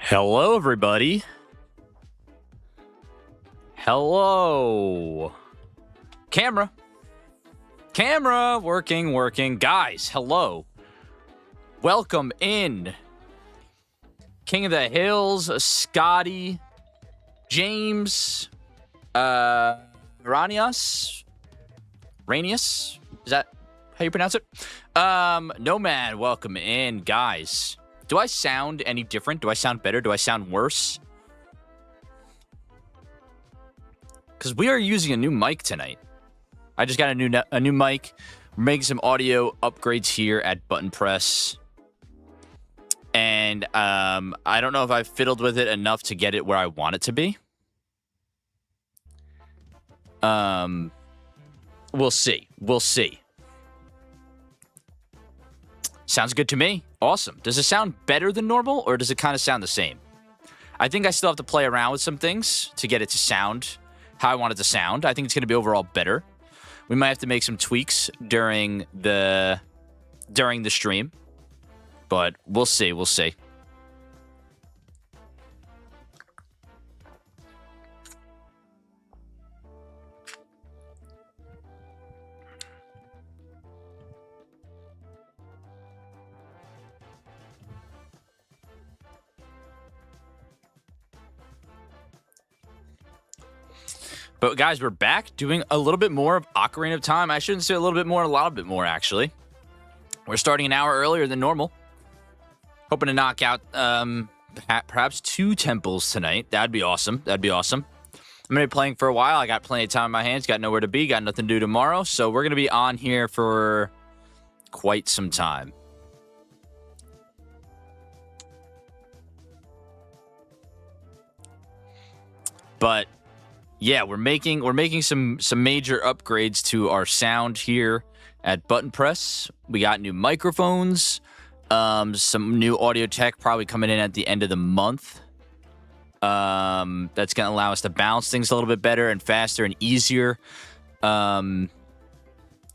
Hello, everybody. Hello. Camera. Working. Guys, hello. Welcome in. King of the Hills, Scotty, James, Ranius? Is that how you pronounce it? Nomad, welcome in, guys. Do I sound any different? Do I sound better? Do I sound worse? Because we are using a new mic tonight. I just got a new mic. We're making some audio upgrades here at Button Press. And I don't know if I've fiddled with it enough to get it where I want it to be. We'll see. Sounds good to me. Awesome. Does it sound better than normal, or does it kind of sound the same? I think I still have to play around with some things to get it to sound how I want it to sound. I think it's going to be overall better. We might have to make some tweaks during the stream, but we'll see. But guys, we're back doing a little bit more of Ocarina of Time. I shouldn't say a little bit more, a lot bit more, actually. We're starting an hour earlier than normal. Hoping to knock out perhaps 2 temples tonight. That'd be awesome. I'm going to be playing for a while. I got plenty of time on my hands. Got nowhere to be. Got nothing to do tomorrow. So we're going to be on here for quite some time. But yeah, we're making some major upgrades to our sound here at Button Press. We got new microphones, some new audio tech probably coming in at the end of the month. That's going to allow us to balance things a little bit better and faster and easier. And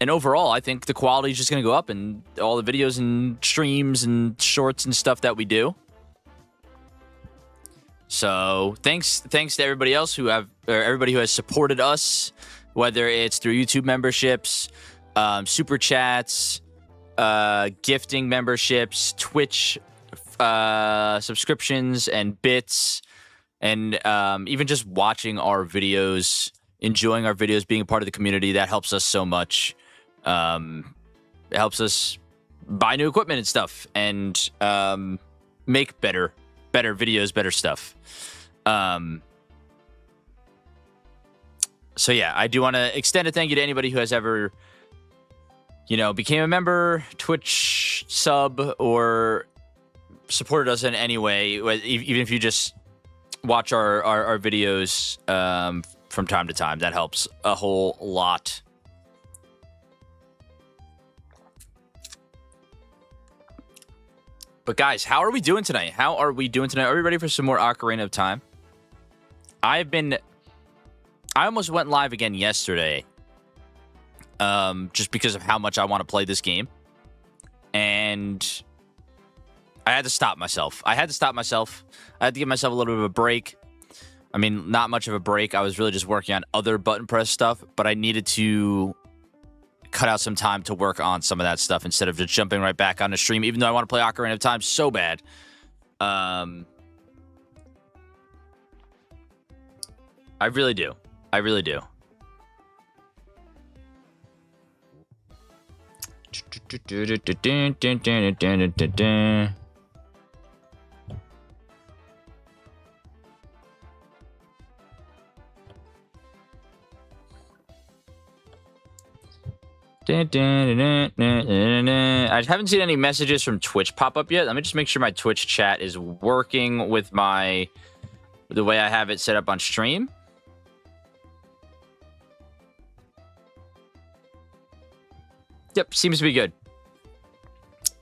overall, I think the quality is just going to go up in all the videos and streams and shorts and stuff that we do. So thanks to everybody else everybody who has supported us, whether it's through YouTube memberships, super chats, gifting memberships, Twitch subscriptions and bits, and even just watching our videos, enjoying our videos, being a part of the community. That helps us so much. It helps us buy new equipment and stuff, and make better videos, better stuff. So yeah, I do want to extend a thank you to anybody who has ever, became a member, Twitch sub, or supported us in any way, even if you just watch our videos from time to time. That helps a whole lot. But guys, how are we doing tonight? Are we ready for some more Ocarina of Time? I almost went live again yesterday. Just because of how much I want to play this game. And I had to stop myself. I had to give myself a little bit of a break. I mean, not much of a break. I was really just working on other button press stuff, but I needed to cut out some time to work on some of that stuff instead of just jumping right back on the stream, even though I want to play Ocarina of Time so bad. I really do. I haven't seen any messages from Twitch pop up yet. Let me just make sure my Twitch chat is working with the way I have it set up on stream. Yep, seems to be good.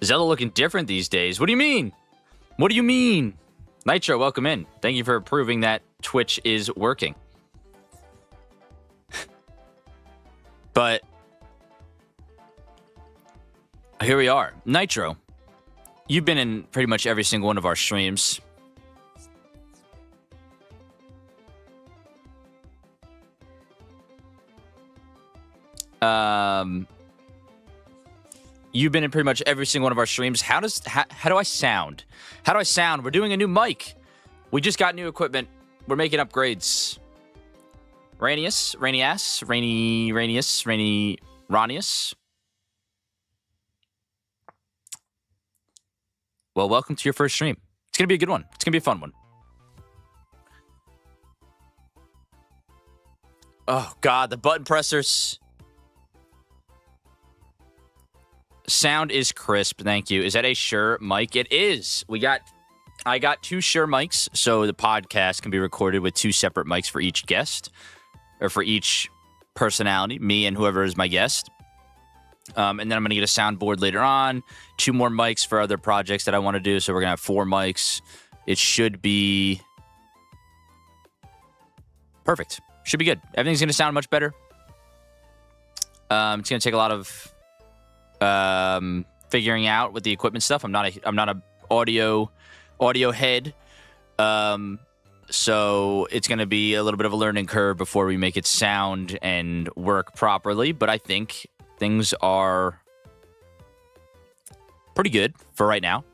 Zelda looking different these days. What do you mean? Nitro, welcome in. Thank you for proving that Twitch is working. But here we are. Nitro, you've been in pretty much every single one of our streams. You've been in pretty much every single one of our streams. How do I sound? How do I sound? We're doing a new mic. We just got new equipment. We're making upgrades. Ranius. Well, welcome to your first stream. It's going to be a good one. It's going to be a fun one. Oh, God, the button pressers. Sound is crisp. Thank you. Is that a Shure mic? It is. I got 2 Shure mics, so the podcast can be recorded with 2 separate mics for each guest, or for each personality, me and whoever is my guest. And then I'm going to get a soundboard later on, 2 more mics for other projects that I want to do. So we're going to have 4 mics. It should be perfect. Should be good. Everything's going to sound much better. It's going to take a lot of figuring out with the equipment stuff. I'm not a audio head. So it's going to be a little bit of a learning curve before we make it sound and work properly. But I think things are pretty good for right now.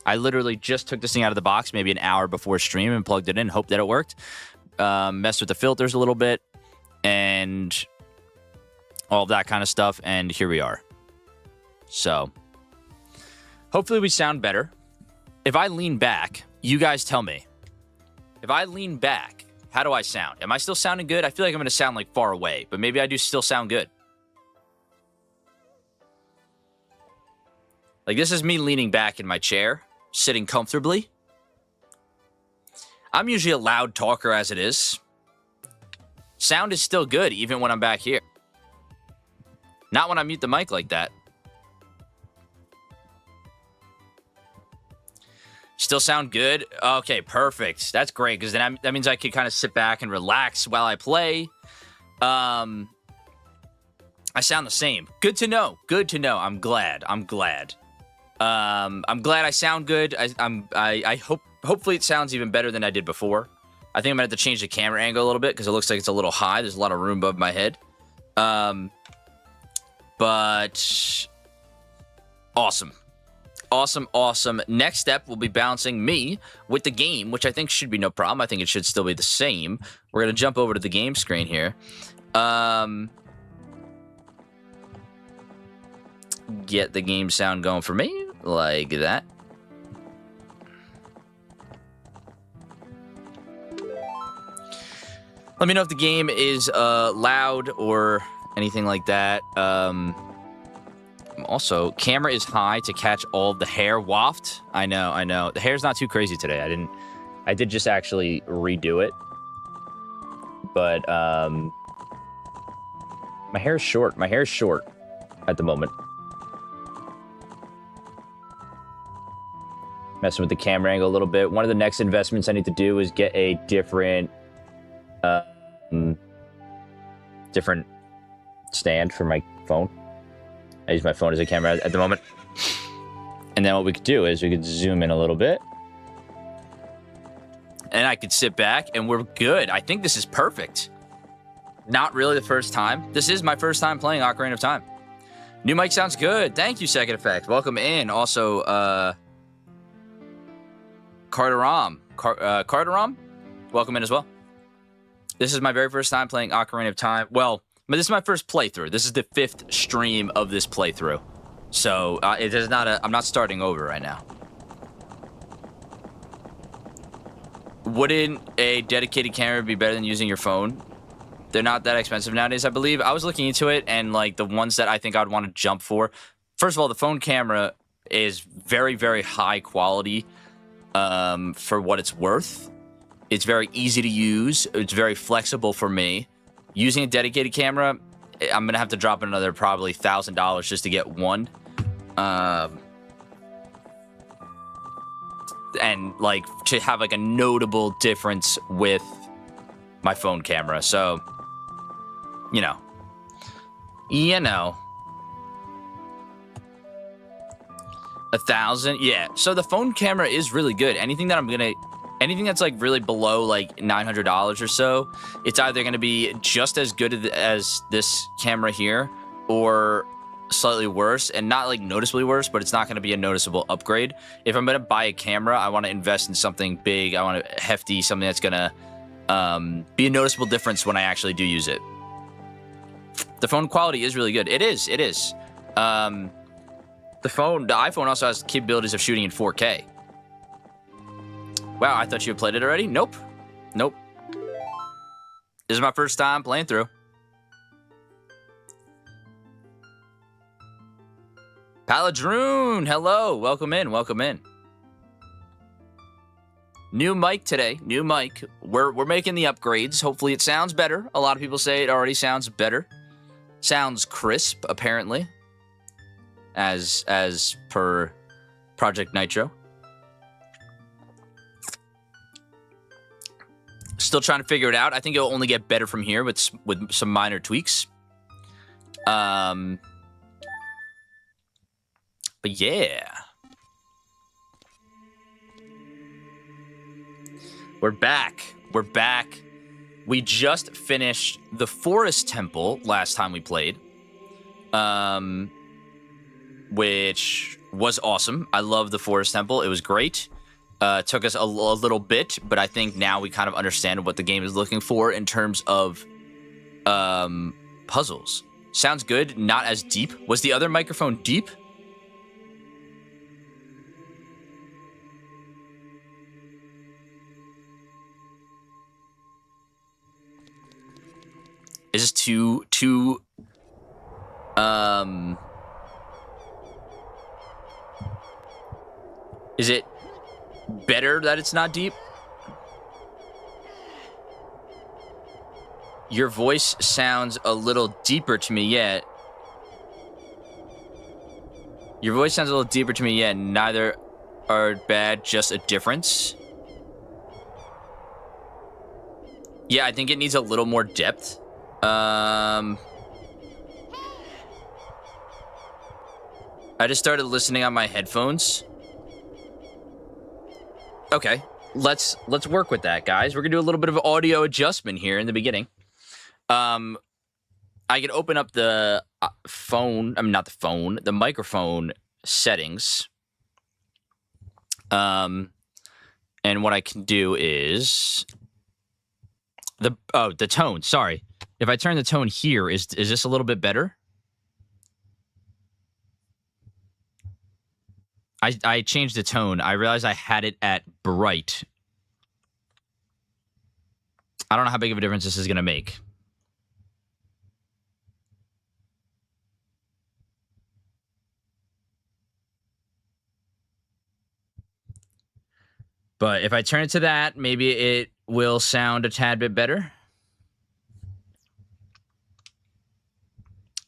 I literally just took this thing out of the box maybe an hour before stream and plugged it in, hoped that it worked. Messed with the filters a little bit and all of that kind of stuff. And here we are. So hopefully we sound better. If I lean back, you guys tell me. If I lean back, how do I sound? Am I still sounding good? I feel like I'm going to sound like far away, but maybe I do still sound good. Like, this is me leaning back in my chair, sitting comfortably. I'm usually a loud talker as it is. Sound is still good, even when I'm back here. Not when I mute the mic like that. Still sound good? Okay, perfect. That's great, because then that means I can kind of sit back and relax while I play. I sound the same. Good to know. Good to know. I'm glad. I'm glad I sound good. I hopefully it sounds even better than I did before. I think I'm gonna have to change the camera angle a little bit because it looks like it's a little high. There's a lot of room above my head. But awesome. Awesome. Next step will be balancing me with the game, which I think should be no problem. I think it should still be the same. We're gonna jump over to the game screen here. Get the game sound going for me, like that. Let me know if the game is loud or anything like that. Also, camera is high to catch all the hair waft. I know. The hair's not too crazy today. I did just actually redo it. But my hair's short. My hair's short at the moment. Messing with the camera angle a little bit. One of the next investments I need to do is get a different stand for my phone. I use my phone as a camera at the moment. And then what we could do is we could zoom in a little bit. And I could sit back and we're good. I think this is perfect. Not really the first time. This is my first time playing Ocarina of Time. New mic sounds good. Thank you, Second Effect. Welcome in. Also, Carterom, welcome in as well. This is my very first time playing Ocarina of Time. Well, but this is my first playthrough. This is the 5th stream of this playthrough. So, it is not I'm not starting over right now. Wouldn't a dedicated camera be better than using your phone? They're not that expensive nowadays, I believe. I was looking into it, and like the ones that I think I'd want to jump for. First of all, the phone camera is very, very high quality for what it's worth. It's very easy to use. It's very flexible for me. Using a dedicated camera, I'm going to have to drop another probably $1,000 just to get one. And like to have like a notable difference with my phone camera. So, you know. 1,000, yeah. So the phone camera is really good. Anything that's like really below like $900 or so, it's either going to be just as good as this camera here, or slightly worse, and not like noticeably worse, but it's not going to be a noticeable upgrade. If I'm going to buy a camera, I want to invest in something big. I want a hefty, something that's going to be a noticeable difference when I actually do use it. The phone quality is really good. It is. The iPhone also has capabilities of shooting in 4K. Wow, I thought you had played it already? Nope. This is my first time playing through. Paladroon, hello. Welcome in. New mic today. We're making the upgrades. Hopefully it sounds better. A lot of people say it already sounds better. Sounds crisp, apparently. As per Project Nitro. Still trying to figure it out. I think it'll only get better from here with some minor tweaks. But yeah. We're back. We just finished the Forest Temple last time we played. Which was awesome. I love the Forest Temple. It was great. Took us a little bit, but I think now we kind of understand what the game is looking for in terms of puzzles. Sounds good. Not as deep. Was the other microphone deep? Is this too is it better that it's not deep? Your voice sounds a little deeper to me yet. Neither are bad, just a difference. Yeah, I think it needs a little more depth. I just started listening on my headphones. Okay, let's work with that, guys. We're gonna do a little bit of audio adjustment here in the beginning. I can open up the the microphone settings. And what I can do is the tone. Sorry. If I turn the tone here, is this a little bit better? I changed the tone. I realized I had it at bright. I don't know how big of a difference this is going to make. But if I turn it to that, maybe it will sound a tad bit better.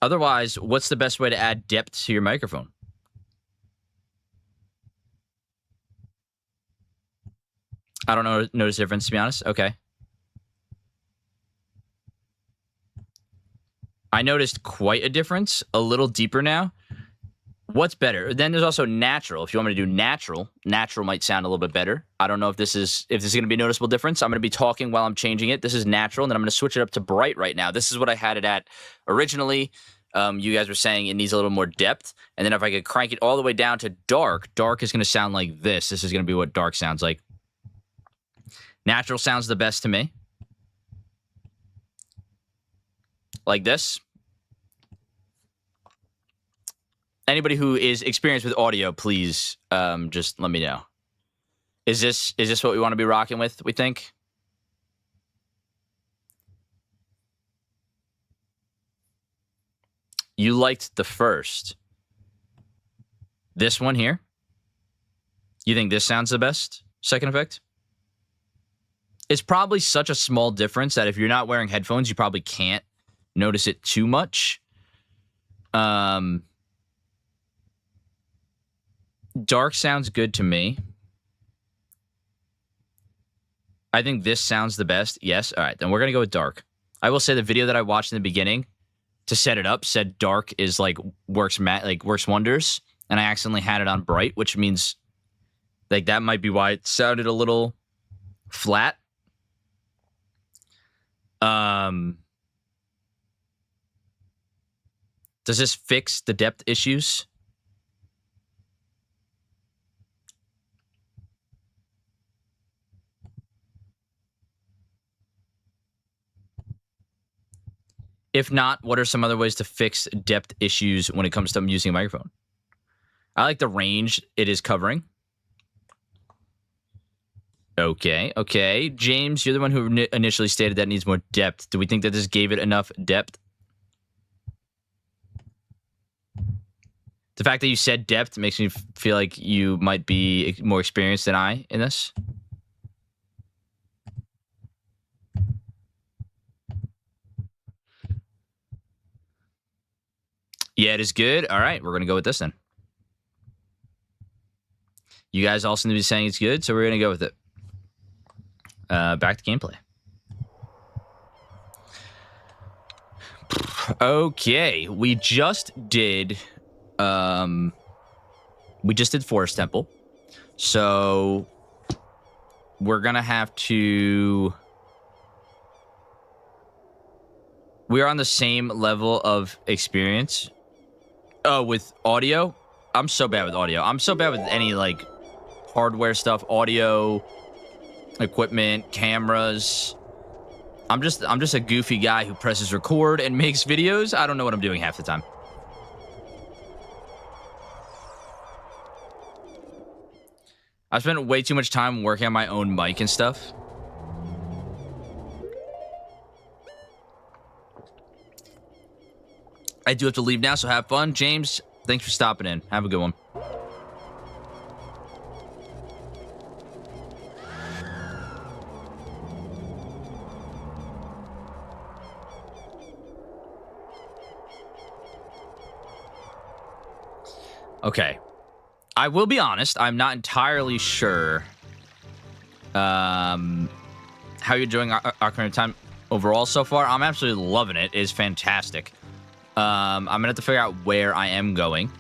Otherwise, what's the best way to add depth to your microphone? I don't notice a difference, to be honest. Okay. I noticed quite a difference, a little deeper now. What's better? Then there's also natural. If you want me to do natural might sound a little bit better. I don't know if this is going to be a noticeable difference. I'm going to be talking while I'm changing it. This is natural, and then I'm going to switch it up to bright right now. This is what I had it at originally. You guys were saying it needs a little more depth. And then if I could crank it all the way down to dark is going to sound like this. This is going to be what dark sounds like. Natural sounds the best to me. Like this. Anybody who is experienced with audio, please just let me know. Is this what we want to be rocking with, we think? You liked the first. This one here? You think this sounds the best? Second effect? It's probably such a small difference that if you're not wearing headphones, you probably can't notice it too much. Dark sounds good to me. I think this sounds the best. Yes. All right. Then we're going to go with dark. I will say the video that I watched in the beginning to set it up said dark is like works wonders. And I accidentally had it on bright, which means like that might be why it sounded a little flat. Does this fix the depth issues? If not, what are some other ways to fix depth issues when it comes to using a microphone? I like the range it is covering. Okay. James, you're the one who initially stated that it needs more depth. Do we think that this gave it enough depth? The fact that you said depth makes me feel like you might be more experienced than I in this. Yeah, it is good. All right, we're going to go with this then. You guys all seem to be saying it's good, so we're going to go with it. Back to gameplay. Okay, we just did Forest Temple. So we're going to have to... We're on the same level of experience. Oh, with audio? I'm so bad with audio. I'm so bad with any, like, hardware stuff, audio, equipment, cameras. I'm just a goofy guy who presses record and makes videos. I don't know what I'm doing half the time. I spent way too much time working on my own mic and stuff. I do have to leave now, so have fun. James, thanks for stopping in. Have a good one. Okay. I will be honest, I'm not entirely sure how you're doing Ocarina of Time overall so far. I'm absolutely loving it. It is fantastic. I'm going to have to figure out where I am going.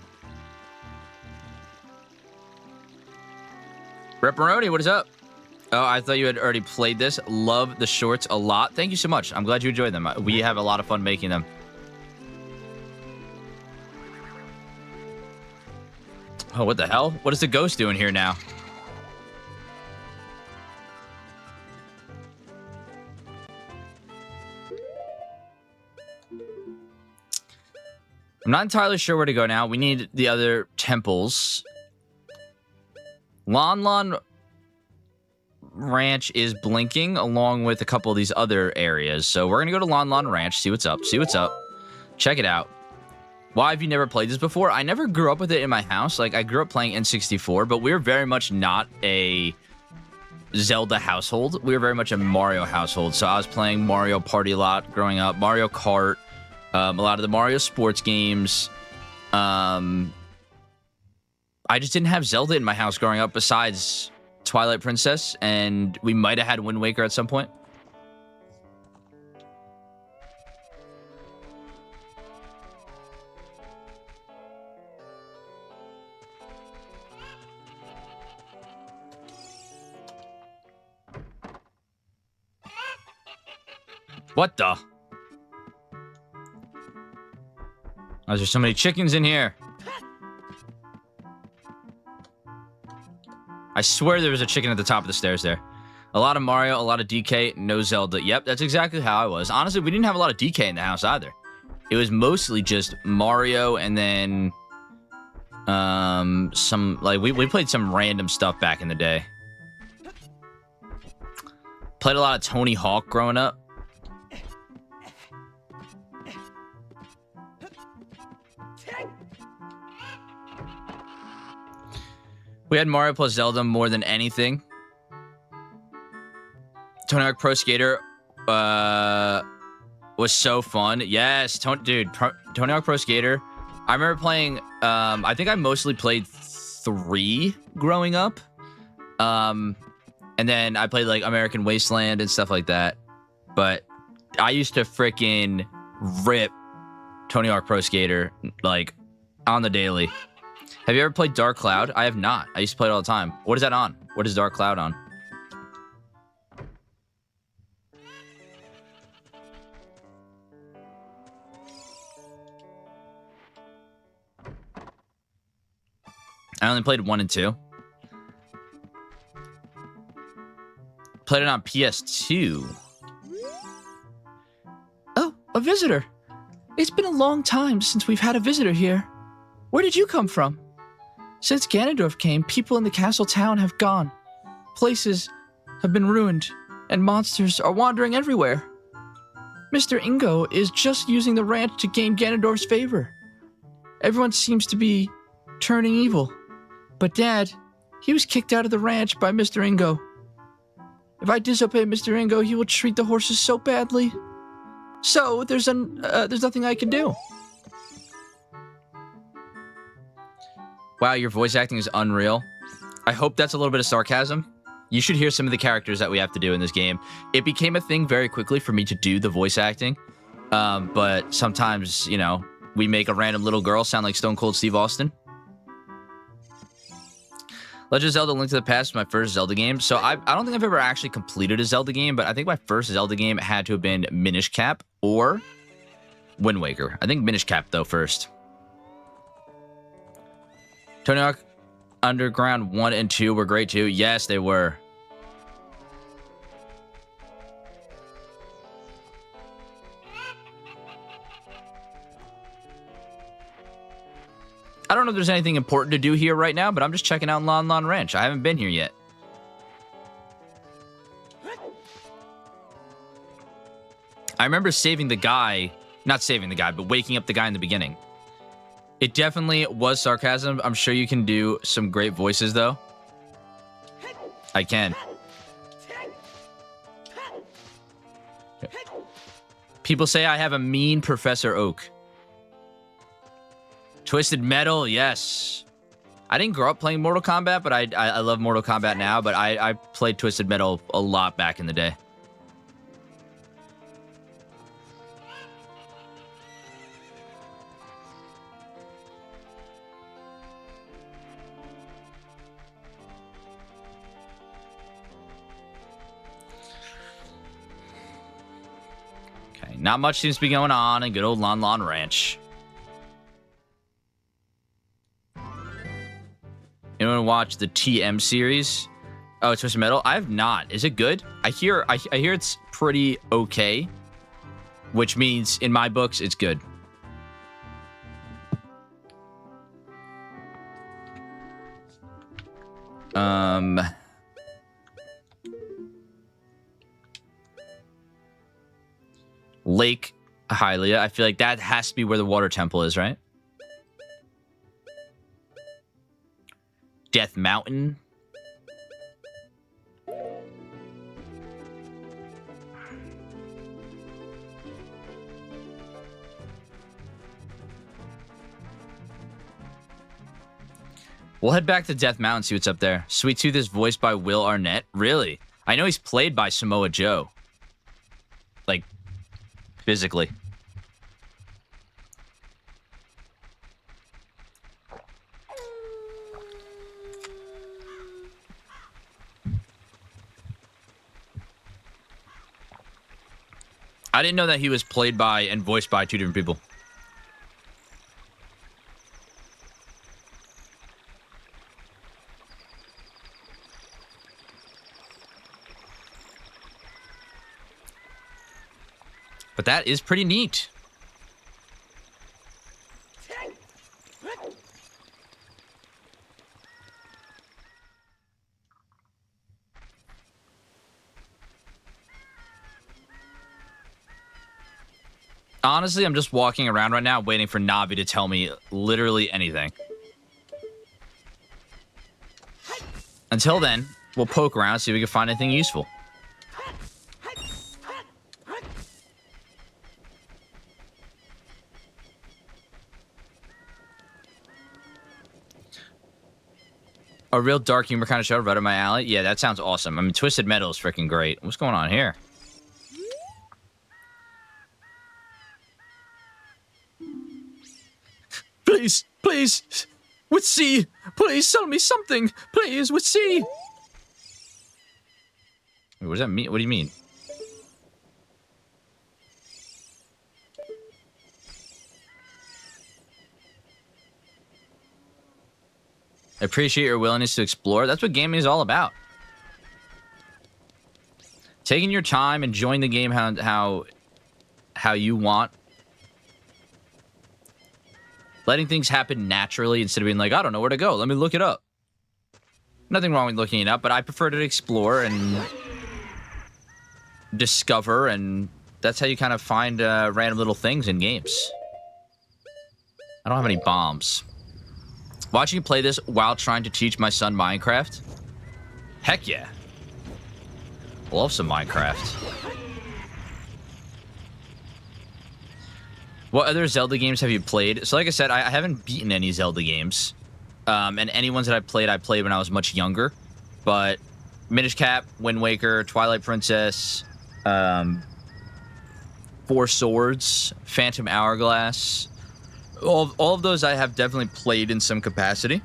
Ripperoni, what is up? Oh, I thought you had already played this. Love the shorts a lot. Thank you so much. I'm glad you enjoyed them. We have a lot of fun making them. Oh, what the hell? What is the ghost doing here now? I'm not entirely sure where to go now. We need the other temples. Lon Lon Ranch is blinking along with a couple of these other areas. So we're going to go to Lon Lon Ranch, see what's up. Check it out. Why have you never played this before? I never grew up with it in my house. Like, I grew up playing N64, but we're very much not a Zelda household. We were very much a Mario household. So I was playing Mario Party a lot growing up, Mario Kart, a lot of the Mario sports games. I just didn't have Zelda in my house growing up besides Twilight Princess, and we might have had Wind Waker at some point. What the? Oh, there's so many chickens in here. I swear there was a chicken at the top of the stairs there. A lot of Mario, a lot of DK, no Zelda. Yep, that's exactly how I was. Honestly, we didn't have a lot of DK in the house either. It was mostly just Mario and then some, like, we played some random stuff back in the day. Played a lot of Tony Hawk growing up. We had Mario plus Zelda more than anything. Tony Hawk Pro Skater was so fun. Yes, Tony Hawk Pro Skater. I remember playing, I think I mostly played 3 growing up. And then I played like American Wasteland and stuff like that. But I used to freaking rip Tony Hawk Pro Skater like on the daily. Have you ever played Dark Cloud? I have not. I used to play it all the time. What is that on? What is Dark Cloud on? I only played 1 and 2. Played it on PS2. Oh, a visitor. It's been a long time since we've had a visitor here. Where did you come from? Since Ganondorf came, people in the castle town have gone. Places have been ruined, and monsters are wandering everywhere. Mr. Ingo is just using the ranch to gain Ganondorf's favor. Everyone seems to be turning evil. But Dad, he was kicked out of the ranch by Mr. Ingo. If I disobey Mr. Ingo, he will treat the horses so badly. So there's nothing I can do. Wow, your voice acting is unreal. I hope that's a little bit of sarcasm. You should hear some of the characters that we have to do in this game. It became a thing very quickly for me to do the voice acting. But sometimes, you know, we make a random little girl sound like Stone Cold Steve Austin. Legend of Zelda: Link to the Past was my first Zelda game. So I don't think I've ever actually completed a Zelda game, but I think my first Zelda game had to have been Minish Cap or Wind Waker. I think Minish Cap, though, first. Tony Hawk Underground 1 and 2 were great, too. Yes, they were. I don't know if there's anything important to do here right now, but I'm just checking out Lon Lon Ranch. I haven't been here yet. I remember saving the guy, not saving the guy, but waking up the guy in the beginning. It definitely was sarcasm. I'm sure you can do some great voices, though. I can. People say I have a mean Professor Oak. Twisted Metal, yes. I didn't grow up playing Mortal Kombat, but I love Mortal Kombat now, but I played Twisted Metal a lot back in the day. Okay, not much seems to be going on in good old Lon Lon Ranch. Anyone watch the TM series? Oh, Twisted Metal? I have not. Is it good? I hear it's pretty okay, which means in my books it's good. Lake Hylia. I feel like that has to be where the water temple is, right? Death Mountain. We'll head back to Death Mountain, see what's up there. Sweet Tooth is voiced by Will Arnett. Really? I know he's played by Samoa Joe. Like, physically. I didn't know that he was played by and voiced by two different people. But that is pretty neat. Honestly, I'm just walking around right now waiting for Navi to tell me literally anything. Until then, we'll poke around, see if we can find anything useful. A real dark humor kind of show right up my alley? Yeah, that sounds awesome. I mean, Twisted Metal is freaking great. What's going on here? Please, please, with C, please tell me something. Please, with C. Wait, what does that mean? What do you mean? I appreciate your willingness to explore. That's what gaming is all about. Taking your time, enjoying the game how you want. Letting things happen naturally instead of being like, I don't know where to go. Let me look it up. Nothing wrong with looking it up, but I prefer to explore and discover, and that's how you kind of find random little things in games. I don't have any bombs. Watching you play this while trying to teach my son Minecraft? Heck yeah. Love some Minecraft. What other Zelda games have you played? So like I said, I haven't beaten any Zelda games. And any ones that I played when I was much younger. But Minish Cap, Wind Waker, Twilight Princess, Four Swords, Phantom Hourglass. All of those I have definitely played in some capacity.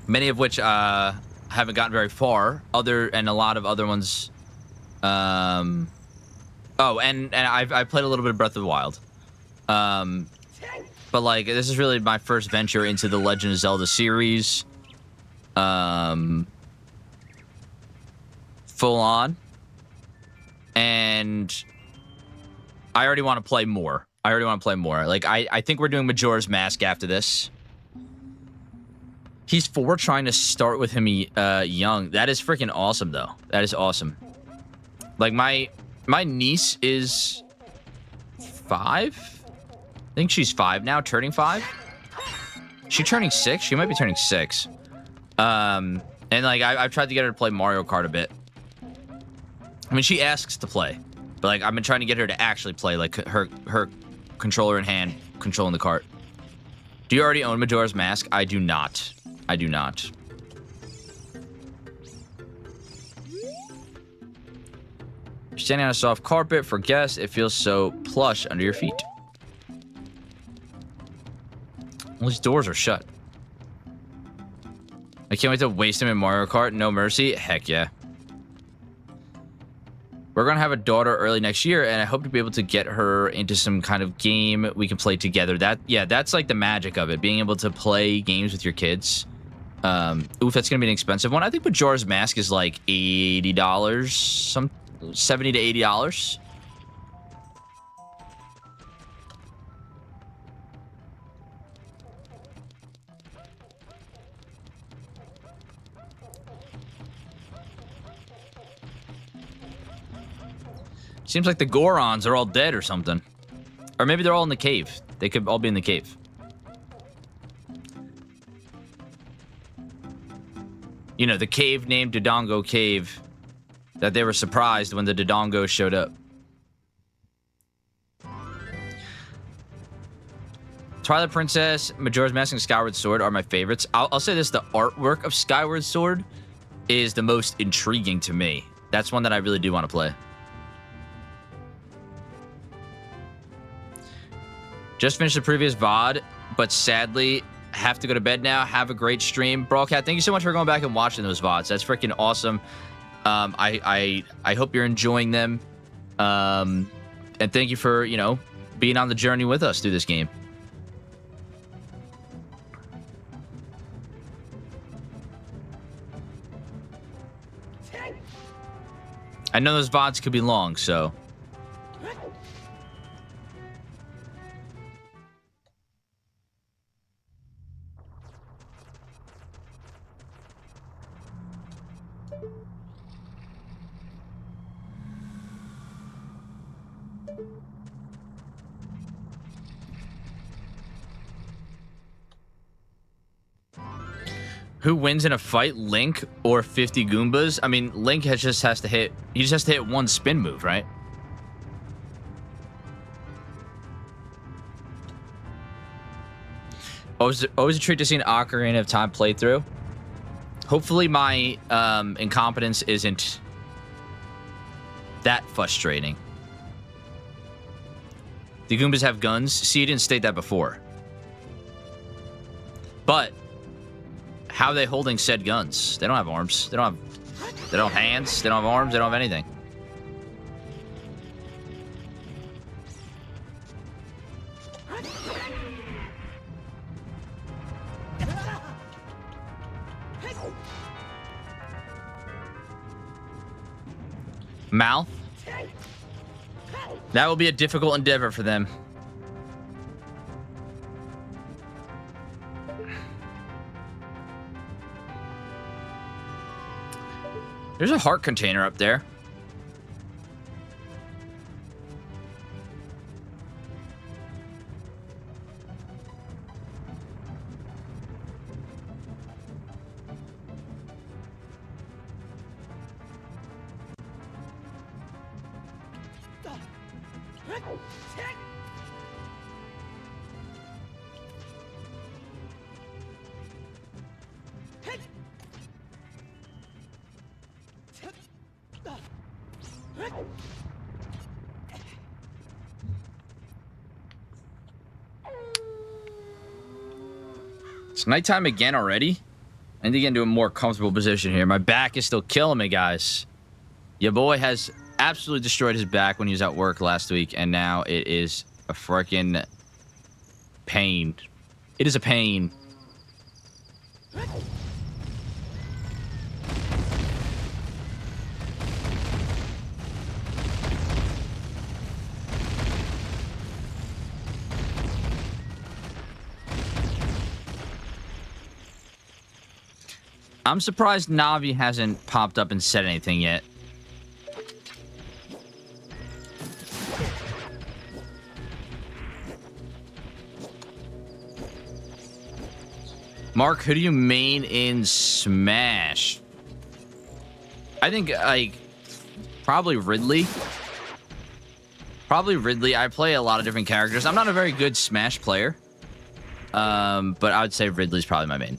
Many of which haven't gotten very far. And a lot of other ones. And I've played a little bit of Breath of the Wild. But like this is really my first venture into the Legend of Zelda series. Full on. And I already want to play more. Like I think we're doing Majora's Mask after this. He's 4, trying to start with him young. That is freaking awesome though. That is awesome. Like my niece is 5. I think she's 5 now, turning 5. She turning 6? She might be turning 6. And like I've tried to get her to play Mario Kart a bit. I mean, she asks to play, but like I've been trying to get her to actually play, like her controller in hand, controlling the cart. Do you already own Majora's Mask? I do not. I do not. You're standing on a soft carpet for guests. It feels so plush under your feet. Well, these doors are shut. I can't wait to waste him in Mario Kart. No mercy. Heck yeah. We're going to have a daughter early next year, and I hope to be able to get her into some kind of game we can play together. That's like the magic of it, being able to play games with your kids. Oof, that's going to be an expensive one. I think Majora's Mask is like $80, some $70 to $80. Seems like the Gorons are all dead or something. Or maybe they're all in the cave. They could all be in the cave. You know, the cave named Dodongo Cave. That they were surprised when the Dodongos showed up. Twilight Princess, Majora's Mask, and Skyward Sword are my favorites. I'll say this, the artwork of Skyward Sword is the most intriguing to me. That's one that I really do want to play. Just finished the previous VOD, but sadly have to go to bed now. Have a great stream. Brawlcat, thank you so much for going back and watching those VODs. That's freaking awesome. I hope you're enjoying them. And thank you for, you know, being on the journey with us through this game. I know those VODs could be long, so... Who wins in a fight, Link or 50 Goombas? I mean, Link just has to hit one spin move, right? Always a treat to see an Ocarina of Time playthrough. Hopefully my incompetence isn't that frustrating. The Goombas have guns. See, you didn't state that before. But how are they holding said guns? They don't have arms. They don't have hands. They don't have arms. They don't have anything. Mal. That will be a difficult endeavor for them. There's a heart container up there. It's nighttime again already. I need to get into a more comfortable position here. My back is still killing me, guys. Your boy has absolutely destroyed his back when he was at work last week, and now it is a freaking pain. It is a pain. I'm surprised Navi hasn't popped up and said anything yet. Mark, who do you main in Smash? I think, like, probably Ridley. Probably Ridley. I play a lot of different characters. I'm not a very good Smash player. But I would say Ridley's probably my main.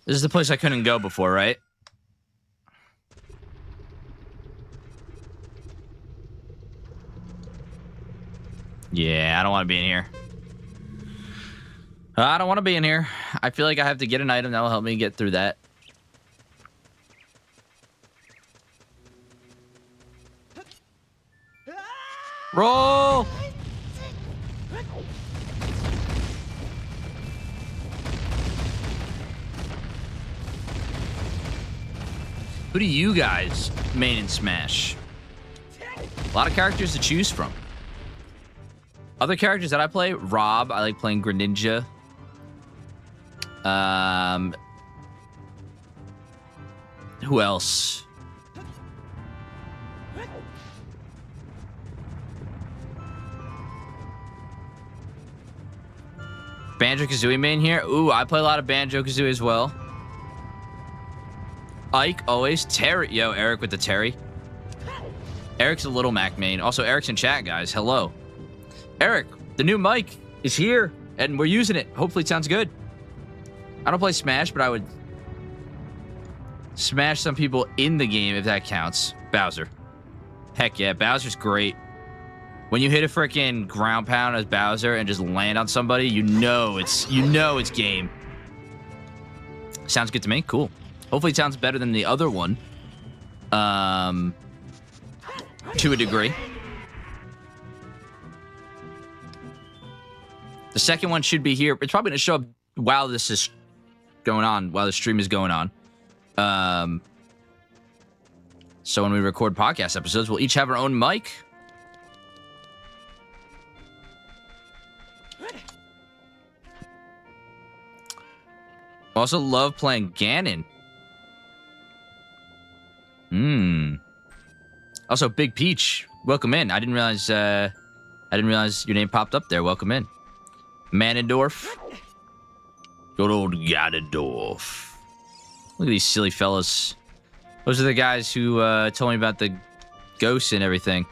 This is the place I couldn't go before, right? Yeah, I don't want to be in here. I don't want to be in here. I feel like I have to get an item that will help me get through that. Roll! Who do you guys main in Smash? A lot of characters to choose from. Other characters that I play, Rob. I like playing Greninja. Who else? Banjo-Kazooie main here. Ooh, I play a lot of Banjo-Kazooie as well. Ike, always. Terry. Yo, Eric with the Terry. Eric's a Little Mac main. Also, Eric's in chat, guys. Hello. Eric, the new mic is here, and we're using it. Hopefully it sounds good. I don't play Smash, but I would smash some people in the game if that counts. Bowser. Heck yeah, Bowser's great. When you hit a freaking ground pound as Bowser and just land on somebody, you know it's game. Sounds good to me. Cool. Hopefully it sounds better than the other one. To a degree. The second one should be here. It's probably going to show up while this is going on, while the stream is going on. So when we record podcast episodes, we'll each have our own mic. Also love playing Ganon. Also, Big Peach, welcome in. I didn't realize your name popped up there. Welcome in. Manendorf. Good old Ganondorf. Look at these silly fellas. Those are the guys who told me about the ghosts and everything.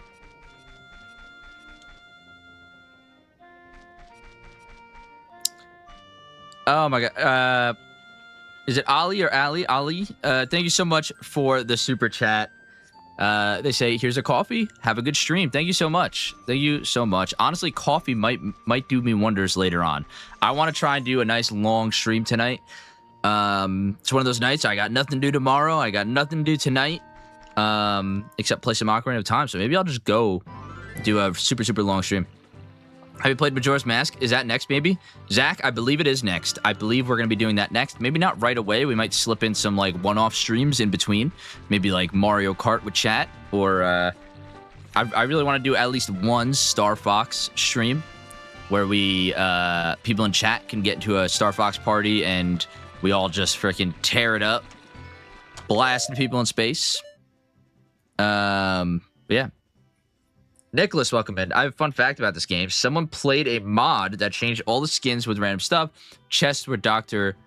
Oh my god. Is it Ali or Ali? Ali, thank you so much for the super chat. They say, here's a coffee. Have a good stream. Thank you so much. Thank you so much. Honestly, coffee might do me wonders later on. I want to try and do a nice long stream tonight. It's one of those nights I got nothing to do tomorrow. I got nothing to do tonight, except play some Ocarina of Time. So maybe I'll just go do a super, super long stream. Have you played Majora's Mask? Is that next, maybe? Zach, I believe it is next. I believe we're going to be doing that next. Maybe not right away. We might slip in some, like, one-off streams in between. Maybe, like, Mario Kart with chat. Or, I really want to do at least one Star Fox stream where we, people in chat can get into a Star Fox party and we all just freaking tear it up. Blasting people in space. Yeah. Nicholas, welcome in. I have a fun fact about this game. Someone played a mod that changed all the skins with random stuff. Chests were Dr.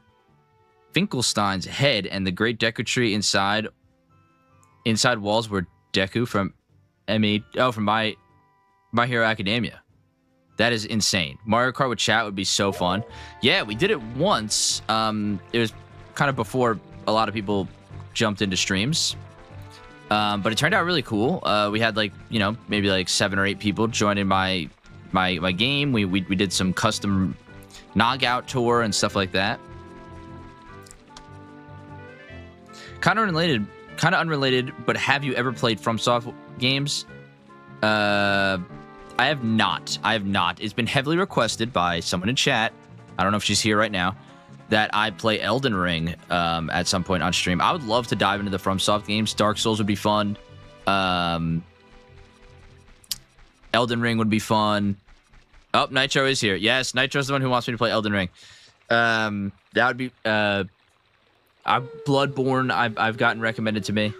Finkelstein's head, and the great Deku tree inside walls were Deku from from My Hero Academia. That is insane. Mario Kart with chat would be so fun. Yeah, we did it once. It was kind of before a lot of people jumped into streams. But it turned out really cool. We had maybe like 7 or 8 people joining my game. We did some custom knockout tour and stuff like that. Kind of unrelated, but have you ever played FromSoft games? I have not. It's been heavily requested by someone in chat. I don't know if she's here right now. That I play Elden Ring at some point on stream. I would love to dive into the FromSoft games. Dark Souls would be fun. Elden Ring would be fun. Oh, Nitro is here. Yes, Nitro's the one who wants me to play Elden Ring. That would be... Bloodborne, I've gotten recommended to me.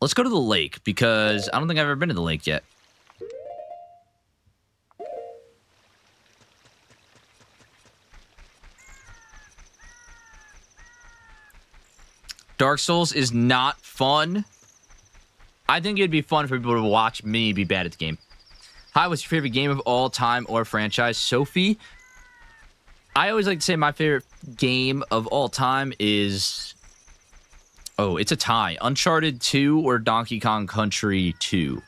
Let's go to the lake, because I don't think I've ever been to the lake yet. Dark Souls is not fun. I think it'd be fun for people to watch me be bad at the game. Hi, what's your favorite game of all time or franchise? Sophie? I always like to say my favorite game of all time is... Oh, it's a tie. Uncharted 2 or Donkey Kong Country 2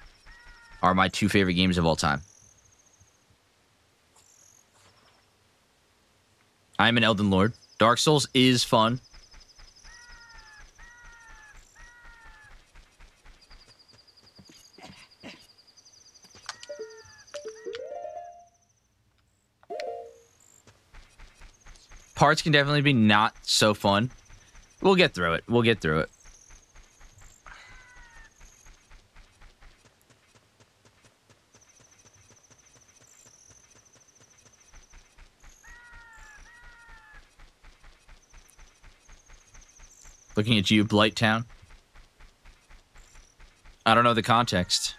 are my 2 favorite games of all time. I'm an Elden Lord. Dark Souls is fun. Parts can definitely be not so fun. We'll get through it. Looking at you, Blighttown. I don't know the context.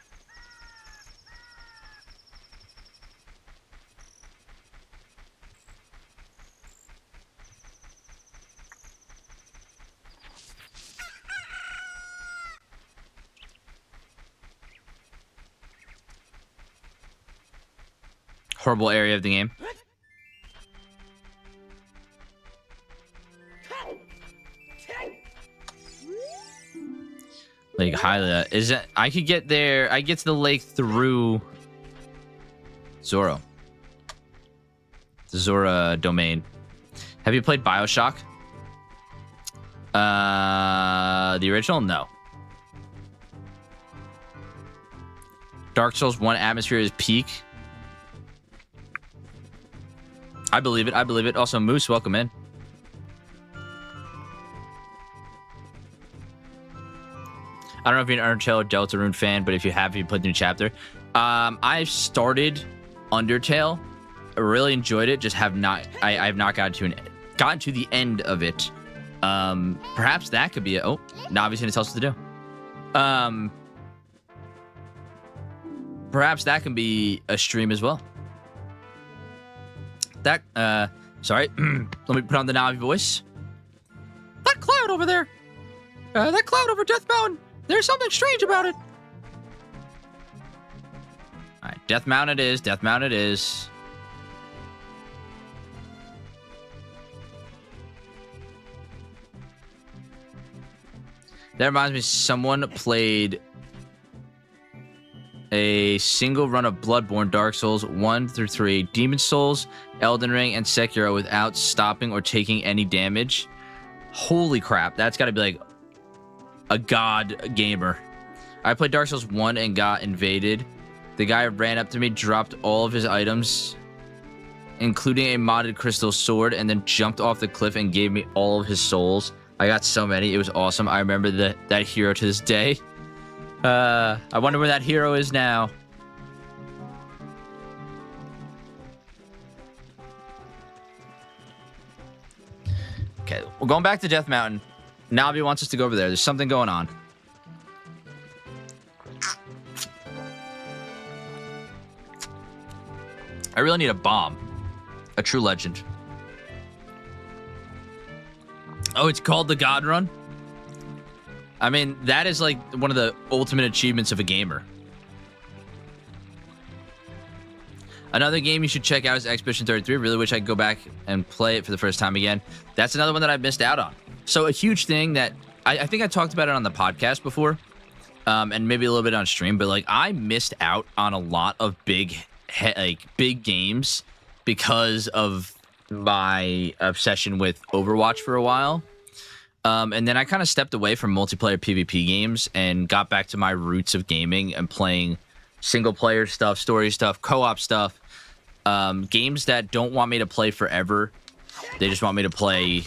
Horrible area of the game. Lake Hylia. Is it? I could get there. I get to the lake through Zora. The Zora domain. Have you played BioShock? The original? No. Dark Souls 1 atmosphere is peak. I believe it. Also, Moose, welcome in. I don't know if you're an Undertale or Deltarune fan, but if you have, you played the new chapter. I've started Undertale. I really enjoyed it. Just have not. I have not gotten to the end of it. Perhaps that could be it. Oh, Navi's gonna tell us what to do. Perhaps that can be a stream as well. Sorry. Let me put on the Navi voice. That cloud over there. That cloud over Death Mountain. There's something strange about it. All right, Death Mountain it is. That reminds me, someone played a single run of Bloodborne, Dark Souls 1 through 3, Demon Souls, Elden Ring, and Sekiro without stopping or taking any damage. Holy crap, that's got to be like a god gamer. I played Dark Souls 1 and got invaded. The guy ran up to me, dropped all of his items, including a modded crystal sword, and then jumped off the cliff and gave me all of his souls. I got so many. It was awesome. I remember that hero to this day. I wonder where that hero is now. Okay, we're going back to Death Mountain. Navi wants us to go over there. There's something going on. I really need a bomb. A true legend. Oh, it's called the God Run? I mean, that is like one of the ultimate achievements of a gamer. Another game you should check out is Expedition 33. Really wish I could go back and play it for the first time again. That's another one that I missed out on. So a huge thing that I think I talked about it on the podcast before, and maybe a little bit on stream, but like I missed out on a lot of big games because of my obsession with Overwatch for a while. And then I kind of stepped away from multiplayer PvP games and got back to my roots of gaming and playing single player stuff, story stuff, co-op stuff, games that don't want me to play forever. They just want me to play,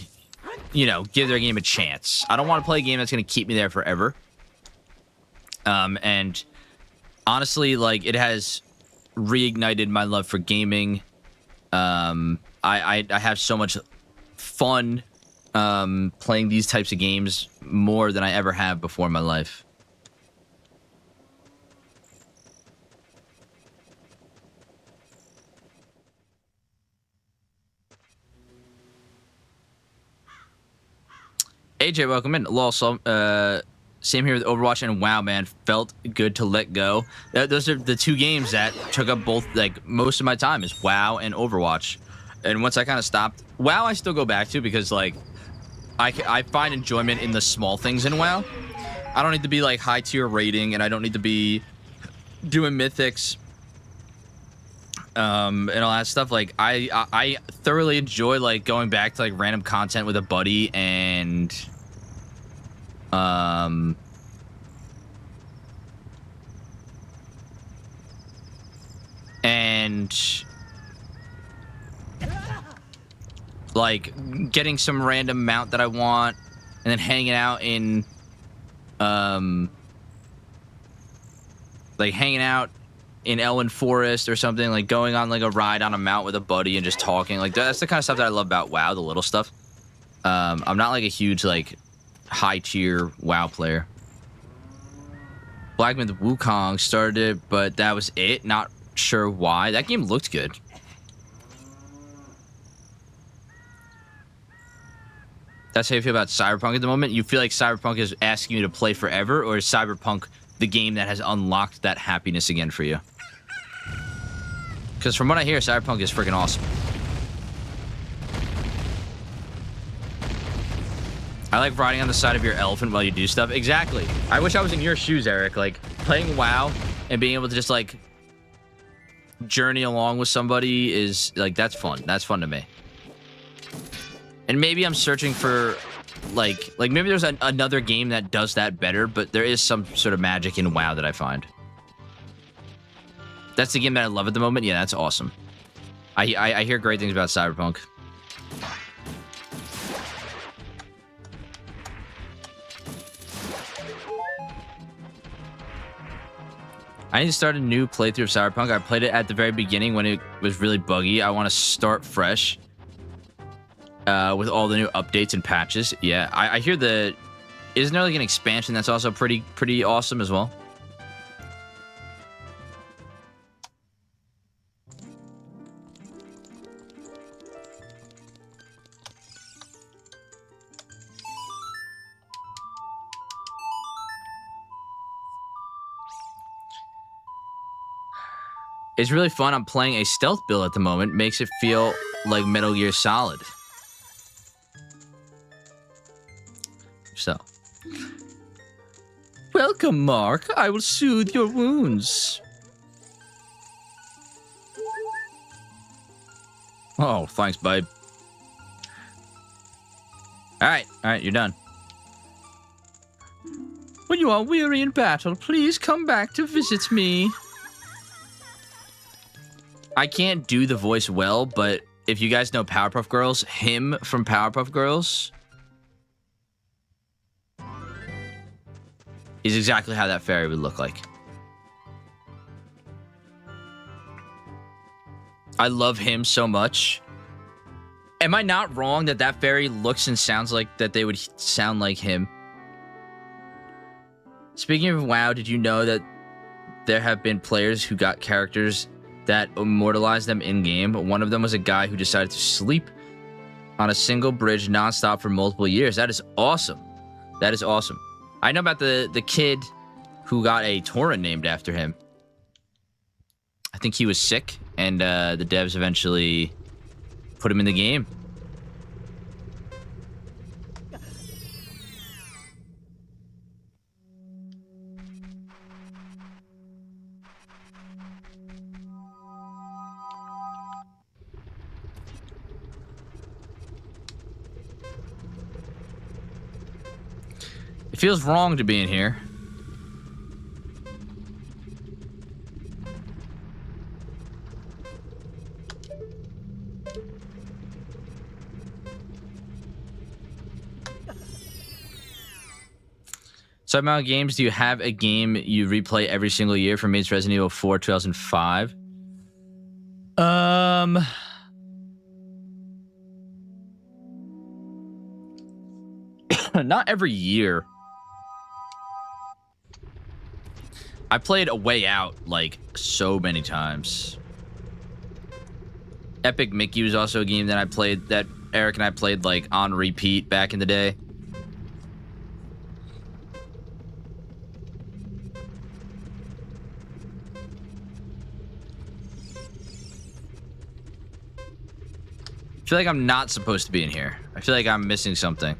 give their game a chance. I don't want to play a game that's going to keep me there forever. And honestly, like it has reignited my love for gaming. I have so much fun playing these types of games more than I ever have before in my life. AJ, welcome in. Same here with Overwatch and WoW, man. Felt good to let go. Those are the two games that took up both, like, most of my time is WoW and Overwatch. And once I kind of stopped, WoW I still go back to because, like, I find enjoyment in the small things in WoW. I don't need to be, like, high tier rating, and I don't need to be doing mythics and all that stuff. Like, I thoroughly enjoy, like, going back to, like, random content with a buddy and like getting some random mount that I want and then hanging out in Elwyn Forest or something, like going on like a ride on a mount with a buddy and just talking. Like that's the kind of stuff that I love about WoW, the little stuff. I'm not like a huge like high tier WoW player. Black Myth Wukong started it, but that was it. Not sure why. That game looked good. That's how you feel about Cyberpunk at the moment? You feel like Cyberpunk is asking you to play forever, or is Cyberpunk the game that has unlocked that happiness again for you? Because from what I hear, Cyberpunk is freaking awesome. I like riding on the side of your elephant while you do stuff. Exactly. I wish I was in your shoes, Eric. Like, playing WoW and being able to just, like, journey along with somebody is, like, that's fun. That's fun to me. And maybe I'm searching for, like maybe there's another game that does that better, but there is some sort of magic in WoW that I find. That's the game that I love at the moment. Yeah, that's awesome. I hear great things about Cyberpunk. I need to start a new playthrough of Cyberpunk. I played it at the very beginning when it was really buggy. I want to start fresh with all the new updates and patches. Yeah, I hear isn't there like an expansion that's also pretty awesome as well? It's really fun. I'm playing a stealth build at the moment. Makes it feel like Metal Gear Solid. So, Welcome, Mark. I will soothe your wounds. Oh, thanks, babe. All right, you're done. When you are weary in battle, please come back to visit me. I can't do the voice well, but if you guys know Powerpuff Girls, him from Powerpuff Girls is exactly how that fairy would look like. I love him so much. Am I not wrong that that fairy looks and sounds like that they would sound like him? Speaking of WoW, did you know that there have been players who got characters that immortalized them in-game? One of them was a guy who decided to sleep on a single bridge nonstop for multiple years. That is awesome. That is awesome. I know about the kid who got a Tauren named after him. I think he was sick, and the devs eventually put him in the game. It feels wrong to be in here. So, amount of games, do you have a game you replay every single year? For me, it's Resident Evil 4 2005. Not every year. I played A Way Out like so many times. Epic Mickey was also a game that I played, that Eric and I played like on repeat back in the day. I feel like I'm not supposed to be in here. I feel like I'm missing something.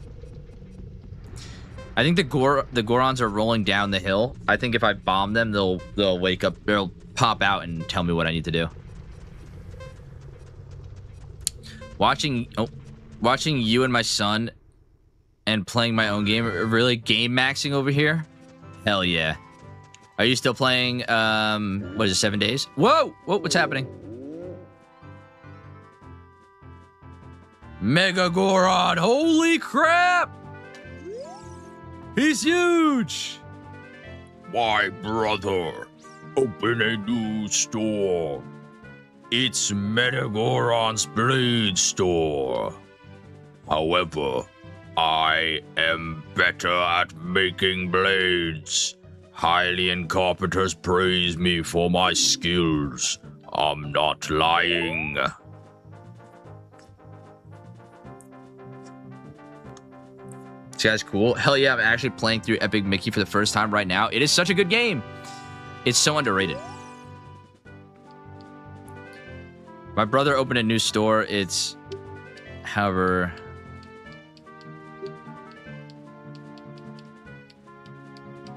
I think the Gorons are rolling down the hill. I think if I bomb them, they'll wake up. They'll pop out and tell me what I need to do. Watching you and my son and playing my own game, really game maxing over here. Hell yeah. Are you still playing? What is it? 7 days? Whoa! What's happening? Mega Goron! Holy crap! He's huge! My brother, open a new store. It's Metagoron's Blade Store. However, I am better at making blades. Hylian carpenters praise me for my skills. I'm not lying. This guy's cool. Hell yeah, I'm actually playing through Epic Mickey for the first time right now. It is such a good game. It's so underrated. My brother opened a new store. It's, however...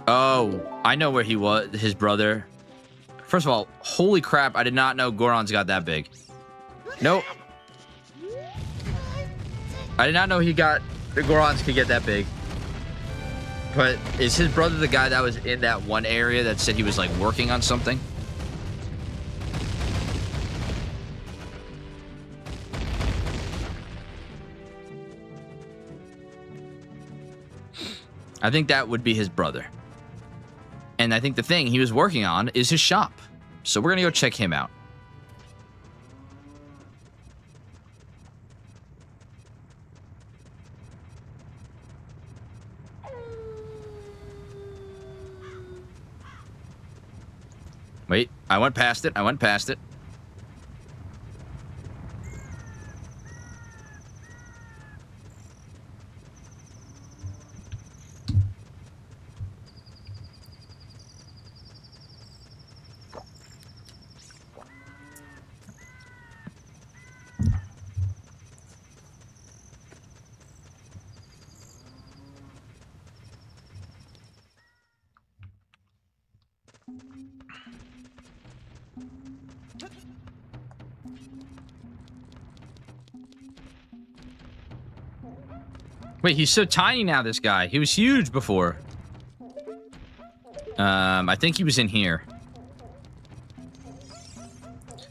Oh, I know where he was, his brother. First of all, holy crap, I did not know Goron's got that big. Nope. I did not know the Gorons could get that big. But is his brother the guy that was in that one area that said he was like working on something? I think that would be his brother. And I think the thing he was working on is his shop. So we're gonna go check him out. Wait, I went past it. Wait, he's so tiny now, this guy. He was huge before. I think he was in here.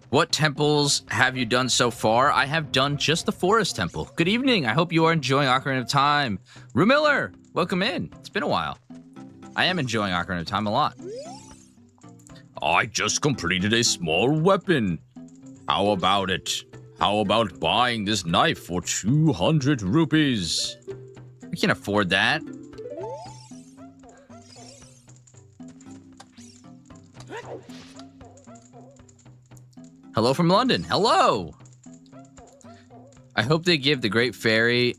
What temples have you done so far? I have done just the Forest Temple. Good evening. I hope you are enjoying Ocarina of Time. Rue Miller, welcome in. It's been a while. I am enjoying Ocarina of Time a lot. I just completed a small weapon. How about it? How about buying this knife for 200 rupees? I can't afford that. Hello from London. Hello. I hope they give the Great Fairy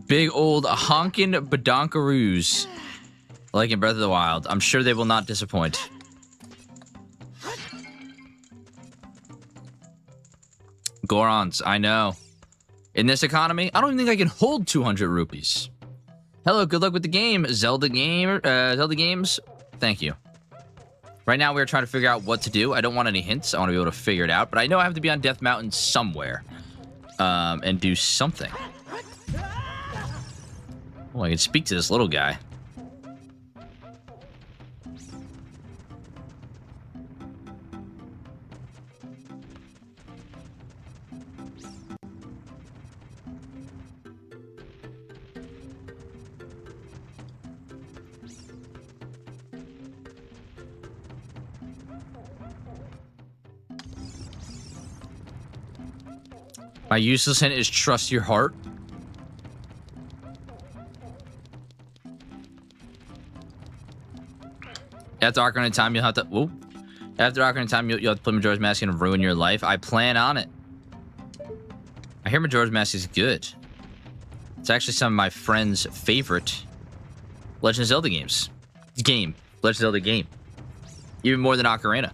big old honkin' badonkaroos like in Breath of the Wild. I'm sure they will not disappoint. Gorons, I know. In this economy, I don't even think I can hold 200 rupees. Hello, good luck with the game. Zelda Games. Thank you. Right now, we're trying to figure out what to do. I don't want any hints. I want to be able to figure it out. But I know I have to be on Death Mountain somewhere. And do something. Oh, I can speak to this little guy. My useless hint is trust your heart. After Ocarina of Time, you'll have to... Whoa. After Ocarina of Time, you'll have to play Majora's Mask and ruin your life. I plan on it. I hear Majora's Mask is good. It's actually some of my friends' favorite Legend of Zelda games. Legend of Zelda game. Even more than Ocarina.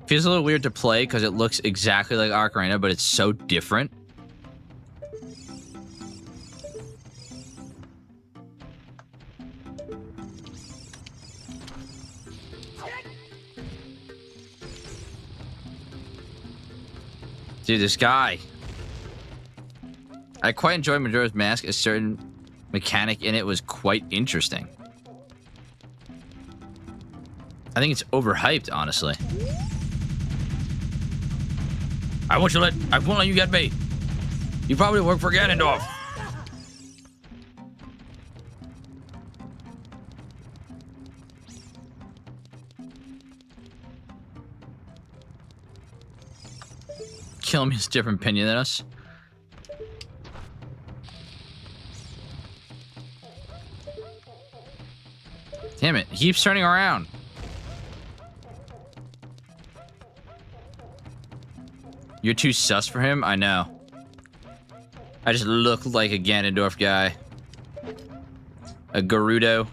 Feels a little weird to play because it looks exactly like Ocarina, but it's so different. Dude, this guy. I quite enjoy Majora's Mask. A certain mechanic in it was quite interesting. I think it's overhyped, honestly. I won't let you get me. You probably work for Ganondorf. Kill me has a different opinion than us. Damn it, he keeps turning around. You're too sus for him? I know. I just look like a Ganondorf guy. A Gerudo.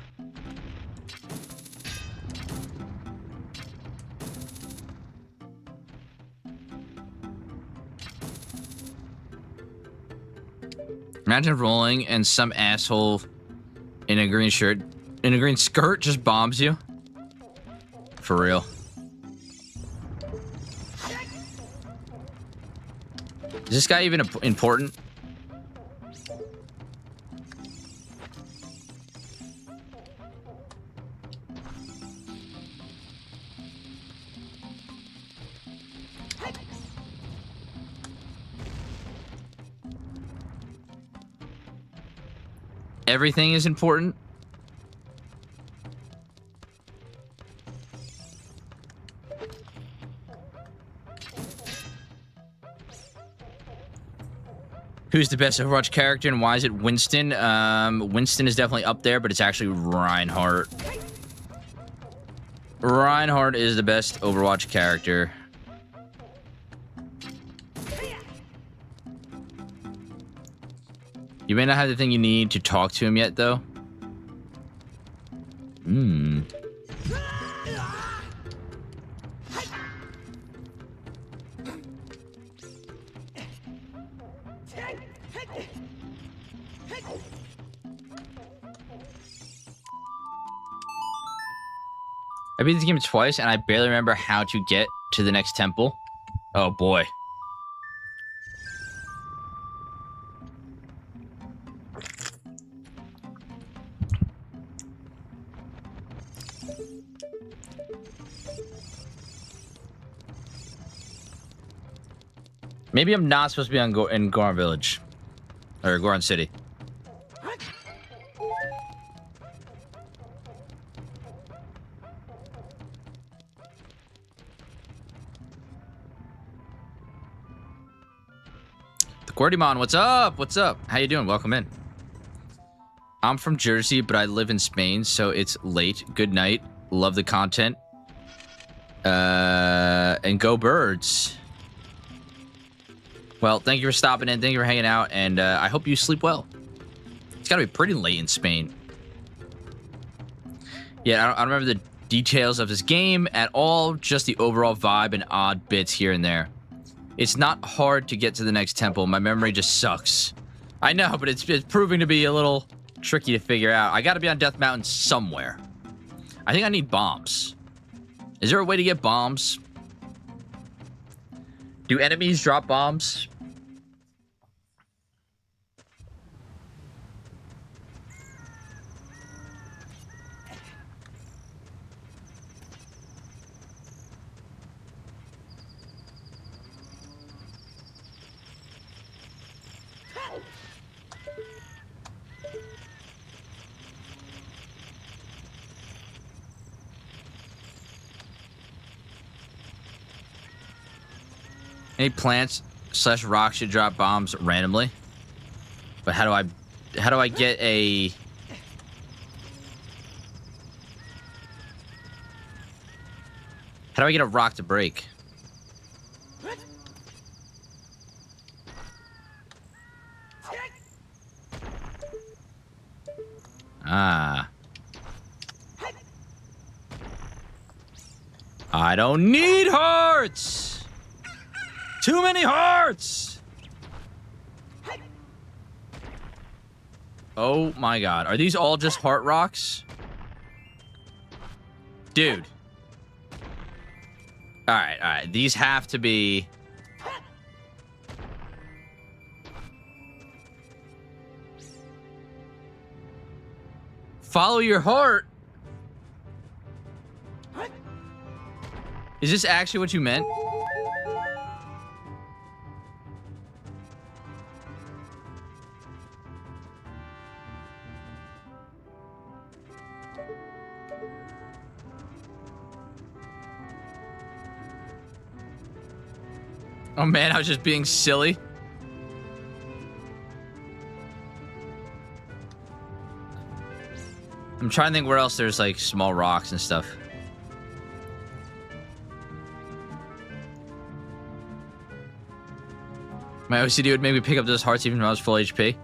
Imagine rolling and some asshole in a green shirt, in a green skirt just bombs you. For real. Is this guy even important? Everything is important. Who's the best Overwatch character and why is it Winston? Winston is definitely up there, but it's actually Reinhardt. Reinhardt is the best Overwatch character. You may not have the thing you need to talk to him yet, though. Hmm. I beat this game twice, and I barely remember how to get to the next temple. Oh, boy. Maybe I'm not supposed to be in Goron Village. Or Goron City. Gordimon, what's up? What's up? How you doing? Welcome in. I'm from Jersey, but I live in Spain, so it's late. Good night. Love the content. And go birds. Well, thank you for stopping in. Thank you for hanging out, and I hope you sleep well. It's got to be pretty late in Spain. Yeah, I don't remember the details of this game at all, just the overall vibe and odd bits here and there. It's not hard to get to the next temple. My memory just sucks. I know, but it's proving to be a little tricky to figure out. I got to be on Death Mountain somewhere. I think I need bombs. Is there a way to get bombs? Do enemies drop bombs? Any plants / rocks should drop bombs randomly. But how do I get a... How do I get a rock to break? Ah. I don't need hearts! Too many hearts! Oh my god. Are these all just heart rocks? Dude. Alright. These have to be... Follow your heart? Is this actually what you meant? Oh man, I was just being silly. I'm trying to think where else there's like small rocks and stuff. My OCD would make me pick up those hearts even when I was full HP.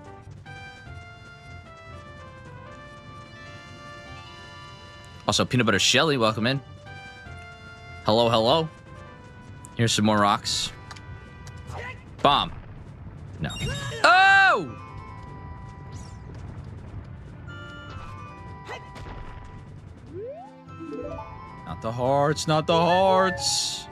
Also, Peanut Butter Shelly, welcome in. Hello, hello. Here's some more rocks. Bomb. No. Oh! Not the hearts, not the hearts.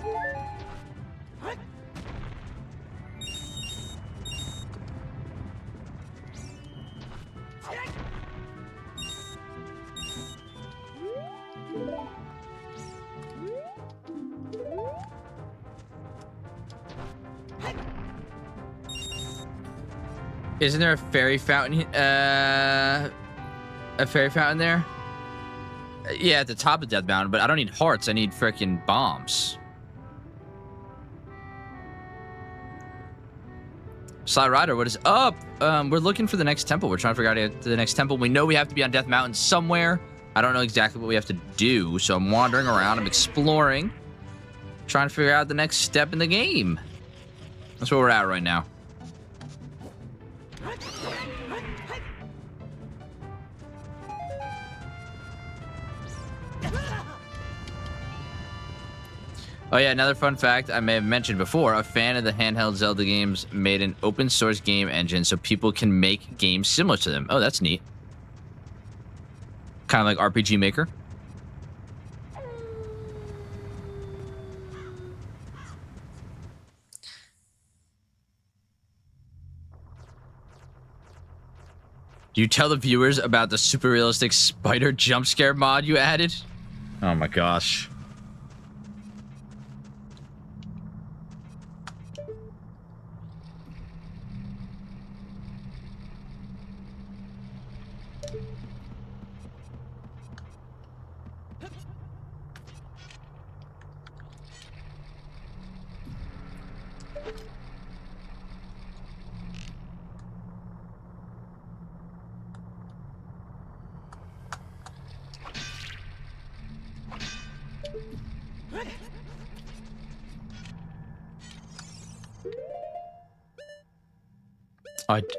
Isn't there a fairy fountain? A fairy fountain there? Yeah, at the top of Death Mountain, but I don't need hearts. I need frickin' bombs. Sly Rider, what is up? We're looking for the next temple. We're trying to figure out how to get to the next temple. We know we have to be on Death Mountain somewhere. I don't know exactly what we have to do, so I'm wandering around. I'm exploring. Trying to figure out the next step in the game. That's where we're at right now. Oh yeah, another fun fact I may have mentioned before, a fan of the handheld Zelda games made an open source game engine so people can make games similar to them. Oh, that's neat. Kind of like RPG Maker. Do you tell the viewers about the super realistic spider jump scare mod you added? Oh my gosh.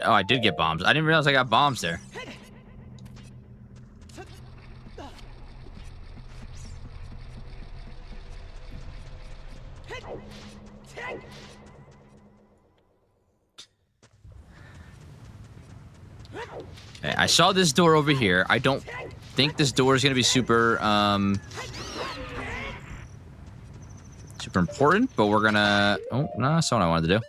Oh, I did get bombs. I didn't realize I got bombs there. Okay, I saw this door over here. I don't think this door is going to be super, super important, but we're going to... Oh, no, that's not what I wanted to do.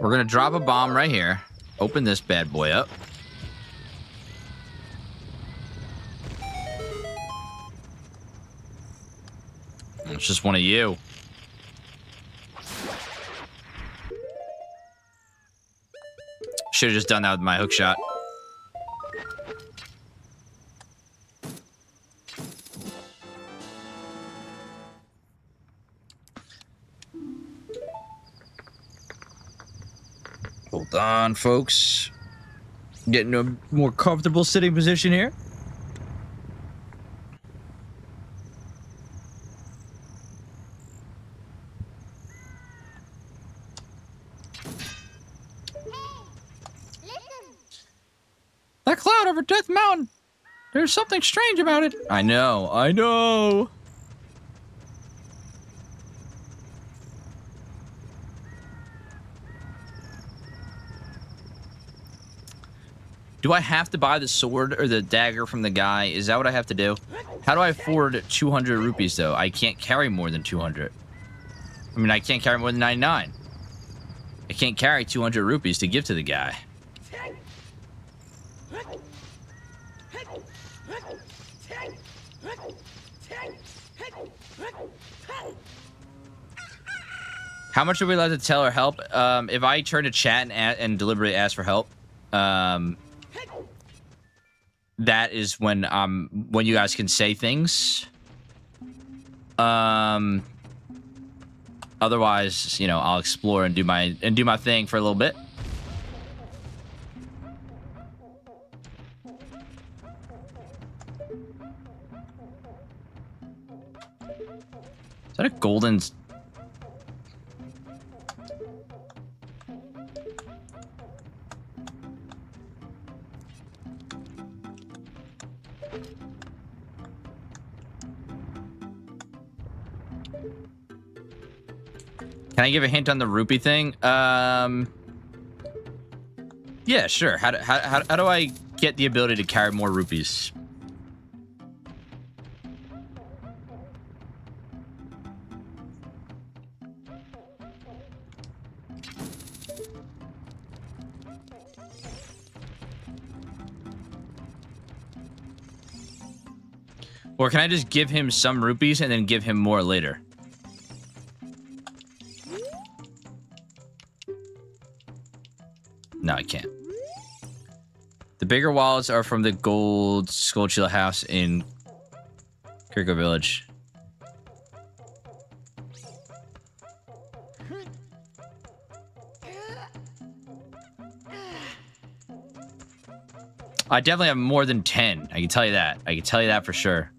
We're going to drop a bomb right here. Open this bad boy up. It's just one of you. Should have just done that with my hook shot. Hold on, folks. Getting a more comfortable sitting position here. That cloud over Death Mountain. There's something strange about it. I know. I know. Do I have to buy the sword or the dagger from the guy? Is that what I have to do? How do I afford 200 rupees, though? I can't carry more than 200. I mean, I can't carry more than 99. I can't carry 200 rupees to give to the guy. How much are we allowed to tell or help? If I turn to chat and deliberately ask for help, that is when you guys can say things. Otherwise, you know, I'll explore and do my thing for a little bit. Is that a golden? Can I give a hint on the rupee thing? Yeah, sure. How do I get the ability to carry more rupees? Or can I just give him some rupees and then give him more later? No, I can't. The bigger wallets are from the gold Skullchilla house in Kirko Village. I definitely have more than 10. I can tell you that. I can tell you that for sure.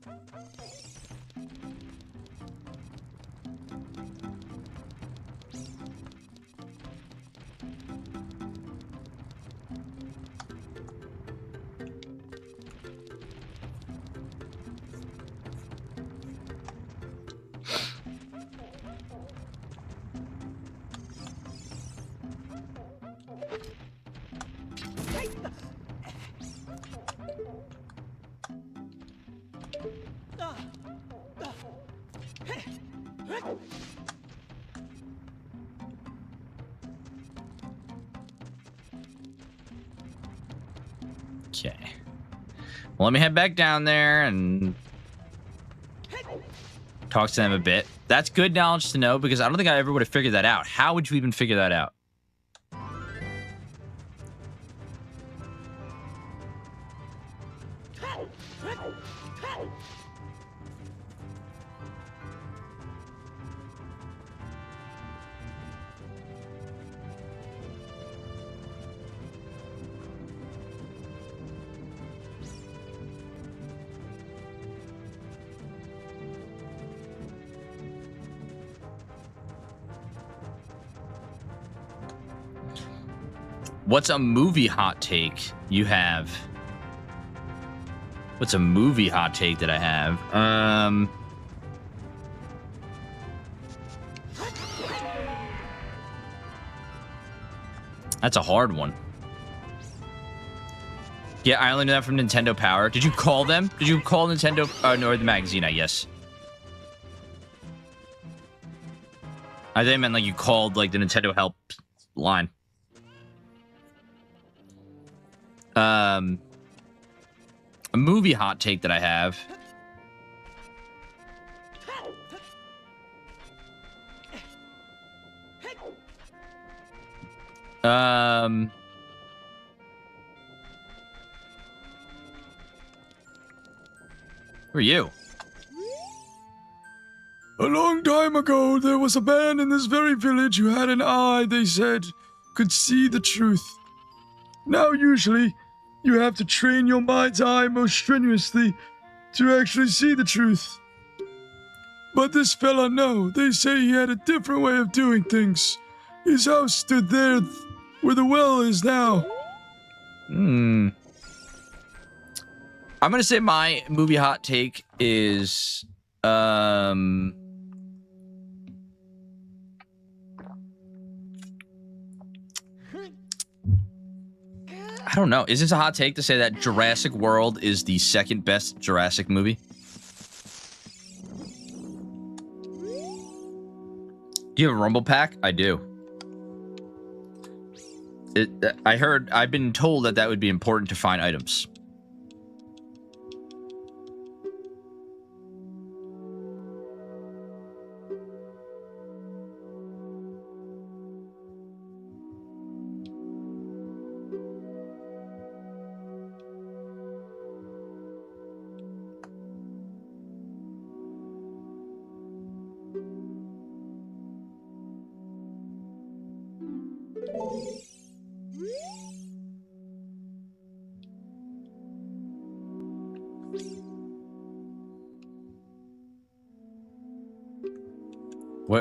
Okay. Well, let me head back down there and talk to them a bit. That's good knowledge to know because I don't think I ever would have figured that out. How would you even figure that out? What's a movie hot take you have? What's a movie hot take that I have? That's a hard one. Yeah, I only know that from Nintendo Power. Did you call them? Did you call Nintendo? No, the magazine, I guess. I think I meant like you called like the Nintendo help line. A movie hot take that I have. Who are you? A long time ago, there was a man in this very village who had an eye, they said, could see the truth. Now, usually, you have to train your mind's eye most strenuously to actually see the truth. But this fella, no, they say he had a different way of doing things. His house stood there where the well is now. I'm gonna say my movie hot take is I don't know. Is this a hot take to say that Jurassic World is the second best Jurassic movie? Do you have a Rumble Pack? I do. I've been told that would be important to find items.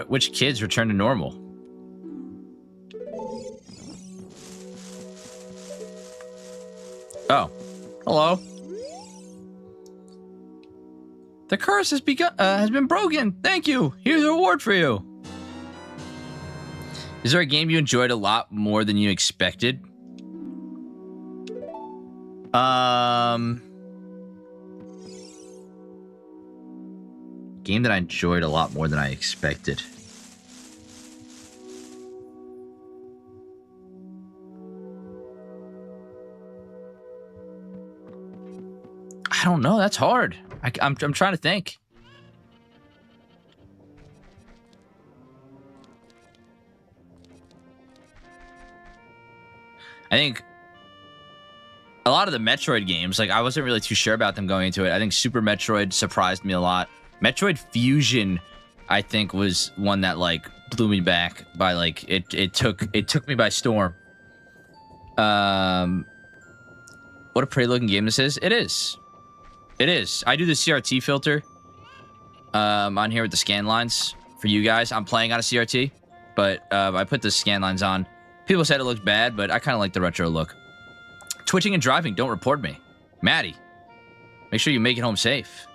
Which kids return to normal? Oh, hello. The curse has been broken. Thank you. Here's a reward for you. Is there a game you enjoyed a lot more than you expected? Game that I enjoyed a lot more than I expected. I don't know. That's hard. I'm trying to think. I think a lot of the Metroid games, like I wasn't really too sure about them going into it. I think Super Metroid surprised me a lot. Metroid Fusion, I think, was one that like blew me back by like it took me by storm. What a pretty looking game this is. It is. It is. I do the CRT filter on here with the scan lines for you guys. I'm playing on a CRT, but I put the scan lines on. People said it looked bad, but I kind of like the retro look. Twitching and driving, don't report me. Maddie, make sure you make it home safe.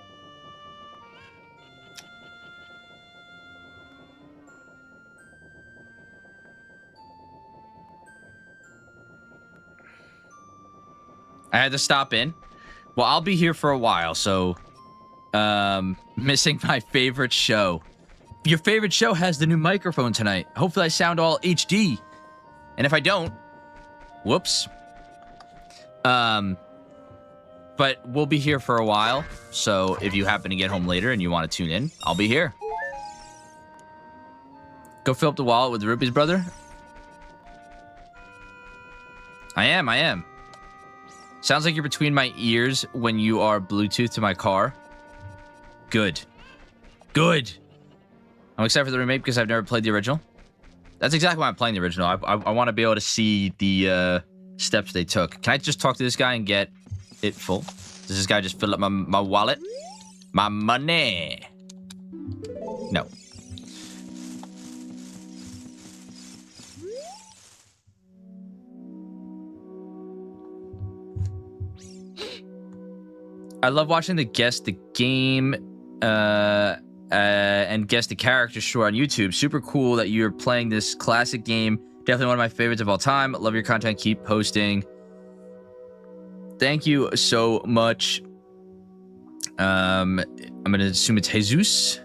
I had to stop in. Well, I'll be here for a while, so Missing my favorite show. Your favorite show has the new microphone tonight. Hopefully I sound all HD. And if I don't, whoops. But we'll be here for a while. So if you happen to get home later and you want to tune in, I'll be here. Go fill up the wallet with the rupees, brother. I am. Sounds like you're between my ears when you are Bluetooth to my car. Good. I'm excited for the remake because I've never played the original. That's exactly why I'm playing the original. I want to be able to see the steps they took. Can I just talk to this guy and get it full? Does this guy just fill up my wallet? My money? No. I love watching the guess the game and guess the character short on YouTube. Super cool that you're playing this classic game. Definitely one of my favorites of all time. Love your content. Keep posting. Thank you so much. I'm gonna assume it's Jesus.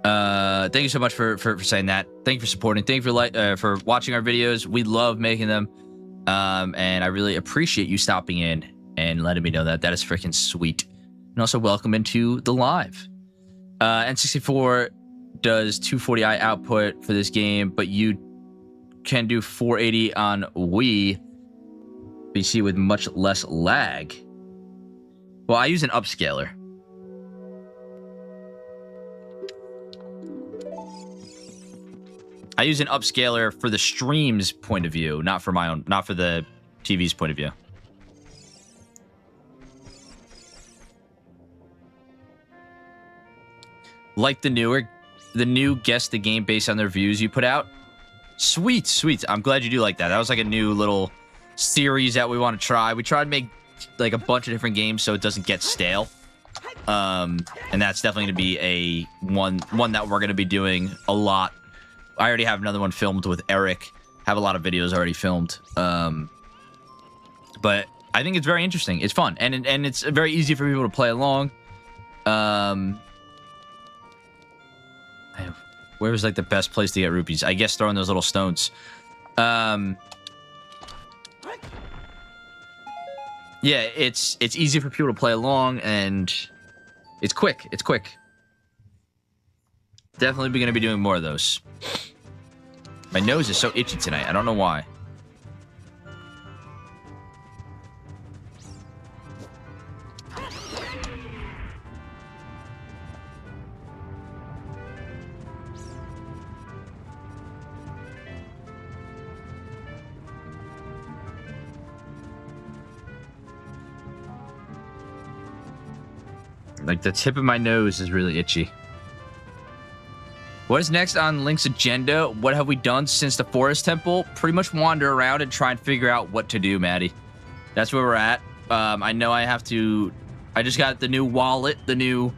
Thank you so much for saying that. Thank you for supporting. Thank you for watching our videos. We love making them. And I really appreciate you stopping in and letting me know that. That is freaking sweet. And also welcome into the live. N64 does 240i output for this game, but you can do 480 on Wii PC with much less lag. Well, I use an upscaler. I use an upscaler for the stream's point of view, not for my own, not for the TV's point of view. Like the new guess the game based on the reviews you put out. Sweet. I'm glad you do like that. That was like a new little series that we want to try. We try to make like a bunch of different games so it doesn't get stale. And that's definitely going to be a one that we're going to be doing a lot. I already have another one filmed with Eric. Have a lot of videos already filmed. But I think it's very interesting. It's fun, and it's very easy for people to play along. Where was like the best place to get rupees? I guess throwing those little stones. Yeah, it's easy for people to play along, and it's quick. Definitely going to be doing more of those. My nose is so itchy tonight. I don't know why. Like the tip of my nose is really itchy. What is next on Link's agenda? What have we done since the Forest Temple? Pretty much wander around and try and figure out what to do, Maddie. That's where we're at. I know I have to. I just got the new wallet, the new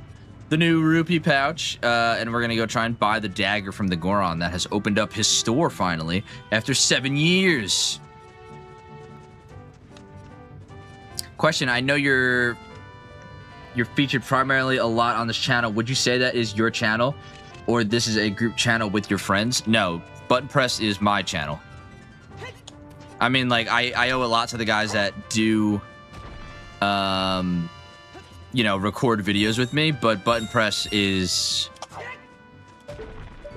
rupee pouch, and we're gonna go try and buy the dagger from the Goron that has opened up his store finally after 7 years. Question: I know you're featured primarily a lot on this channel. Would you say that is your channel, or this is a group channel with your friends? No, Button Press is my channel. I mean, like, I owe a lot to the guys that do, you know, record videos with me, but Button Press is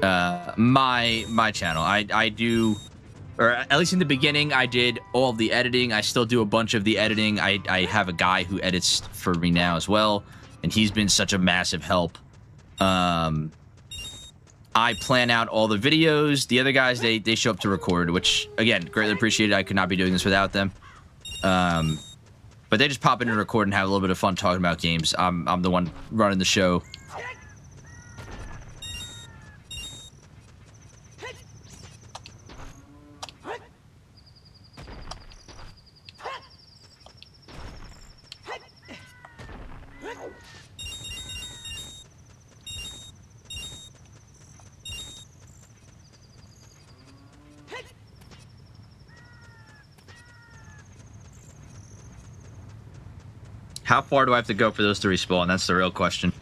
my channel. I do, or at least in the beginning, I did all of the editing. I still do a bunch of the editing. I have a guy who edits for me now as well, and he's been such a massive help. I plan out all the videos. The other guys, they show up to record, which, again, greatly appreciated. I could not be doing this without them. But they just pop in and record and have a little bit of fun talking about games. I'm the one running the show. How far do I have to go for those to respawn? That's the real question.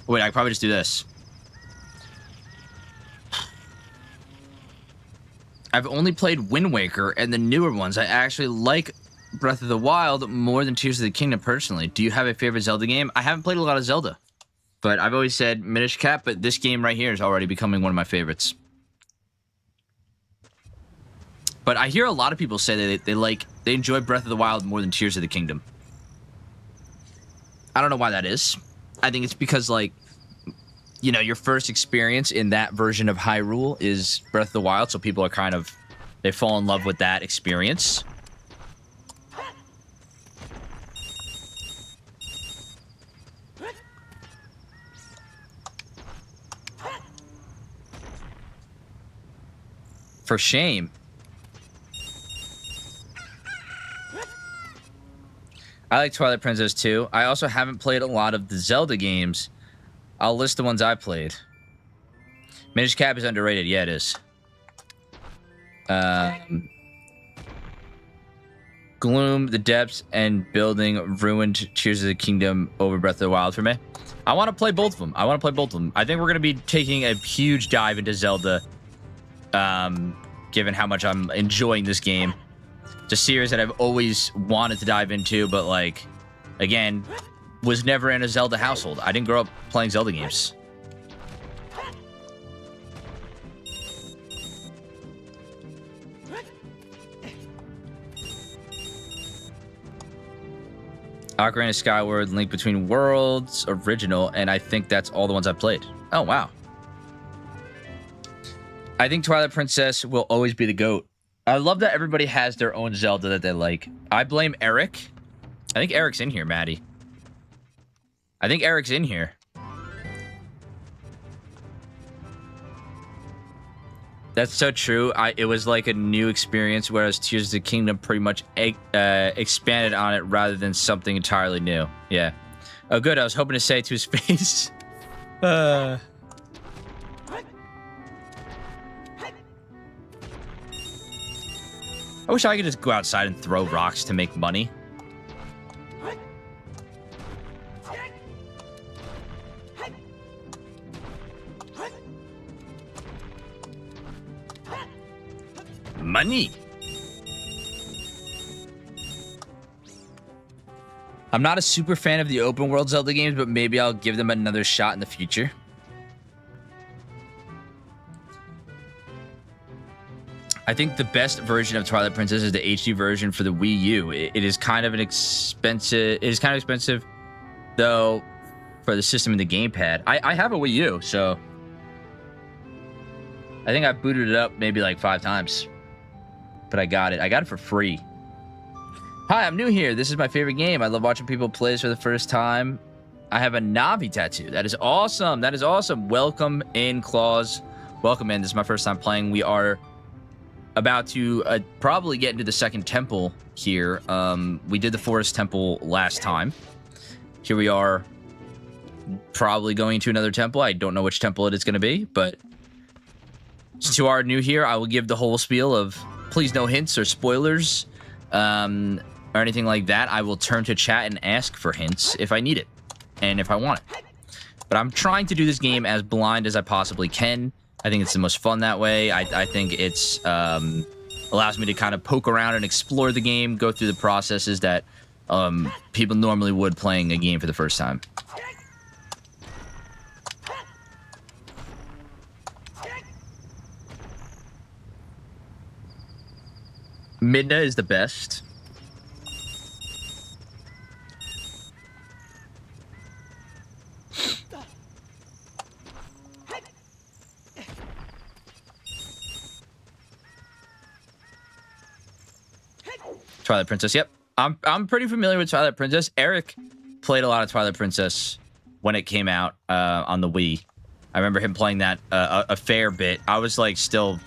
Wait, I can probably just do this. I've only played Wind Waker and the newer ones. I actually like Breath of the Wild more than Tears of the Kingdom personally. Do you have a favorite Zelda game? I haven't played a lot of Zelda, but I've always said Minish Cap, but this game right here is already becoming one of my favorites. But I hear a lot of people say that they enjoy Breath of the Wild more than Tears of the Kingdom. I don't know why that is. I think it's because, like, you know, your first experience in that version of Hyrule is Breath of the Wild, so people are kind of, they fall in love with that experience. For shame. I like Twilight Princess too. I also haven't played a lot of the Zelda games. I'll list the ones I played. Minish Cap is underrated. Yeah, it is. Gloom, The Depths, and Building ruined Tears of the Kingdom over Breath of the Wild for me. I want to play both of them. I think we're going to be taking a huge dive into Zelda, given how much I'm enjoying this game. It's a series that I've always wanted to dive into, but, like, again, was never in a Zelda household. I didn't grow up playing Zelda games. Ocarina, Skyward, Link Between Worlds, original, and I think that's all the ones I've played. Oh, wow. I think Twilight Princess will always be the GOAT. I love that everybody has their own Zelda that they like. I blame Eric. I think Eric's in here, Maddie. I think Eric's in here. That's so true. It was like a new experience, whereas Tears of the Kingdom pretty much expanded on it rather than something entirely new. Yeah. Oh, good. I was hoping to say it to his face. I wish I could just go outside and throw rocks to make money. Money. I'm not a super fan of the open world Zelda games, but maybe I'll give them another shot in the future. I think the best version of Twilight Princess is the HD version for the Wii U. It is kind of expensive, though, for the system and the gamepad. I have a Wii U, so I think I booted it up maybe like 5 times. But I got it. I got it for free. Hi, I'm new here. This is my favorite game. I love watching people play this for the first time. I have a Navi tattoo. That is awesome. That is awesome. Welcome in, Claus. Welcome in. This is my first time playing. We are about to probably get into the second temple here. We did the forest temple last time. Here we are probably going to another temple. I don't know which temple it is going to be, but since you are new here, I will give the whole spiel of please no hints or spoilers or anything like that. I will turn to chat and ask for hints if I need it and if I want it. But I'm trying to do this game as blind as I possibly can. I think it's the most fun that way. I think it's allows me to kind of poke around and explore the game, go through the processes that people normally would playing a game for the first time. Midna is the best. Twilight Princess, yep. I'm pretty familiar with Twilight Princess. Eric played a lot of Twilight Princess when it came out on the Wii. I remember him playing that a fair bit. I was like still,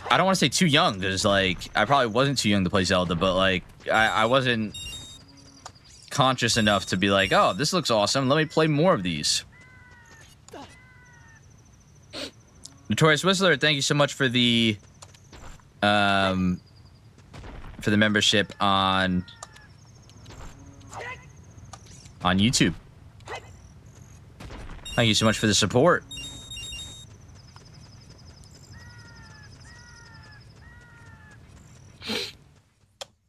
I don't want to say too young, because like I probably wasn't too young to play Zelda, but like I wasn't conscious enough to be like, oh, this looks awesome. Let me play more of these. Notorious Whistler, thank you so much for the membership on on YouTube. Thank you so much for the support.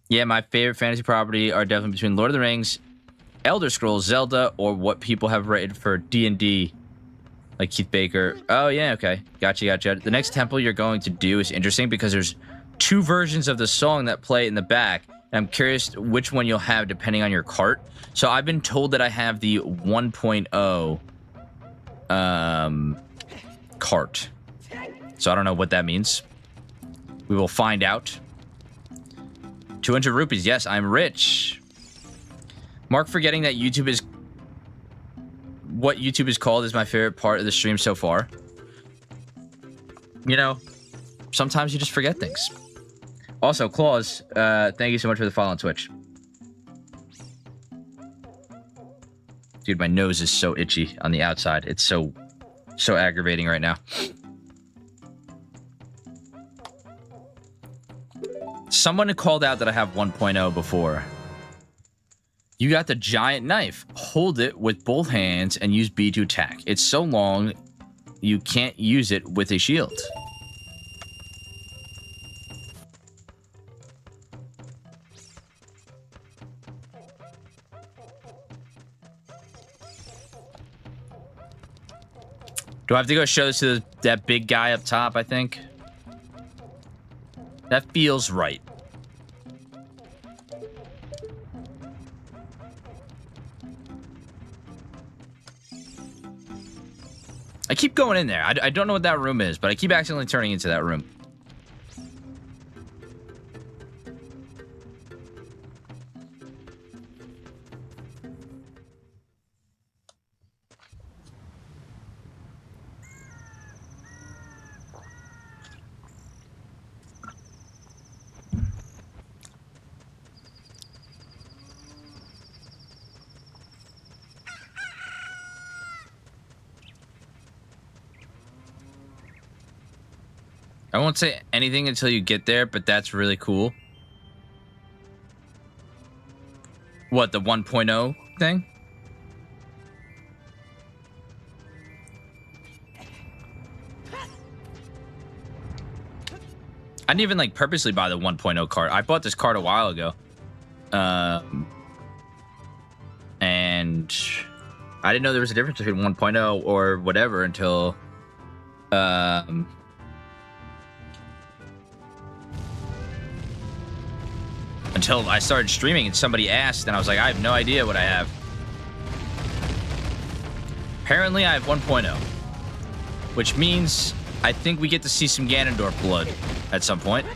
Yeah, my favorite fantasy property are definitely between Lord of the Rings, Elder Scrolls, Zelda, or what people have rated for D&D, like Keith Baker. Oh, yeah, okay. Gotcha. The next temple you're going to do is interesting because there's 2 versions of the song that play in the back. And I'm curious which one you'll have depending on your cart. So I've been told that I have the 1.0 cart. So I don't know what that means. We will find out. 200 rupees. Yes, I'm rich. Mark forgetting that YouTube is... What YouTube is called is my favorite part of the stream so far. You know, sometimes you just forget things. Also, Claus, thank you so much for the follow on Twitch. Dude, my nose is so itchy on the outside. It's so aggravating right now. Someone called out that I have 1.0 before. You got the giant knife. Hold it with both hands and use B to attack. It's so long, you can't use it with a shield. Do I have to go show this to that big guy up top, I think? That feels right. I keep going in there. I don't know what that room is, but I keep accidentally turning into that room. I won't say anything until you get there, but that's really cool. What, the 1.0 thing? I didn't even like purposely buy the 1.0 card. I bought this card a while ago. And I didn't know there was a difference between 1.0 or whatever until I started streaming and somebody asked and I was like, I have no idea what I have. Apparently I have 1.0, which means I think we get to see some Ganondorf blood at some point.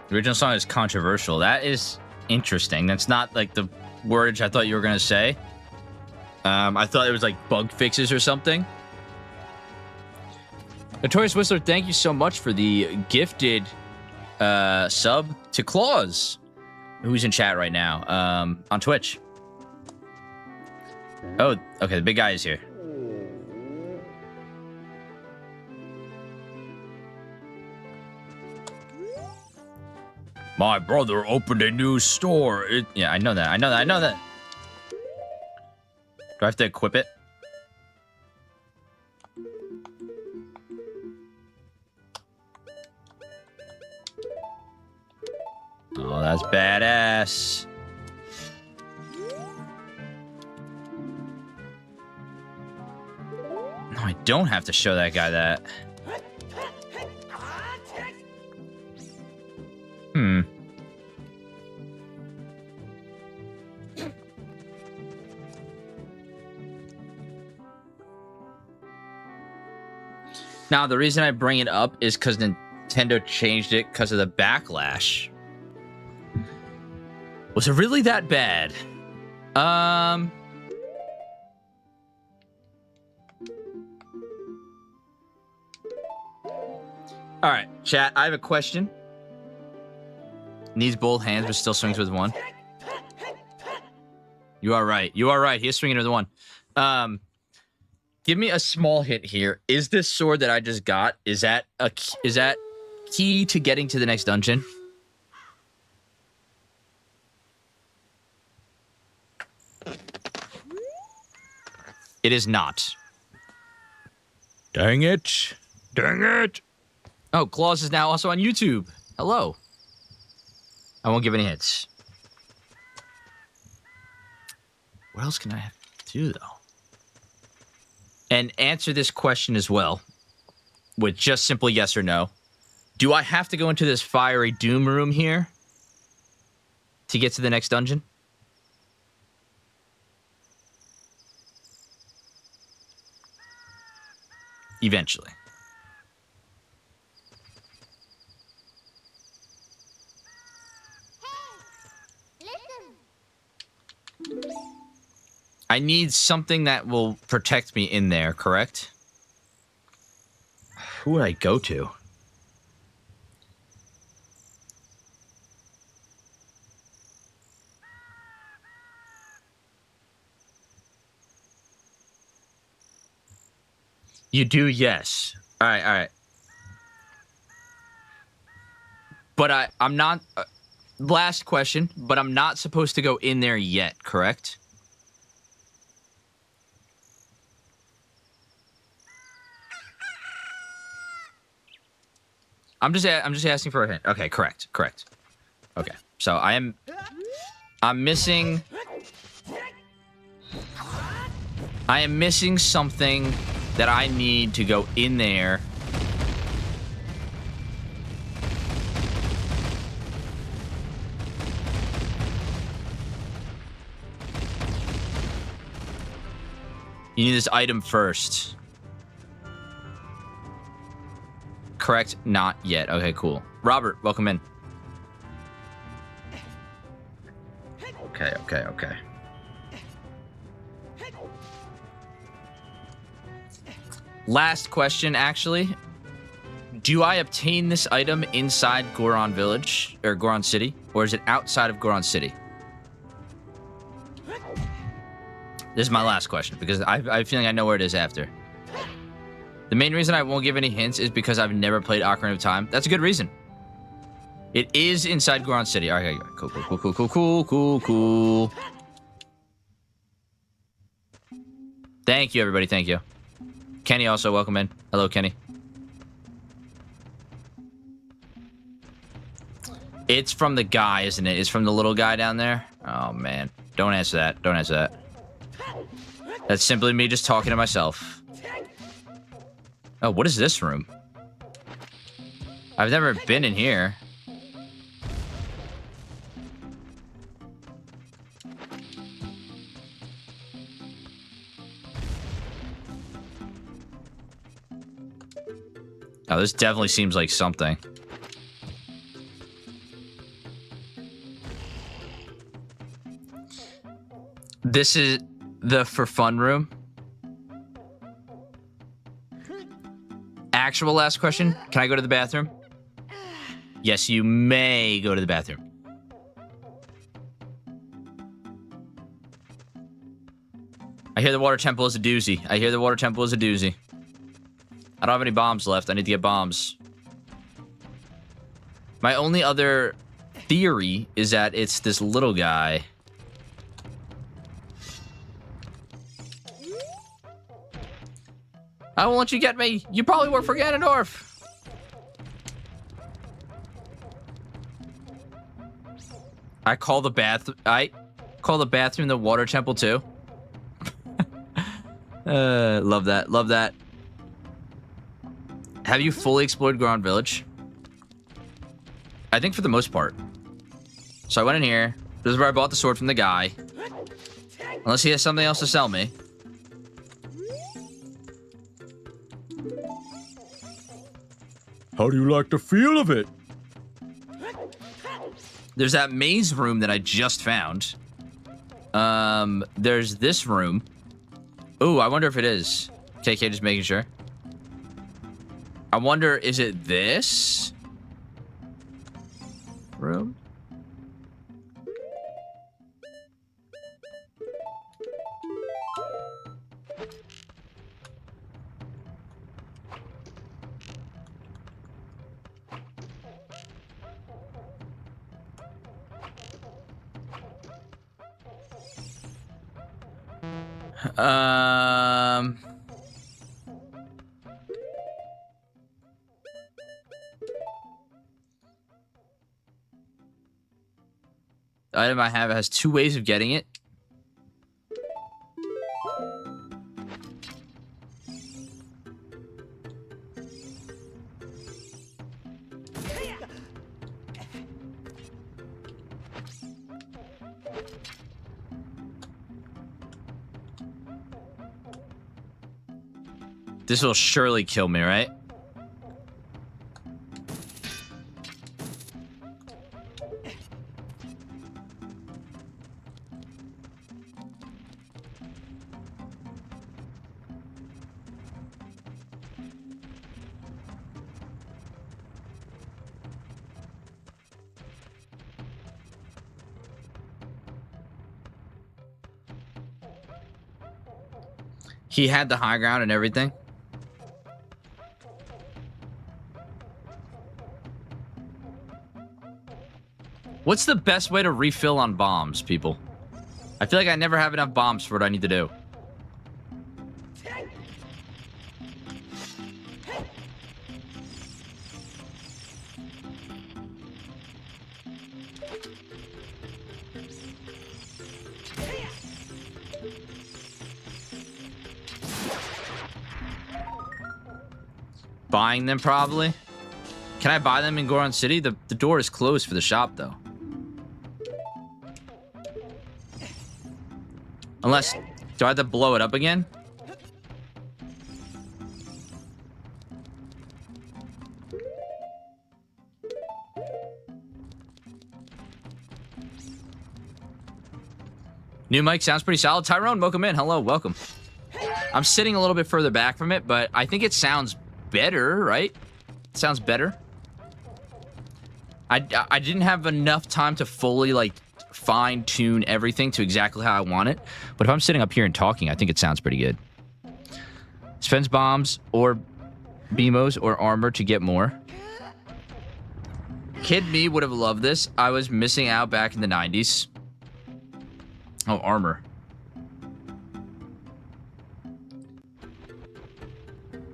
The original song is controversial. That is interesting. That's not like the words I thought you were going to say. I thought it was like bug fixes or something. Notorious Whistler, thank you so much for the gifted sub to Claus, who's in chat right now on Twitch. Oh, okay, the big guy is here. My brother opened a new store. Yeah, I know that. I know that. Do I have to equip it? Oh, that's badass. No, I don't have to show that guy that. Now, the reason I bring it up is because Nintendo changed it because of the backlash. Was it really that bad? All right, chat, I have a question. Needs both hands, but still swings with one. You are right. You are right. He is swinging with one. Give me a small hint here. Is this sword that I just got, is that key to getting to the next dungeon? It is not. Dang it. Dang it. Oh, Claus is now also on YouTube. Hello. I won't give any hints. What else can I have to do, though? And answer this question as well with just simple yes or no. Do I have to go into this fiery doom room here to get to the next dungeon? Eventually. I need something that will protect me in there, correct? Who would I go to? You do, yes. All right, all right. But I'm not... last question, but I'm not supposed to go in there yet, correct? I'm just asking for a hint. Okay, correct. Okay, so I'm missing. I am missing something that I need to go in there. You need this item first. Correct? Not yet. Okay, cool. Robert, welcome in. Okay. Last question, actually. Do I obtain this item inside Goron Village, or Goron City, or is it outside of Goron City? This is my last question, because I have a feeling I know where it is after. The main reason I won't give any hints is because I've never played Ocarina of Time. That's a good reason. It is inside Goron City. All right, cool. Thank you, everybody. Thank you. Kenny also, welcome in. Hello, Kenny. It's from the guy, isn't it? It's from the little guy down there? Oh, man. Don't answer that. Don't answer that. That's simply me just talking to myself. Oh, what is this room? I've never been in here. Oh, this definitely seems like something. This is the for fun room. Actual last question. Can I go to the bathroom? Yes, you may go to the bathroom. I hear the water temple is a doozy. I don't have any bombs left. I need to get bombs. My only other theory is that it's this little guy. I won't let you get me. You probably work for Ganondorf. I call the bathroom the water temple too. Love that. Have you fully explored Goron Village? I think for the most part. So I went in here. This is where I bought the sword from the guy. Unless he has something else to sell me. How do you like the feel of it? There's that maze room that I just found. There's this room. Ooh, I wonder if it is. KK, just making sure. I wonder, is it this room? The item I have has 2 ways of getting it. This will surely kill me, right? He had the high ground and everything. What's the best way to refill on bombs, people? I feel like I never have enough bombs for what I need to do. Buying them, probably. Can I buy them in Goron City? The door is closed for the shop, though. Unless... Do I have to blow it up again? New mic sounds pretty solid. Tyrone, welcome in. Hello, welcome. I'm sitting a little bit further back from it, but I think it sounds better, right? It sounds better. I didn't have enough time to fully, like, fine-tune everything to exactly how I want it. But if I'm sitting up here and talking, I think it sounds pretty good. Spends bombs or BMOs or armor to get more. Kid me would have loved this. I was missing out back in the 90s. Oh, armor.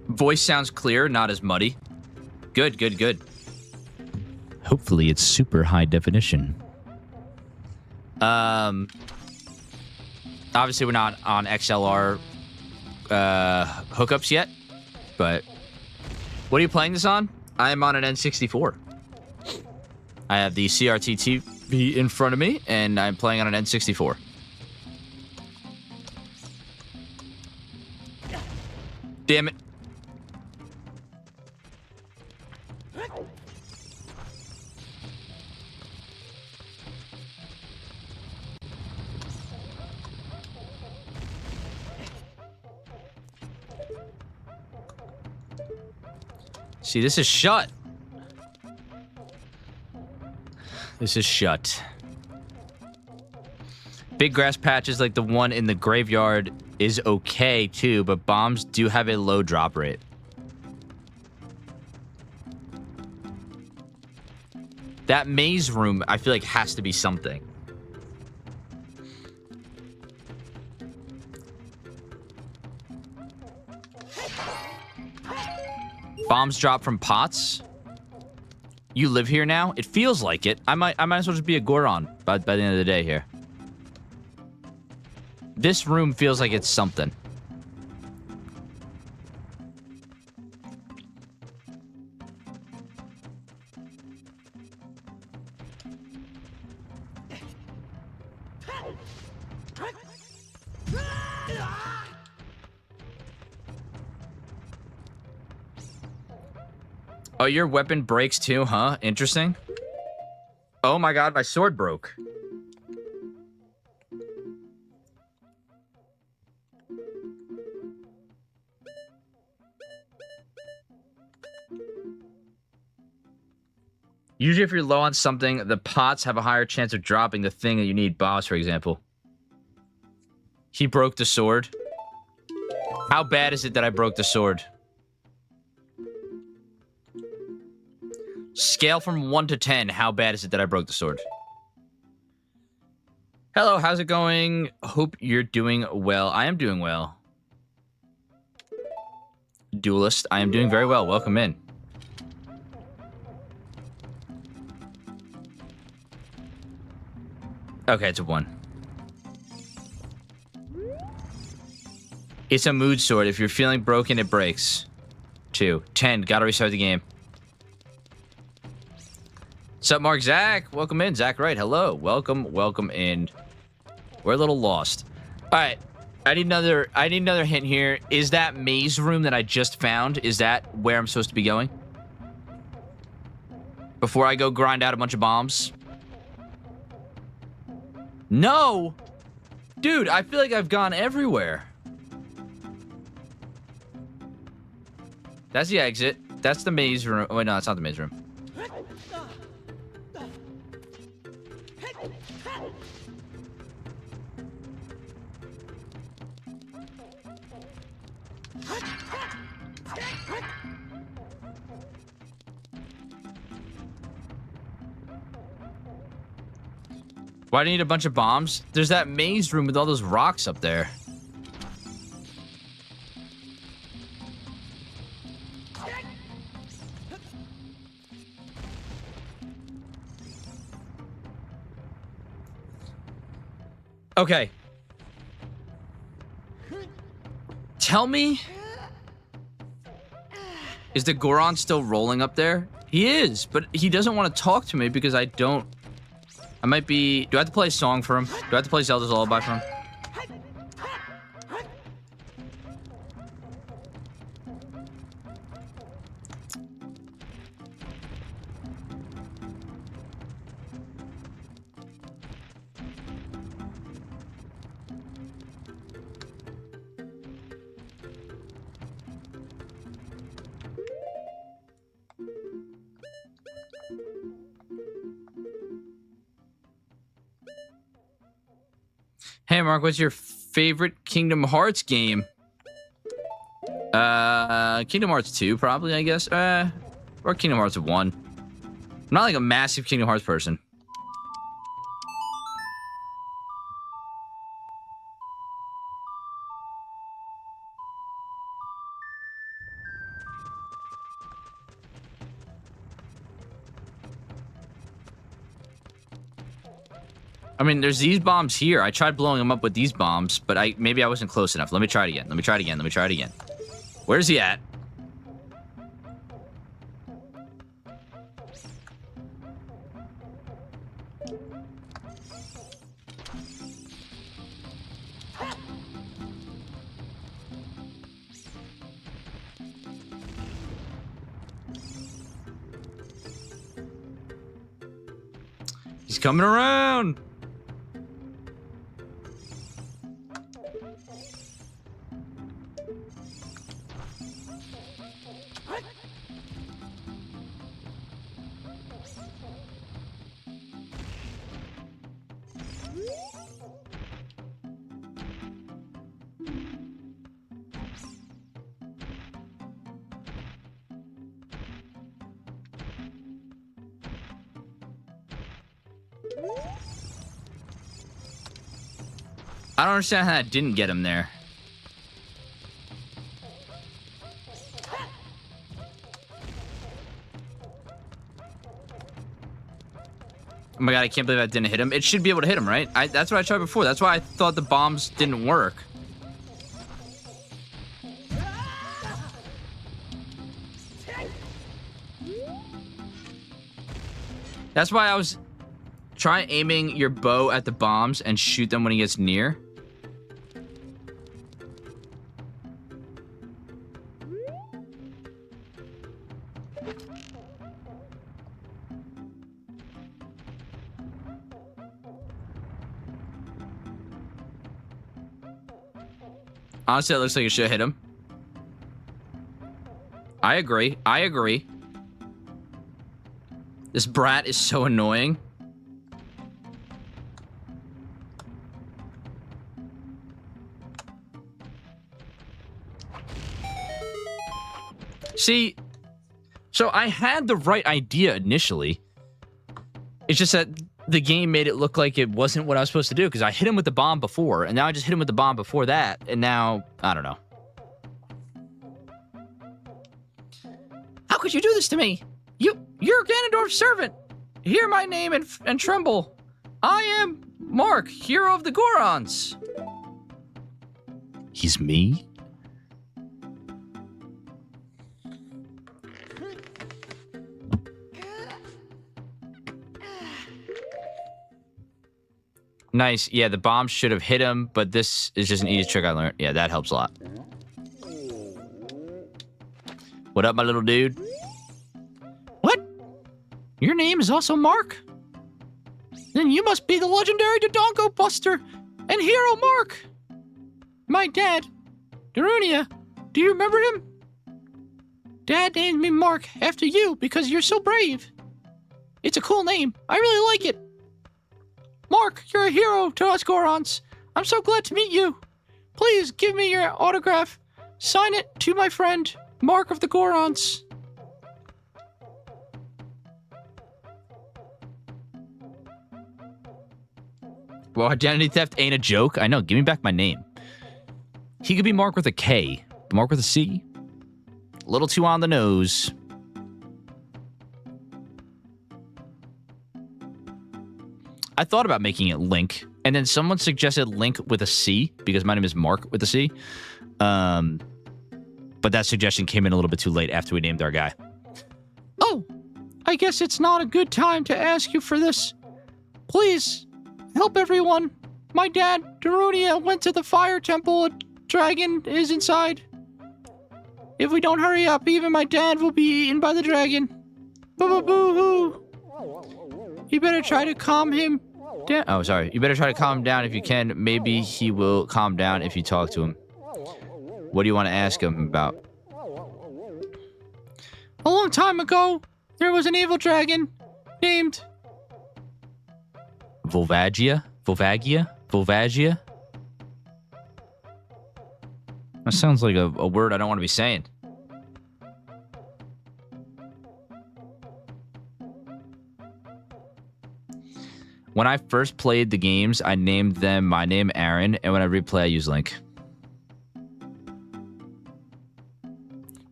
Voice sounds clear, not as muddy. Good, good, good. Hopefully it's super high definition. Obviously we're not on XLR hookups yet, but what are you playing this on? I am on an N64. I have the CRT TV in front of me, and I'm playing on an N64. Damn it. See, this is shut. This is shut. Big grass patches like the one in the graveyard is okay too, but bombs do have a low drop rate. That maze room, I feel like, has to be something. Bombs drop from pots. You live here now? It feels like it. I might as well just be a Goron by the end of the day here. This room feels like it's something. Oh, your weapon breaks too, huh? Interesting. Oh my god, my sword broke. Usually if you're low on something, the pots have a higher chance of dropping the thing that you need. Boss, for example. He broke the sword. How bad is it that I broke the sword? Scale from 1 to 10. How bad is it that I broke the sword? Hello, how's it going? Hope you're doing well. I am doing well. Duelist, I am doing very well. Welcome in. Okay, it's a 1. It's a mood sword. If you're feeling broken, it breaks. 2. 10. Gotta restart the game. What's up, Mark? Zach? Welcome in. Zach Wright. Hello. Welcome in. We're a little lost. Alright. I need another hint here. Is that maze room that I just found, is that where I'm supposed to be going? Before I go grind out a bunch of bombs? No! Dude, I feel like I've gone everywhere. That's the exit. That's the maze room. Oh, wait, no, that's not the maze room. Why do you need a bunch of bombs? There's that maze room with all those rocks up there. Okay. Tell me... Is the Goron still rolling up there? He is, but he doesn't want to talk to me because I don't... I might be... Do I have to play a song for him? Do I have to play Zelda's Lullaby for him? Hey, Mark, what's your favorite Kingdom Hearts game? Kingdom Hearts 2, probably, I guess. Or Kingdom Hearts 1. I'm not like a massive Kingdom Hearts person. I mean, there's these bombs here. I tried blowing them up with these bombs, but maybe I wasn't close enough. Let me try it again. Let me try it again. Let me try it again. Where's he at? He's coming around. I don't understand how that didn't get him there. Oh my god, I can't believe that didn't hit him. It should be able to hit him, right? That's what I tried before. That's why I thought the bombs didn't work. That's why I was... Try aiming your bow at the bombs and shoot them when he gets near. Honestly, that looks like it should hit him. I agree. I agree. This brat is so annoying. See, so I had the right idea initially. It's just that the game made it look like it wasn't what I was supposed to do because I hit him with the bomb before, and now I just hit him with the bomb before that, and now, I don't know. How could you do this to me? You're Ganondorf's servant. Hear my name and tremble. I am Mark, hero of the Gorons. He's me? Nice. Yeah, the bomb should have hit him, but this is just an easy trick I learned. Yeah, that helps a lot. What up, my little dude? What? Your name is also Mark? Then you must be the legendary Dodongo Buster and hero Mark. My dad, Darunia, do you remember him? Dad named me Mark after you because you're so brave. It's a cool name. I really like it. Mark, you're a hero to us Gorons. I'm so glad to meet you. Please give me your autograph. Sign it to my friend, Mark of the Gorons. Well, identity theft ain't a joke. I know. Give me back my name. He could be Mark with a K. Mark with a C? A little too on the nose. I thought about making it Link, and then someone suggested Link with a C, because my name is Mark with a C. But that suggestion came in a little bit too late after we named our guy. Oh, I guess it's not a good time to ask you for this. Please, help everyone. My dad, Darunia, went to the fire temple. A dragon is inside. If we don't hurry up, even my dad will be eaten by the dragon. Boo-boo-boo-hoo. You better try to calm him down. Oh, sorry. You better try to calm him down if you can. Maybe he will calm down if you talk to him. What do you want to ask him about? A long time ago, there was an evil dragon named Volvagia? Volvagia? Volvagia? That sounds like a word I don't want to be saying. When I first played the games, I named them my name Aaron, and when I replay, I use Link.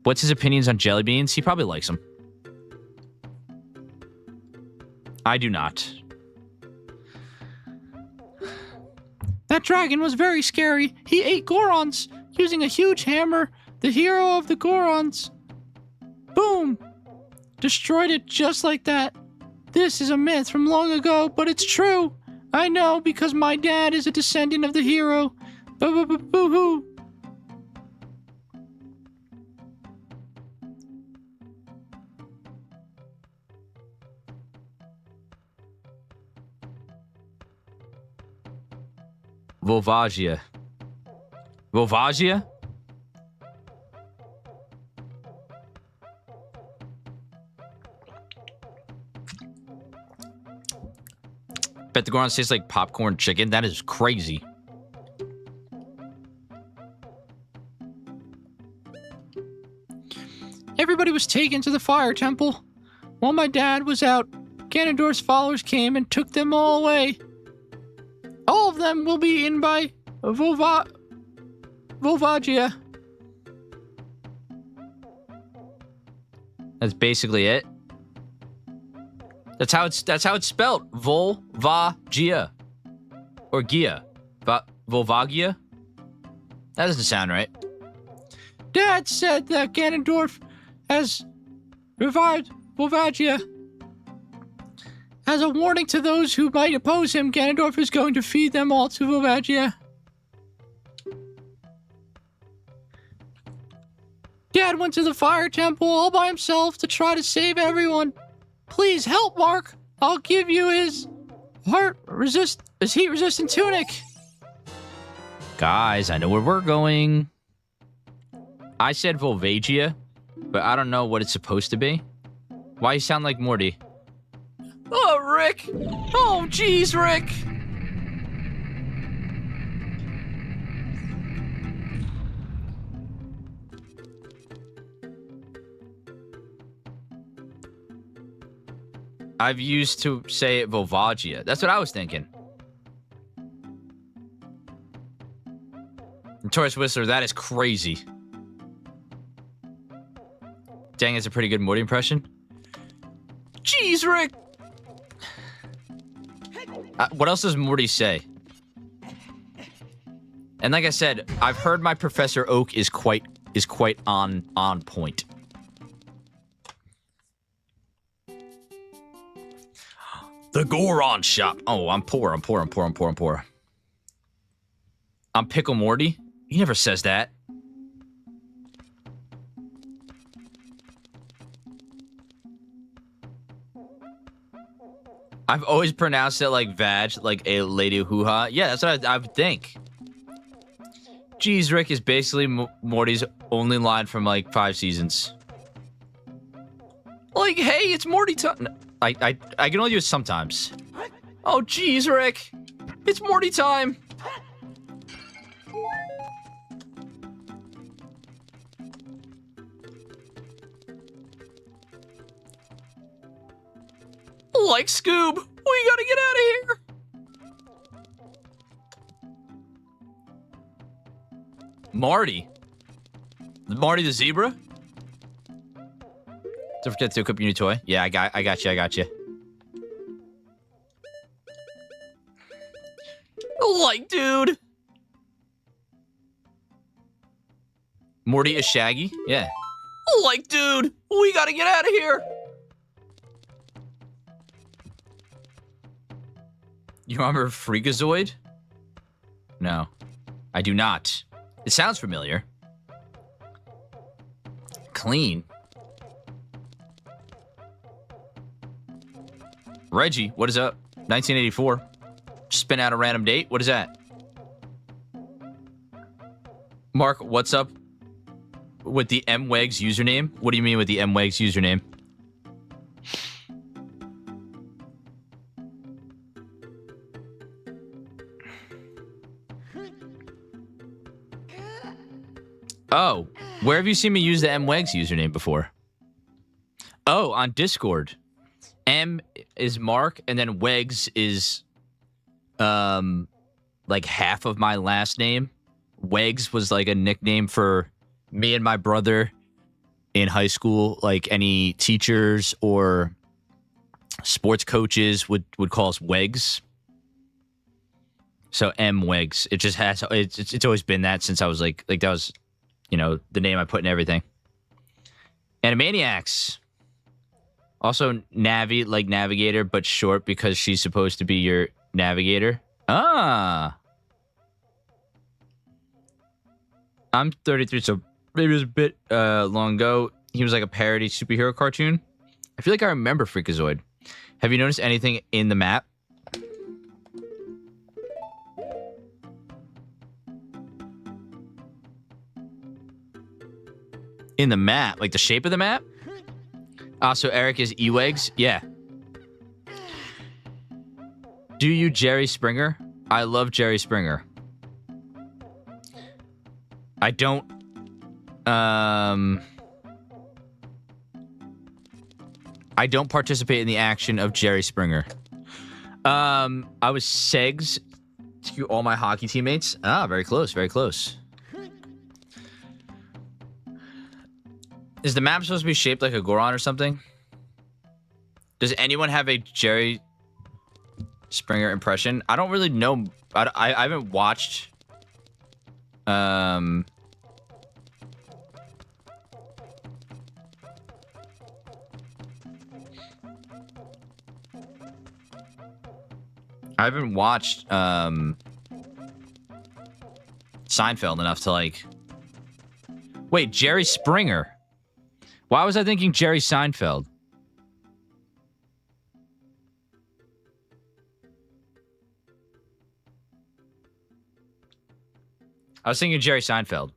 What's his opinions on jelly beans? He probably likes them. I do not. That dragon was very scary. He ate Gorons using a huge hammer. The hero of the Gorons. Boom! Destroyed it just like that. This is a myth from long ago, but it's true. I know because my dad is a descendant of the hero. Boo-boo-boo-hoo. Volvagia. Volvagia? Bet the Gorons taste like popcorn chicken. That is crazy. Everybody was taken to the fire temple. While my dad was out, Ganondorf's followers came and took them all away. All of them will be eaten by Volvagia. That's basically it. That's how it's spelled. Volvagia. Or Gia. Volvagia? That doesn't sound right. Dad said that Ganondorf has revived Volvagia. As a warning to those who might oppose him, Ganondorf is going to feed them all to Volvagia. Dad went to the fire temple all by himself to try to save everyone. Please help, Mark. I'll give you his heat-resistant tunic. Guys, I know where we're going. I said Volvagia, but I don't know what it's supposed to be. Why you sound like Morty? Oh, Rick! Oh, jeez, Rick! I've used to say it Volvagia. That's what I was thinking. Notorious Whistler, that is crazy. Dang, it's a pretty good Morty impression. Jeez, Rick! What else does Morty say? And like I said, I've heard my Professor Oak is quite on point. The Goron shop. Oh, I'm poor. I'm Pickle Morty. He never says that. I've always pronounced it like vag, like a lady hoo-ha. Yeah, that's what I would think. Jeez, Rick is basically Morty's only line from like 5 seasons. Like, hey, it's Morty time. No, I can only do it sometimes. Oh, jeez, Rick. It's Morty time. Like Scoob, we gotta get out of here. Marty the zebra. Don't forget to equip your new toy. Yeah, I got you. Like, dude. Morty is Shaggy. Yeah. Like, dude, we gotta get out of here. You remember Freakazoid? No, I do not. It sounds familiar. Clean. Reggie, what is up? 1984. Spin out a random date. What is that? Mark, what's up with the MWegs username? What do you mean with the MWegs username? Oh, where have you seen me use the MWegs username before? Oh, on Discord. M is Mark, and then Wegs is, like half of my last name. Wegs was like a nickname for me and my brother in high school. Like any teachers or sports coaches would call us Wegs. So M Wegs. It just has. It's always been that since I was like that was, you know, the name I put in everything. Animaniacs. Also Navi, like navigator, but short because she's supposed to be your navigator. Ah. I'm 33, so maybe it was a bit long ago. He was like a parody superhero cartoon. I feel like I remember Freakazoid. Have you noticed anything in the map? In the map? Like the shape of the map? So Eric is Ewegs? Yeah. Do you Jerry Springer? I love Jerry Springer. I don't... I don't participate in the action of Jerry Springer. I was Segs to all my hockey teammates. Ah, very close, very close. Is the map supposed to be shaped like a Goron or something? Does anyone have a Jerry Springer impression? I don't really know. I haven't watched. I haven't watched Seinfeld enough to like. Wait, Jerry Springer. Why was I thinking Jerry Seinfeld? I was thinking Jerry Seinfeld.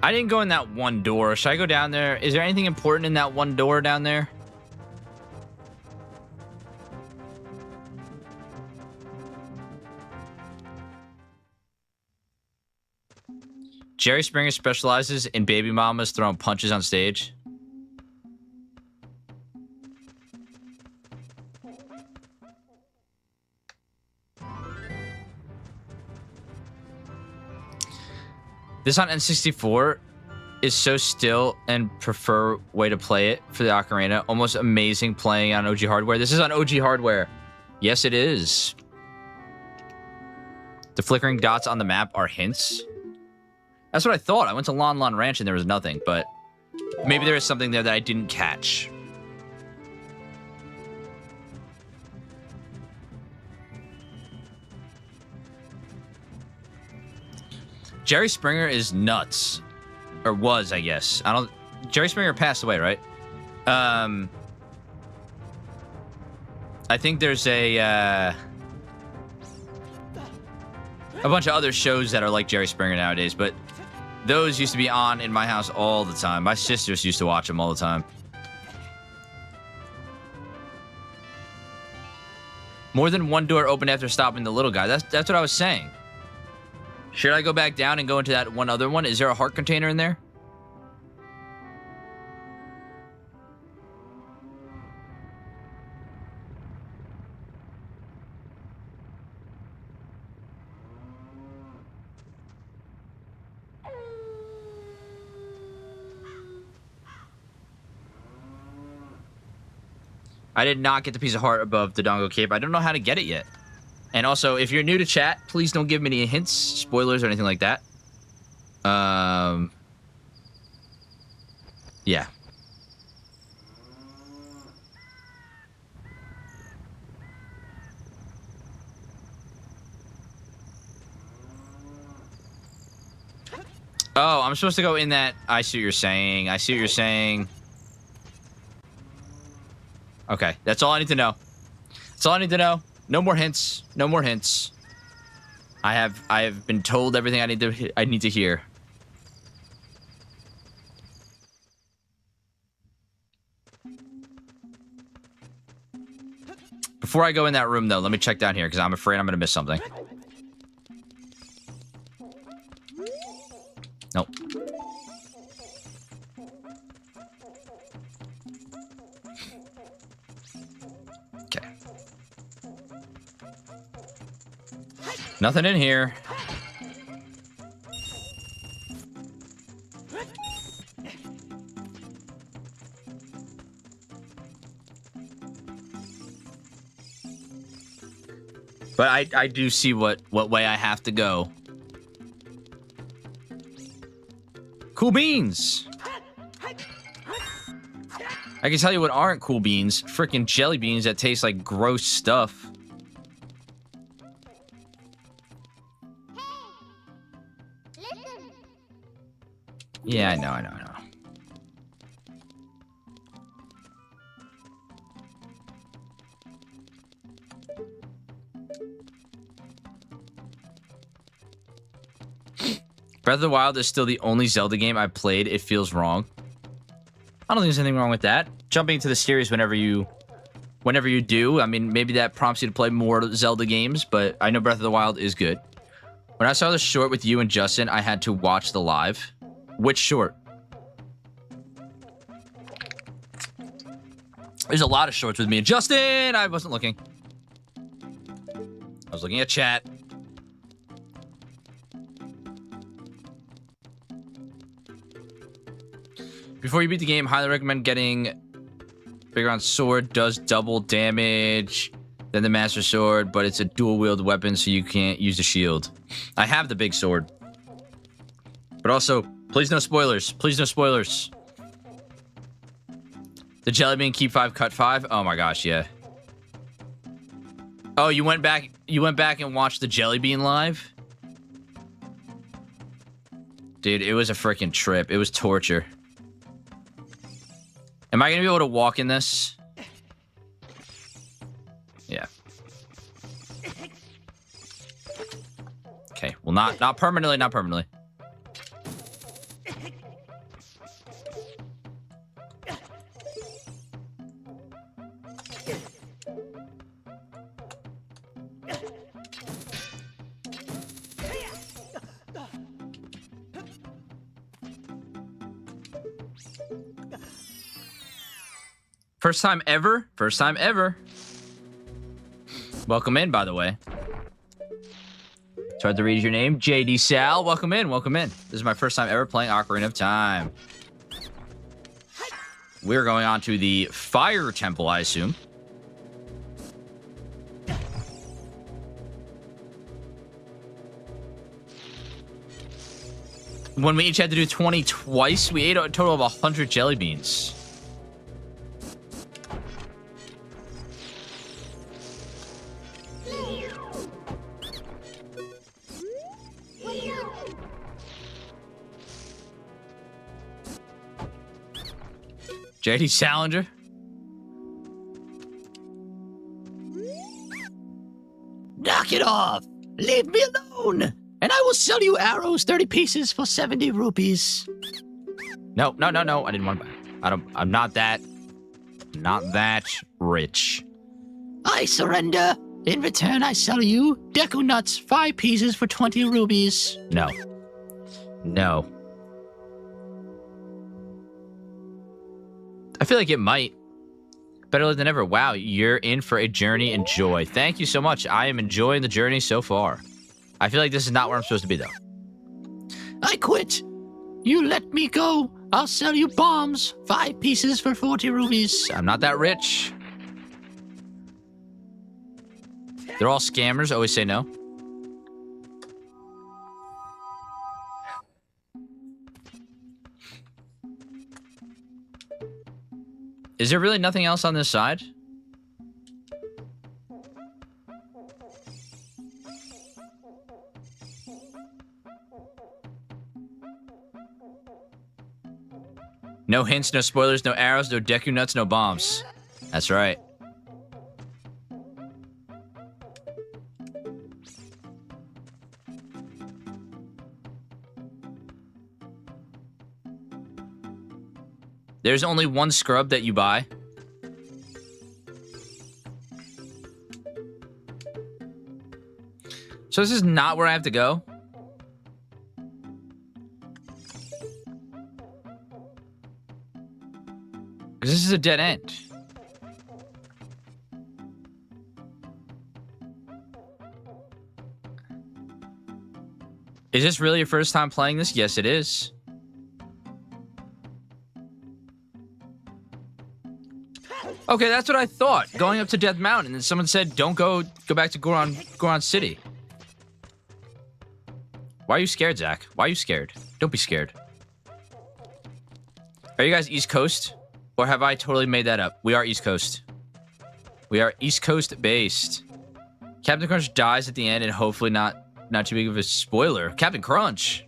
I didn't go in that one door. Should I go down there? Is there anything important in that one door down there? Jerry Springer specializes in baby mamas throwing punches on stage. This on N64 is so still and prefer way to play it for the Ocarina. Almost amazing playing on OG hardware. This is on OG hardware. Yes, it is. The flickering dots on the map are hints. That's what I thought. I went to Lon Lon Ranch and there was nothing, but maybe there is something there that I didn't catch. Jerry Springer is nuts. Or was, I guess. Jerry Springer passed away, right? I think there's a bunch of other shows that are like Jerry Springer nowadays, but those used to be on in my house all the time. My sisters used to watch them all the time. More than one door opened after stopping the little guy. That's what I was saying. Should I go back down and go into that one other one? Is there a heart container in there? I did not get the piece of heart above the Dongo Cape. I don't know how to get it yet. And also, if you're new to chat, please don't give me any hints, spoilers, or anything like that. Yeah. Oh, I'm supposed to go in that. I see what you're saying. I see what you're saying. Okay, that's all I need to know. That's all I need to know. No more hints. No more hints. I have been told everything I need to hear. Before I go in that room, though, let me check down here because I'm afraid I'm going to miss something. Nope. Okay. Nothing in here. But I do see what way I have to go. Cool beans. I can tell you what aren't cool beans. Freaking jelly beans that taste like gross stuff. Yeah, I know. Breath of the Wild is still the only Zelda game I've played. It feels wrong. I don't think there's anything wrong with that. Jumping into the series whenever you do. I mean, maybe that prompts you to play more Zelda games, but I know Breath of the Wild is good. When I saw the short with you and Justin, I had to watch the live. Which short? There's a lot of shorts with me and Justin. I wasn't looking. I was looking at chat. Before you beat the game, highly recommend getting bigger on sword. Does double damage than the Master Sword, but it's a dual-wield weapon, so you can't use the shield. I have the big sword. But also, please no spoilers. Please no spoilers. The jelly bean keep 5, cut 5. Oh my gosh, yeah. Oh, you went back and watched the jelly bean live? Dude, it was a freaking trip. It was torture. Am I gonna be able to walk in this? Yeah. Okay, well, not permanently, not permanently. First time ever? First time ever. Welcome in, by the way. It's hard to read your name. JD Sal, welcome in, welcome in. This is my first time ever playing Ocarina of Time. We're going on to the Fire Temple, I assume. When we each had to do 20 twice, we ate a total of 100 jelly beans. JD Salinger. Knock it off! Leave me alone! And I will sell you arrows, 30 pieces for 70 rupees. No. I didn't want to buy. I'm not that rich. I surrender. In return, I sell you Deku Nuts, 5 pieces for 20 rupees. No. I feel like it might. Better late than ever. Wow, you're in for a journey. Enjoy. Thank you so much. I am enjoying the journey so far. I feel like this is not where I'm supposed to be, though. I quit. You let me go. I'll sell you bombs, 5 pieces for 40 rupees. I'm not that rich. They're all scammers. Always say no. Is there really nothing else on this side? No hints, no spoilers, no arrows, no Deku Nuts, no bombs. That's right. There's only one scrub that you buy. So this is not where I have to go? Because this is a dead end. Is this really your first time playing this? Yes, it is. Okay, that's what I thought. Going up to Death Mountain, and someone said, "Don't go back to Goron City." Why are you scared, Zach? Why are you scared? Don't be scared. Are you guys East Coast? Or have I totally made that up? We are East Coast. We are East Coast based. Captain Crunch dies at the end, and hopefully not too big of a spoiler. Captain Crunch.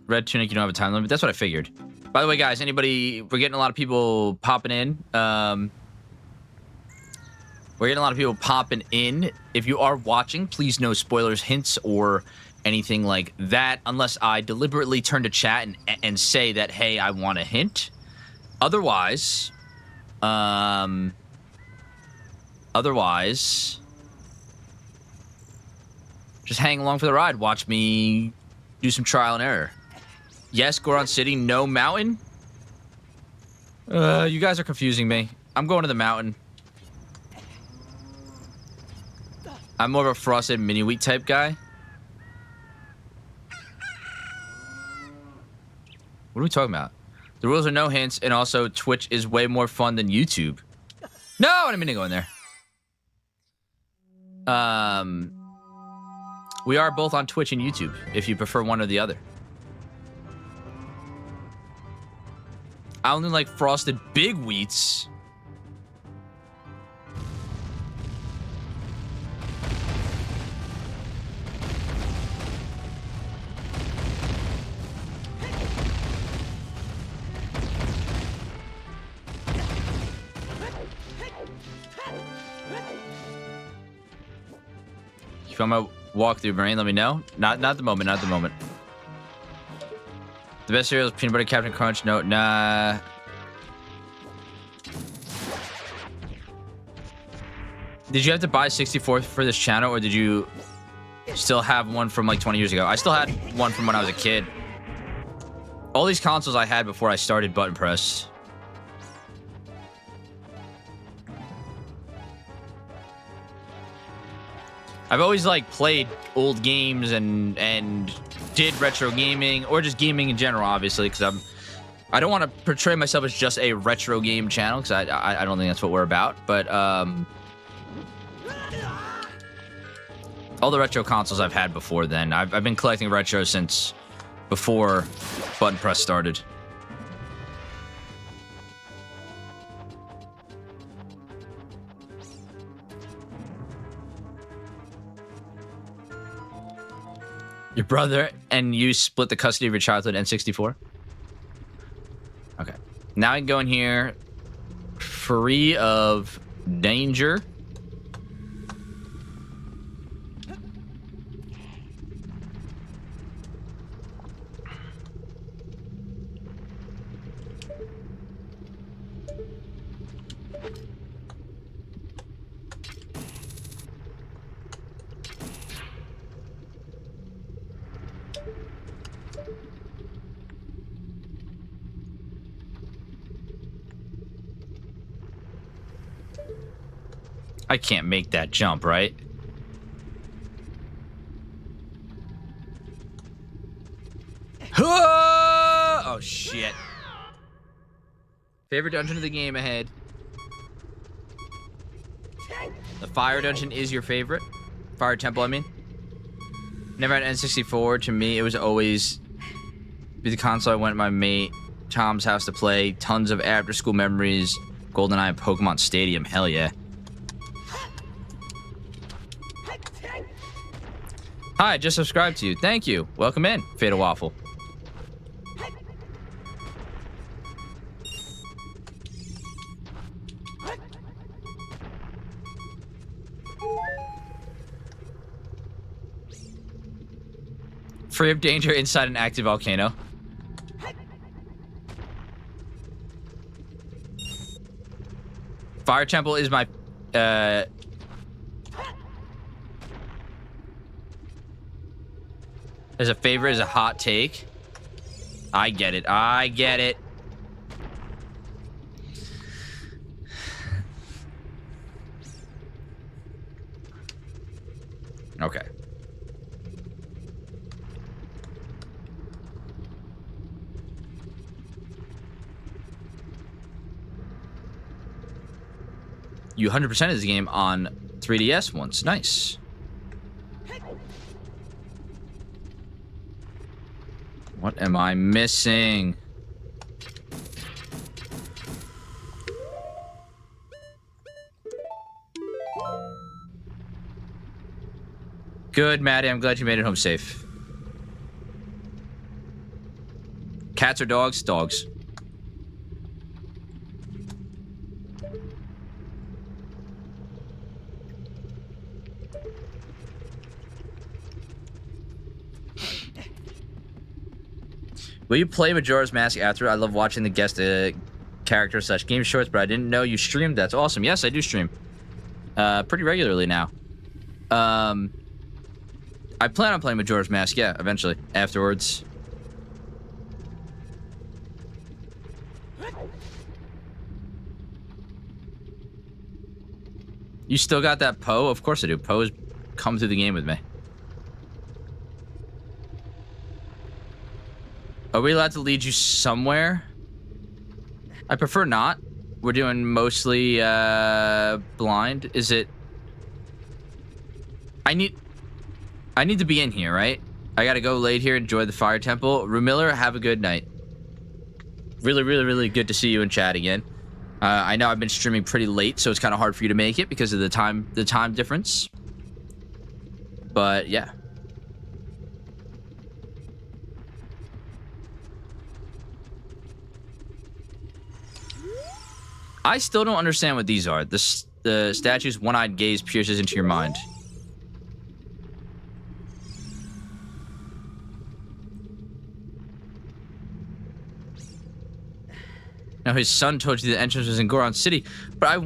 Red tunic, you don't have a time limit. That's what I figured. By the way, guys, we're getting a lot of people popping in. We're getting a lot of people popping in. If you are watching, please no spoilers, hints, or anything like that, unless I deliberately turn to chat and say that, hey, I want a hint. Otherwise, just hang along for the ride. Watch me do some trial and error. Yes, Goron City, no mountain. You guys are confusing me. I'm going to the mountain. I'm more of a frosted mini wheat type guy. What are we talking about? The rules are no hints, and also Twitch is way more fun than YouTube. No, I didn't mean to go in there. We are both on Twitch and YouTube, if you prefer one or the other. I only like frosted big wheats. If you want my walkthrough, Brain, let me know. Not the moment, not the moment. The best cereal is peanut butter Captain Crunch. No, nah. Did you have to buy 64 for this channel, or did you still have one from like 20 years ago? I still had one from when I was a kid. All these consoles I had before I started button press. I've always like played old games and did retro gaming, or just gaming in general, obviously, because I don't want to portray myself as just a retro game channel, because I don't think that's what we're about. But all the retro consoles I've had before then, I've been collecting retro since before button press started. Your brother and you split the custody of your childhood N64? Okay. Now I can go in here free of danger. I can't make that jump, right? Oh, shit. Favorite dungeon of the game ahead. The fire dungeon is your favorite? Fire temple, I mean. Never had N64. To me, it was always be the console I went to my mate Tom's house to play. Tons of after-school memories. GoldenEye and Pokemon Stadium. Hell yeah. Hi, just subscribed to you. Thank you. Welcome in, Fatal Waffle. Free of danger inside an active volcano. Fire Temple is my as a favorite, as a hot take. I get it. I get it. Okay. You 100% of this game on 3DS once. Nice. What am I missing? Good, Maddie. I'm glad you made it home safe. Cats or dogs? Dogs. Will you play Majora's Mask after? I love watching the guest character / game shorts, but I didn't know you streamed. That's awesome. Yes, I do stream. Pretty regularly now. I plan on playing Majora's Mask, yeah, eventually. Afterwards. You still got that Poe? Of course I do. Poe's come through the game with me. Are we allowed to lead you somewhere? I prefer not. We're doing mostly blind. Is it... I I need to be in here, right? I gotta go late here, enjoy the fire temple. Rumiller, have a good night. Really, really, really good to see you in chat again. I know I've been streaming pretty late, so it's kind of hard for you to make it because of the time difference. But yeah. I still don't understand what these are. The statue's one-eyed gaze pierces into your mind. Now, his son told you the entrance was in Goron City, but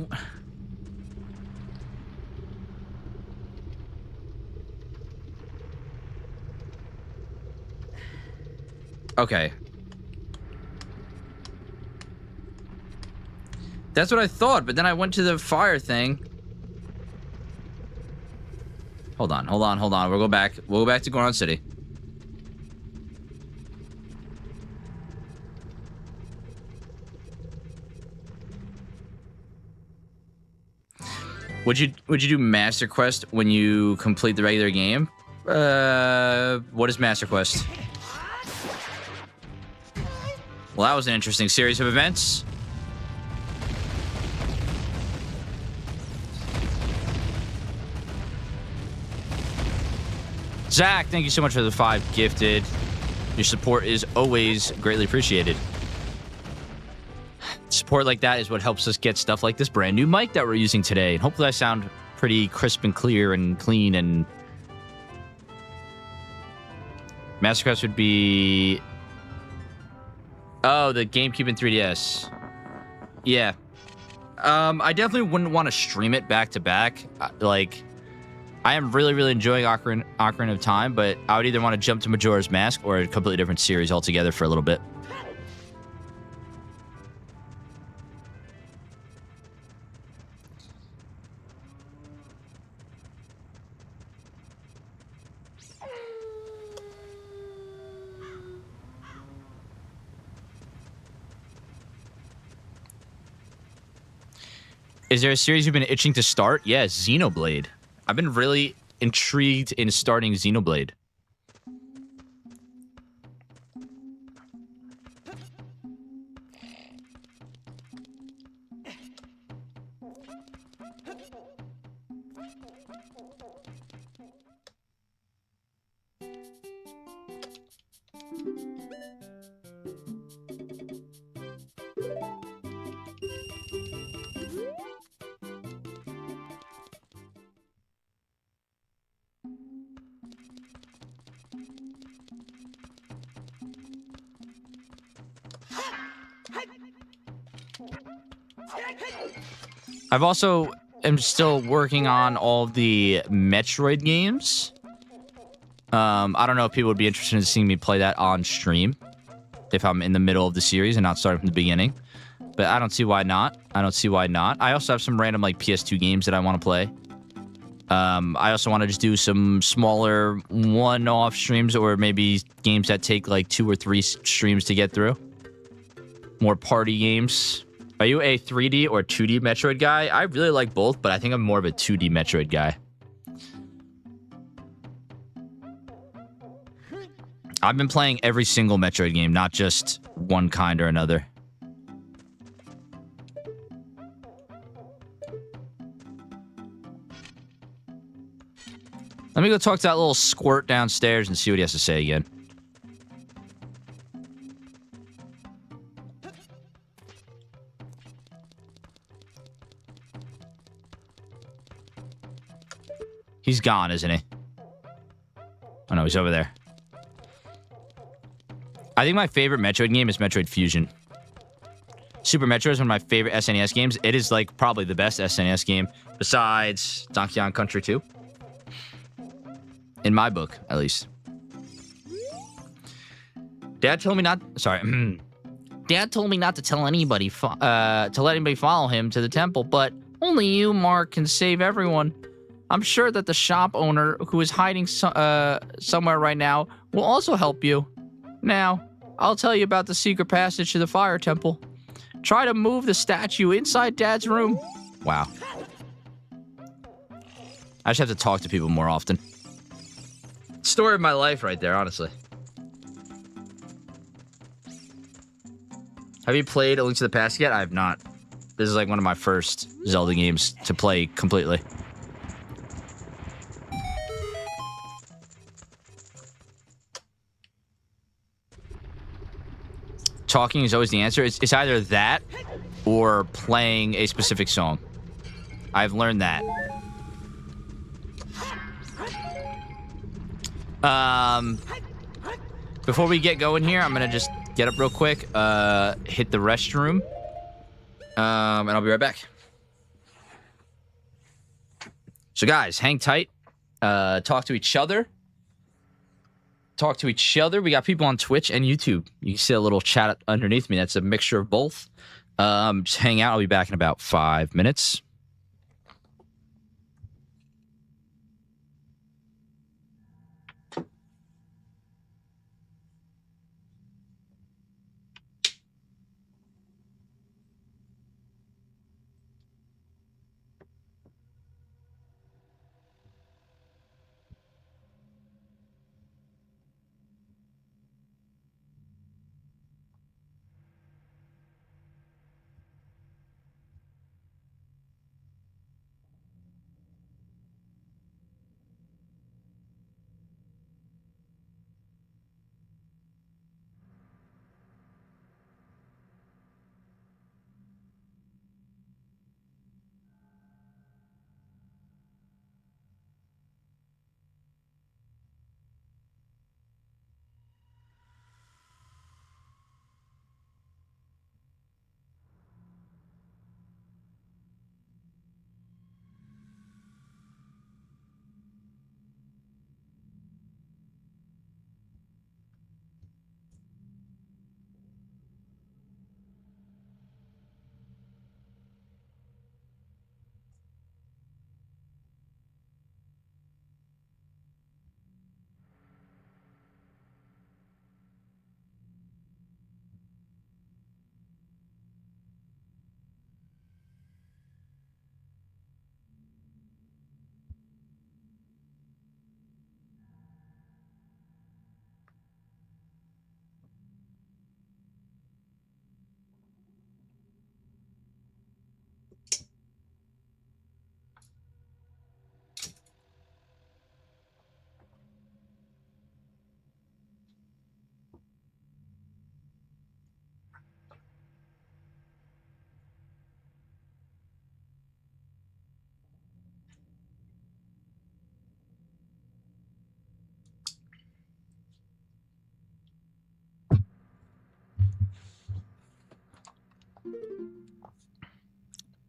okay. That's what I thought, but then I went to the fire thing. Hold on. We'll go back to Goron City. Would you do Master Quest when you complete the regular game? What is Master Quest? Well, that was an interesting series of events. Zach, thank you so much for the 5 gifted. Your support is always greatly appreciated. Support like that is what helps us get stuff like this brand new mic that we're using today. And hopefully I sound pretty crisp and clear and clean. And Master Quest would be... Oh, the GameCube and 3DS. Yeah. I definitely wouldn't want to stream it back to back. Like... I am really, really enjoying Ocarina of Time, but I would either want to jump to Majora's Mask or a completely different series altogether for a little bit. Is there a series you've been itching to start? Yeah, Xenoblade. I've been really intrigued in starting Xenoblade. I've also am still working on all the Metroid games. I don't know if people would be interested in seeing me play that on stream if I'm in the middle of the series and not starting from the beginning. But I don't see why not. I also have some random like PS2 games that I want to play. I also want to just do some smaller one-off streams or maybe games that take like 2 or 3 streams to get through. More party games. Are you a 3D or 2D Metroid guy? I really like both, but I think I'm more of a 2D Metroid guy. I've been playing every single Metroid game, not just one kind or another. Let me go talk to that little squirt downstairs and see what he has to say again. He's gone, isn't he? Oh no, he's over there. I think my favorite Metroid game is Metroid Fusion. Super Metroid is one of my favorite SNES games. It is like probably the best SNES game besides Donkey Kong Country 2. In my book, at least. Dad told me not... Sorry. Dad told me not to tell anybody... to let anybody follow him to the temple, but only you, Mark, can save everyone. I'm sure that the shop owner, who is hiding somewhere right now, will also help you. Now, I'll tell you about the secret passage to the fire temple. Try to move the statue inside Dad's room. Wow. I just have to talk to people more often. Story of my life right there, honestly. Have you played A Link to the Past yet? I have not. This is like one of my first Zelda games to play completely. Talking is always the answer. It's either that or playing a specific song. I've learned that. Before we get going here, I'm gonna just get up real quick, hit the restroom, and I'll be right back. So guys, hang tight, talk to each other. We got people on Twitch and YouTube. You can see a little chat underneath me. That's a mixture of both. Just hang out. I'll be back in about 5 minutes.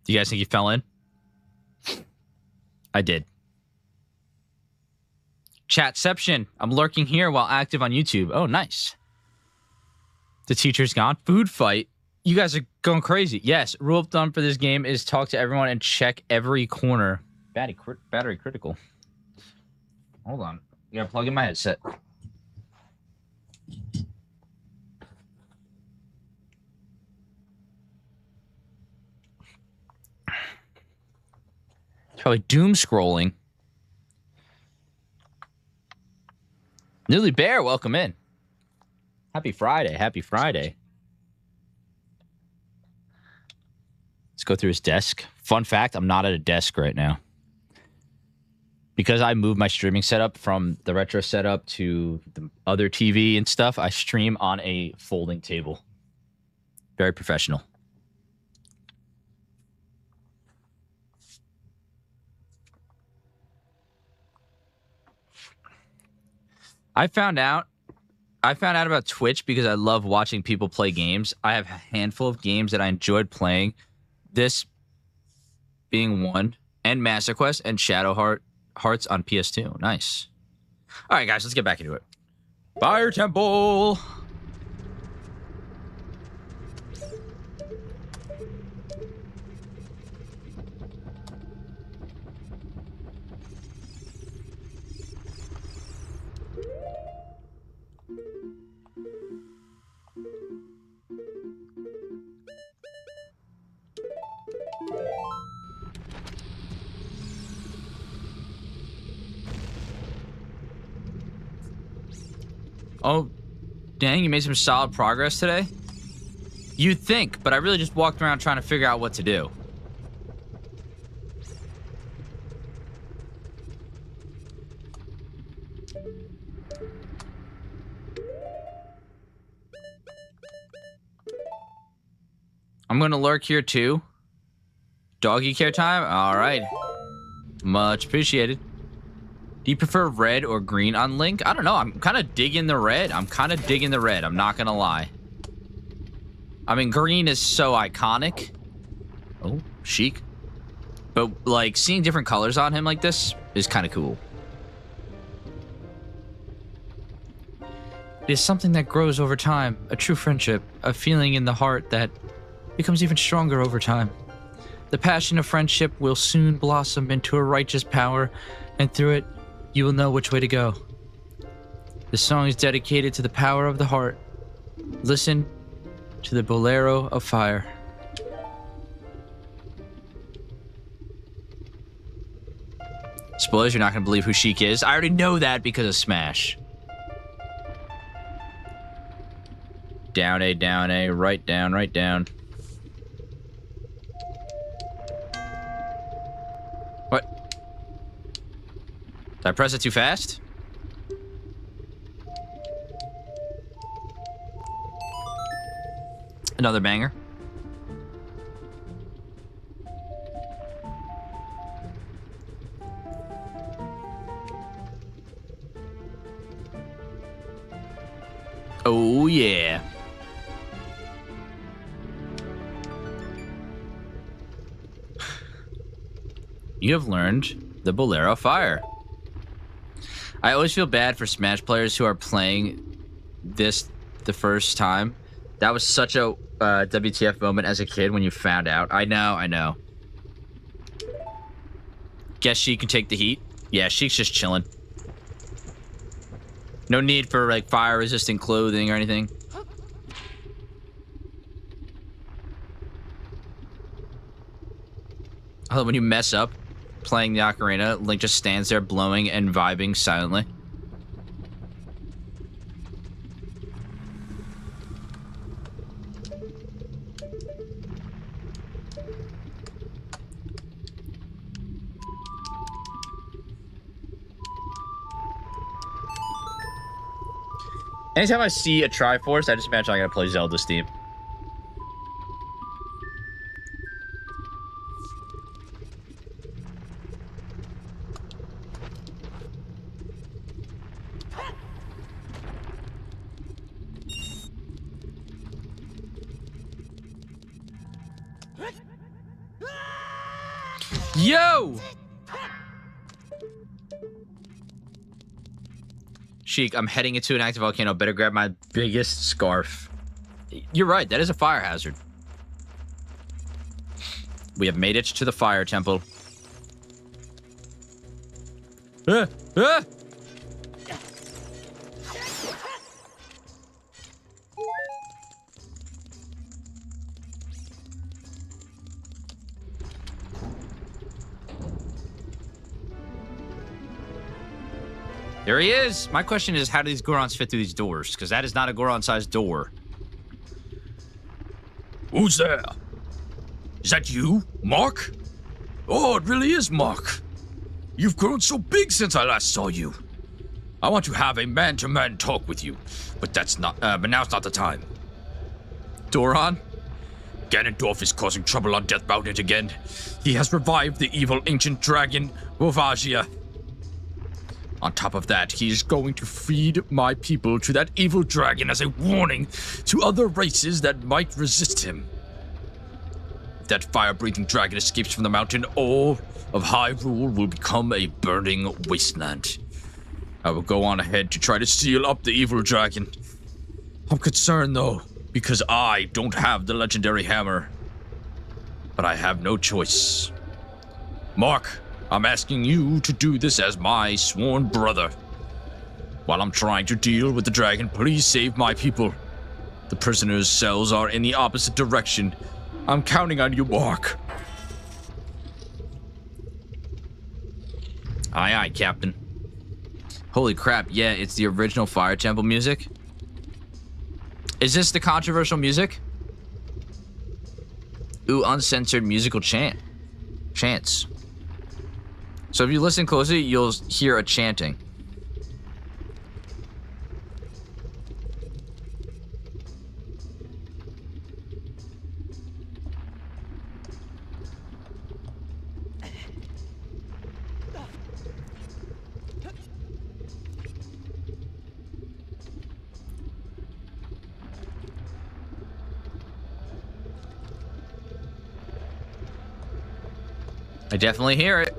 Do you guys think you fell in? I did. Chatception. I'm lurking here while active on YouTube. Oh, nice. The teacher's gone. Food fight. You guys are going crazy. Yes, rule of thumb for this game is talk to everyone and check every corner. Battery critical. Hold on. You gotta plug in my headset. Probably doom scrolling. Newly Bear, welcome in. Happy Friday. Happy Friday. Let's go through his desk. Fun fact, I'm not at a desk right now. Because I moved my streaming setup from the retro setup to the other TV and stuff, I stream on a folding table. Very professional. I found out about Twitch because I love watching people play games. I have a handful of games that I enjoyed playing. This being one, and Master Quest and Shadow Hearts on PS2. Nice. All right, guys, let's get back into it. Fire Temple. Oh, dang, you made some solid progress today? You'd think, but I really just walked around trying to figure out what to do. I'm gonna lurk here too. Doggy care time? All right. Much appreciated. Do you prefer red or green on Link? I don't know. I'm kind of digging the red. I'm not gonna lie. I mean, green is so iconic. Oh, chic. But, like, seeing different colors on him like this is kind of cool. It is something that grows over time. A true friendship. A feeling in the heart that becomes even stronger over time. The passion of friendship will soon blossom into a righteous power, and through it, you will know which way to go. This song is dedicated to the power of the heart. Listen to the Bolero of Fire. Spoilers, you're not going to believe who Sheik is. I already know that because of Smash. Down A, right down, right down. What? Did I press it too fast? Another banger. Oh, yeah. You have learned the Bolero Fire. I always feel bad for Smash players who are playing this the first time. That was such a WTF moment as a kid when you found out. I know. Guess she can take the heat. Yeah, Sheik's just chilling. No need for, like, fire-resistant clothing or anything. I love when you mess up playing the ocarina, Link just stands there blowing and vibing silently. Anytime I see a Triforce, I just imagine I gotta play Zelda's theme. Yo! Sheik, I'm heading into an active volcano. Better grab my biggest scarf. You're right, that is a fire hazard. We have made it to the fire temple. Ah! Ah! There he is! My question is, how do these Gorons fit through these doors? Because that is not a Goron-sized door. Who's there? Is that you, Mark? Oh, it really is Mark. You've grown so big since I last saw you. I want to have a man-to-man talk with you, but now's not the time. Doron? Ganondorf is causing trouble on Death Mountain again. He has revived the evil ancient dragon, Volvagia. On top of that, he is going to feed my people to that evil dragon as a warning to other races that might resist him. If that fire-breathing dragon escapes from the mountain, all of Hyrule will become a burning wasteland. I will go on ahead to try to seal up the evil dragon. I'm concerned, though, because I don't have the legendary hammer. But I have no choice. Mark, I'm asking you to do this as my sworn brother. While I'm trying to deal with the dragon, please save my people. The prisoners' cells are in the opposite direction. I'm counting on you, Mark. Aye, aye, Captain. Holy crap, yeah, it's the original Fire Temple music. Is this the controversial music? Ooh, uncensored musical chants. So if you listen closely, you'll hear a chanting. I definitely hear it.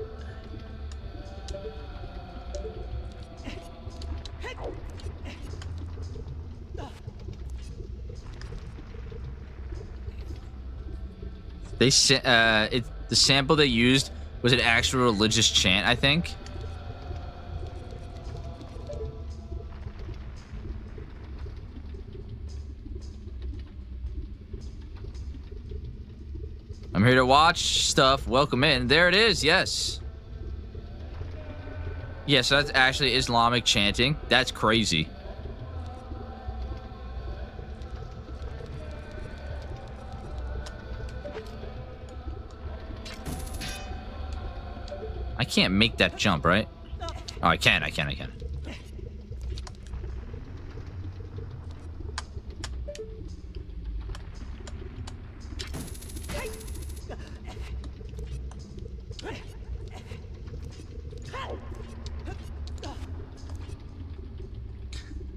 The sample they used was an actual religious chant, I think. I'm here to watch stuff. Welcome in. There it is. Yes. Yes, that's actually Islamic chanting. That's crazy. I can't make that jump, right? Oh, I can.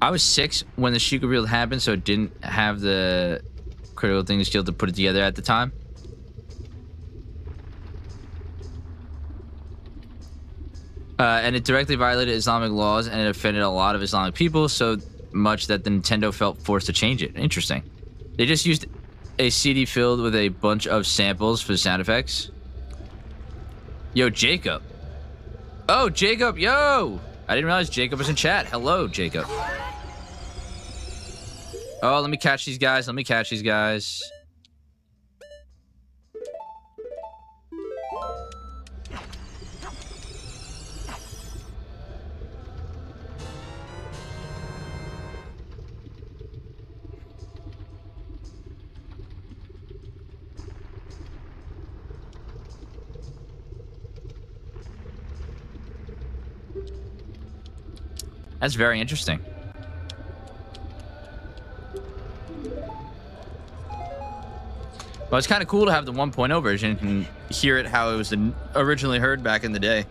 I was 6 when the Sheikah reveal happened, so it didn't have the critical thing skill to put it together at the time. And it directly violated Islamic laws, and it offended a lot of Islamic people so much that the Nintendo felt forced to change it. Interesting. They just used a CD filled with a bunch of samples for sound effects. Yo, Jacob. Oh, Jacob, yo! I didn't realize Jacob was in chat. Hello, Jacob. Oh, let me catch these guys. That's very interesting. Well, it's kind of cool to have the 1.0 version and hear it how it was originally heard back in the day.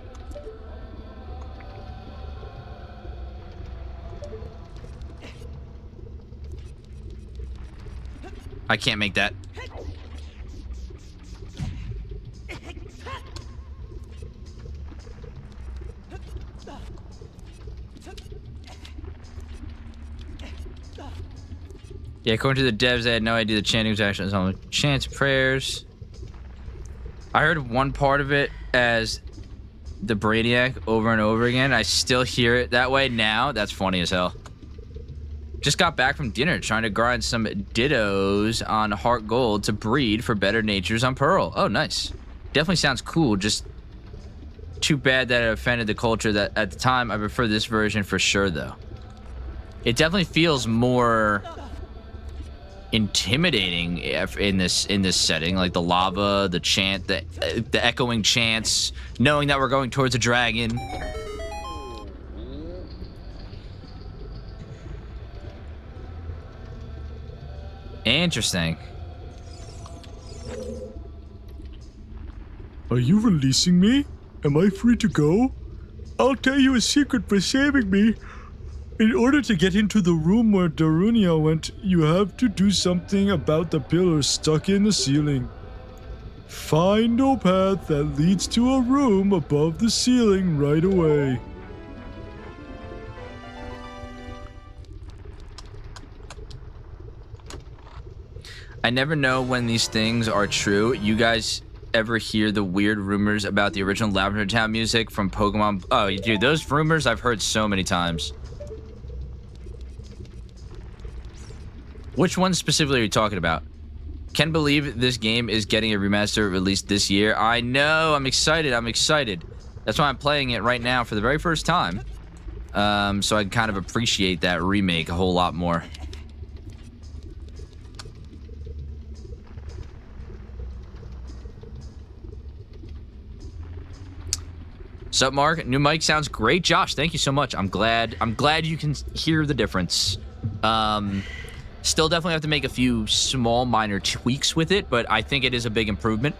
I can't make that. Yeah, according to the devs, they had no idea the chanting was actually on chants, prayers. I heard one part of it as the Brainiac over and over again. I still hear it that way now. That's funny as hell. Just got back from dinner trying to grind some dittos on Heart Gold to breed for better natures on Pearl. Oh, nice. Definitely sounds cool. Just too bad that it offended the culture that at the time. I prefer this version for sure, though. It definitely feels more intimidating in this setting, like the lava, the chant, the echoing chants, knowing that we're going towards a dragon. Interesting. Are you releasing me? Am I free to go? I'll tell you a secret for saving me. In order to get into the room where Darunia went, you have to do something about the pillar stuck in the ceiling. Find a path that leads to a room above the ceiling right away. I never know when these things are true. You guys ever hear the weird rumors about the original Lavender Town music from Pokemon? Oh, dude, those rumors I've heard so many times. Which one specifically are you talking about? Can't believe this game is getting a remaster released this year. I know. I'm excited. That's why I'm playing it right now for the very first time. so I can kind of appreciate that remake a whole lot more. Sup, Mark? New mic sounds great. Josh, thank you so much. I'm glad you can hear the difference. Still definitely have to make a few small minor tweaks with it, but I think it is a big improvement.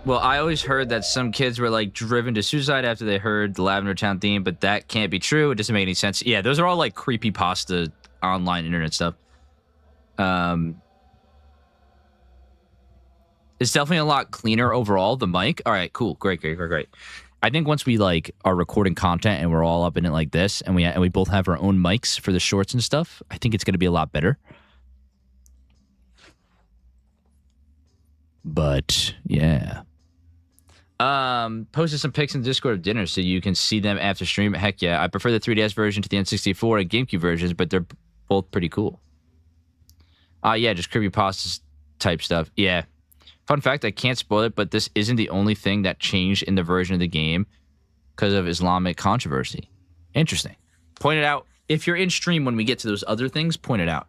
Well, I always heard that some kids were like driven to suicide after they heard the Lavender Town theme, but that can't be true. It doesn't make any sense. Yeah, those are all like creepypasta online internet stuff. It's definitely a lot cleaner overall, the mic. All right, cool. Great. I think once we like are recording content and we're all up in it like this, and we both have our own mics for the shorts and stuff, I think it's going to be a lot better. But yeah. Posted some pics in the Discord of dinner so you can see them after stream. Heck yeah. I prefer the 3DS version to the N64 and GameCube versions, but they're both pretty cool. Yeah, just creepypasta type stuff. Yeah. Fun fact, I can't spoil it, but this isn't the only thing that changed in the version of the game because of Islamic controversy. Interesting. Point it out. If you're in stream when we get to those other things, point it out.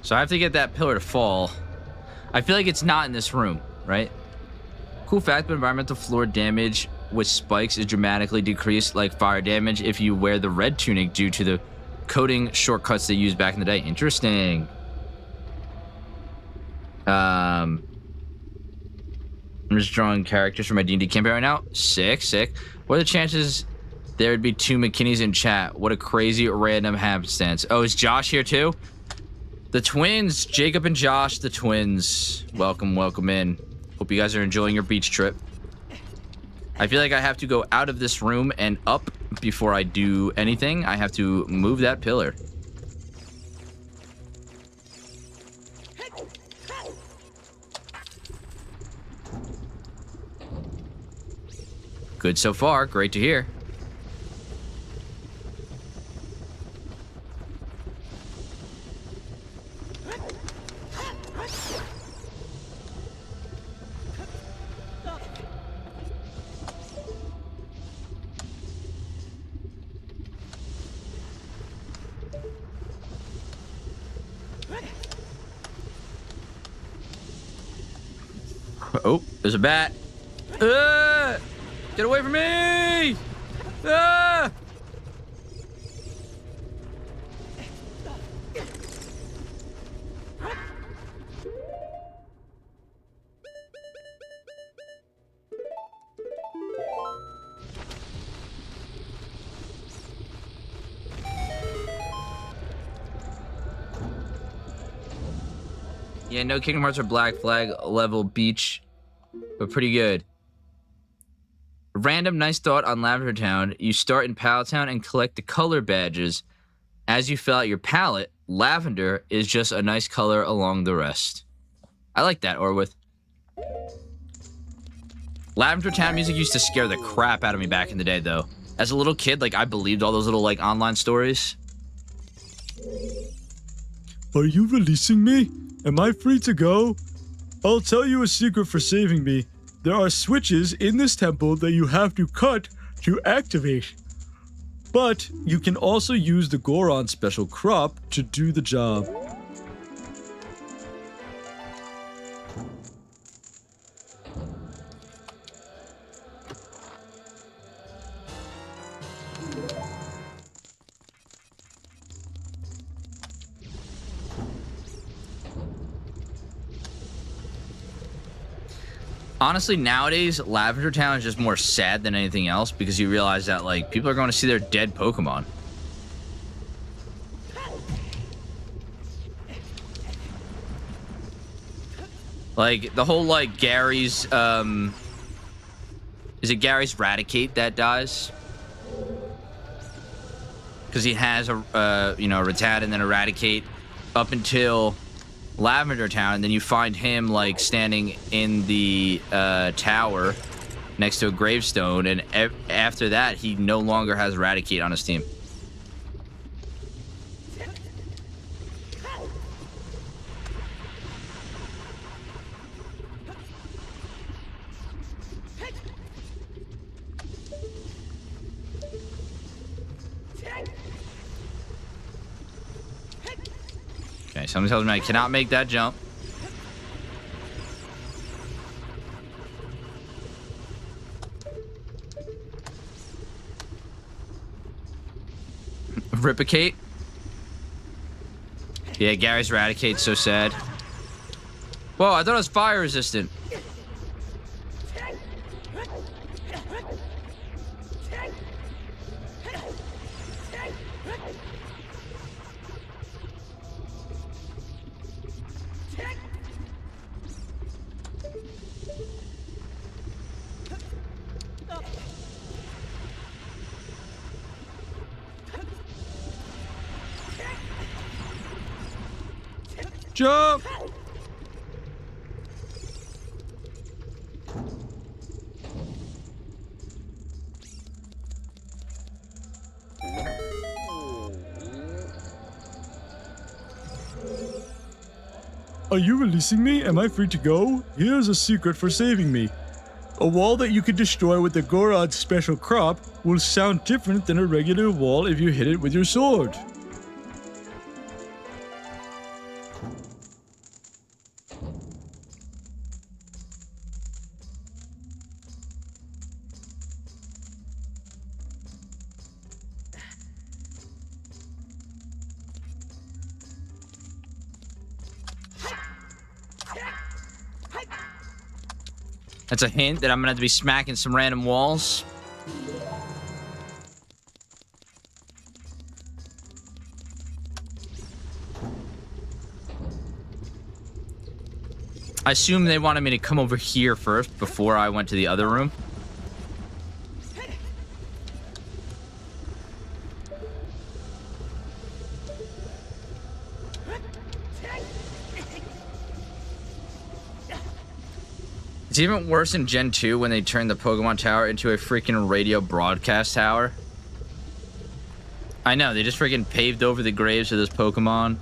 So I have to get that pillar to fall. I feel like it's not in this room, right? Cool fact, but environmental floor damage with spikes is dramatically decreased like fire damage if you wear the red tunic due to the coding shortcuts they used back in the day. Interesting. I'm just drawing characters for my D&D campaign right now. Sick. What are the chances there would be 2 McKinneys in chat? What a crazy random happenstance. Oh, is Josh here too? The twins, Jacob and Josh, the twins. Welcome in. Hope you guys are enjoying your beach trip. I feel like I have to go out of this room and up before I do anything. I have to move that pillar. Good so far. Great to hear. Oh, there's a bat. Get away from me! Yeah, no Kingdom Hearts or Black Flag level beach, but pretty good. Random nice thought on Lavender Town. You start in Pallet Town and collect the color badges. As you fill out your palette, lavender is just a nice color along the rest. I like that, Orwith. Lavender Town music used to scare the crap out of me back in the day, though. As a little kid, like, I believed all those little, like, online stories. Are you releasing me? Am I free to go? I'll tell you a secret for saving me. There are switches in this temple that you have to cut to activate. But you can also use the Goron special crop to do the job. Honestly, nowadays, Lavender Town is just more sad than anything else because you realize that, like, people are going to see their dead Pokemon. Like, the whole, like, Gary's, is it Gary's Raticate that dies? Because he has a, you know, a Rattata and then Eradicate up until Lavender Town, and then you find him, like, standing in the tower next to a gravestone, and after that, he no longer has Eradicate on his team. Okay, somebody tells me I cannot make that jump. Ripicate. Yeah, Gary's Raticate's so sad. Whoa, I thought it was fire resistant. Jump! Are you releasing me? Am I free to go? Here's a secret for saving me. A wall that you can destroy with the Gorod's special crop will sound different than a regular wall if you hit it with your sword. That's a hint that I'm gonna have to be smacking some random walls. I assume they wanted me to come over here first before I went to the other room. It's even worse in Gen 2 when they turned the Pokemon Tower into a freaking radio broadcast tower. I know, they just freaking paved over the graves of this Pokemon.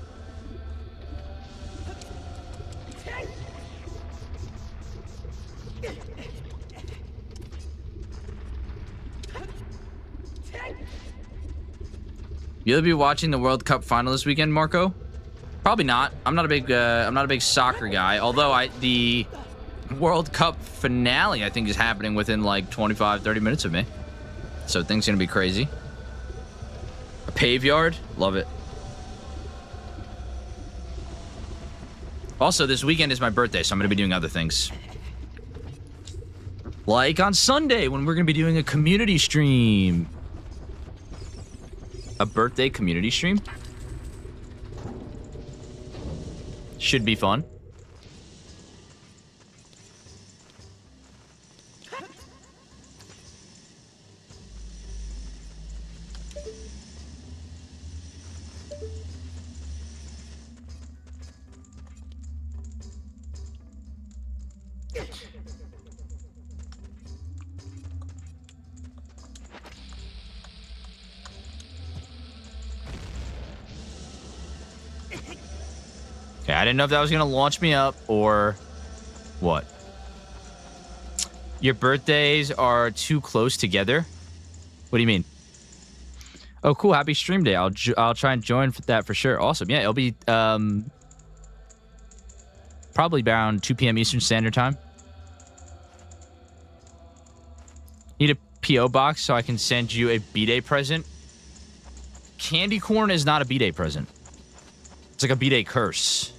You'll be watching the World Cup final this weekend, Marco? Probably not. I'm not a big soccer guy. Although the World Cup finale, I think, is happening within like 25-30 minutes of me. So things gonna be crazy. A pave yard, love it. Also, this weekend is my birthday, so I'm gonna be doing other things. Like on Sunday when we're gonna be doing a community stream. A birthday community stream? Should be fun. Okay, I didn't know if that was gonna launch me up or what. Your birthdays are too close together? What do you mean? Oh, cool. Happy stream day. I'll try and join for that for sure. Awesome. Yeah, it'll be probably around 2 p.m. Eastern Standard Time. Need a P.O. box so I can send you a B-Day present. Candy corn is not a B-Day present. It's like a B-Day curse.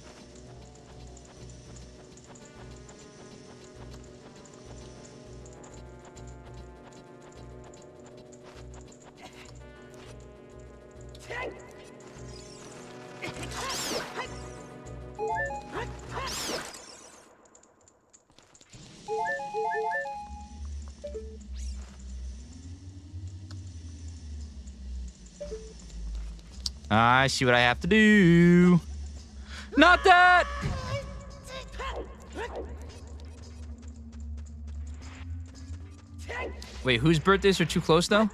I see what I have to do. Not that! Wait, whose birthdays are too close, though?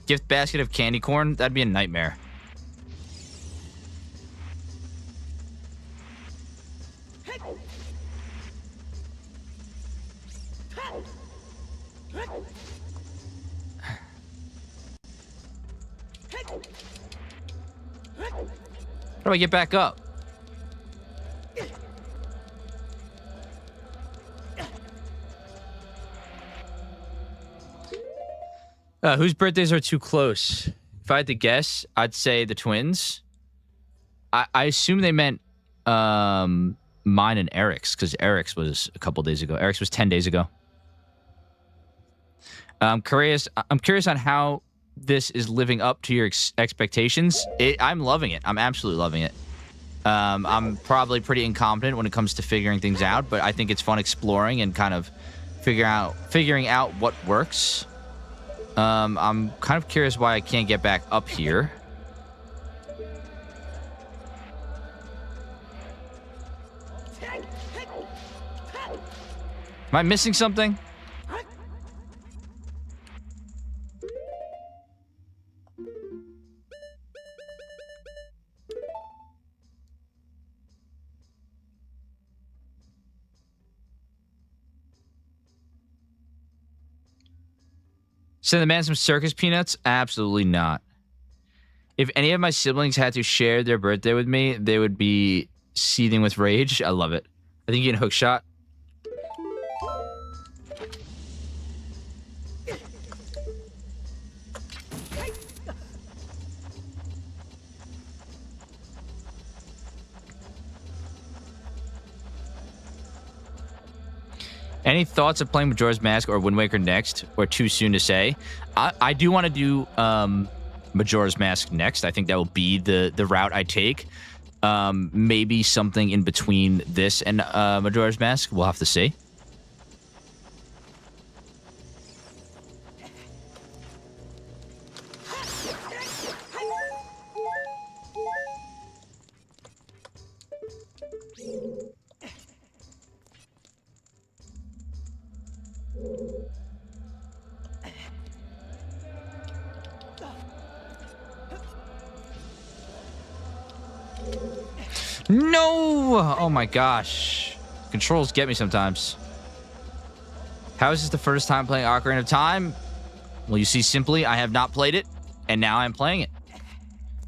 Gift basket of candy corn? That'd be a nightmare. How do I get back up? Whose birthdays are too close? If I had to guess, I'd say the twins. I assume they meant mine and Eric's, because Eric's was a couple days ago. Eric's was 10 days ago. I'm curious on how this is living up to your expectations. I'm loving it. I'm absolutely loving it. I'm probably pretty incompetent when it comes to figuring things out, but I think it's fun exploring and kind of figuring out what works. I'm kind of curious why I can't get back up here. Am I missing something? Send the man some circus peanuts? Absolutely not. If any of my siblings had to share their birthday with me, they would be seething with rage. I love it. I think you get a hook shot. Any thoughts of playing Majora's Mask or Wind Waker next, or too soon to say? I do want to do Majora's Mask next. I think that will be the route I take. Maybe something in between this and Majora's Mask. We'll have to see. No! Oh my gosh. Controls get me sometimes. How is this the first time playing Ocarina of Time? Well, you see, simply, I have not played it, and now I'm playing it.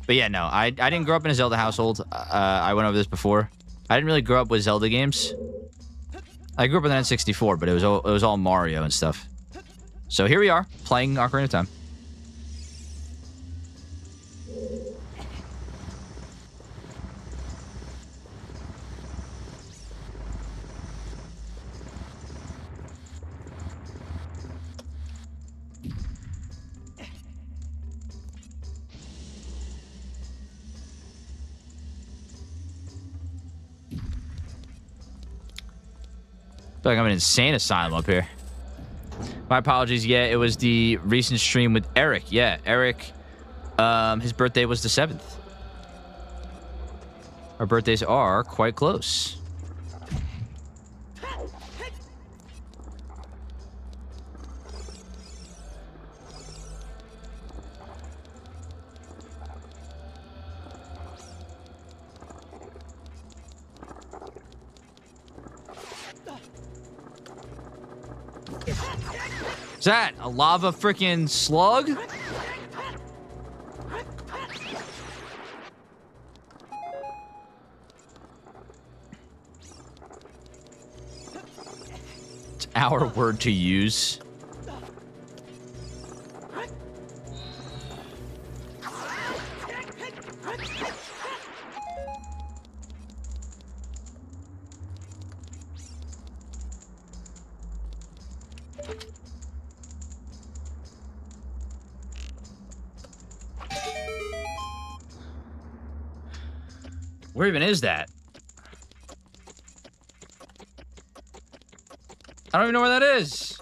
But yeah, no, I didn't grow up in a Zelda household. I went over this before. I didn't really grow up with Zelda games. I grew up with an N64, but it was all Mario and stuff. So here we are, playing Ocarina of Time. I feel like I'm in an insane asylum up here. My apologies. Yeah, it was the recent stream with Eric. Yeah, Eric, his birthday was the 7th. Our birthdays are quite close. Is that a lava freaking slug? It's our word to use. Where even is that? I don't even know where that is.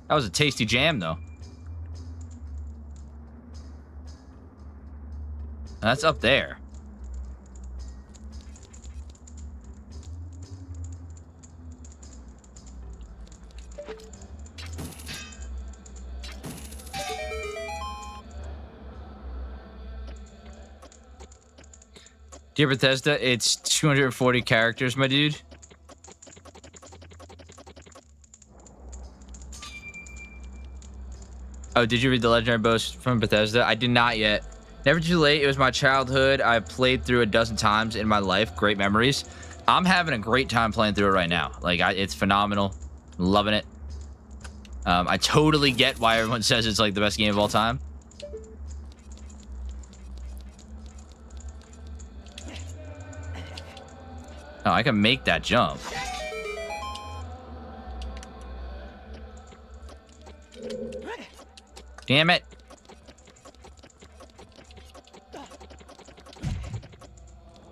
That was a tasty jam, though. That's up there. Dear Bethesda, it's 240 characters, my dude. Oh, did you read the legendary boast from Bethesda? I did not yet. Never too late. It was my childhood. I've played through a dozen times in my life. Great memories. I'm having a great time playing through it right now. Like, it's phenomenal. Loving it. I totally get why everyone says it's like the best game of all time. Oh, I can make that jump. Damn it.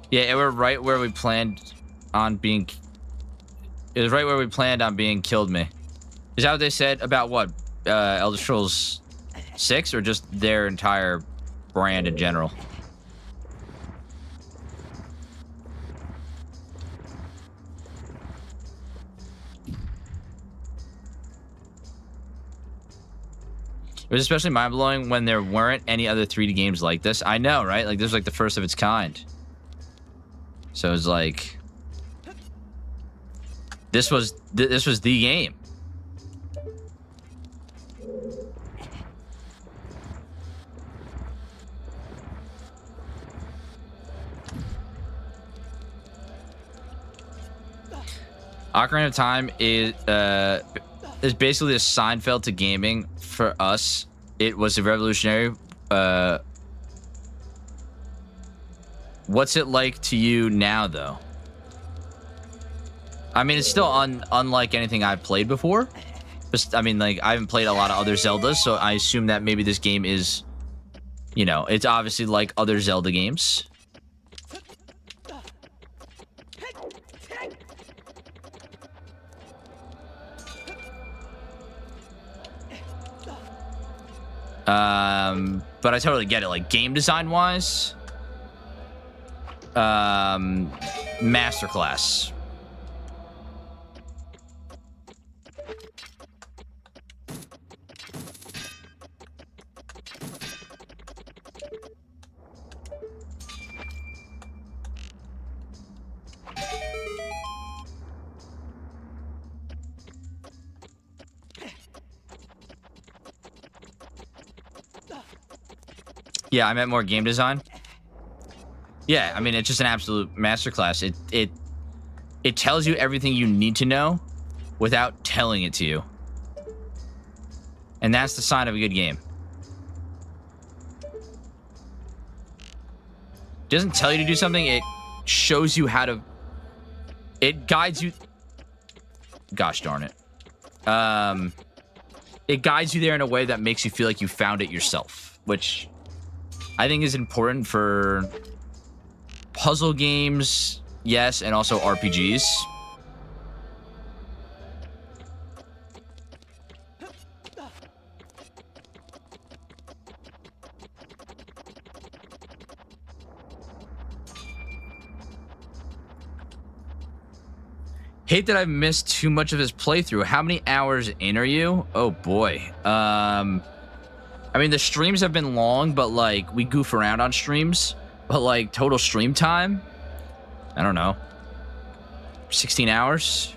Yeah, it was right where we planned on being... It was right where we planned on being killed me. Is that what they said about what? Elder Scrolls 6 or just their entire brand in general? It was especially mind-blowing when there weren't any other 3D games like this. I know, right? Like, this was like the first of its kind. So it's like... This was the game. Ocarina of Time is basically a Seinfeld to gaming for us. It was a revolutionary. What's it like to you now, though? I mean, it's still unlike anything I've played before. Just, I mean, like, I haven't played a lot of other Zeldas, so I assume that maybe this game is, you know, it's obviously like other Zelda games. But I totally get it. Like, game design wise, masterclass. Yeah, I meant more game design. Yeah, I mean, it's just an absolute masterclass. It tells you everything you need to know without telling it to you. And that's the sign of a good game. It doesn't tell you to do something, it shows you how to... It guides you... Gosh darn it. It guides you there in a way that makes you feel like you found it yourself, which I think is important for puzzle games, yes, and also RPGs. Hate that I've missed too much of his playthrough. How many hours in are you? Oh boy. I mean, the streams have been long, but like we goof around on streams. But like total stream time, I don't know, 16 hours.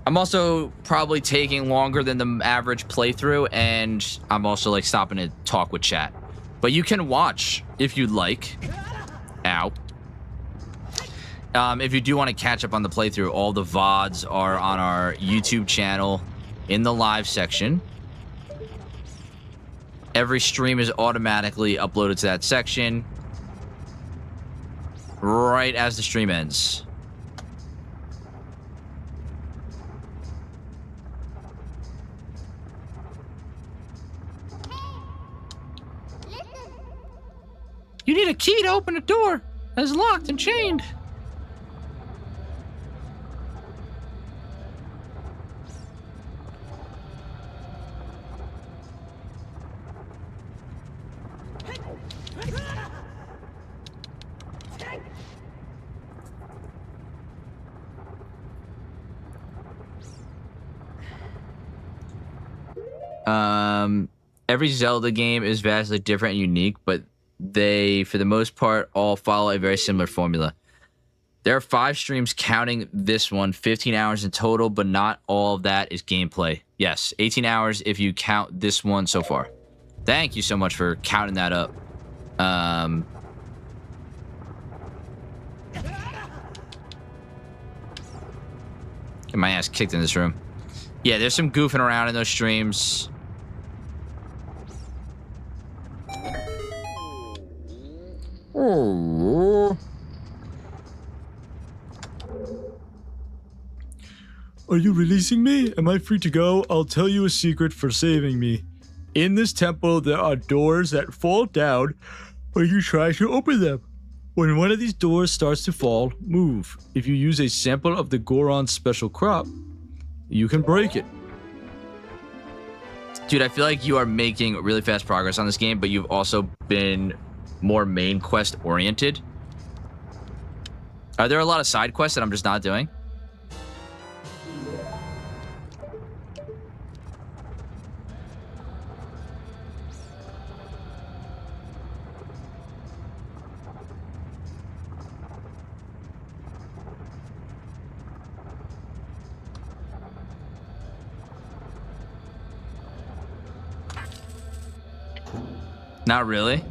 I'm also probably taking longer than the average playthrough, and I'm also like stopping to talk with chat. But you can watch if you'd like. Ow. If you do want to catch up on the playthrough, all the VODs are on our YouTube channel in the live section. Every stream is automatically uploaded to that section right as the stream ends. You need a key to open a door that's locked and chained. Every Zelda game is vastly different and unique, but they, for the most part, all follow a very similar formula. There are 5 streams counting this one, 15 hours in total, but not all of that is gameplay. Yes, 18 hours if you count this one so far. Thank you so much for counting that up. Get my ass kicked in this room. Yeah, there's some goofing around in those streams. Oh. Are you releasing me? Am I free to go? I'll tell you a secret for saving me. In this temple, there are doors that fall down when you try to open them. When one of these doors starts to fall, move. If you use a sample of the Goron's special crop, you can break it. Dude, I feel like you are making really fast progress on this game, but you've also been more main quest oriented. Are there a lot of side quests that I'm just not doing? Not really.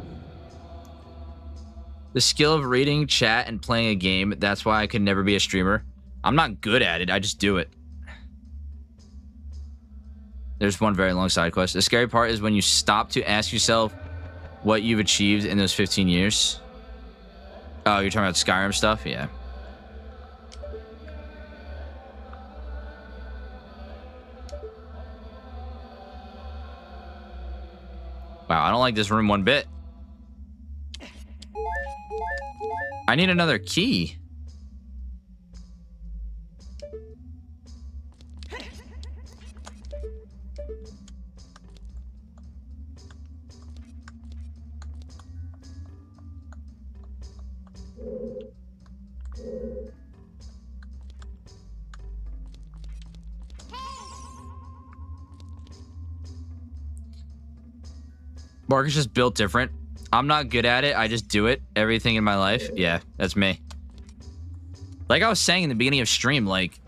The skill of reading, chat, and playing a game, that's why I could never be a streamer. I'm not good at it, I just do it. There's one very long side quest. The scary part is when you stop to ask yourself what you've achieved in those 15 years. Oh, you're talking about Skyrim stuff? Yeah. Wow, I don't like this room one bit. I need another key. Mark is just built different. I'm not good at it. I just do it. Everything in my life. Yeah, that's me. Like I was saying in the beginning of stream, like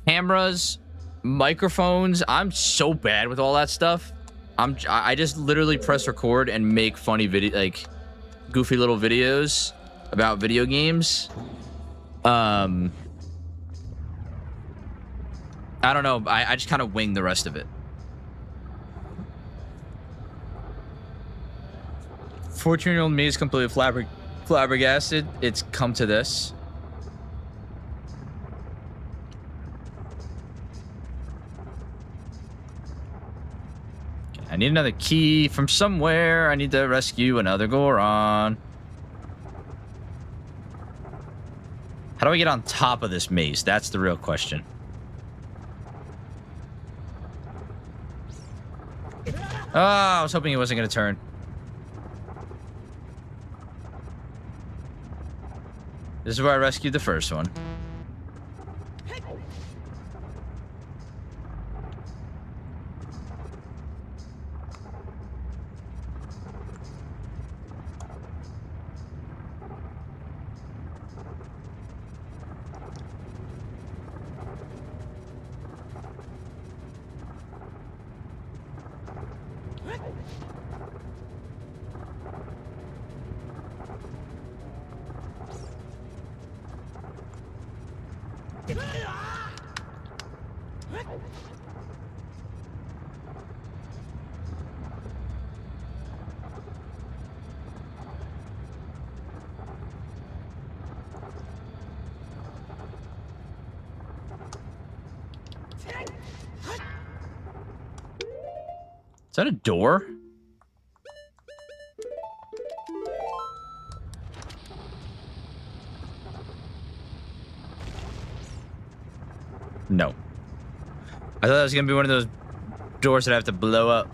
cameras, microphones. I'm so bad with all that stuff. I just literally press record and make funny video, like goofy little videos about video games. I don't know. I just kind of wing the rest of it. 14-year-old me is completely flabbergasted. It's come to this. I need another key from somewhere. I need to rescue another Goron. How do I get on top of this maze? That's the real question. Oh, I was hoping he wasn't going to turn. This is where I rescued the first one. Is that a door? No. I thought that was gonna be one of those doors that I have to blow up.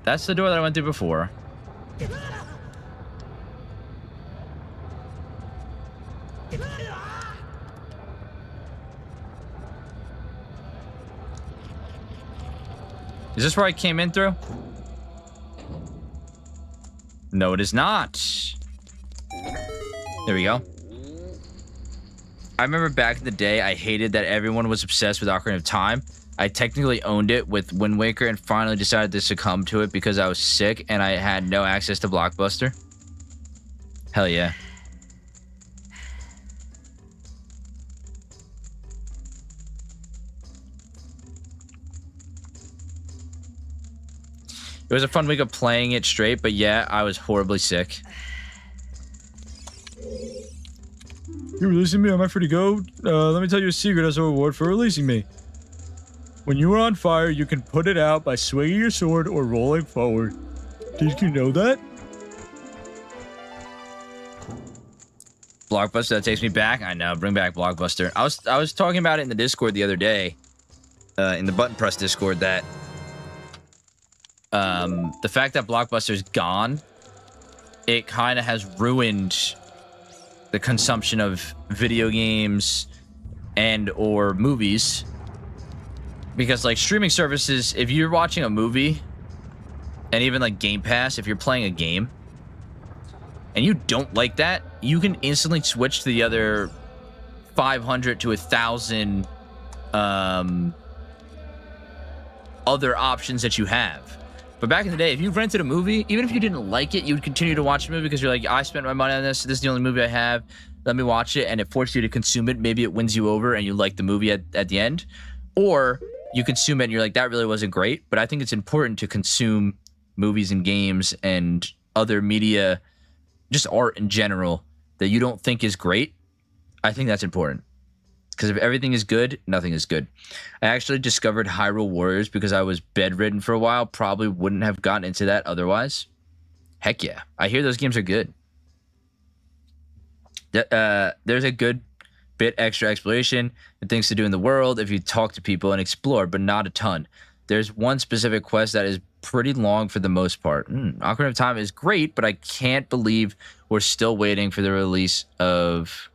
That's the door that I went through before. Is this where I came in through? No, it is not. There we go. I remember back in the day, I hated that everyone was obsessed with Ocarina of Time. I technically owned it with Wind Waker and finally decided to succumb to it because I was sick and I had no access to Blockbuster. Hell yeah. It was a fun week of playing it straight, but yeah, I was horribly sick. You're releasing me? Am I free to go? Let me tell you a secret as a reward for releasing me. When you are on fire, you can put it out by swinging your sword or rolling forward. Did you know that? Blockbuster, that takes me back. I know, bring back Blockbuster. I was talking about it in the Discord the other day, in the Button Press Discord, that the fact that Blockbuster's gone, it kind of has ruined the consumption of video games and or movies. Because, like, streaming services, if you're watching a movie, and even, like, Game Pass, if you're playing a game, and you don't like that, you can instantly switch to the other 500 to 1,000 other options that you have. But back in the day, if you rented a movie, even if you didn't like it, you would continue to watch the movie because you're like, I spent my money on this. This is the only movie I have. Let me watch it. And it forces you to consume it. Maybe it wins you over and you like the movie at the end. Or you consume it and you're like, that really wasn't great. But I think it's important to consume movies and games and other media, just art in general, that you don't think is great. I think that's important. Because if everything is good, nothing is good. I actually discovered Hyrule Warriors because I was bedridden for a while. Probably wouldn't have gotten into that otherwise. Heck yeah. I hear those games are good. There's a good bit extra exploration and things to do in the world if you talk to people and explore, but not a ton. There's one specific quest that is pretty long for the most part. Ocarina of Time is great, but I can't believe we're still waiting for the release of...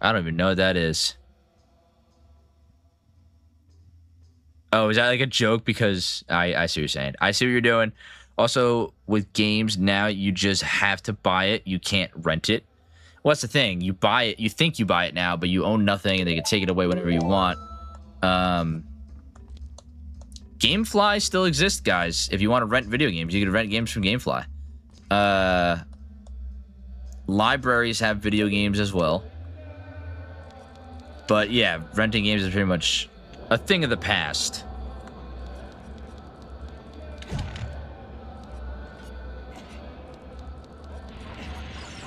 I don't even know what that is. Oh, is that like a joke? Because I see what you're saying. I see what you're doing. Also, with games now, you just have to buy it. You can't rent it. Well, that's the thing. You buy it. You think you buy it now, but you own nothing, and they can take it away whenever you want. Gamefly still exists, guys. If you want to rent video games, you can rent games from Gamefly. Libraries have video games as well. But yeah, renting games is pretty much a thing of the past.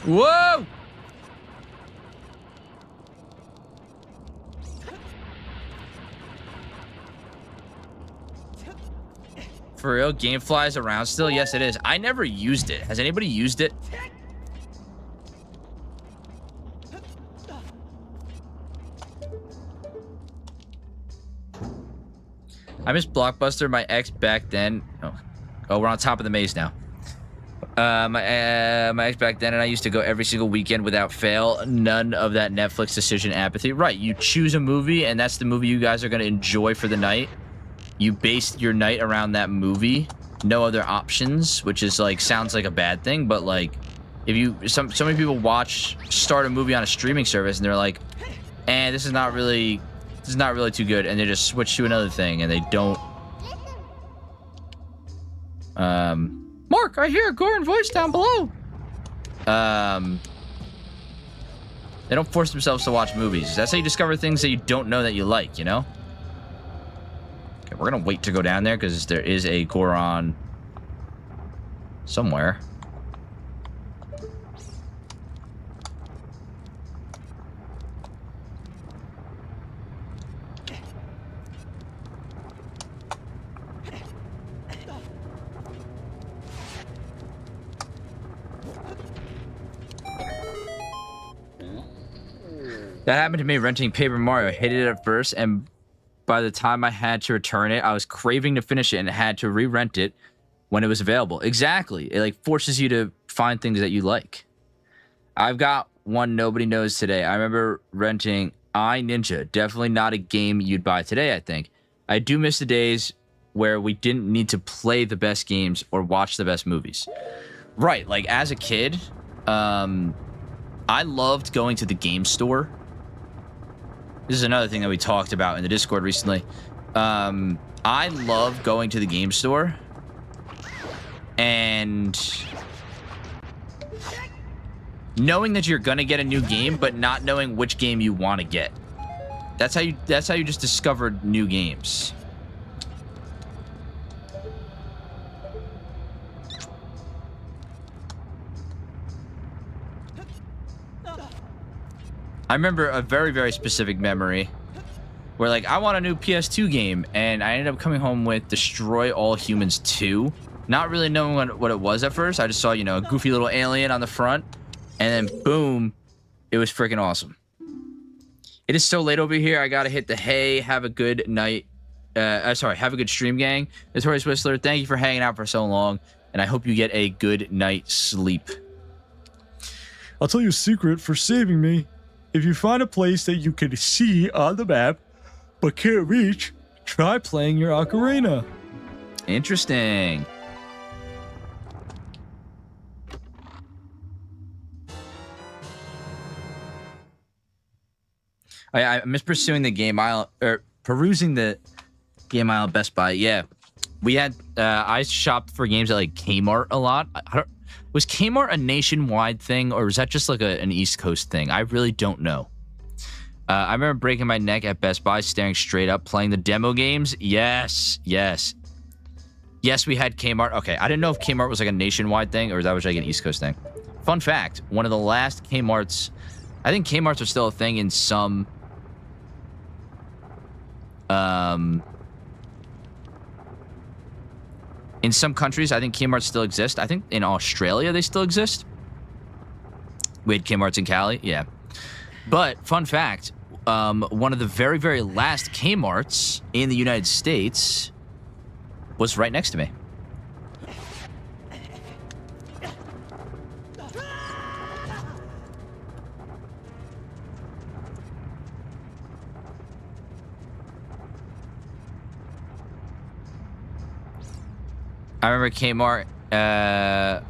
Whoa! For real, Gamefly is around still? Yes, it is. I never used it. Has anybody used it? I miss Blockbuster. My ex back then. Oh, we're on top of the maze now. My ex back then, and I used to go every single weekend without fail. None of that Netflix decision apathy. Right, you choose a movie, and that's the movie you guys are going to enjoy for the night. You base your night around that movie. No other options, which is like sounds like a bad thing, but like if you so many people start a movie on a streaming service, and they're like, this is not really too good, and they just switch to another thing, and they don't. Mark, I hear a Goran voice down below. They don't force themselves to watch movies. That's how you discover things that you don't know that you like, you know? Okay, we're gonna wait to go down there because there is a Goron somewhere. That happened to me renting Paper Mario. I hated it at first, and by the time I had to return it, I was craving to finish it and had to re-rent it when it was available. Exactly. It like forces you to find things that you like. I've got one nobody knows today. I remember renting I Ninja. Definitely not a game you'd buy today, I think. I do miss the days where we didn't need to play the best games or watch the best movies. Right, like as a kid, I loved going to the game store. This is another thing that we talked about in the Discord recently. I love going to the game store and knowing that you're gonna get a new game, but not knowing which game you want to get. That's how you just discovered new games. I remember a very, very specific memory where, like, I want a new PS2 game, and I ended up coming home with Destroy All Humans 2. Not really knowing what it was at first. I just saw, you know, a goofy little alien on the front, and then, boom, it was freaking awesome. It is so late over here. I gotta hit the hay. Have a good night. Have a good stream, gang. Notorious Whistler, thank you for hanging out for so long, and I hope you get a good night's sleep. I'll tell you a secret for saving me. If you find a place that you can see on the map but can't reach, try playing your Ocarina. Interesting. I miss pursuing the game aisle, or perusing the game aisle at Best Buy. Yeah, we had. I shopped for games at like Kmart a lot. Was Kmart a nationwide thing, or was that just like an East Coast thing? I really don't know. I remember breaking my neck at Best Buy, staring straight up, playing the demo games. Yes. We had Kmart. Okay, I didn't know if Kmart was like a nationwide thing, or that was like an East Coast thing. Fun fact: one of the last Kmart's, I think Kmart's are still a thing in some. In some countries, I think Kmart's still exist. I think in Australia, they still exist. We had Kmart's in Cali, yeah. But, fun fact, one of the very, very last Kmart's in the United States was right next to me. I remember Kmart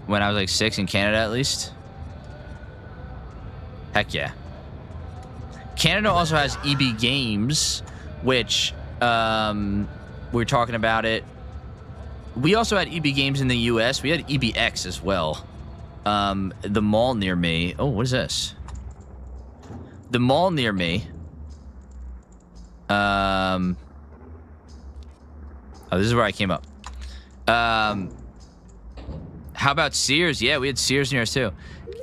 when I was like 6 in Canada, at least. Heck yeah. Canada also has EB Games, which we were talking about it. We also had EB Games in the US. We had EBX as well. The mall near me. Oh, what is this? The mall near me. Oh, this is where I came up. How about Sears? Yeah, we had Sears near us too.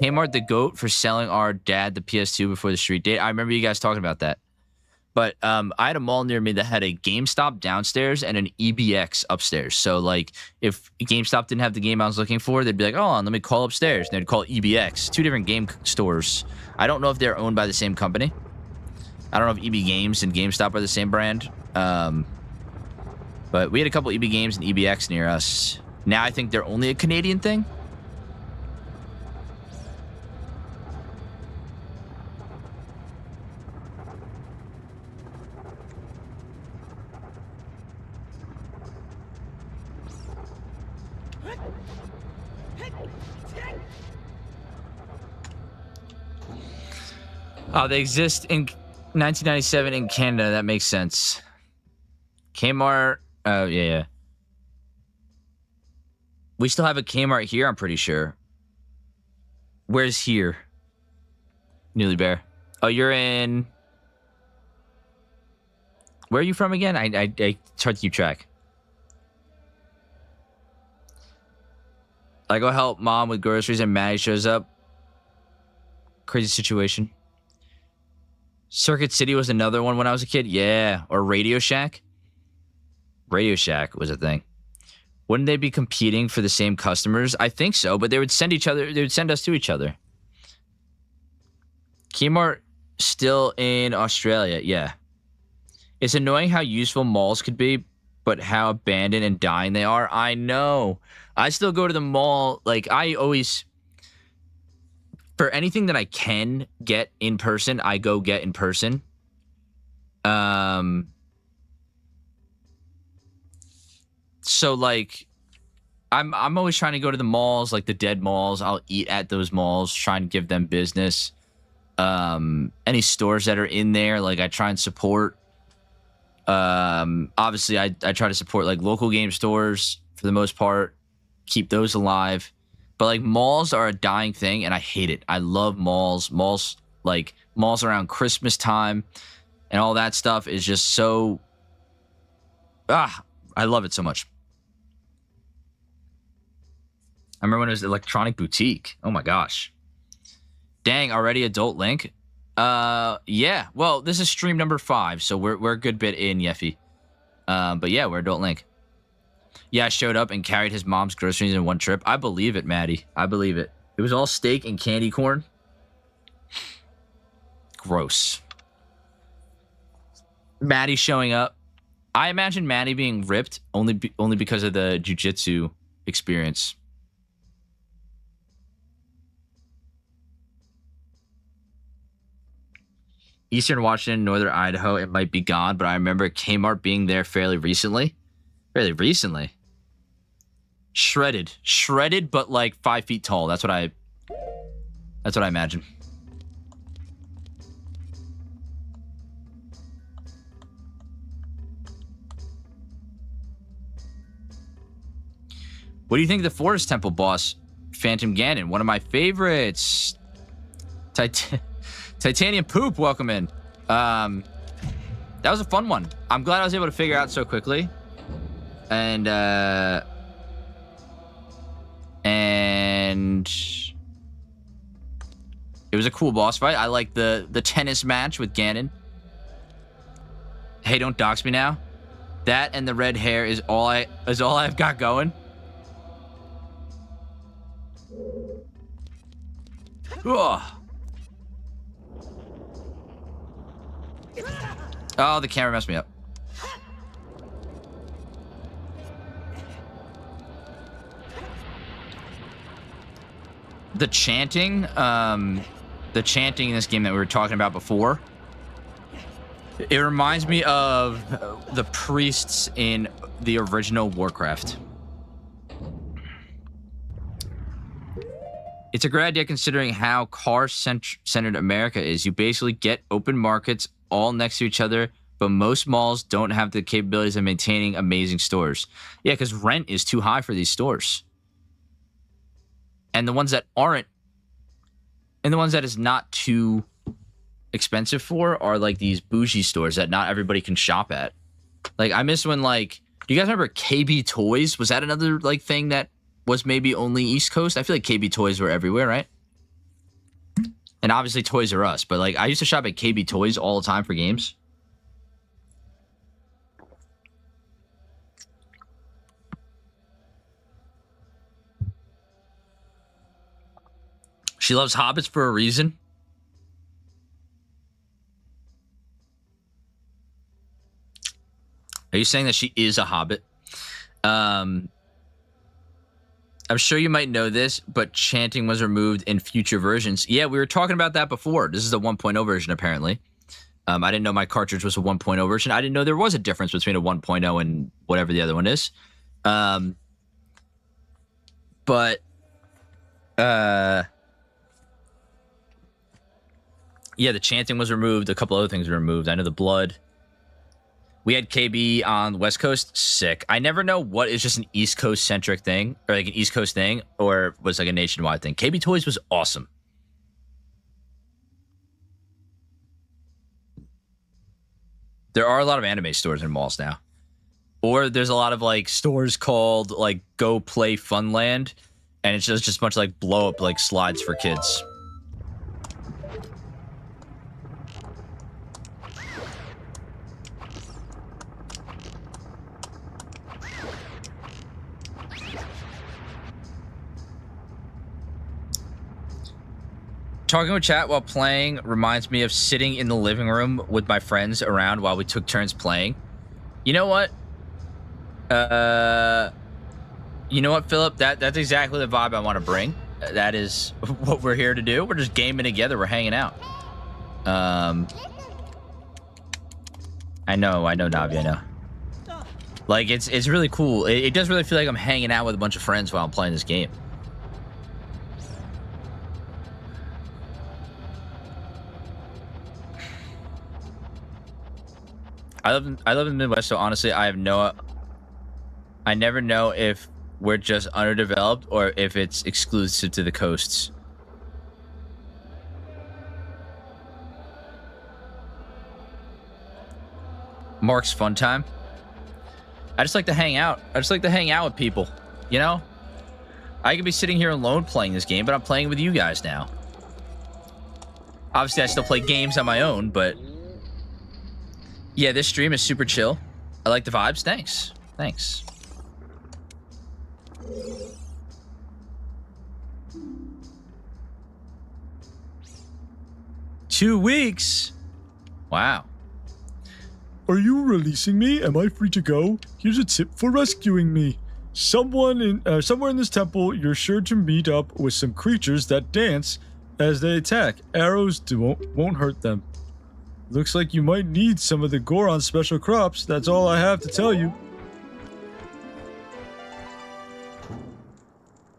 Kmart the GOAT for selling our dad the PS2 before the street date. I remember you guys talking about that. But I had a mall near me that had a GameStop downstairs and an EBX upstairs. So, like, if GameStop didn't have the game I was looking for, they'd be like, oh, let me call upstairs. And they'd call EBX. 2 different game stores. I don't know if they're owned by the same company. I don't know if EB Games and GameStop are the same brand. But we had a couple EB Games and EBX near us. Now I think they're only a Canadian thing. Oh, they exist in 1997 in Canada. That makes sense. Kmart. Oh, yeah. We still have a Kmart here, I'm pretty sure. Where's here? Newly Bear. Oh, you're in... Where are you from again? I tried to keep track. I go help mom with groceries and Maddie shows up. Crazy situation. Circuit City was another one when I was a kid. Yeah. Or Radio Shack. Radio Shack was a thing. Wouldn't they be competing for the same customers? I think so, but they would send us to each other. Kmart Still in Australia, yeah. It's annoying how useful malls could be, but how abandoned and dying they are. I know. I still go to the mall. Like, I always, for anything that I can get in person, I go get in person. So like, I'm always trying to go to the malls, like the dead malls. I'll eat at those malls, try and give them business. Any stores that are in there, like I try and support. Obviously I try to support like local game stores for the most part, keep those alive. But like malls are a dying thing and I hate it. I love malls. Malls around Christmas time and all that stuff is just so I love it so much. I remember when it was Electronic Boutique. Oh my gosh. Dang, already adult Link? Yeah. Well, this is stream number 5, so we're a good bit in, Yeffy. But yeah, we're adult Link. Yeah, I showed up and carried his mom's groceries in one trip. I believe it, Maddie. I believe it. It was all steak and candy corn. Gross. Maddie showing up. I imagine Maddie being ripped only because of the jiu-jitsu experience. Eastern Washington, Northern Idaho, it might be gone, but I remember Kmart being there fairly recently. Fairly recently. Shredded, but like 5 feet tall. That's what I imagine. What do you think of the Forest Temple boss, Phantom Ganon? One of my favorites. Titanium Poop, welcome in. That was a fun one. I'm glad I was able to figure out so quickly. And it was a cool boss fight. I like the tennis match with Ganon. Hey, don't dox me now. That and the red hair is all I've got going. Ugh. Oh, the camera messed me up. The chanting in this game that we were talking about before, it reminds me of the priests in the original Warcraft. It's a great idea considering how car-centered America is. You basically get open markets all next to each other, but most malls don't have the capabilities of maintaining amazing stores. Yeah, because rent is too high for these stores. And the ones that aren't, and the ones that is not too expensive for are like these bougie stores that not everybody can shop at. Like, I miss when, like, do you guys remember KB Toys? Was that another, like, thing that was maybe only East Coast? I feel like KB Toys were everywhere, right? And obviously Toys R Us, but like I used to shop at KB Toys all the time for games. She loves hobbits for a reason. Are you saying that she is a hobbit? I'm sure you might know this, but chanting was removed in future versions. Yeah, we were talking about that before. This is a 1.0 version, apparently. I didn't know my cartridge was a 1.0 version. I didn't know there was a difference between a 1.0 and whatever the other one is. Yeah, the chanting was removed. A couple other things were removed. I know the blood. We had KB on the West Coast. Sick. I never know what is just an East Coast centric thing or like an East Coast thing or was like a nationwide thing. KB Toys was awesome. There are a lot of anime stores in malls now. Or there's a lot of like stores called like Go Play Funland. And it's just a bunch of like blow up like slides for kids. Talking with chat while playing reminds me of sitting in the living room with my friends around while we took turns playing. You know what? You know what, Philip? That's exactly the vibe I want to bring. That is what we're here to do. We're just gaming together. We're hanging out. I know, Navi, I know. Like, it's really cool. It does really feel like I'm hanging out with a bunch of friends while I'm playing this game. I live in the Midwest, so honestly, I never know if we're just underdeveloped or if it's exclusive to the coasts. Mark's fun time. I just like to hang out. I just like to hang out with people, you know? I could be sitting here alone playing this game, but I'm playing with you guys now. Obviously, I still play games on my own, but yeah, this stream is super chill. I like the vibes. Thanks. Thanks. Two weeks? Wow. Are you releasing me? Am I free to go? Here's a tip for rescuing me. Somewhere in this temple, you're sure to meet up with some creatures that dance as they attack. Arrows won't hurt them. Looks like you might need some of the Goron's special crops. That's all I have to tell you.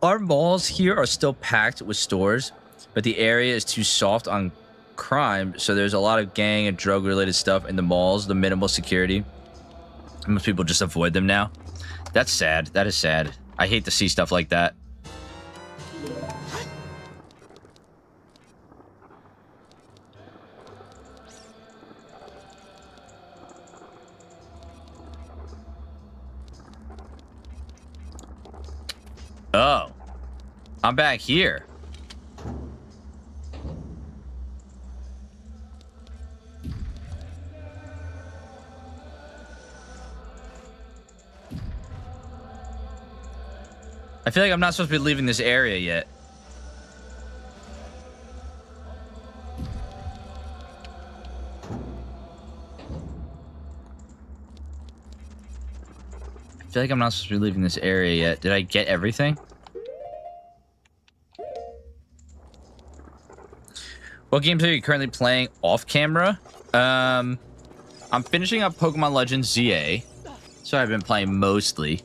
Our malls here are still packed with stores, but the area is too soft on crime, so there's a lot of gang and drug related stuff in the malls, the minimal security. Most people just avoid them now. That's sad. That is sad. I hate to see stuff like that. Oh, I'm back here. I feel like I'm not supposed to be leaving this area yet. I feel like I'm not supposed to be leaving this area yet. Did I get everything? What games are you currently playing off camera? I'm finishing up Pokemon Legends ZA. So I've been playing mostly.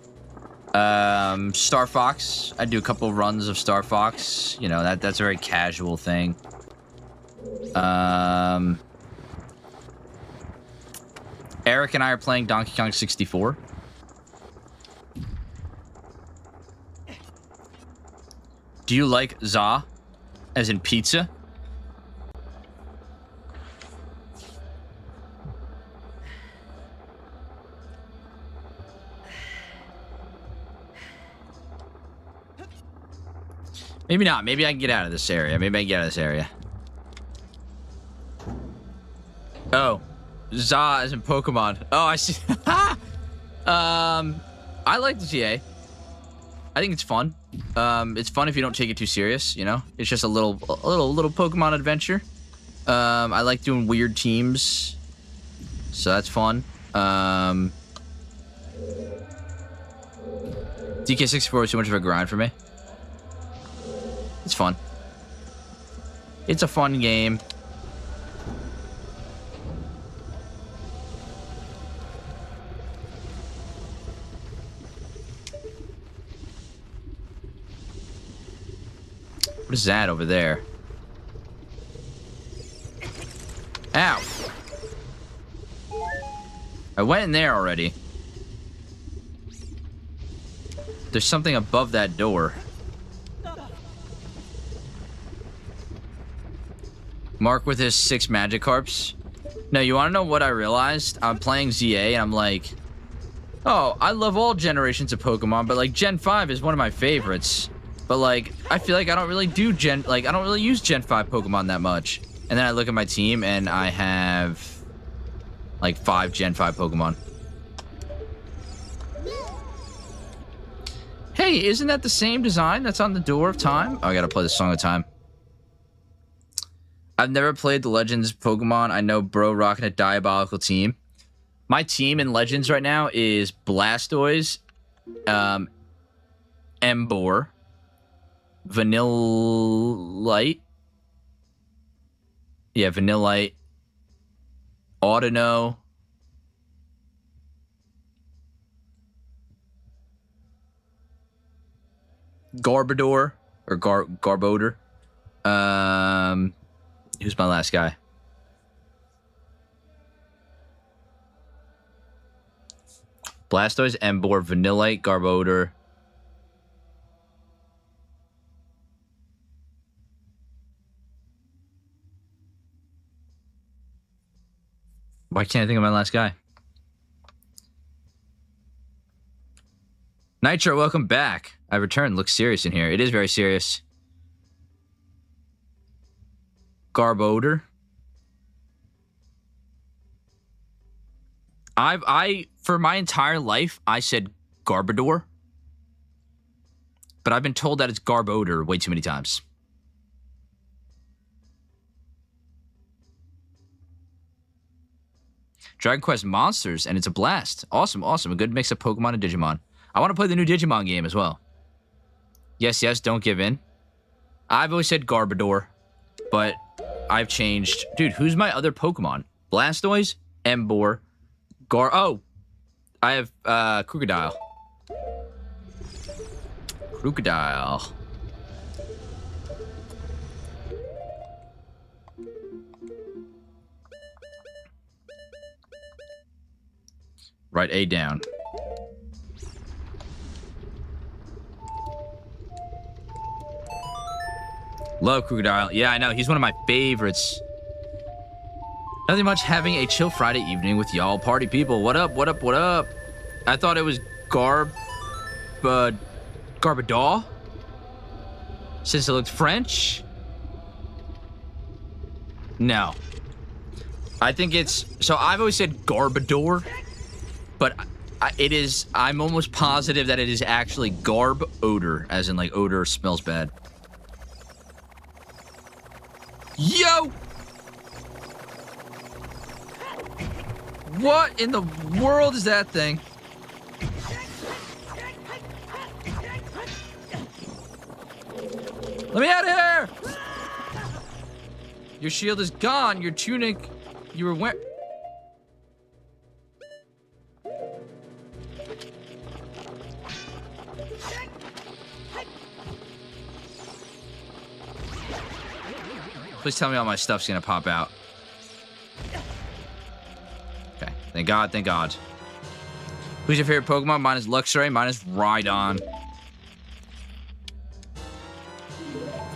Star Fox. I do a couple runs of Star Fox. You know, that's a very casual thing. Eric and I are playing Donkey Kong 64. Do you like za, as in pizza? Maybe not. Maybe I can get out of this area. Oh, za as in Pokemon. Oh, I see. I like the ZA. I think it's fun. It's fun if you don't take it too serious, you know? It's just a little Pokemon adventure. I like doing weird teams. So that's fun. DK64 is too much of a grind for me. It's fun. It's a fun game. What is that over there? Ow. I went in there already. There's something above that door. Mark with his 6 Magikarps. No, you want to know what I realized? I'm playing ZA and I'm like, oh, I love all generations of Pokemon, but like Gen 5 is one of my favorites. But like, I feel like I don't really I don't really use Gen 5 Pokemon that much. And then I look at my team and I have like 5 Gen 5 Pokemon. Hey, isn't that the same design that's on the Door of Time? Oh, I gotta play the Song of Time. I've never played the Legends Pokemon. I know bro rocking a diabolical team. My team in Legends right now is Blastoise, Emboar, Vanillite. Yeah, Vanillite, Audino, Garbodor, or Garbodor. Who's my last guy? Blastoise, Emboar, Vanillite, Garbodor. Why can't I think of my last guy? Nitro, welcome back. I returned. Looks serious in here. It is very serious. Garbodor. For my entire life, I said Garbodor. But I've been told that it's Garbodor way too many times. Dragon Quest Monsters, and it's a blast. Awesome, awesome. A good mix of Pokemon and Digimon. I want to play the new Digimon game as well. Yes, yes, don't give in. I've always said Garbodor, but I've changed. Dude, who's my other Pokemon? Blastoise, Emboar, Oh, I have Crocodile. Crocodile. Write A down. Love Crocodile. Yeah, I know. He's one of my favorites. Nothing much, having a chill Friday evening with y'all party people. What up, what up, what up? I thought it was Garbodor? Since it looked French? No. I think it's... So I've always said Garbodor, but I'm almost positive that it is actually garb odor, as in like odor smells bad. Yo! What in the world is that thing? Let me out of here! Your shield is gone. Your tunic you were wearing... Please tell me all my stuff's gonna pop out. Okay, thank God, thank God. Who's your favorite Pokemon? Mine is Luxray, mine is Rhydon.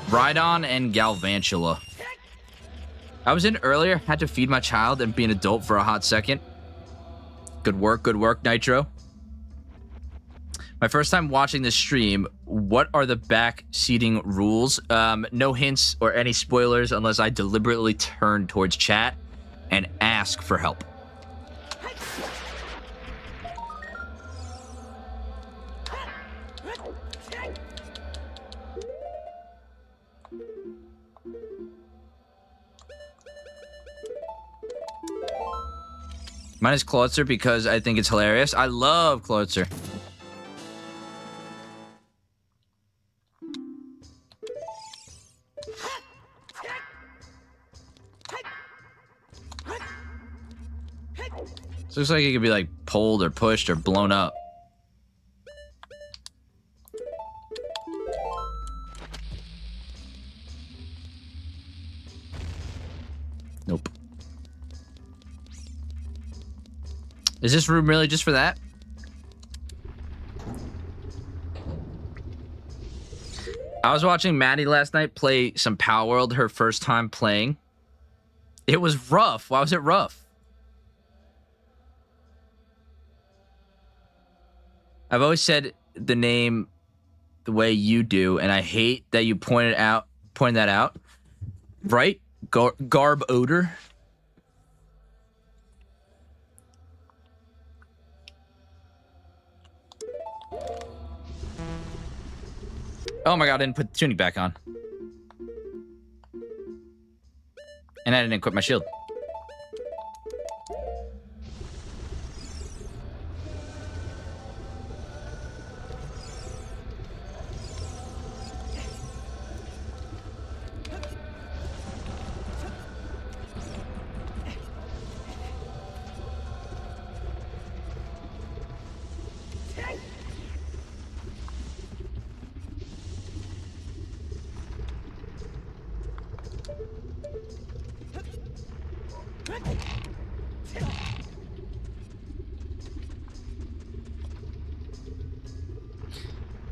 Rhydon and Galvantula. I was in earlier, had to feed my child and be an adult for a hot second. Good work, Nitro. My first time watching this stream, what are the back seating rules? No hints or any spoilers unless I deliberately turn towards chat and ask for help. Mine is Clawitzer because I think it's hilarious. I love Clawitzer. This looks like it could be like pulled or pushed or blown up. Nope. Is this room really just for that? I was watching Maddie last night play some Power World, her first time playing. It was rough. Why was it rough? I've always said the name the way you do, and I hate that you point that out. Right? Garb odor. Oh my God, I didn't put the tunic back on. And I didn't equip my shield.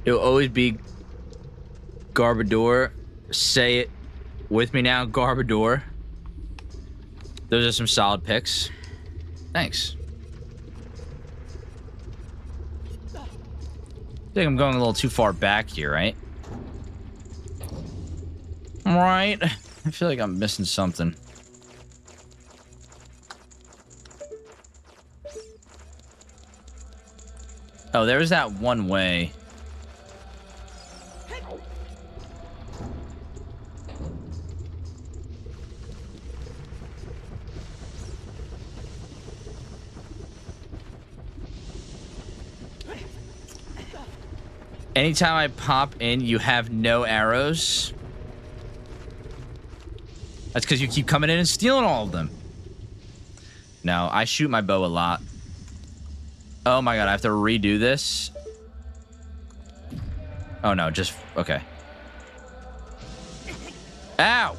It'll always be Garbador. Say it with me now, Garbador. Those are some solid picks. Thanks. I think I'm going a little too far back here, right? Right. I feel like I'm missing something. Oh, there's that one way. Anytime I pop in, you have no arrows. That's because you keep coming in and stealing all of them. No, I shoot my bow a lot. Oh my god, I have to redo this. Oh no, just... okay. Ow!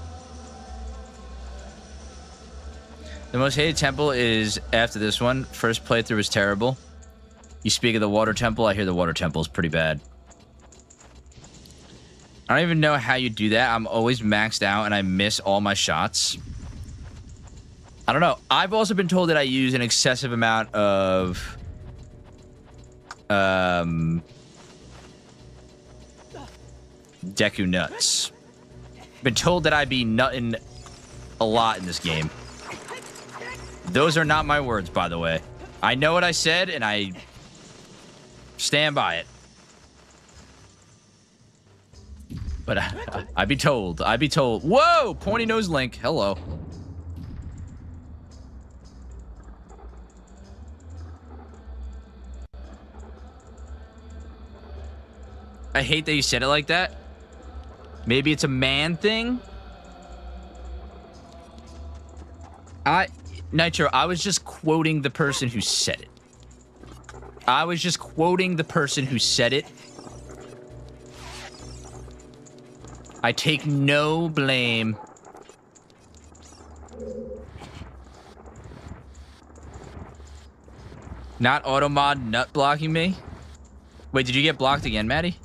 The most hated temple is after this one. First playthrough was terrible. You speak of the water temple, I hear the water temple is pretty bad. I don't even know how you do that. I'm always maxed out and I miss all my shots. I don't know. I've also been told that I use an excessive amount of... Deku nuts. Been told that I be nutting a lot in this game. Those are not my words, by the way. I know what I said and I stand by it. But I'd be told. I'd be told. Whoa! Pointy nose Link. Hello. I hate that you said it like that. Maybe it's a man thing? Nitro, I was just quoting the person who said it. I was just quoting the person who said it. I take no blame. Not automod nut blocking me? Wait, did you get blocked again, Maddie?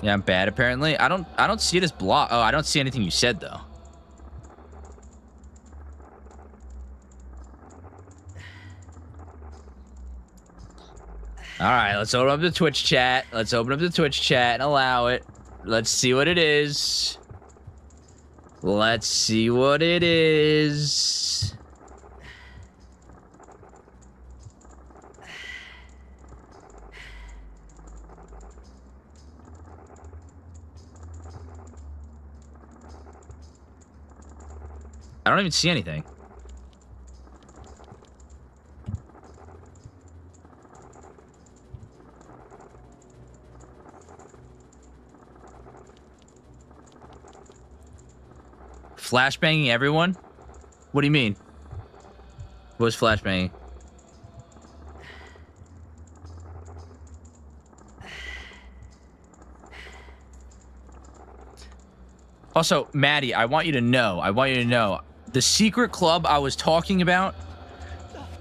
Yeah, I'm bad apparently. I don't see it as block. Oh, I don't see anything you said though. All right, let's open up the Twitch chat. Let's open up the Twitch chat and allow it. Let's see what it is. Let's see what it is. I don't even see anything. Flashbanging everyone? What do you mean? What's flashbanging? Also, Maddie, I want you to know, the secret club I was talking about,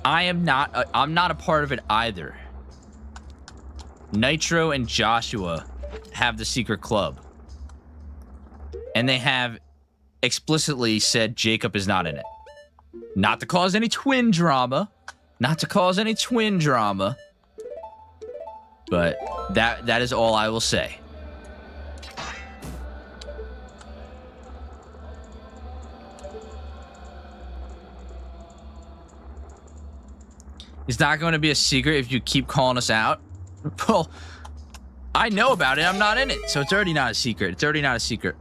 I'm not a part of it either. Nitro and Joshua have the secret club. And they have explicitly said Jacob is not in it. Not to cause any twin drama. Not to cause any twin drama. But that is all I will say. It's not going to be a secret if you keep calling us out. Well, I know about it. I'm not in it. So it's already not a secret. It's already not a secret.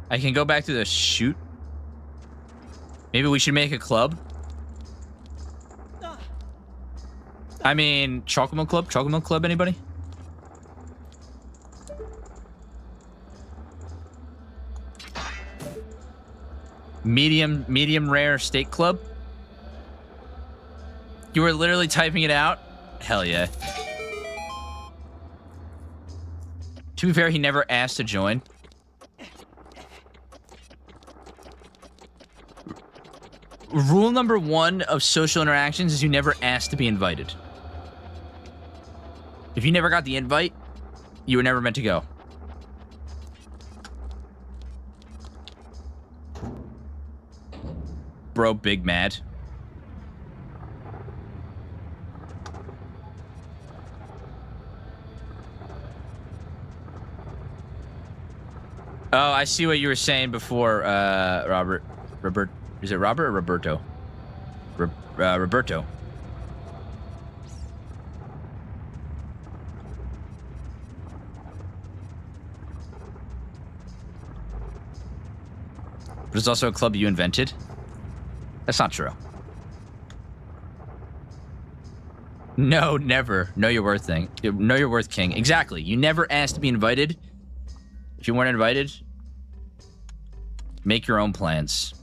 I can go back to the shoot. Maybe we should make a club. I mean, chocolate milk club? Chocolate milk club, anybody? Medium rare steak club? You were literally typing it out? Hell yeah. To be fair, he never asked to join. Rule number 1 of social interactions is you never ask to be invited. If you never got the invite, you were never meant to go. Bro, big mad. Oh, I see what you were saying before, Robert. Is it Robert or Roberto? Roberto. But it's also a club you invented? That's not true. No, never. Know your worth thing. Know your worth, king. Exactly. You never asked to be invited. If you weren't invited, make your own plans.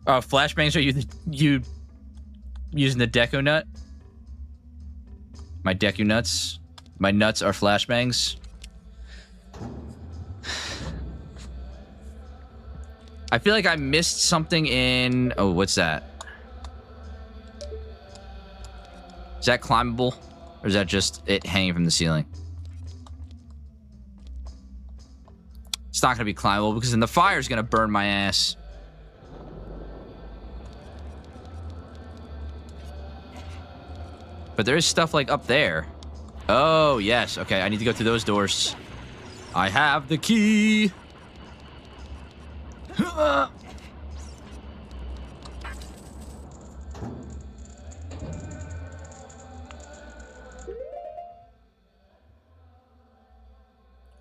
Oh, flashbangs, are you using the Deku nut? My Deku nuts? My nuts are flashbangs? I feel like I missed something in... Oh, what's that? Is that climbable? Or is that just it hanging from the ceiling? It's not going to be climbable because then the fire's going to burn my ass. But there is stuff like up there. Oh, yes. Okay, I need to go through those doors. I have the key.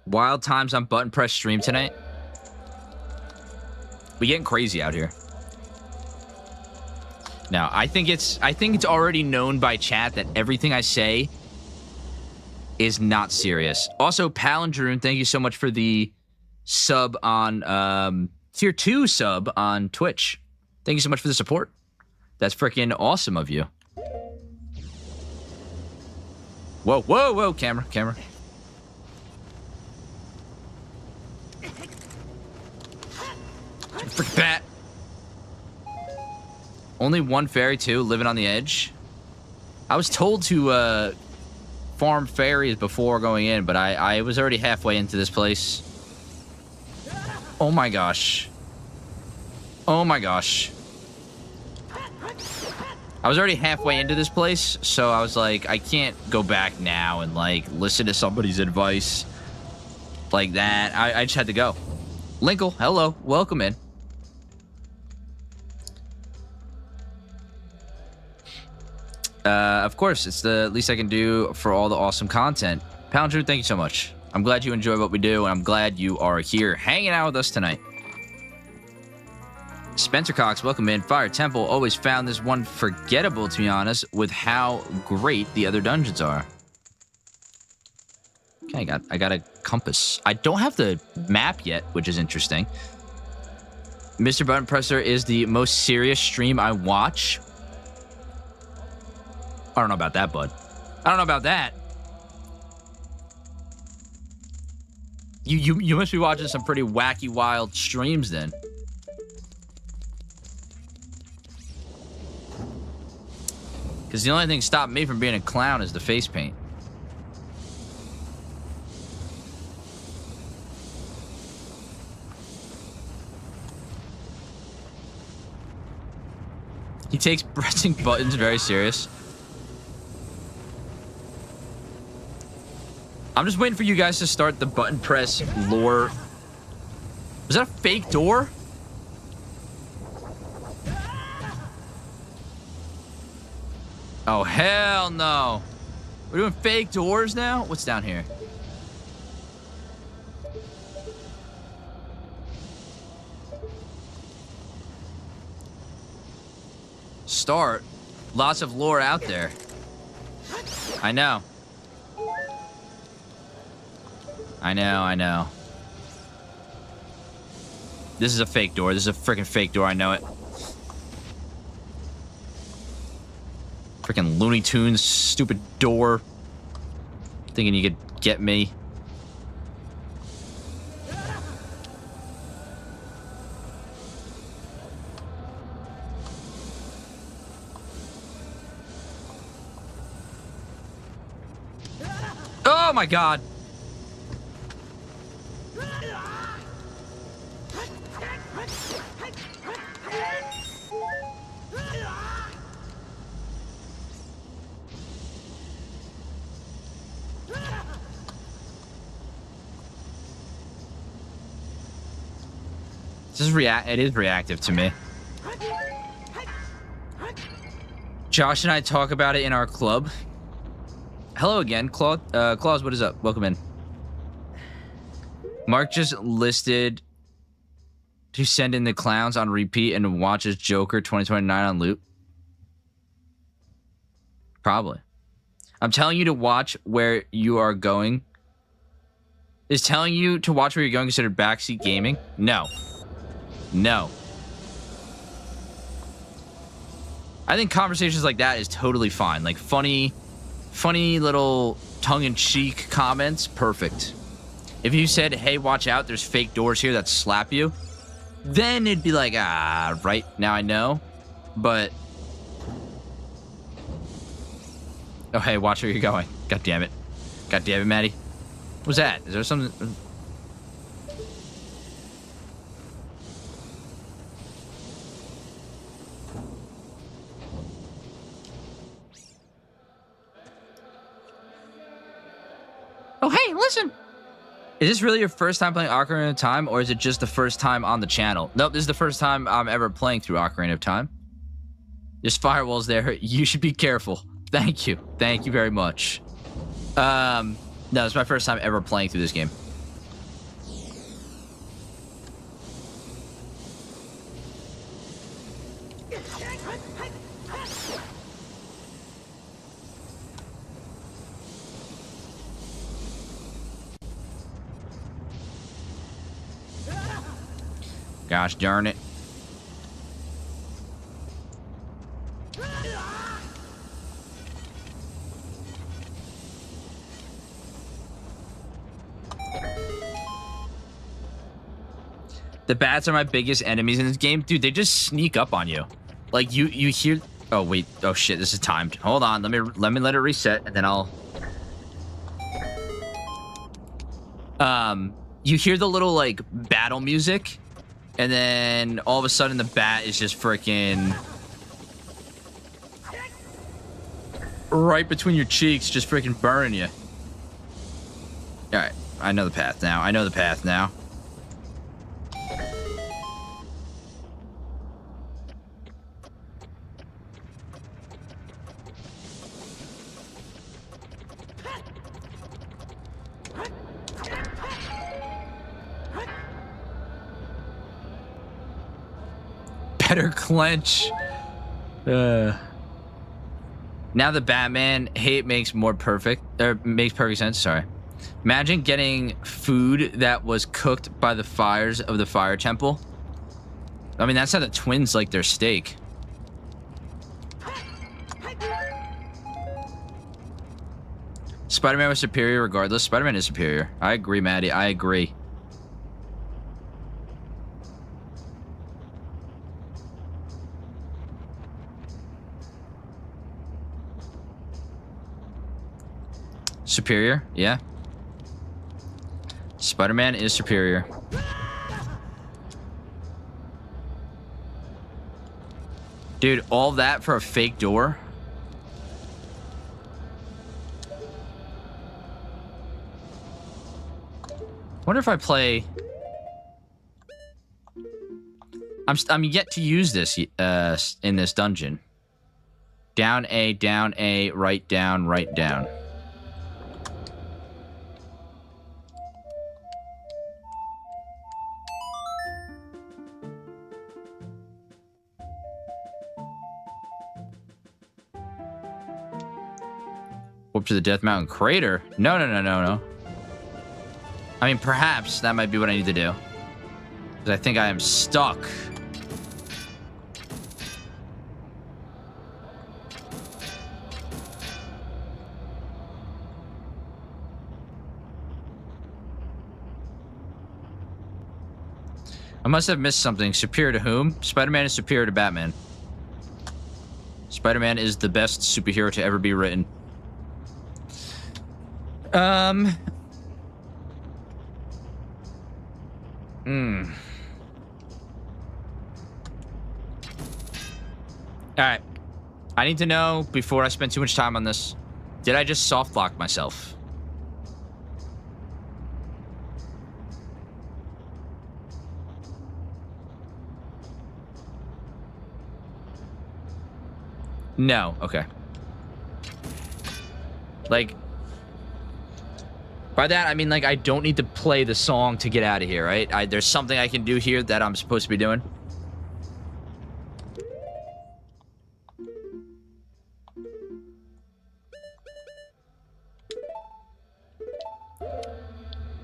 Wild times on button press stream tonight. We getting crazy out here. Now, I think it's already known by chat that everything I say is not serious. Also, Palindrome, thank you so much for the sub on tier 2 sub on Twitch. Thank you so much for the support. That's freaking awesome of you. Whoa, whoa, whoa, camera. Freaking bat. Only one fairy, too, living on the edge. I was told to farm fairies before going in, but I was already halfway into this place. Oh my gosh. Oh my gosh. I was already halfway into this place, so I was like, I can't go back now and, like, listen to somebody's advice like that. I just had to go. Linkle, hello. Welcome in. Of course, it's the least I can do for all the awesome content. Palindrome, thank you so much. I'm glad you enjoy what we do, and I'm glad you are here hanging out with us tonight. Spencer Cox, welcome in. Fire Temple, always found this one forgettable, to be honest, with how great the other dungeons are. Okay, I got a compass. I don't have the map yet, which is interesting. Mr. Button Presser is the most serious stream I watch. I don't know about that, bud. I don't know about that. You must be watching some pretty wacky, wild streams then. Because the only thing stopping me from being a clown is the face paint. He takes pressing buttons very serious. I'm just waiting for you guys to start the button press lore. Was that a fake door? Oh, hell no. We're doing fake doors now? What's down here? Start. Lots of lore out there. I know. I know. This is a fake door. This is a freaking fake door. I know it. Freaking Looney Tunes, stupid door. Thinking you could get me. Oh my god. It is reactive to me. Josh and I talk about it in our club. Hello again, Claude. Claus, what is up? Welcome in. Mark just listed to send in the clowns on repeat and watches Joker 2029 on loop. Probably. I'm telling you to watch where you are going. Is telling you to watch where you're going considered backseat gaming? No. No. I think conversations like that is totally fine. Like funny little tongue-in-cheek comments, perfect. If you said, hey, watch out, there's fake doors here that slap you, then it'd be like, right, now I know. But, oh, hey, watch where you're going. God damn it. God damn it, Maddie. What was that? Is there something? Oh, hey, listen. Is this really your first time playing Ocarina of Time, or is it just the first time on the channel? Nope, this is the first time I'm ever playing through Ocarina of Time. There's firewalls there. You should be careful. Thank you. Thank you very much. No, it's my first time ever playing through this game. Gosh darn it. The bats are my biggest enemies in this game. Dude, they just sneak up on you. Like you hear. Oh wait. Oh shit, this is timed. Hold on. Let me let it reset and then I'll you hear the little like battle music. And then all of a sudden the bat is just freaking right between your cheeks, just freaking burning you. Alright, I know the path now. I know the path now. Better clench. Now the Batman hate makes perfect sense. Sorry. Imagine getting food that was cooked by the fires of the fire temple. I mean, that's how the twins like their steak. Spider-Man was superior regardless. Spider-Man is superior. I agree, Maddie. I agree. Superior, yeah. Spider-Man is superior. Dude, all that for a fake door? Wonder if I play... I'm yet to use this in this dungeon. Down A, right down, right down. Warp to the Death Mountain crater? No. I mean, perhaps that might be what I need to do. Because I think I am stuck. I must have missed something. Superior to whom? Spider-Man is superior to Batman. Spider-Man is the best superhero to ever be written. Alright. I need to know, before I spend too much time on this, did I just soft lock myself? No. Okay. Like, by that, I mean, like, I don't need to play the song to get out of here, right? There's something I can do here that I'm supposed to be doing.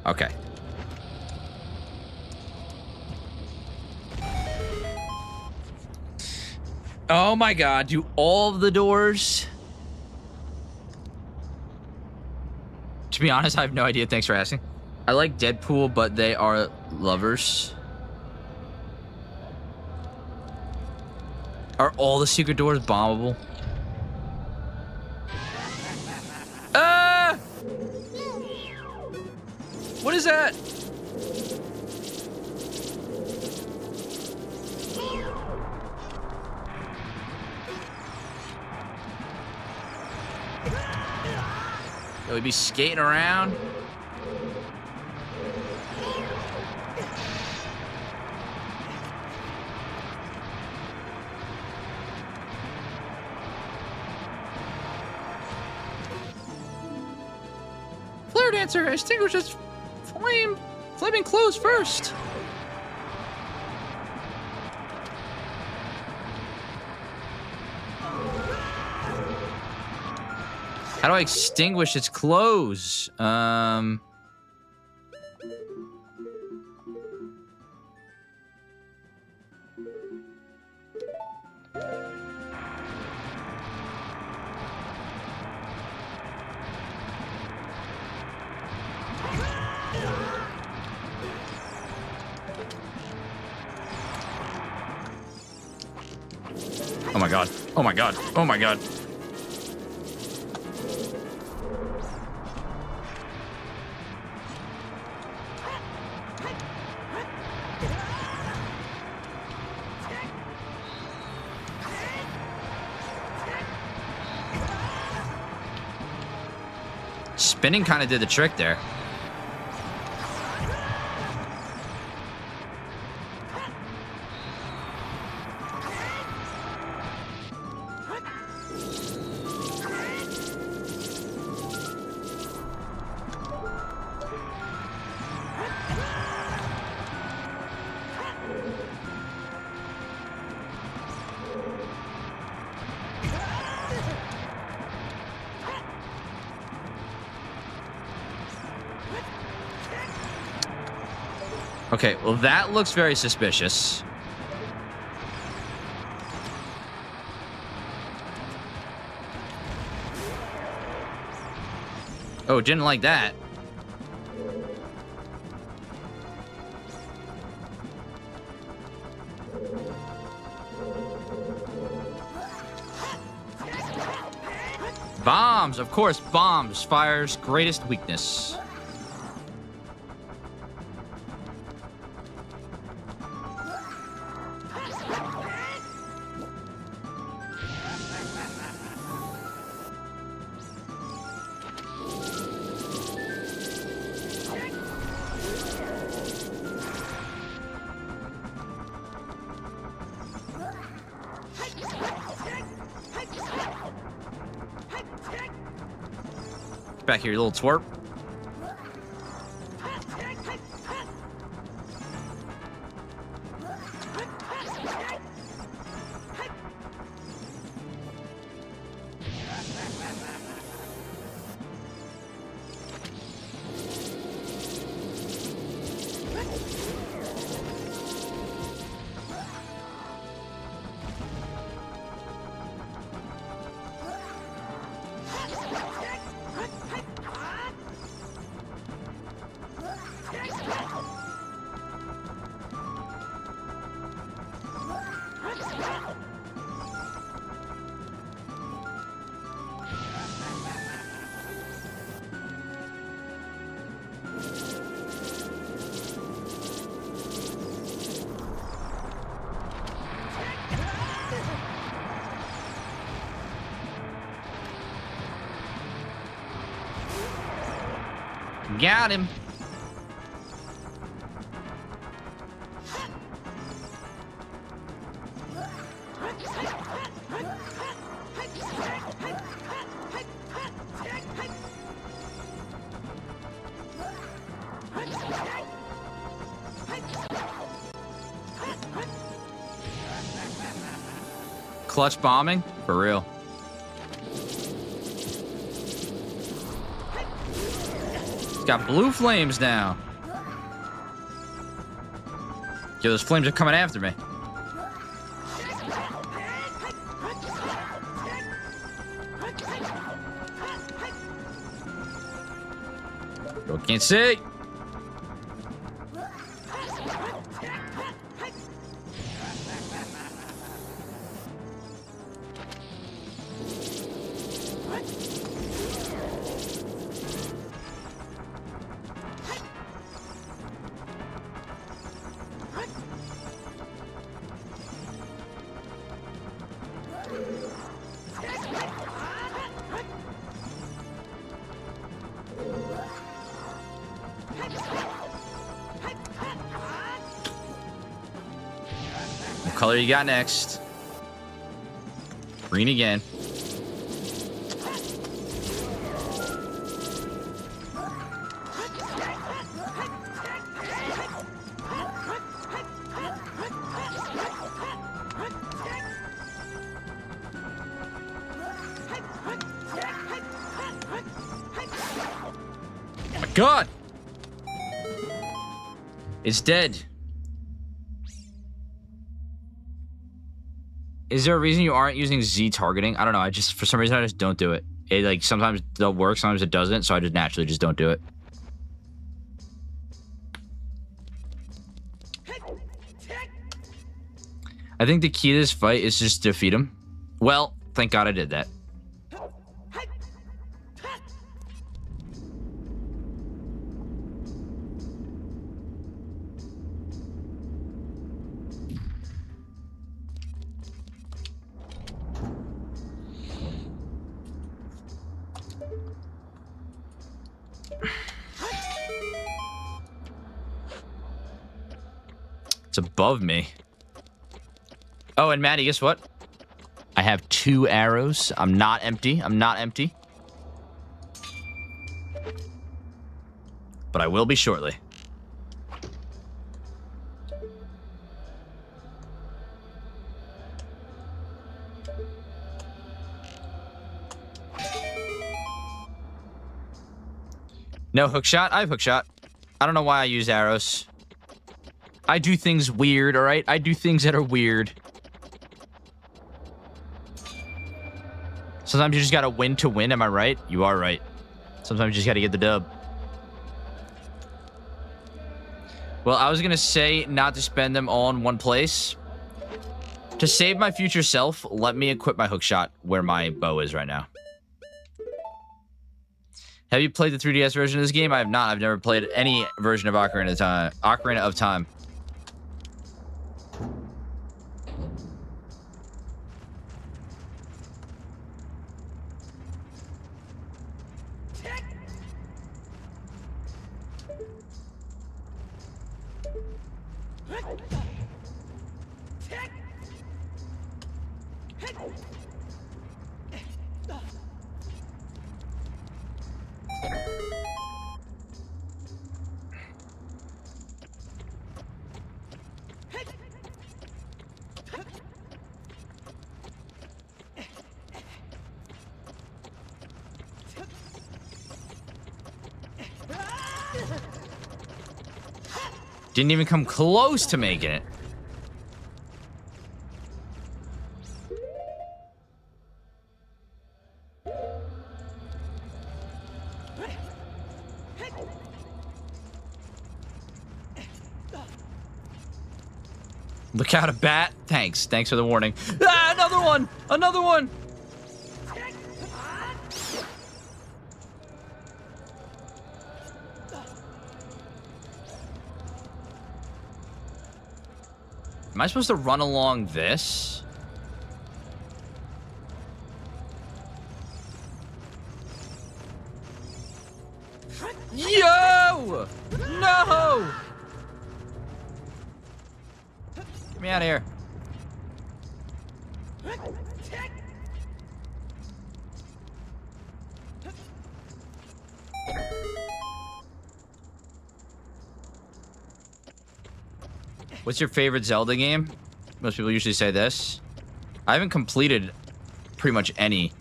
Okay. Oh my god, do all of the doors... To be honest, I have no idea. Thanks for asking. I like Deadpool, but they are lovers. Are all the secret doors bombable? What is that? Will we be skating around? Flare dancer, extinguishes flaming clothes first. How do I extinguish its clothes? Oh my god. Oh my god. Oh my god. Spinning kind of did the trick there. Okay, well that looks very suspicious. Oh, didn't like that. Bombs, of course, bombs. Fire's greatest weakness. back here, you little twerp. Got him. Clutch bombing? For real. Got blue flames now. Yo, those flames are coming after me. Yo, can't see. What color you got next? Green again. Oh my God! It's dead. Is there a reason you aren't using Z targeting? I don't know. For some reason, I just don't do it. It like sometimes it'll work, sometimes it doesn't. So I just naturally just don't do it. I think the key to this fight is just to defeat him. Well, thank God I did that. It's above me. Oh, and Maddie, guess what? I have 2 arrows. I'm not empty. I'm not empty. But I will be shortly. No hookshot? I have hookshot. I don't know why I use arrows. I do things weird, alright? I do things that are weird. Sometimes you just gotta win to win, am I right? You are right. Sometimes you just gotta get the dub. Well, I was gonna say not to spend them all in one place. To save my future self, let me equip my hookshot where my bow is right now. Have you played the 3DS version of this game? I have not. I've never played any version of Ocarina of Time. Didn't even come close to making it. Look out, a bat. Thanks. Thanks for the warning. Ah, another one! Another one! Am I supposed to run along this? Yo! No! Get me out of here. What's your favorite Zelda game? Most people usually say this. I haven't completed pretty much any,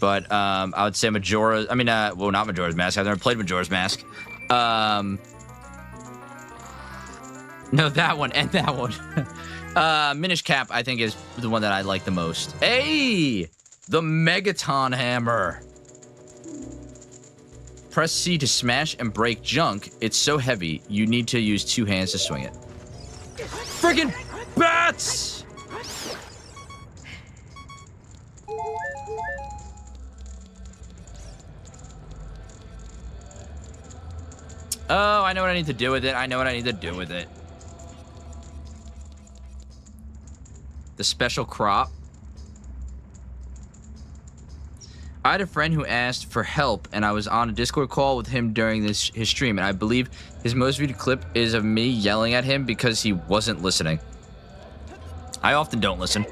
but I would say Majora. I mean, well, not Majora's Mask. I've never played Majora's Mask. No, that one and that one. Minish Cap, I think, is the one that I like the most. Hey, the Megaton Hammer. Press C to smash and break junk. It's so heavy, you need to use 2 hands to swing it. Friggin' bats! Oh, I know what I need to do with it. I know what I need to do with it. The special crop. I had a friend who asked for help, and I was on a Discord call with him during his stream, and I believe his most viewed clip is of me yelling at him because he wasn't listening. I often don't listen.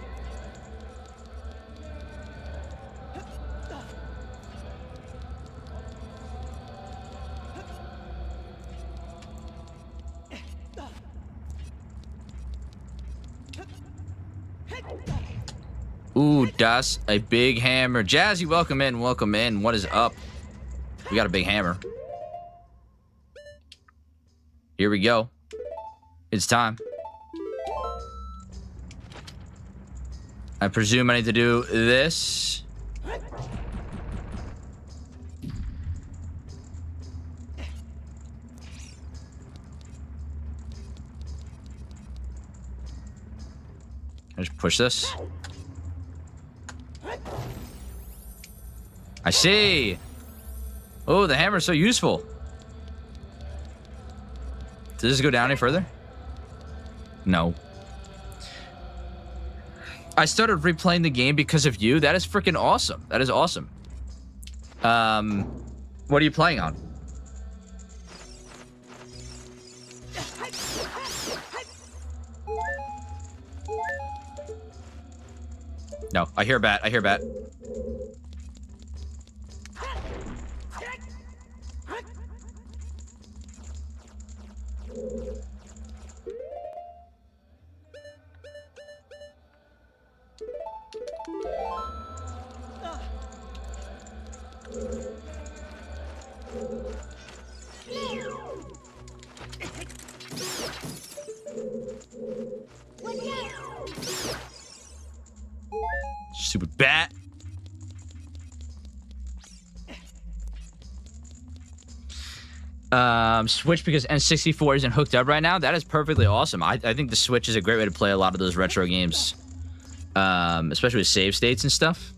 Ooh, das a big hammer. Jazzy, welcome in, welcome in. What is up? We got a big hammer. Here we go. It's time. I presume I need to do this. I just push this. I see. Oh, the hammer's so useful. Does this go down any further? No. I started replaying the game because of you. That is freaking awesome. That is awesome. What are you playing on? No, I hear a bat. I hear a bat. Stupid bat. Switch because N64 isn't hooked up right now. That is perfectly awesome. I think the Switch is a great way to play a lot of those retro games, especially with save states and stuff.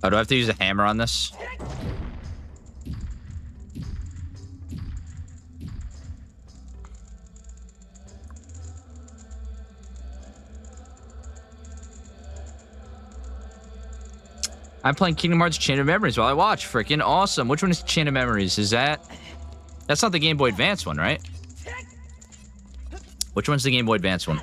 Oh, do I have to use a hammer on this? I'm playing Kingdom Hearts Chain of Memories while I watch. Freaking awesome. Which one is Chain of Memories? Is that... That's not the Game Boy Advance one, right? Which one's the Game Boy Advance one?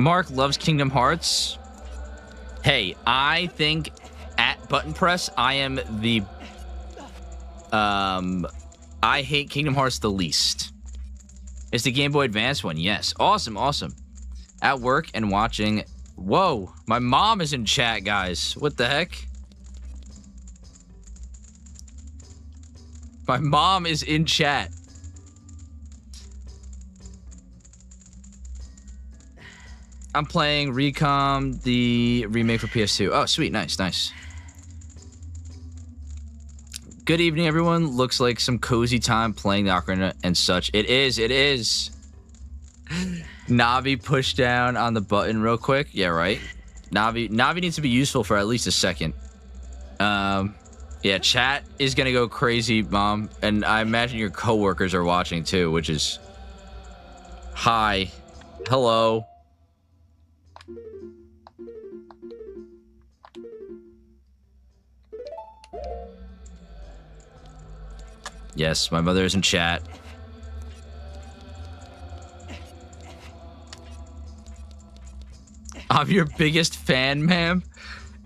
Mark loves Kingdom Hearts. Hey, I think at button press, I am the... I hate Kingdom Hearts the least. It's the Game Boy Advance one, yes. Awesome, awesome. At work and watching... Whoa, my mom is in chat, guys. What the heck? My mom is in chat. I'm playing Recom, the remake for PS2. Oh, sweet. Nice, nice. Good evening, everyone. Looks like some cozy time playing the Ocarina and such. It is, it is. Navi, push down on the button real quick. Yeah, right. Navi needs to be useful for at least a second. Yeah, chat is gonna go crazy, Mom. And I imagine your coworkers are watching too, which is... Hi. Hello. Yes, my mother is in chat. I'm your biggest fan, ma'am.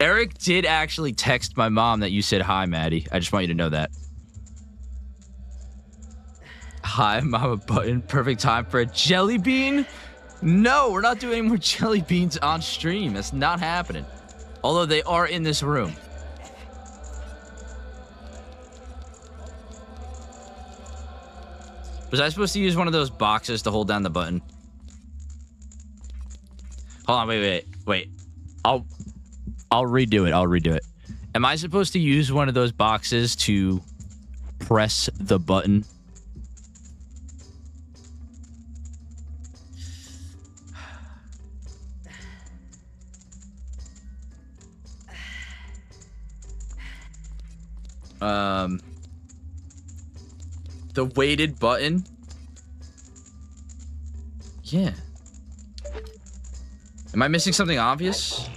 Eric did actually text my mom that you said hi, Maddie. I just want you to know that. Hi, Mama Button. Perfect time for a jelly bean? No, we're not doing any more jelly beans on stream. That's not happening. Although they are in this room. Was I supposed to use one of those boxes to hold down the button? Hold on, wait. I'll redo it. Am I supposed to use one of those boxes to press the button? The weighted button? Yeah. Am I missing something obvious?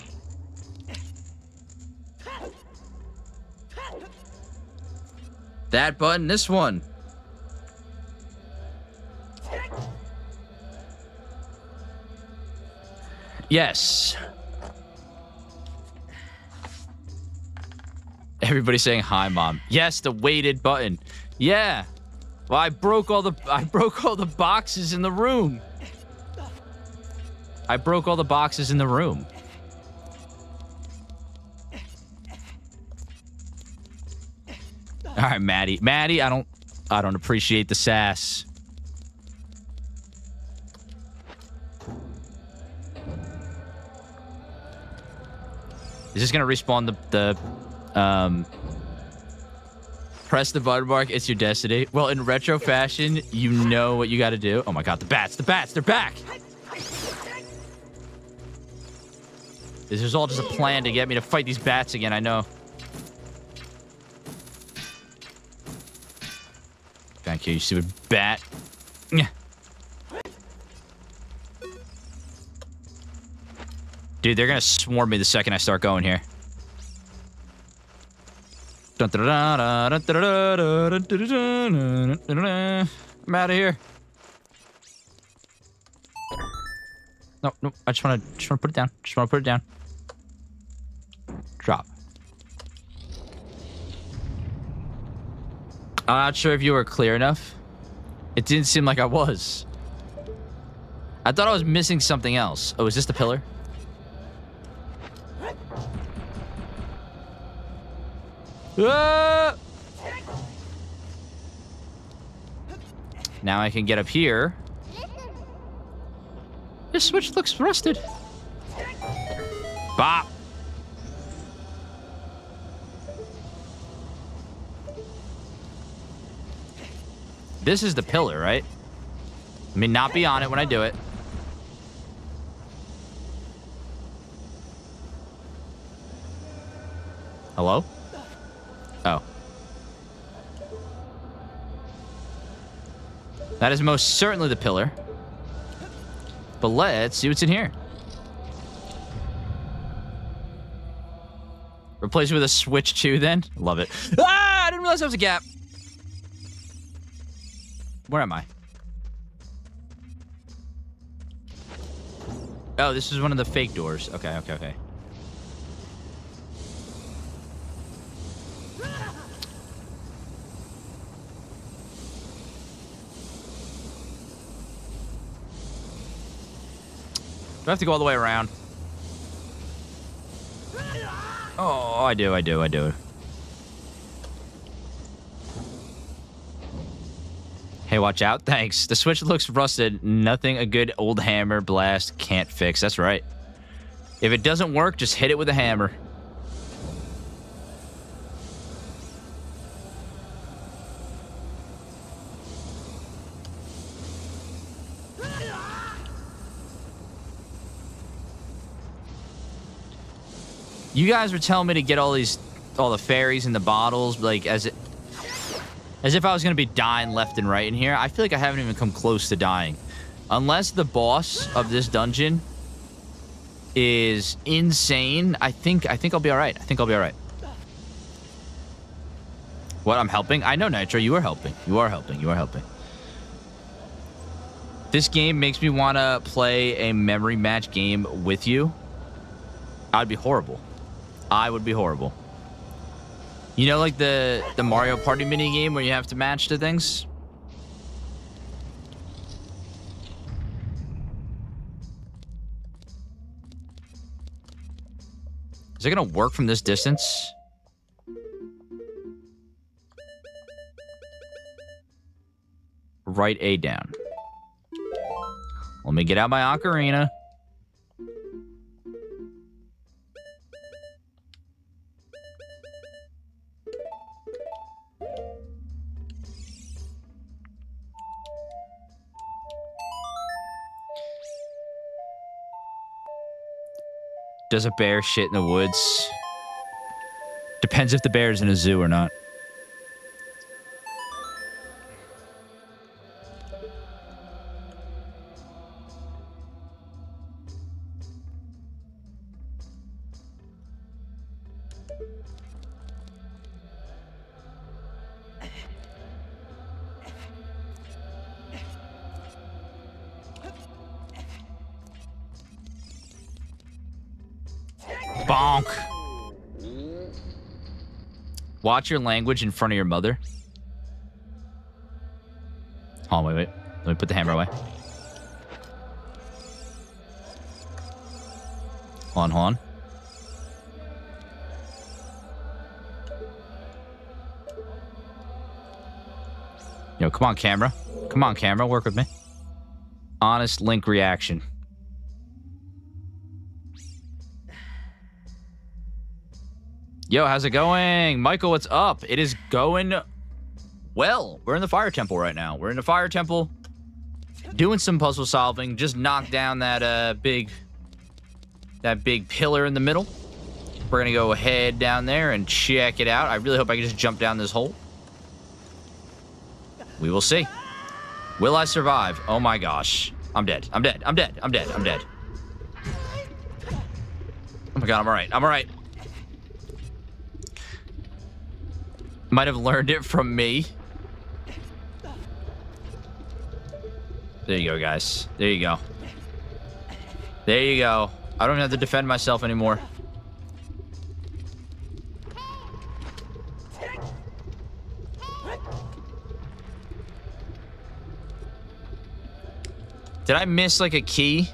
That button, this one. Yes. Everybody saying hi, Mom. Yes, the weighted button. Yeah. Well, I broke all the boxes in the room. I broke all the boxes in the room. All right, Maddie. Maddie, I don't appreciate the sass. Is this gonna respawn the press the button mark, it's your destiny? Well, in retro fashion, you know what you gotta do. Oh my god, the bats, they're back! This is all just a plan to get me to fight these bats again, I know. Thank you, you stupid bat. Dude, they're gonna swarm me the second I start going here. I'm out of here. No, I just wanna put it down. Drop. I'm not sure if you were clear enough. It didn't seem like I was. I thought I was missing something else. Oh, is this the pillar? Ah! Now I can get up here. This switch looks rusted. Bop. This is the pillar, right? I mean, not be on it when I do it. Hello? Oh. That is most certainly the pillar. But let's see what's in here. Replace it with a switch too, then? Love it. Ah! I didn't realize there was a gap. Where am I? Oh, this is one of the fake doors. Okay. Do I have to go all the way around? Oh, I do. Hey, watch out. Thanks. The switch looks rusted. Nothing a good old hammer blast can't fix. That's right. If it doesn't work, just hit it with a hammer. You guys were telling me to get all the fairies in the bottles, like as if I was gonna be dying left and right in here. I feel like I haven't even come close to dying, unless the boss of this dungeon is insane. I think I'll be all right. What? I'm helping? I know, Nitro. You are helping. This game makes me want to play a memory match game with you. I'd be horrible. I would be horrible. You know, like the Mario Party mini game where you have to match to things? Is it gonna work from this distance? Right A down. Let me get out my ocarina. Does a bear shit in the woods? Depends if the bear is in a zoo or not. Bonk. Watch your language in front of your mother. Hold on, wait. Let me put the hammer away. Hold on. Yo, come on, camera. Work with me. Honest Link reaction. Yo, how's it going? Michael, what's up? It is going well. We're in the Fire Temple right now. We're in the Fire Temple doing some puzzle solving. Just knocked down that big pillar in the middle. We're going to go ahead down there and check it out. I really hope I can just jump down this hole. We will see. Will I survive? Oh my gosh. I'm dead. Oh my god, I'm all right. Might have learned it from me. There you go, guys. There you go. I don't have to defend myself anymore. Did I miss, like, a key?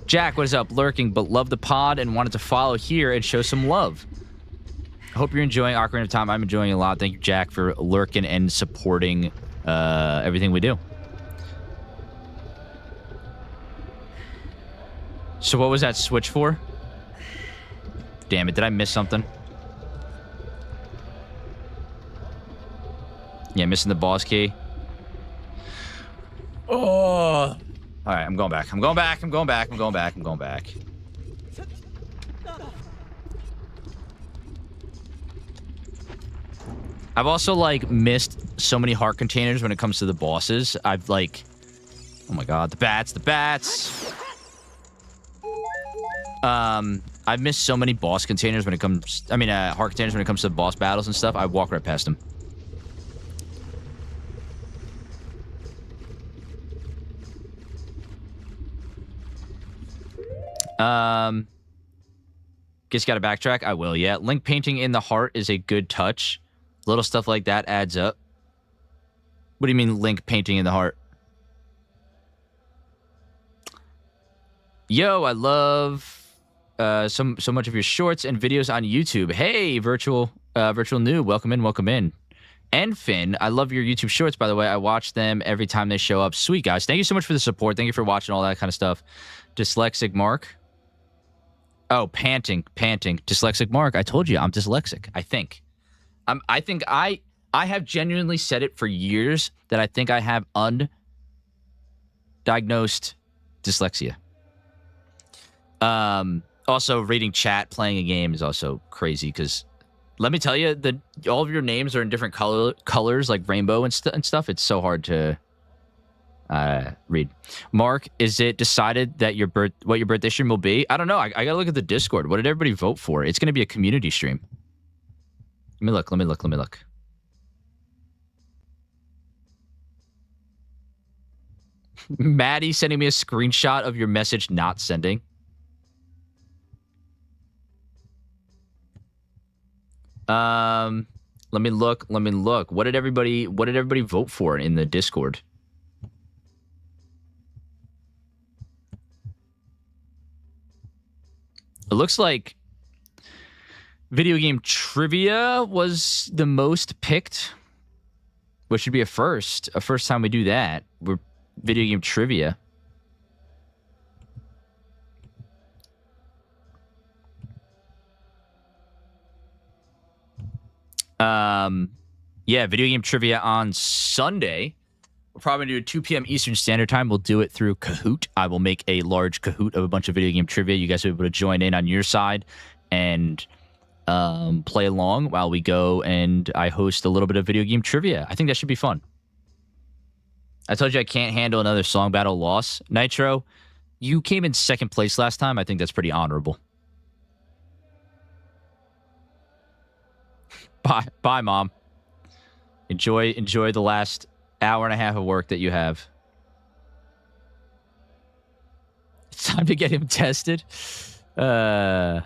Jack, what is up? Lurking, but love the pod and wanted to follow here and show some love. I hope you're enjoying Ocarina of Time. I'm enjoying it a lot. Thank you, Jack, for lurking and supporting everything we do. So what was that switch for? Damn it, did I miss something? Yeah, missing the boss key. Oh. All right, I'm going back. I've also, like, missed so many heart containers when it comes to the bosses. I've, like... Oh my god, the bats. I've missed so many boss containers when it comes... heart containers when it comes to boss battles and stuff. I walk right past them. Just got to backtrack. I will, yeah. Link painting in the heart is a good touch. Little stuff like that adds up. What do you mean Link painting in the heart? Yo, I love so much of your shorts and videos on YouTube. Hey, virtual noob, welcome in. And Finn, I love your YouTube shorts, by the way. I watch them every time they show up. Sweet, guys. Thank you so much for the support. Thank you for watching all that kind of stuff. Dyslexic Mark. Oh, panting. Dyslexic Mark. I told you I'm dyslexic, I think. I think I have genuinely said it for years that I think I have undiagnosed dyslexia. Also, reading chat, playing a game is also crazy because let me tell you that all of your names are in different colors, like rainbow and stuff. It's so hard to read. Mark, is it decided that what your birthday stream will be? I don't know. I gotta look at the Discord. What did everybody vote for? It's gonna be a community stream. Let me look. Maddie sending me a screenshot of your message not sending. Let me look. What did everybody vote for in the Discord? It looks like video game trivia was the most picked, which should be a first time we do that. We're video game trivia. Yeah, video game trivia on Sunday. We'll probably do it 2 p.m. Eastern Standard Time. We'll do it through Kahoot. I will make a large Kahoot of a bunch of video game trivia. You guys will be able to join in on your side and play along while we go and I host a little bit of video game trivia. I think that should be fun. I told you I can't handle another song battle loss. Nitro, you came in second place last time. I think that's pretty honorable. Bye, Mom. Enjoy the last hour and a half of work that you have. It's time to get him tested. I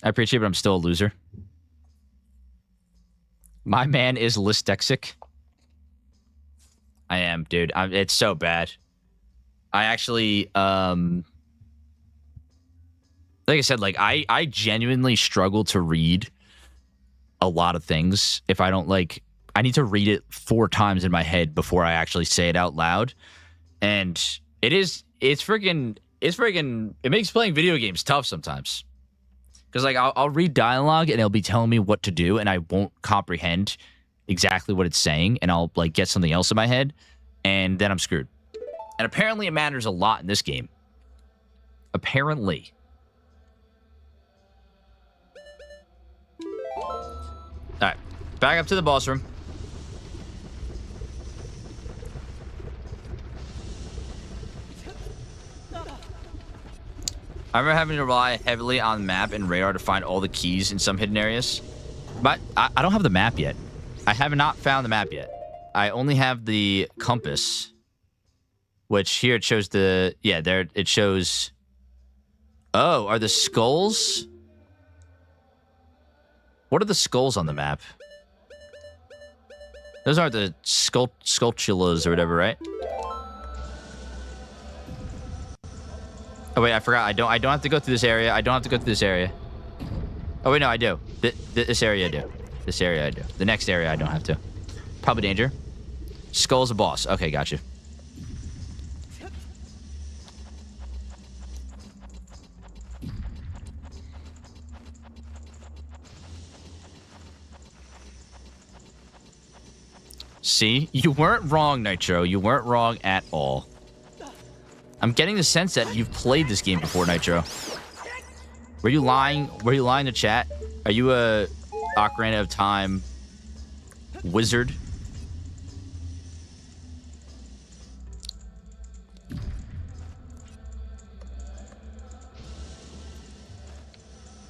appreciate it, but I'm still a loser. My man is dyslexic. I am, dude. It's so bad. I actually, like I said, like I genuinely struggle to read a lot of things if I don't I need to read it 4 times in my head before I actually say it out loud. And it makes playing video games tough sometimes. Because I'll read dialogue and it'll be telling me what to do and I won't comprehend exactly what it's saying and I'll get something else in my head and then I'm screwed. And apparently it matters a lot in this game. Apparently. All right, back up to the boss room. I remember having to rely heavily on map and radar to find all the keys in some hidden areas. But I don't have the map yet. I have not found the map yet. I only have the compass. Which here it shows there it shows... Oh, are the skulls... What are the skulls on the map? Those aren't the sculptulas or whatever, right? Oh wait, I forgot. I don't have to go through this area. Oh wait, no, I do. This area I do. The next area I don't have to. Probably danger. Skull's a boss. Okay, gotcha. See? You weren't wrong, Nitro. You weren't wrong at all. I'm getting the sense that you've played this game before, Nitro. Were you lying? Were you lying to chat? Are you a Ocarina of Time wizard?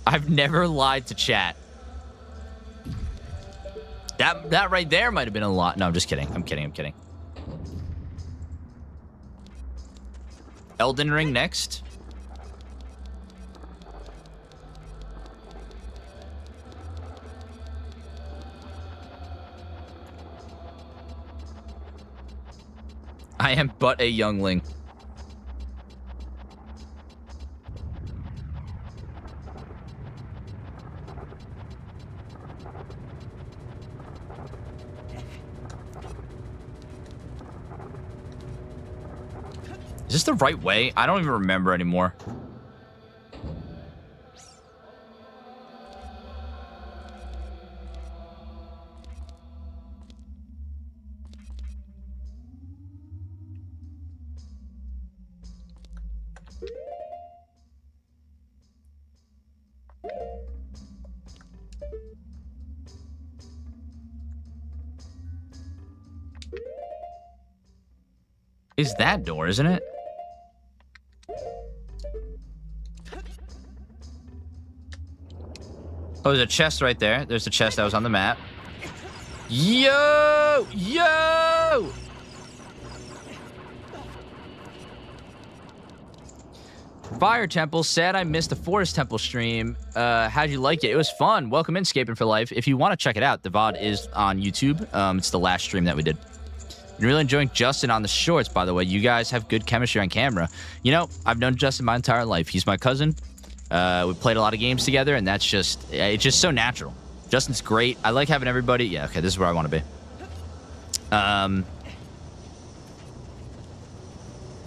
I've never lied to chat. That right there might have been a lot. No, I'm just kidding. I'm kidding. Elden Ring next. I am but a youngling. Is this the right way? I don't even remember anymore. Is that door, isn't it? Oh, there's a chest right there. There's the chest that was on the map. Yo! Yo! Fire Temple said I missed the Forest Temple stream. How'd you like it? It was fun. Welcome in, Scaping for Life. If you want to check it out, the VOD is on YouTube. It's the last stream that we did. Really enjoying Justin on the shorts, by the way. You guys have good chemistry on camera. You know, I've known Justin my entire life. He's my cousin. We played a lot of games together, and it's just so natural. Justin's great. I like having everybody. Yeah, okay, this is where I want to be.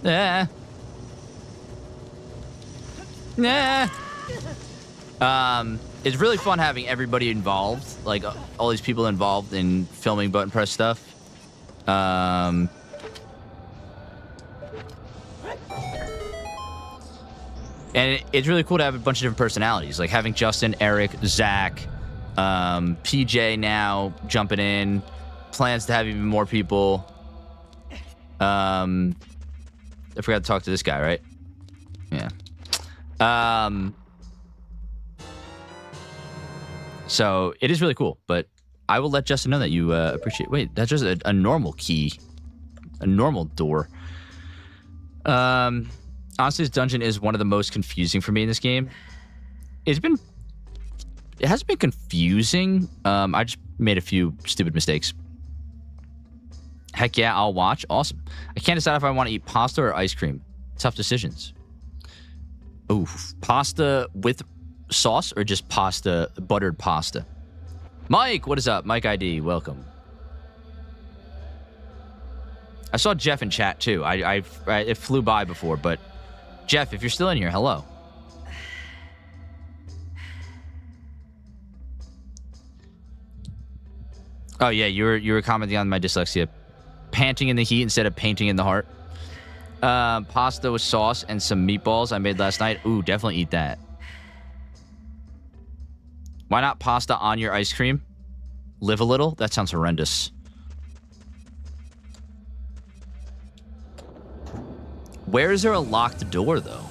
Yeah. It's really fun having everybody involved, like all these people involved in filming button press stuff. And it's really cool to have a bunch of different personalities, like having Justin, Eric, Zach, PJ now jumping in, plans to have even more people. I forgot to talk to this guy, right? Yeah. So it is really cool, but I will let Justin know that you appreciate. Wait, that's just a normal key, a normal door. Honestly, this dungeon is one of the most confusing for me in this game. It hasn't been confusing. I just made a few stupid mistakes. Heck yeah, I'll watch. Awesome. I can't decide if I want to eat pasta or ice cream. Tough decisions. Ooh, pasta with sauce or just pasta, buttered pasta? Mike, what is up? Mike ID, welcome. I saw Jeff in chat too. It flew by before, but Jeff, if you're still in here, hello. Oh yeah, you were commenting on my dyslexia. Panting in the heat instead of painting in the heart. Pasta with sauce and some meatballs I made last night. Ooh, definitely eat that. Why not pasta on your ice cream? Live a little? That sounds horrendous. Where is there a locked door, though?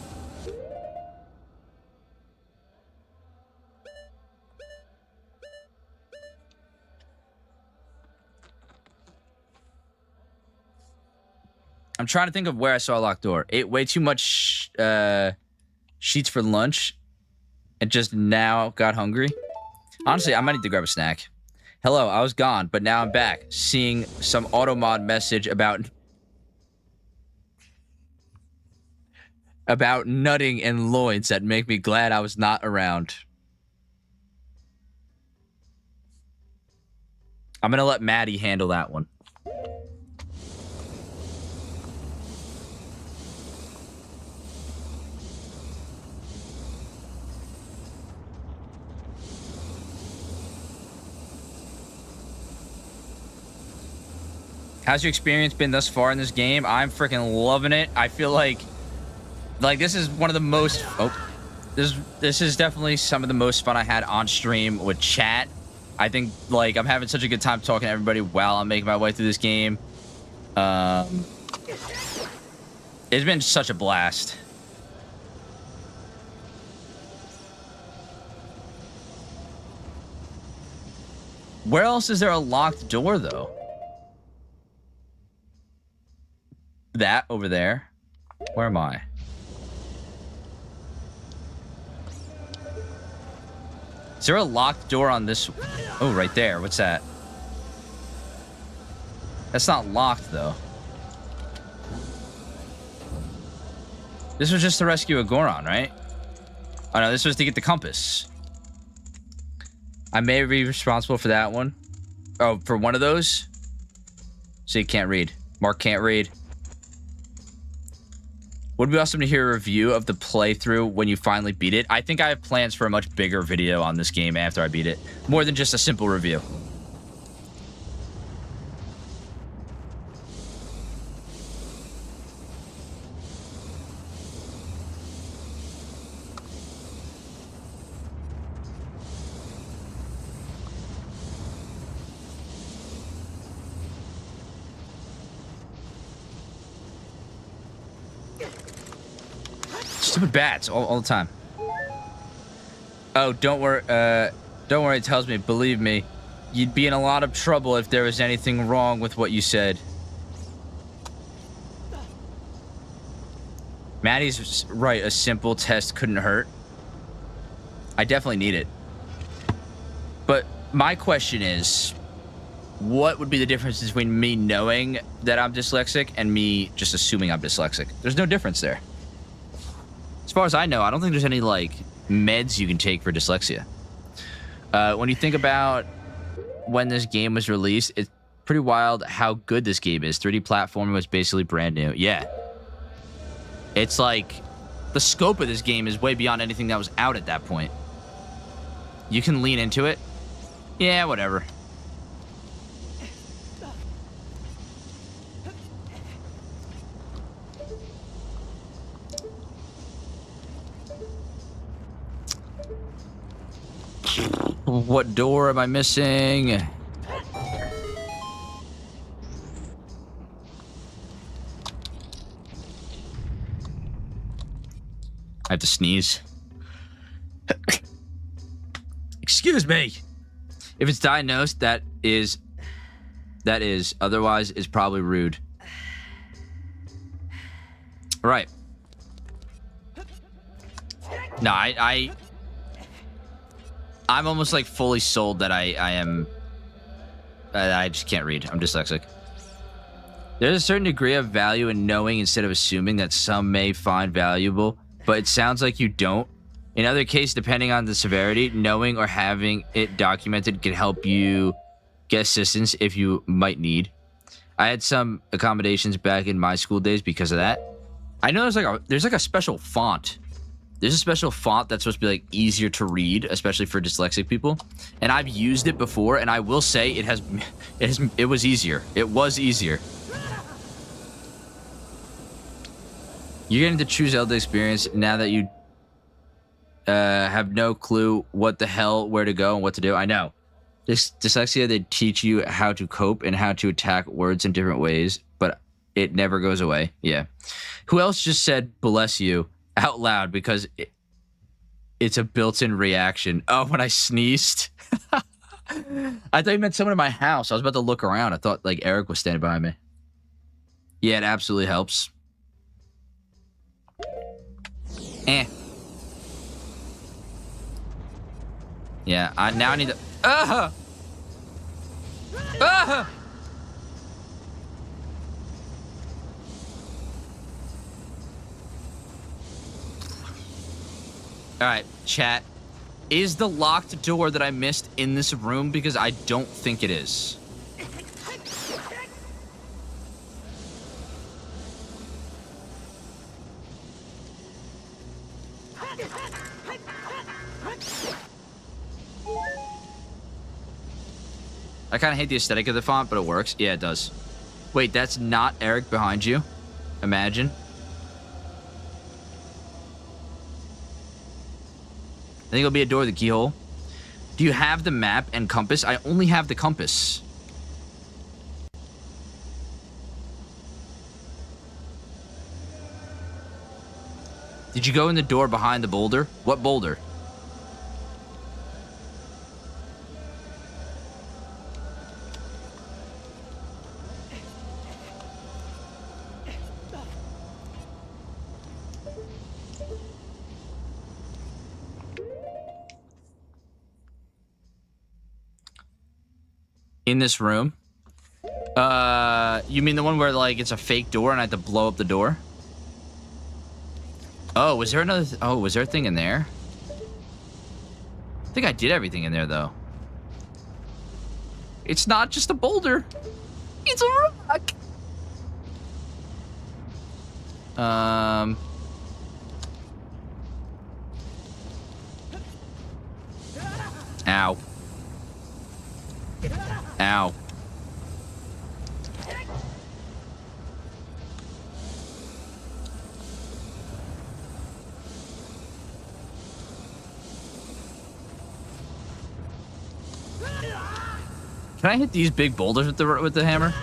I'm trying to think of where I saw a locked door. Ate way too much sheets for lunch and just now got hungry. Honestly, I might need to grab a snack. Hello, I was gone, but now I'm back. Seeing some automod message about nutting and loins that make me glad I was not around. I'm gonna let Maddie handle that one. How's your experience been thus far in this game? I'm freaking loving it. I feel like this is one of the most... Oh, this is definitely some of the most fun I had on stream with chat. I think, like, I'm having such a good time talking to everybody while I'm making my way through this game. It's been such a blast. Where else is there a locked door, though? That over there. Where am I? Is there a locked door on this? Oh, right there. What's that? That's not locked, though. This was just to rescue a Goron, right? Oh, no, this was to get the compass. I may be responsible for that one. Oh, for one of those? So you can't read. Mark can't read. Would be awesome to hear a review of the playthrough when you finally beat it. I think I have plans for a much bigger video on this game after I beat it. More than just a simple review. Stupid bats all the time. Oh, don't worry. Don't worry. It tells me. Believe me, you'd be in a lot of trouble if there was anything wrong with what you said. Maddie's right. A simple test couldn't hurt. I definitely need it. But my question is, what would be the difference between me knowing that I'm dyslexic and me just assuming I'm dyslexic? There's no difference there. As far as I know, I don't think there's any, like, meds you can take for dyslexia. When you think about when this game was released, it's pretty wild how good this game is. 3D platforming was basically brand new. Yeah. It's like, the scope of this game is way beyond anything that was out at that point. You can lean into it. Yeah, whatever. What door am I missing? I have to sneeze. Excuse me. If it's diagnosed, that is. Otherwise, it's probably rude. Right. No, I'm almost like fully sold that I am. I just can't read. I'm dyslexic. There's a certain degree of value in knowing instead of assuming that some may find valuable, but it sounds like you don't. In other cases, depending on the severity, knowing or having it documented can help you get assistance if you might need. I had some accommodations back in my school days because of that. I know there's like a special font. There's a special font that's supposed to be like easier to read, especially for dyslexic people. And I've used it before, and I will say it was easier. It was easier. You're getting to choose Zelda experience now that you have no clue what the hell, where to go, and what to do. I know. Dyslexia, they teach you how to cope and how to attack words in different ways, but it never goes away. Yeah. Who else just said bless you out loud because it's a built-in reaction? Oh, when I sneezed. I thought you meant someone in my house. I was about to look around. I thought like Eric was standing behind me. Yeah, it absolutely helps. Yeah, now I need to. All right, chat. Is the locked door that I missed in this room? Because I don't think it is. I kind of hate the aesthetic of the font, but it works. Yeah, it does. Wait, that's not Eric behind you? Imagine. I think it'll be a door with a keyhole. Do you have the map and compass? I only have the compass. Did you go in the door behind the boulder? What boulder? In this room? You mean the one where, like, it's a fake door and I have to blow up the door? Oh, was there another... was there a thing in there? I think I did everything in there, though. It's not just a boulder. It's a rock. Ow. Ow. Can I hit these big boulders with the hammer?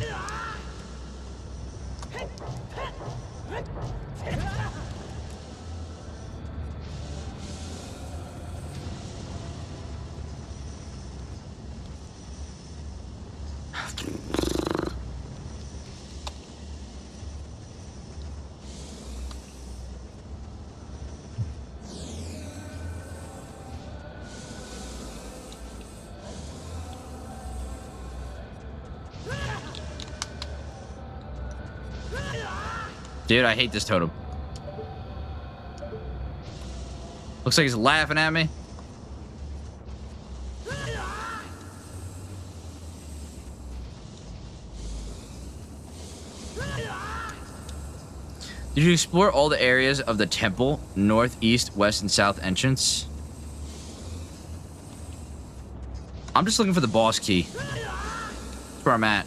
Dude, I hate this totem. Looks like he's laughing at me. Did you explore all the areas of the temple? North, east, west, and south entrance? I'm just looking for the boss key. That's where I'm at.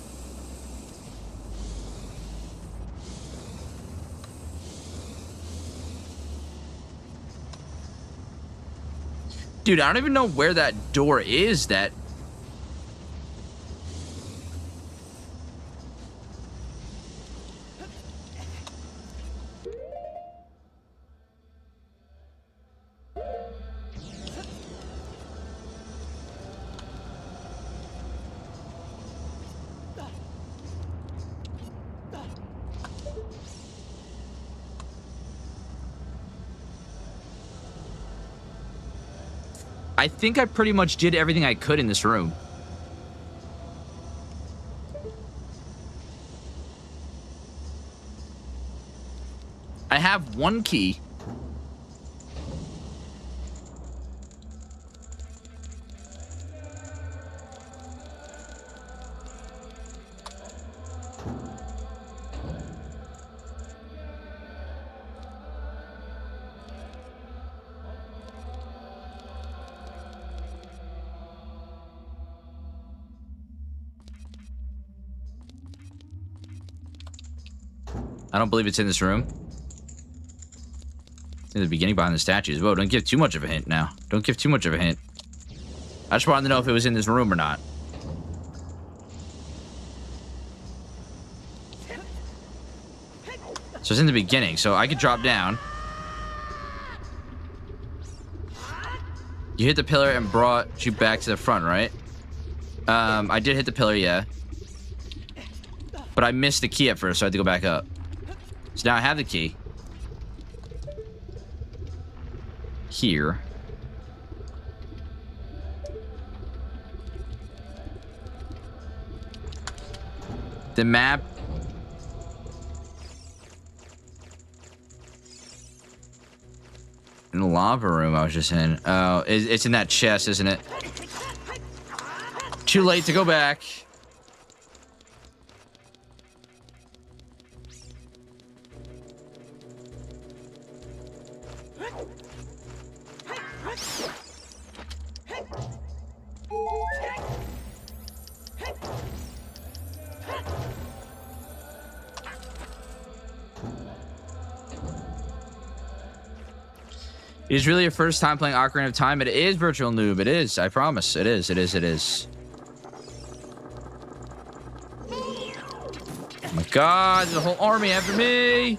Dude, I don't even know where that door is that... I think I pretty much did everything I could in this room. I have one key. I don't believe it's in this room. It's in the beginning behind the statues. Whoa, don't give too much of a hint now. Don't give too much of a hint. I just wanted to know if it was in this room or not. So it's in the beginning, so I could drop down. You hit the pillar and brought you back to the front, right? I did hit the pillar, yeah. But I missed the key at first, so I had to go back up. So now I have the key. Here. The map. In the lava room I was just in. Oh, it's in that chest, isn't it? Too late to go back. It is really your first time playing Ocarina of Time. It is, Virtual Noob. It is. I promise. It is. It is. It is. Oh my God! There's a whole army after me.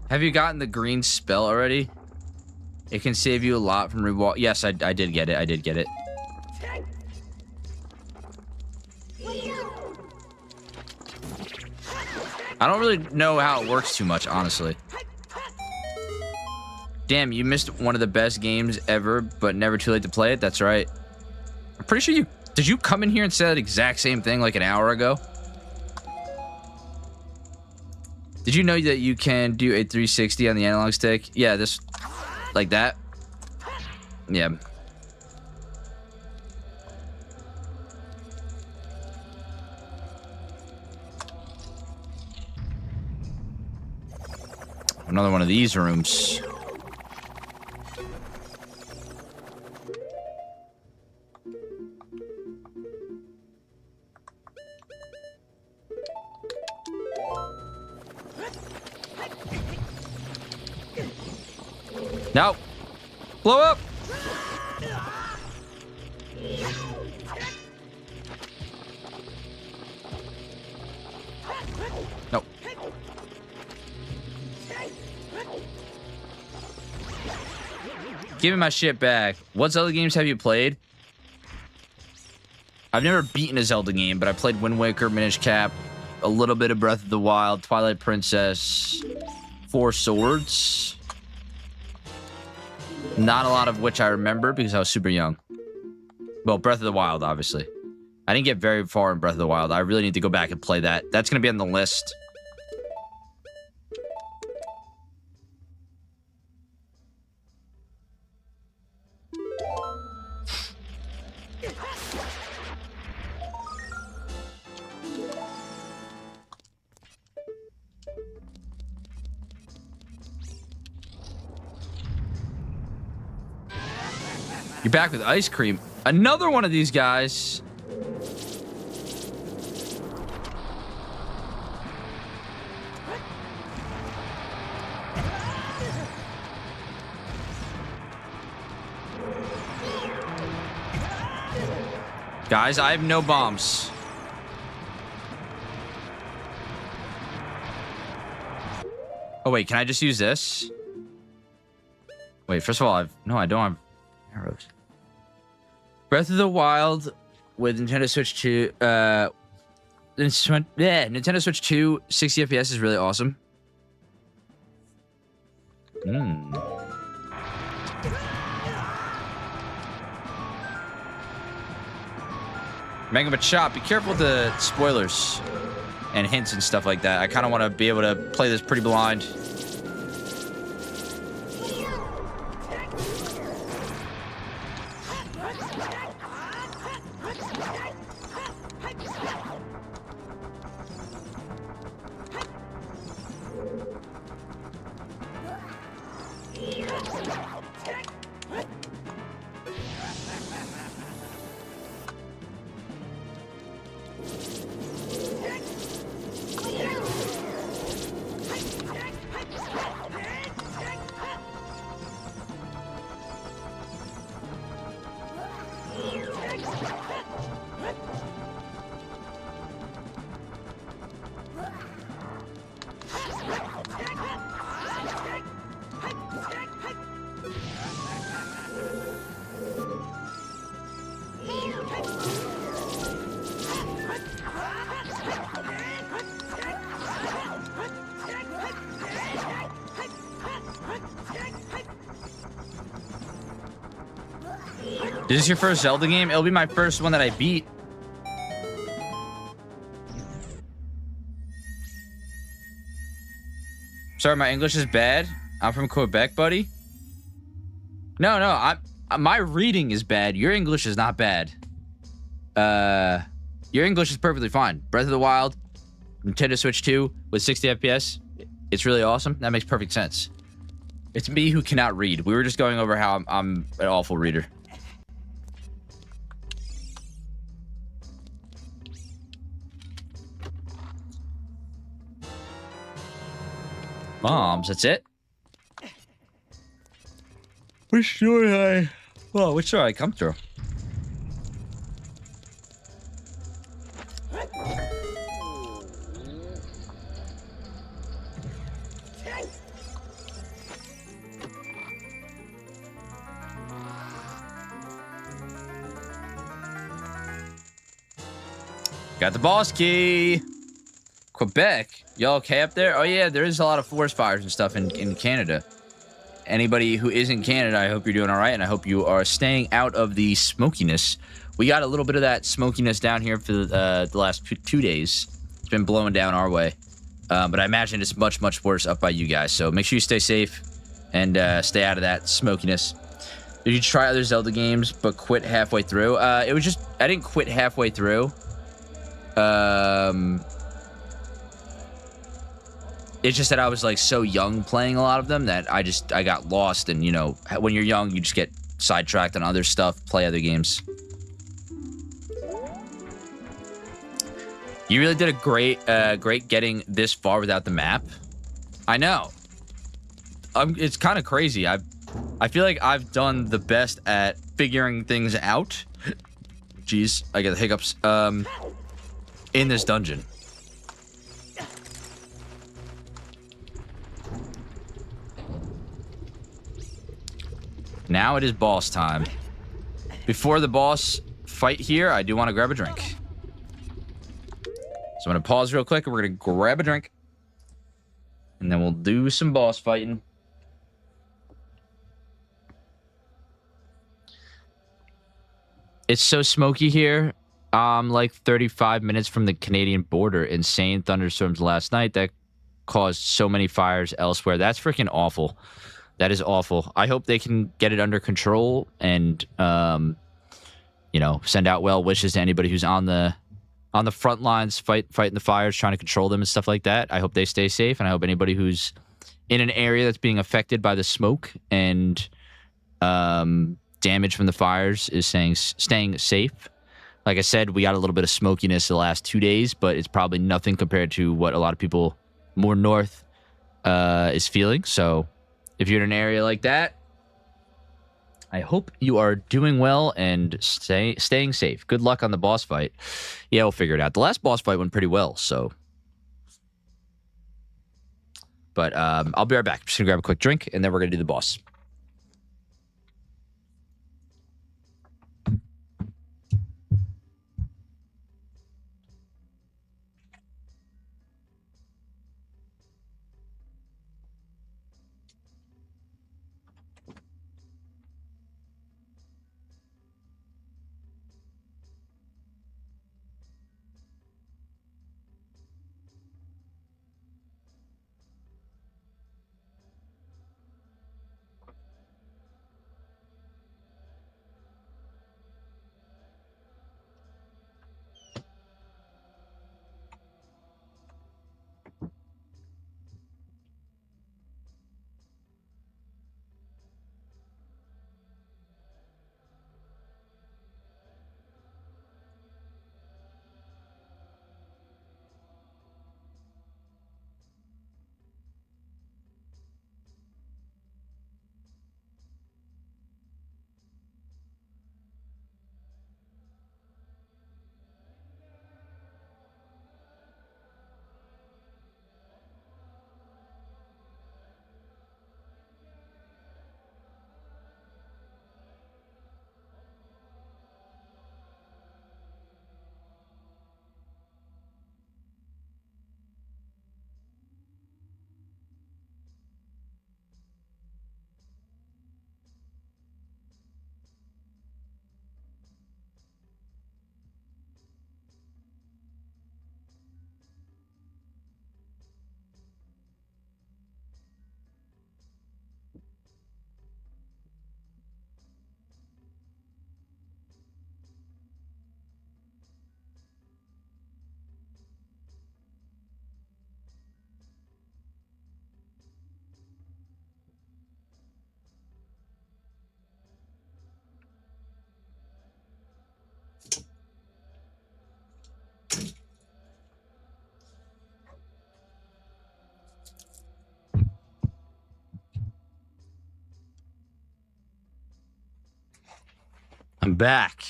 Have you gotten the green spell already? It can save you a lot from rewalk. Yes, I did get it. I did get it. I don't really know how it works too much, honestly. Damn, you missed one of the best games ever, but never too late to play it? That's right. I'm pretty sure you... Did you come in here and say that exact same thing like an hour ago? Did you know that you can do a 360 on the analog stick? Yeah, this... Like that? Yeah. Another one of these rooms. No. Blow up. No. Give me my shit back. What Zelda games have you played? I've never beaten a Zelda game, but I played Wind Waker, Minish Cap, a little bit of Breath of the Wild, Twilight Princess, Four Swords. Not a lot of which I remember because I was super young. Well, Breath of the Wild, obviously. I didn't get very far in Breath of the Wild. I really need to go back and play that. That's going to be on the list. You're back with ice cream. Another one of these guys. Guys, I have no bombs. Oh, wait, can I just use this? Wait, first of all, no, I don't have arrows. Breath of the Wild with Nintendo Switch 2, Nintendo Switch 2, 60 FPS is really awesome. Mega Chop, be careful with the spoilers and hints and stuff like that. I kind of want to be able to play this pretty blind. Is this your first Zelda game? It'll be my first one that I beat. Sorry, my English is bad. I'm from Quebec, buddy. No, my reading is bad. Your English is not bad. Your English is perfectly fine. Breath of the Wild, Nintendo Switch 2 with 60 FPS. It's really awesome. That makes perfect sense. It's me who cannot read. We were just going over how I'm an awful reader. Moms, that's it? Which door did I come through? Got the boss key. Quebec. Y'all okay up there? Oh, yeah, there is a lot of forest fires and stuff in Canada. Anybody who is in Canada, I hope you're doing all right, and I hope you are staying out of the smokiness. We got a little bit of that smokiness down here for the last 2 days. It's been blowing down our way. But I imagine it's much, much worse up by you guys. So make sure you stay safe and stay out of that smokiness. Did you try other Zelda games but quit halfway through? It was just, I didn't quit halfway through. It's just that I was like so young playing a lot of them that I got lost. And, you know, when you're young, you just get sidetracked on other stuff, play other games. You really did a great getting this far without the map. I know. It's kind of crazy. I feel like I've done the best at figuring things out. Jeez, I get the hiccups. In this dungeon. Now it is boss time. Before the boss fight here, I do want to grab a drink. So I'm going to pause real quick and we're going to grab a drink. And then we'll do some boss fighting. It's so smoky here. Like 35 minutes from the Canadian border. Insane thunderstorms last night that caused so many fires elsewhere. That's freaking awful. That is awful. I hope they can get it under control and, you know, send out well wishes to anybody who's on the front lines fighting the fires, trying to control them and stuff like that. I hope they stay safe, and I hope anybody who's in an area that's being affected by the smoke and damage from the fires is staying safe. Like I said, we got a little bit of smokiness the last 2 days, but it's probably nothing compared to what a lot of people more north is feeling. So if you're in an area like that, I hope you are doing well and staying safe. Good luck on the boss fight. Yeah, we'll figure it out. The last boss fight went pretty well, so. But I'll be right back. Just going to grab a quick drink, and then we're going to do the boss. I'm back.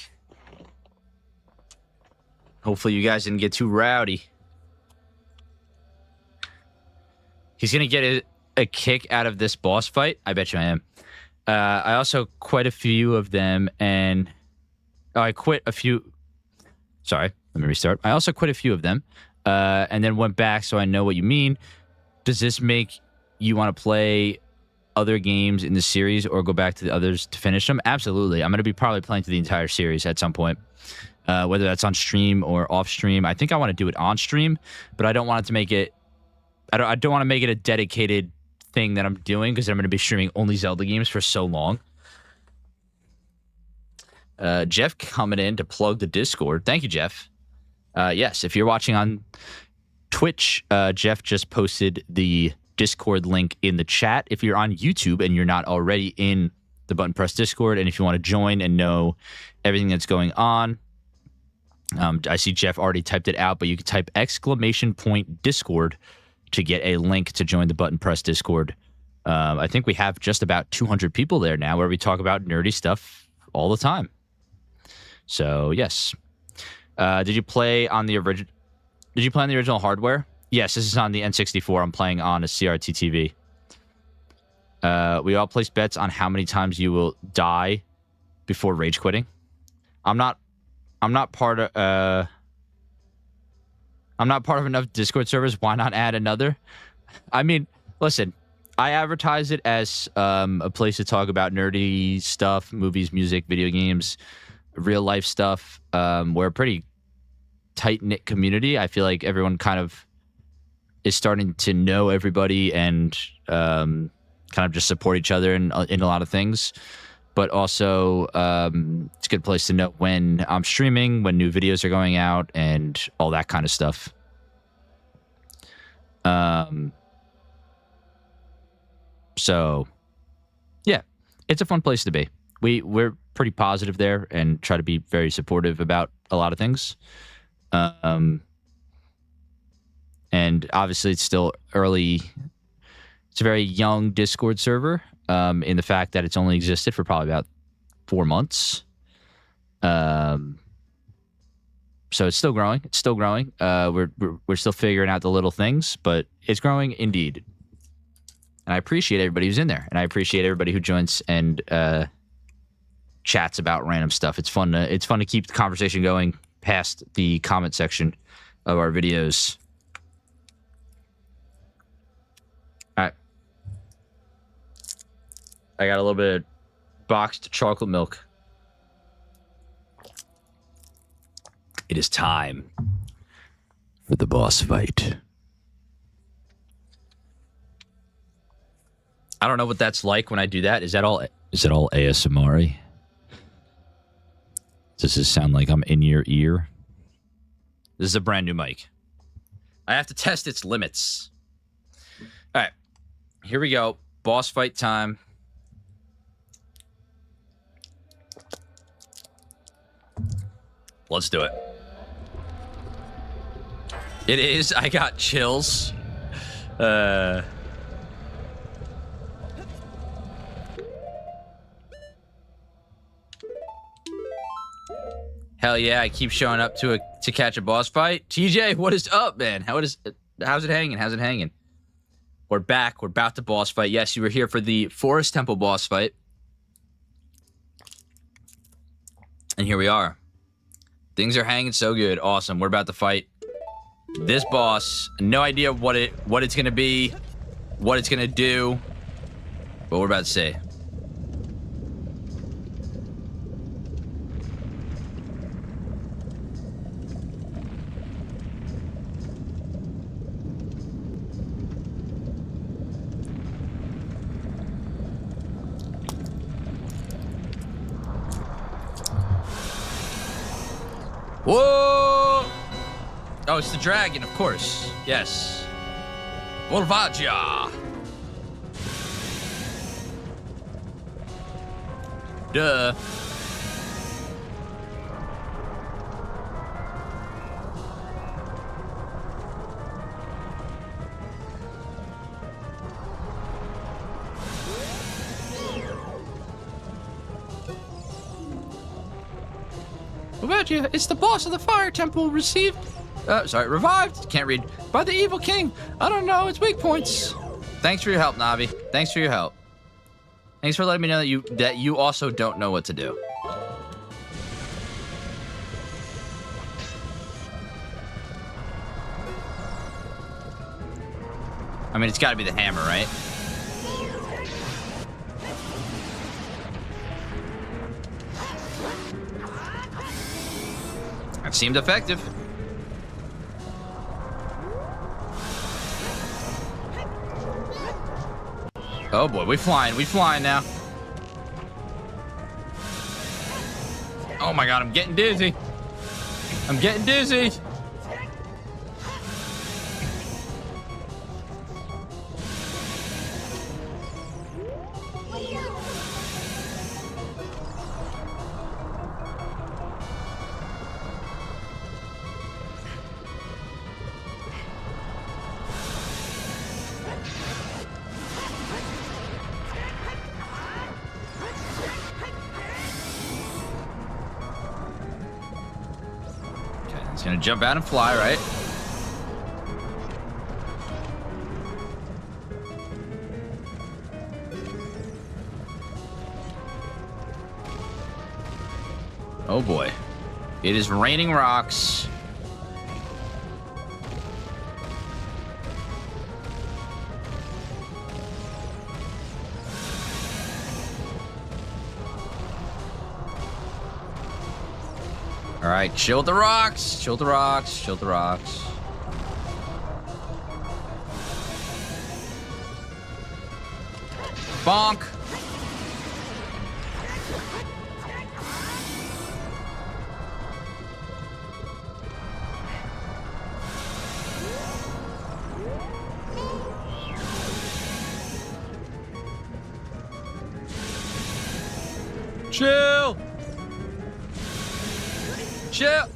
Hopefully you guys didn't get too rowdy. He's going to get a kick out of this boss fight. I bet you I am. I also quit a few of them, and I quit a few. Sorry. Let me restart. I also quit a few of them and then went back, so I know what you mean. Does this make you want to play other games in the series or go back to the others to finish them? Absolutely. I'm going to be probably playing through the entire series at some point, whether that's on stream or off stream. I think I want to do it on stream, but I don't want it to make it. I don't want to make it a dedicated thing that I'm doing because I'm going to be streaming only Zelda games for so long. Jeff coming in to plug the Discord. Thank you, Jeff. Yes, if you're watching on Twitch, Jeff just posted the Discord link in the chat. If you're on YouTube and you're not already in the Button Press Discord, and if you want to join and know everything that's going on, I see Jeff already typed it out, but you can type !Discord to get a link to join the Button Press Discord. I think we have just about 200 people there now where we talk about nerdy stuff all the time. So, yes. Did you play on the original hardware? Yes, this is on the N64. I'm playing on a CRT TV. We all place bets on how many times you will die before rage quitting. I'm not part of enough Discord servers. Why not add another? I mean, listen, I advertise it as a place to talk about nerdy stuff, movies, music, video games, real life stuff. We're a pretty tight-knit community. I feel like everyone kind of is starting to know everybody and kind of just support each other in a lot of things. But also, it's a good place to know when I'm streaming, when new videos are going out, and all that kind of stuff. So, yeah, it's a fun place to be. We're pretty positive there and try to be very supportive about a lot of things. And obviously, it's still early. It's a very young Discord server in the fact that it's only existed for probably about 4 months. So it's still growing. It's still growing. We're still figuring out the little things, but it's growing indeed. And I appreciate everybody who's in there, and I appreciate everybody who joins and chats about random stuff. It's fun to keep the conversation going past the comment section of our videos. All right. I got a little bit of boxed chocolate milk. It is time for the boss fight. I don't know what that's like when I do that. Is it all ASMR? Does this sound like I'm in your ear? This is a brand new mic. I have to test its limits. All right. Here we go. Boss fight time. Let's do it. It is. I got chills. Hell yeah, I keep showing up to catch a boss fight. TJ, what is up, man? How's it hanging? How's it hanging? We're back. We're about to boss fight. Yes, you were here for the Forest Temple boss fight. And here we are. Things are hanging so good. Awesome. We're about to fight this boss. No idea what it's going to be, what it's going to do, but we're about to see. Whoa! Oh, it's the dragon, of course. Yes. Volvagia. Duh. Volvagia, it's the boss of the fire temple revived. Can't read. By the evil king. I don't know its weak points. Thanks for your help, Navi. Thanks for your help. Thanks for letting me know that you also don't know what to do. I mean, it's got to be the hammer, right? That seemed effective. Oh boy, we flying now. Oh my god, I'm getting dizzy. I'm getting dizzy. It's gonna jump out and fly, right? Oh boy. It is raining rocks. All right, chill the rocks, chill the rocks, chill the rocks. Bonk. Chill. Chill.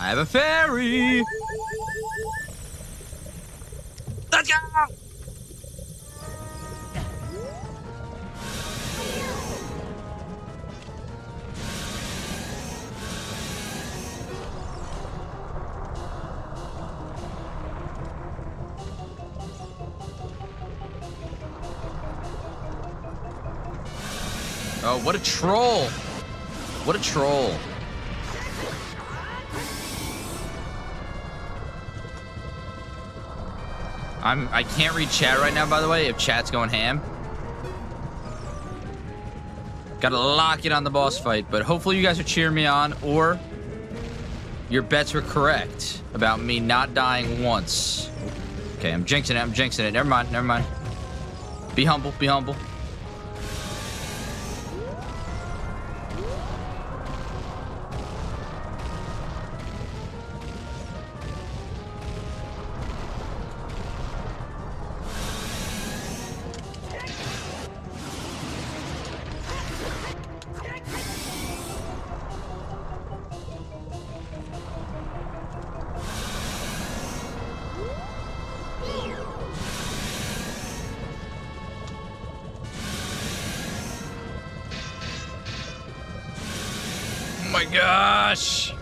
I have a ferry. Let's go. Oh, what a troll. What a troll. I can't read chat right now, by the way, if chat's going ham. Gotta lock it on the boss fight, but hopefully you guys are cheering me on, or your bets were correct about me not dying once. Okay, I'm jinxing it, Never mind. Be humble, be humble. Oh my gosh!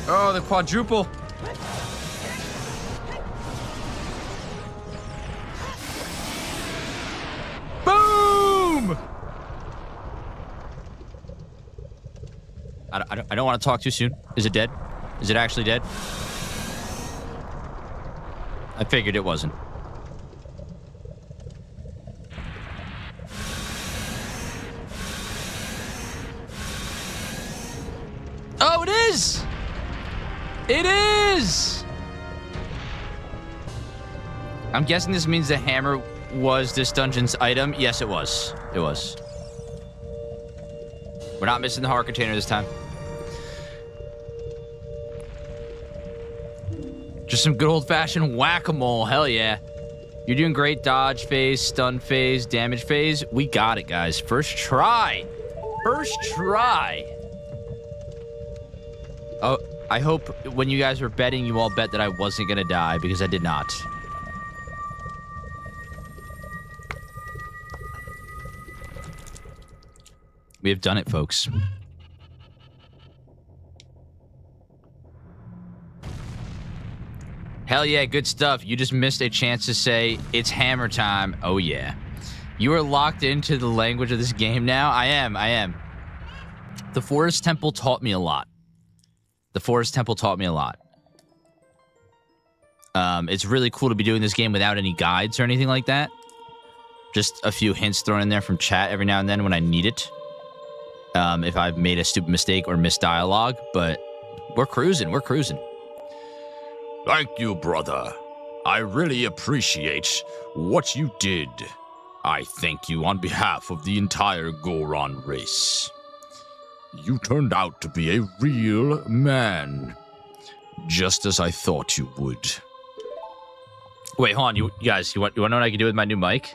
Oh, the quadruple. Boom! I don't want to talk too soon. Is it dead? Is it actually dead? I figured it wasn't. Oh, it is! It is! I'm guessing this means the hammer was this dungeon's item. Yes, it was. It was. We're not missing the heart container this time. Just some good old-fashioned whack-a-mole. Hell yeah. You're doing great. Dodge phase, stun phase, damage phase. We got it, guys. First try. First try. Oh, I hope when you guys were betting, you all bet that I wasn't going to die, because I did not. We have done it, folks. Hell yeah, good stuff. You just missed a chance to say, it's hammer time. Oh yeah. You are locked into the language of this game now? I am. The Forest Temple taught me a lot. It's really cool to be doing this game without any guides or anything like that. Just a few hints thrown in there from chat every now and then when I need it. If I've made a stupid mistake or missed dialogue, but we're cruising. Thank you, brother. I really appreciate what you did. I thank you on behalf of the entire Goron race. You turned out to be a real man. Just as I thought you would. Wait, hold on. You guys, you want to know what I can do with my new mic?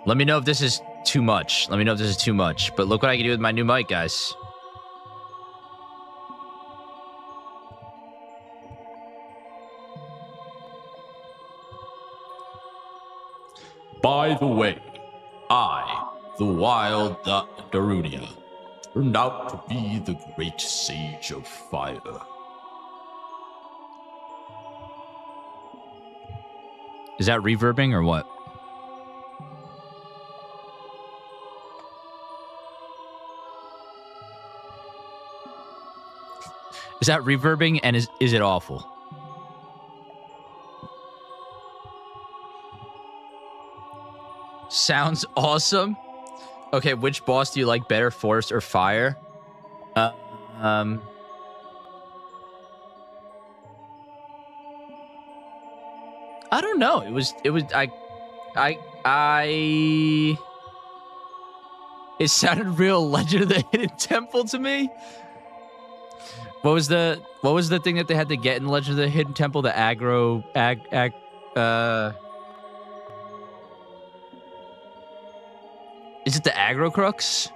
Let me know if this is too much. But look what I can do with my new mic, guys. By the way, I, the wild Darunia, turned out to be the great sage of fire. Is that reverbing or what? Is that reverbing, and is it awful? Sounds awesome. Okay, which boss do you like better, forest or fire? I don't know. It sounded real Legend of the Hidden Temple to me. What was the thing that they had to get in Legend of the Hidden Temple? The is it the aggro crux?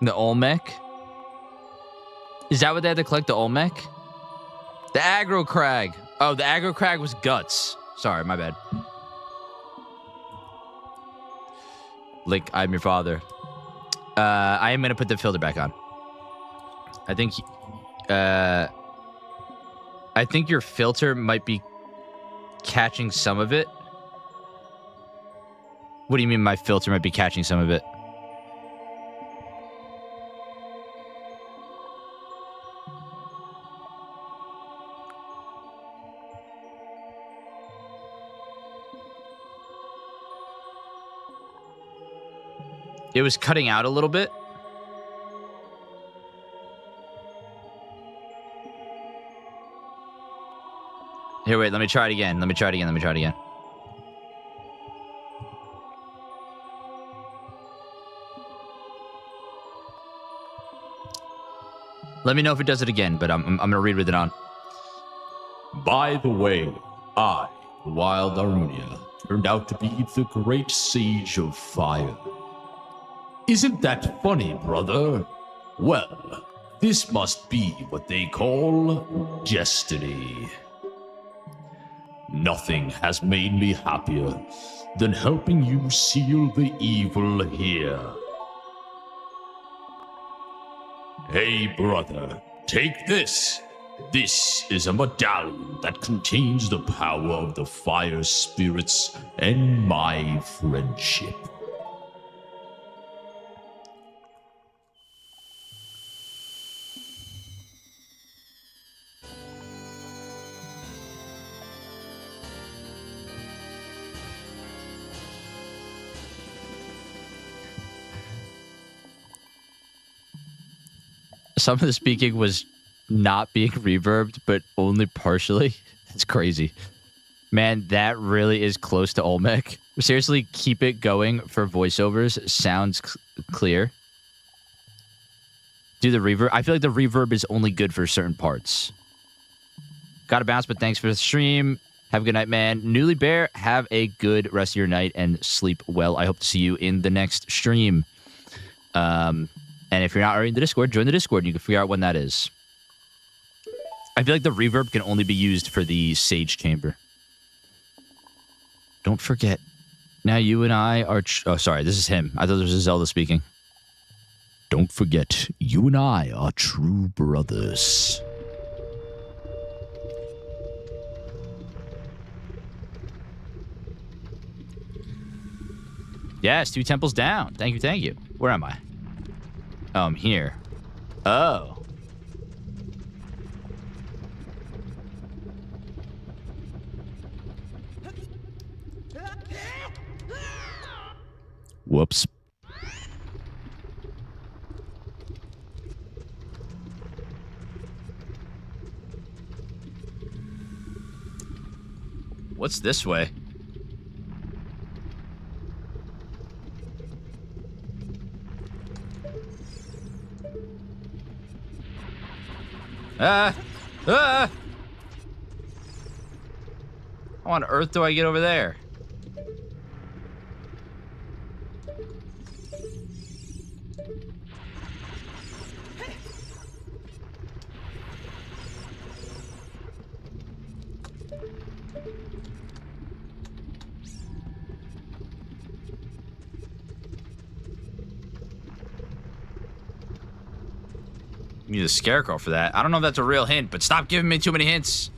The Olmec? Is that what they had to collect, the Olmec? The aggro crag. Oh, the aggro crag was guts. Sorry, my bad. Link, I'm your father. I am going to put the filter back on. I think your filter might be catching some of it. What do you mean my filter might be catching some of it? It was cutting out a little bit. Here, wait, let me try it again. Let me try it again. Let me know if it does it again, but I'm going to read with it on. By the way, I, the wild Darunia, turned out to be the great sage of fire. Isn't that funny, brother? Well, this must be what they call destiny. Nothing has made me happier than helping you seal the evil here. Hey, brother, take this. This is a medallion that contains the power of the fire spirits and my friendship. Some of the speaking was not being reverbed, but only partially. That's crazy. Man, that really is close to Olmec. Seriously, keep it going for voiceovers. Sounds clear. Do the reverb. I feel like the reverb is only good for certain parts. Gotta bounce, but thanks for the stream. Have a good night, man. Newly Bear, have a good rest of your night and sleep well. I hope to see you in the next stream. And if you're not already in the Discord, join the Discord and you can figure out when that is. I feel like the reverb can only be used for the Sage Chamber. Don't forget. Now you and I are... oh, sorry. This is him. I thought this was Zelda speaking. Don't forget, you and I are true brothers. Yes, 2 temples down. Thank you, thank you. Where am I? Oh, I'm here. Oh. Whoops. What's this way? How on earth do I get over there? Need a scarecrow for that. I don't know if that's a real hint, but stop giving me too many hints.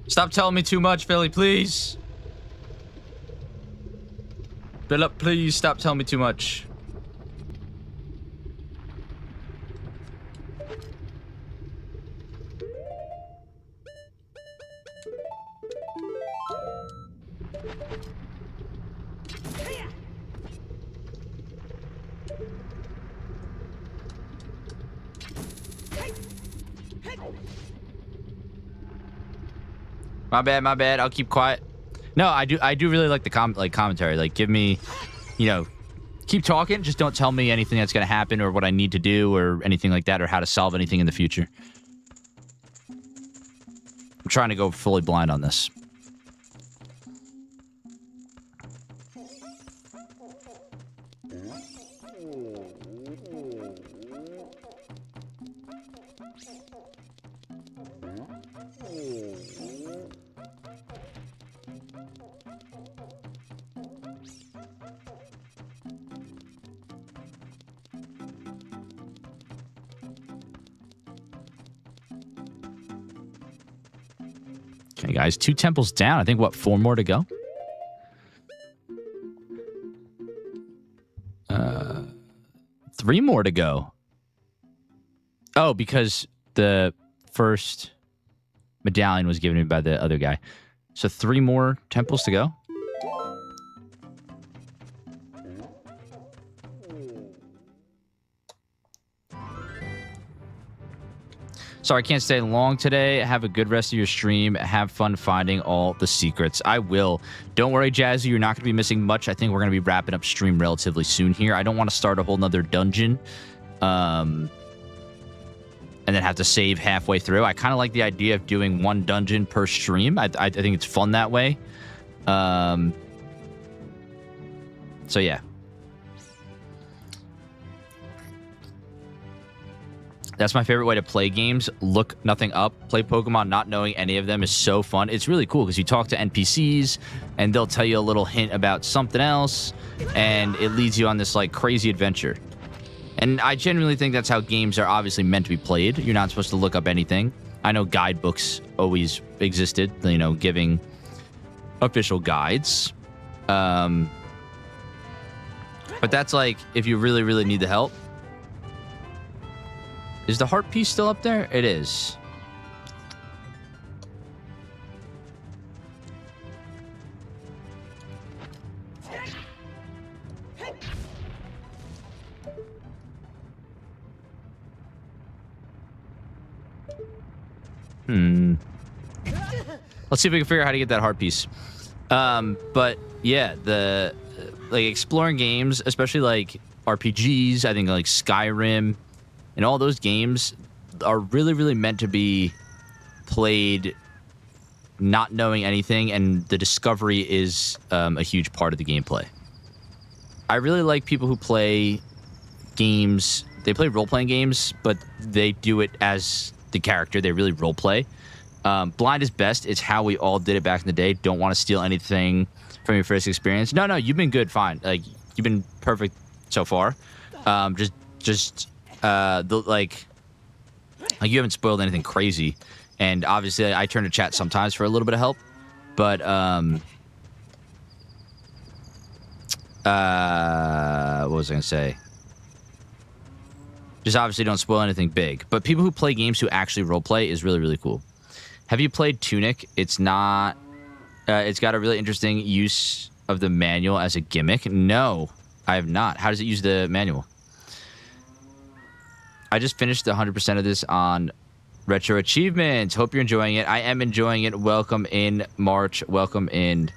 Stop telling me too much, Philly, please. Philip, please stop telling me too much. My bad. I'll keep quiet. No, I do really like the commentary. Like, give me, keep talking. Just don't tell me anything that's going to happen or what I need to do or anything like that or how to solve anything in the future. I'm trying to go fully blind on this. Okay, guys, 2 temples down. I think, 4 more to go? 3 more to go. Oh, because the first medallion was given to me by the other guy. So 3 more temples to go? Sorry, I can't stay long today. Have a good rest of your stream. Have fun finding all the secrets. I will. Don't worry, Jazzy. You're not going to be missing much. I think we're going to be wrapping up stream relatively soon here. I don't want to start a whole nother dungeon and then have to save halfway through. I kind of like the idea of doing 1 dungeon per stream. I think it's fun that way. So, yeah. That's my favorite way to play games. Look nothing up. Play Pokemon not knowing any of them is so fun. It's really cool because you talk to NPCs and they'll tell you a little hint about something else and it leads you on this like crazy adventure. And I genuinely think that's how games are obviously meant to be played. You're not supposed to look up anything. I know guidebooks always existed, giving official guides. But that's like if you really, really need the help. Is the heart piece still up there? It is. Let's see if we can figure out how to get that heart piece. But yeah, the exploring games, especially like RPGs, I think like Skyrim and all those games are really, really meant to be played not knowing anything, and the discovery is a huge part of the gameplay. I really like people who play games. They play role-playing games, but they do it as the character. They really role-play. Blind is best. It's how we all did it back in the day. Don't want to steal anything from your first experience. No, you've been good, fine. Like, you've been like, you haven't spoiled anything crazy. And obviously, I turn to chat sometimes for a little bit of help. But, what was I going to say? Just obviously don't spoil anything big. But people who play games who actually roleplay is really, really cool. Have you played Tunic? It's not... it's got a really interesting use of the manual as a gimmick. No, I have not. How does it use the manual? I just finished 100% of this on Retro Achievements. Hope you're enjoying it. I am enjoying it. Welcome in, March. Welcome in.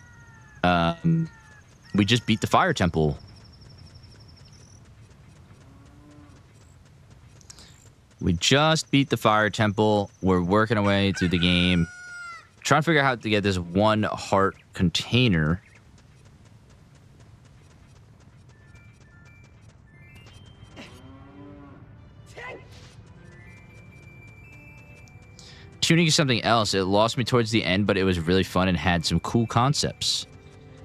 We just beat the Fire Temple. We just beat the Fire Temple. We're working our way through the game. Trying to figure out how to get this 1 heart container. Tuning is something else. It lost me towards the end, but it was really fun and had some cool concepts.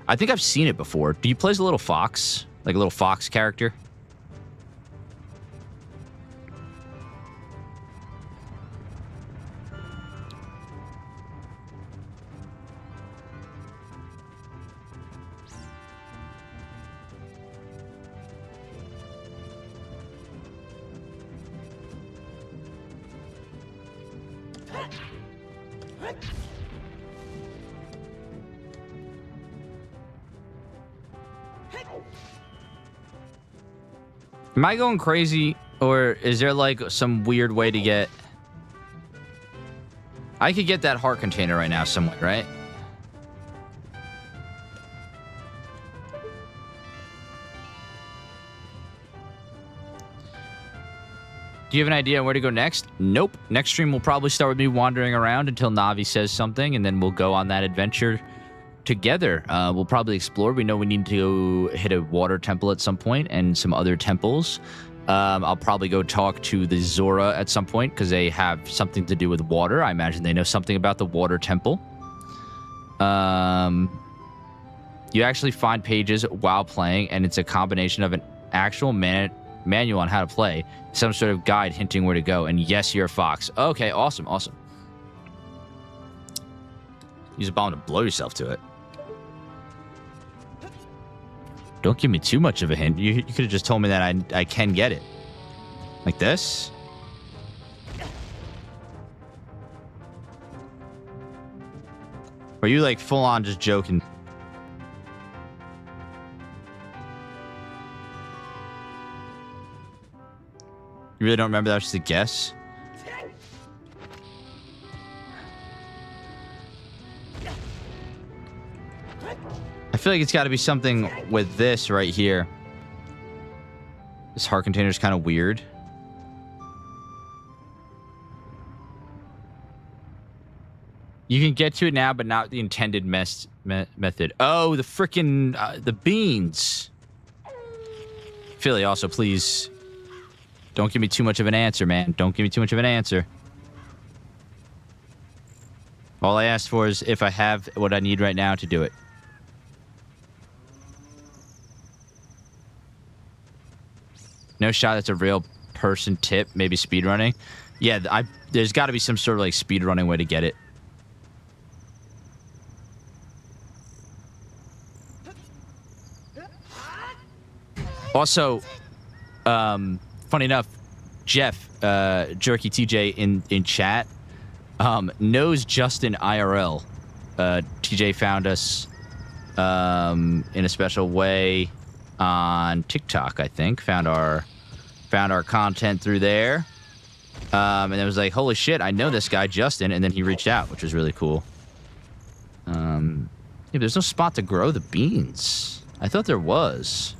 I think I've seen it before. Do you play as a little fox? Like a little fox character? Am I going crazy, or is there like some weird way to get... I could get that heart container right now somewhere, right? Do you have an idea on where to go next? Nope. Next stream will probably start with me wandering around until Navi says something, and then we'll go on that adventure together. We'll probably explore. We know we need to hit a water temple at some point and some other temples. I'll probably go talk to the Zora at some point because they have something to do with water. I imagine they know something about the water temple. You actually find pages while playing, and it's a combination of an actual manual on how to play, some sort of guide hinting where to go, and yes, you're a fox. Okay, awesome. Use a bomb to blow yourself to it. Don't give me too much of a hint. You could have just told me that I can get it. Like this? Or are you like full on just joking? You really don't remember that was just a guess? I feel like it's got to be something with this right here. This heart container is kind of weird. You can get to it now, but not the intended method. Oh, the frickin' the beans. Philly, also, please. Don't give me too much of an answer, man. Don't give me too much of an answer. All I asked for is if I have what I need right now to do it. No shot that's a real person tip. Maybe speedrunning. Yeah, there's got to be some sort of like speedrunning way to get it. Also, funny enough, Jeff, Jerky TJ in chat, knows Justin IRL. TJ found us in a special way on TikTok, I think. Found our content through there. And it was like, holy shit, I know this guy, Justin. And then he reached out, which was really cool. Yeah, but there's no spot to grow the beans. I thought there was.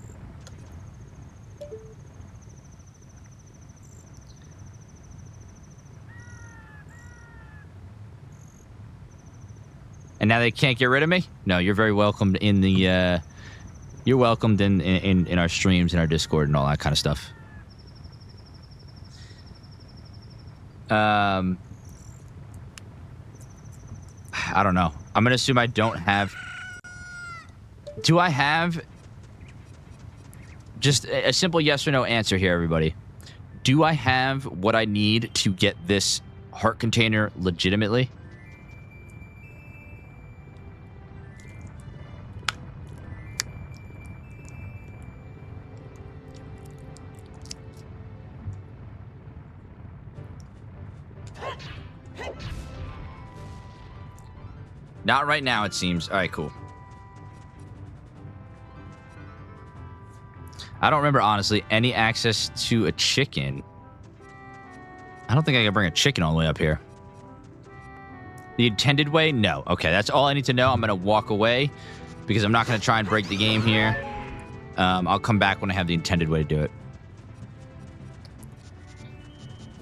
And now they can't get rid of me? No, you're very welcomed in the, you're welcomed in our streams and our Discord and all that kind of stuff. I don't know. I'm going to assume I don't have... Do I have... Just a simple yes or no answer here, everybody. Do I have what I need to get this heart container legitimately? Not right now, it seems. All right, cool. I don't remember, honestly, any access to a chicken. I don't think I can bring a chicken all the way up here. The intended way? No. Okay, that's all I need to know. I'm going to walk away because I'm not going to try and break the game here. I'll come back when I have the intended way to do it.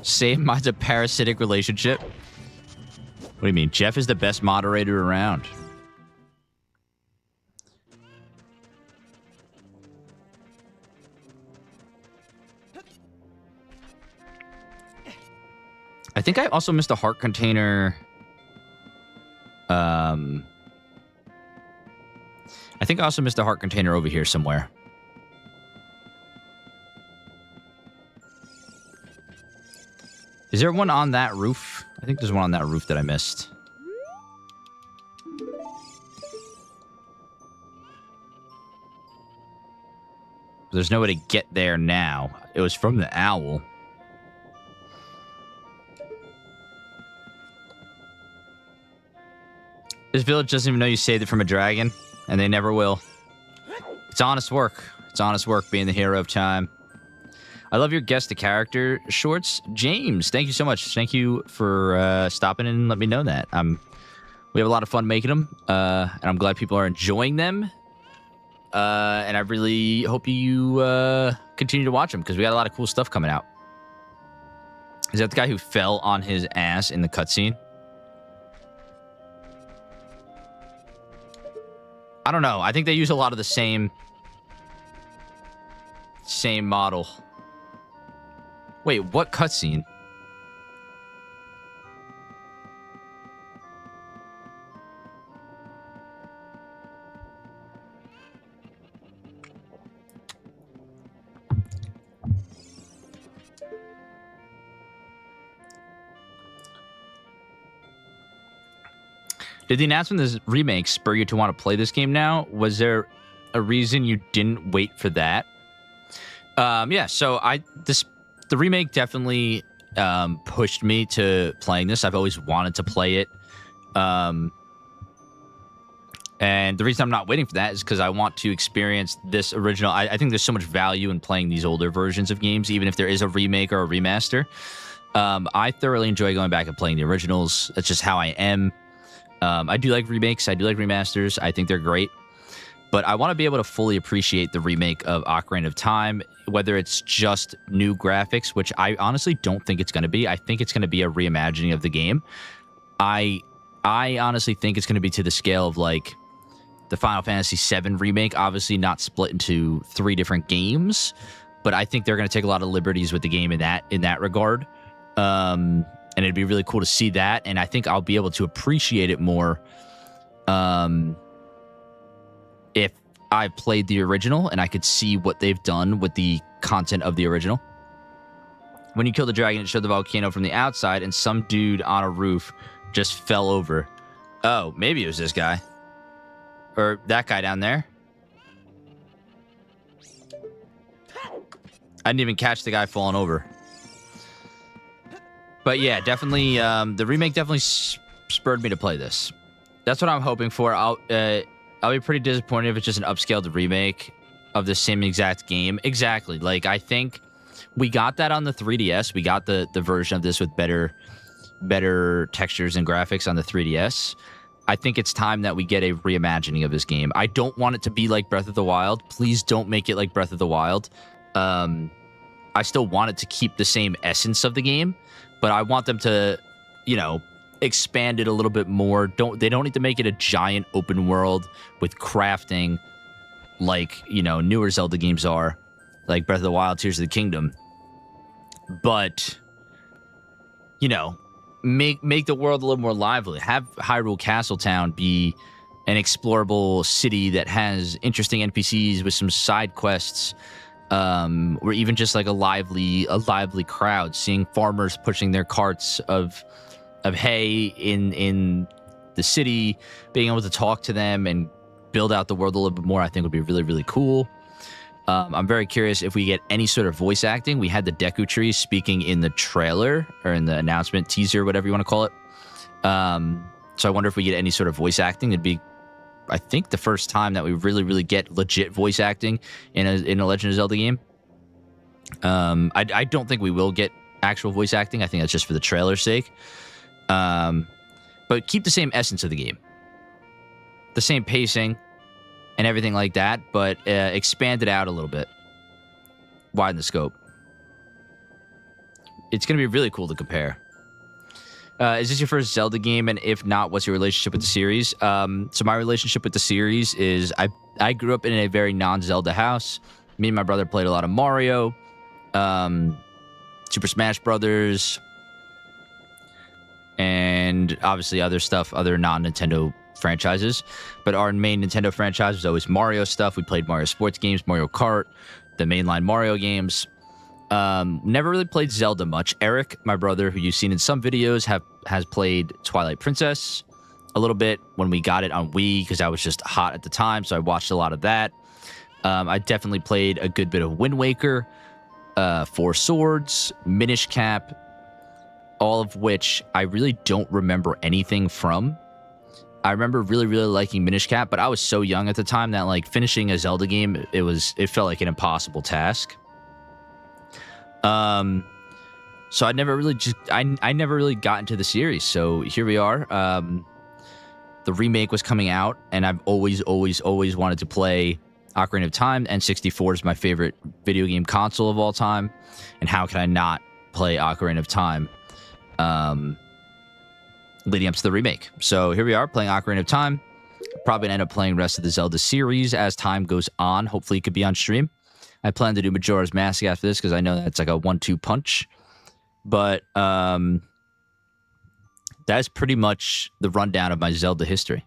Save mine's a parasitic relationship. What do you mean? Jeff is the best moderator around. I think I also missed a heart container. I think I also missed a heart container over here somewhere. Is there one on that roof? I think there's one on that roof that I missed. There's no way to get there now. It was from the owl. This village doesn't even know you saved it from a dragon, and they never will. It's honest work. It's honest work being the hero of time. I love your guest the character shorts. James, thank you so much. Thank you for stopping in and let me know that. We have a lot of fun making them, and I'm glad people are enjoying them. And I really hope you continue to watch them, because we got a lot of cool stuff coming out. Is that the guy who fell on his ass in the cutscene? I don't know. I think they use a lot of the same model. Wait, what cutscene? Did the announcement of this remake spur you to want to play this game now? Was there a reason you didn't wait for that? Yeah, so the remake definitely pushed me to playing this. I've always wanted to play it. And the reason I'm not waiting for that is because I want to experience this original. I think there's so much value in playing these older versions of games, even if there is a remake or a remaster. I thoroughly enjoy going back and playing the originals. That's just how I am. I do like remakes. I do like remasters. I think they're great. But I want to be able to fully appreciate the remake of Ocarina of Time, whether it's just new graphics, which I honestly don't think it's going to be. I think it's going to be a reimagining of the game. I honestly think it's going to be to the scale of like the Final Fantasy VII remake, obviously not split into 3 different games, but I think they're going to take a lot of liberties with the game in that regard. And it'd be really cool to see that, and I think I'll be able to appreciate it more if I played the original and I could see what they've done with the content of the original. When you killed the dragon, it showed the volcano from the outside, and some dude on a roof just fell over. Oh, maybe it was this guy. Or that guy down there. I didn't even catch the guy falling over. But yeah, definitely, the remake definitely spurred me to play this. That's what I'm hoping for. I'll be pretty disappointed if it's just an upscaled remake of the same exact game. Exactly. Like, I think we got that on the 3DS. We got the version of this with better textures and graphics on the 3DS. I think it's time that we get a reimagining of this game. I don't want it to be like Breath of the Wild. Please don't make it like Breath of the Wild. I still want it to keep the same essence of the game, but I want them to, expand it a little bit more. They don't need to make it a giant open world with crafting like, newer Zelda games are, like Breath of the Wild, Tears of the Kingdom. But, make the world a little more lively. Have Hyrule Castletown be explorable city that has interesting NPCs with some side quests, or even just like a lively crowd, seeing farmers pushing their carts of hay in the city, being able to talk to them and build out the world a little bit more, I think would be really, really cool. I'm very curious if we get any sort of voice acting. We had the Deku Tree speaking in the trailer or in the announcement, teaser, whatever you want to call it. So I wonder if we get any sort of voice acting. It'd be, I think, the first time that we really, really get legit voice acting in a Legend of Zelda game. I don't think we will get actual voice acting. I think that's just for the trailer's sake. But keep the same essence of the game, the same pacing and everything like that, but expand it out a little bit, widen the scope. It's going to be really cool to compare. Is this your first Zelda game? And if not, what's your relationship with the series? So my relationship with the series is I grew up in a very non-Zelda house. Me and my brother played a lot of Mario, Super Smash Brothers, and obviously other stuff, other non-Nintendo franchises. But our main Nintendo franchise was always Mario stuff. We played Mario sports games, Mario Kart, the mainline Mario games. Never really played Zelda much. Eric, my brother, who you've seen in some videos, has played Twilight Princess a little bit when we got it on Wii, because I was just hot at the time, so I watched a lot of that. I definitely played a good bit of Wind Waker, Four Swords, Minish Cap, all of which I really don't remember anything from. I remember really, really liking Minish Cap, but I was so young at the time that like finishing a Zelda game, it felt like an impossible task. So I never really I never really got into the series. So here we are. The remake was coming out, and I've always wanted to play Ocarina of Time. N64 is my favorite video game console of all time, and how can I not play Ocarina of Time leading up to the remake? So here we are playing Ocarina of Time. Probably end up playing the rest of the Zelda series as time goes on. Hopefully it could be on stream. I plan to do Majora's Mask after this because I know that's like a 1-2 punch. But that's pretty much the rundown of my Zelda history.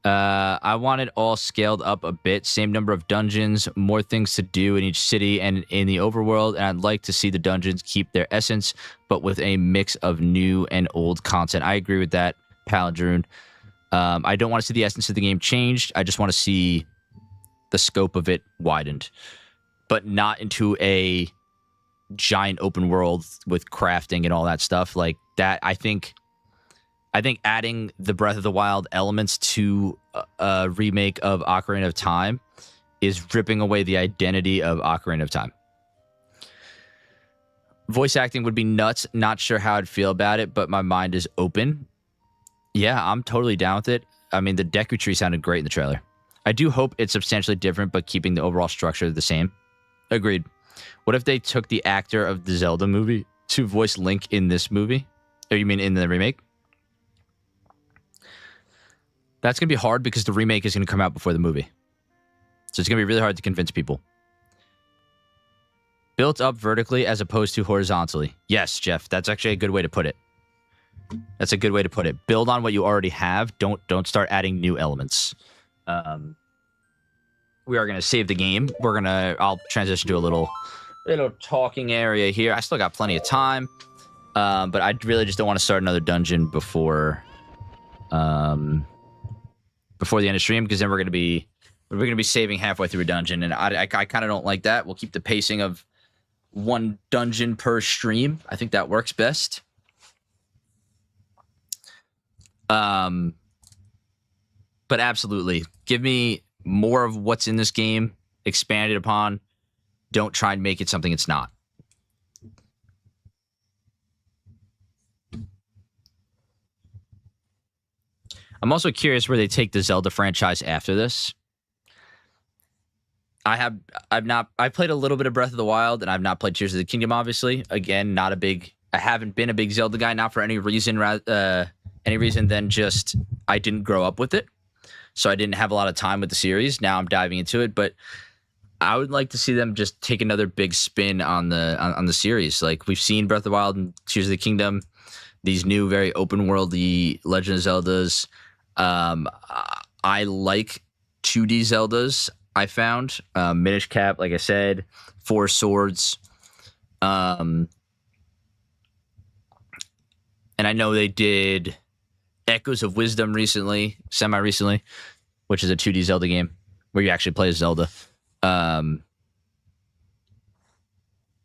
I want it all scaled up a bit. Same number of dungeons, more things to do in each city and in the overworld. And I'd like to see the dungeons keep their essence, but with a mix of new and old content. I agree with that, Paladrune. I don't want to see the essence of the game changed. I just want to see the scope of it widened, but not into a giant open world with crafting and all that stuff like that. I think adding the Breath of the Wild elements to a remake of Ocarina of Time is ripping away the identity of Ocarina of Time. Voice acting would be nuts. Not sure how I'd feel about it, but my mind is open. Yeah, I'm totally down with it. I mean, the Deku Tree sounded great in the trailer. I do hope it's substantially different, but keeping the overall structure the same. Agreed. What if they took the actor of the Zelda movie to voice Link in this movie? Or you mean in the remake? That's going to be hard because the remake is going to come out before the movie. So it's going to be really hard to convince people. Built up vertically as opposed to horizontally. Yes, Jeff, that's actually a good way to put it. That's a good way to put it. Build on what you already have. Don't start adding new elements. We are going to save the game. I'll transition to a little talking area here. I still got plenty of time. But I really just don't want to start another dungeon before the end of stream, because then we're going to be saving halfway through a dungeon, and I kind of don't like that. We'll keep the pacing of one dungeon per stream. I think that works best. But absolutely, give me more of what's in this game, expanded upon. Don't try and make it something it's not. I'm also curious where they take the Zelda franchise after this. I played a little bit of Breath of the Wild, and I've not played Tears of the Kingdom, obviously. Again, I haven't been a big Zelda guy, not for any reason than just I didn't grow up with it. So I didn't have a lot of time with the series. Now I'm diving into it, but I would like to see them just take another big spin on the series. Like, we've seen Breath of the Wild and Tears of the Kingdom. these new, very open-worldy Legend of Zeldas. I like 2D Zeldas, I found. Minish Cap, like I said, Four Swords. And I know they did Echoes of Wisdom recently, semi-recently, which is a 2D Zelda game where you actually play as Zelda.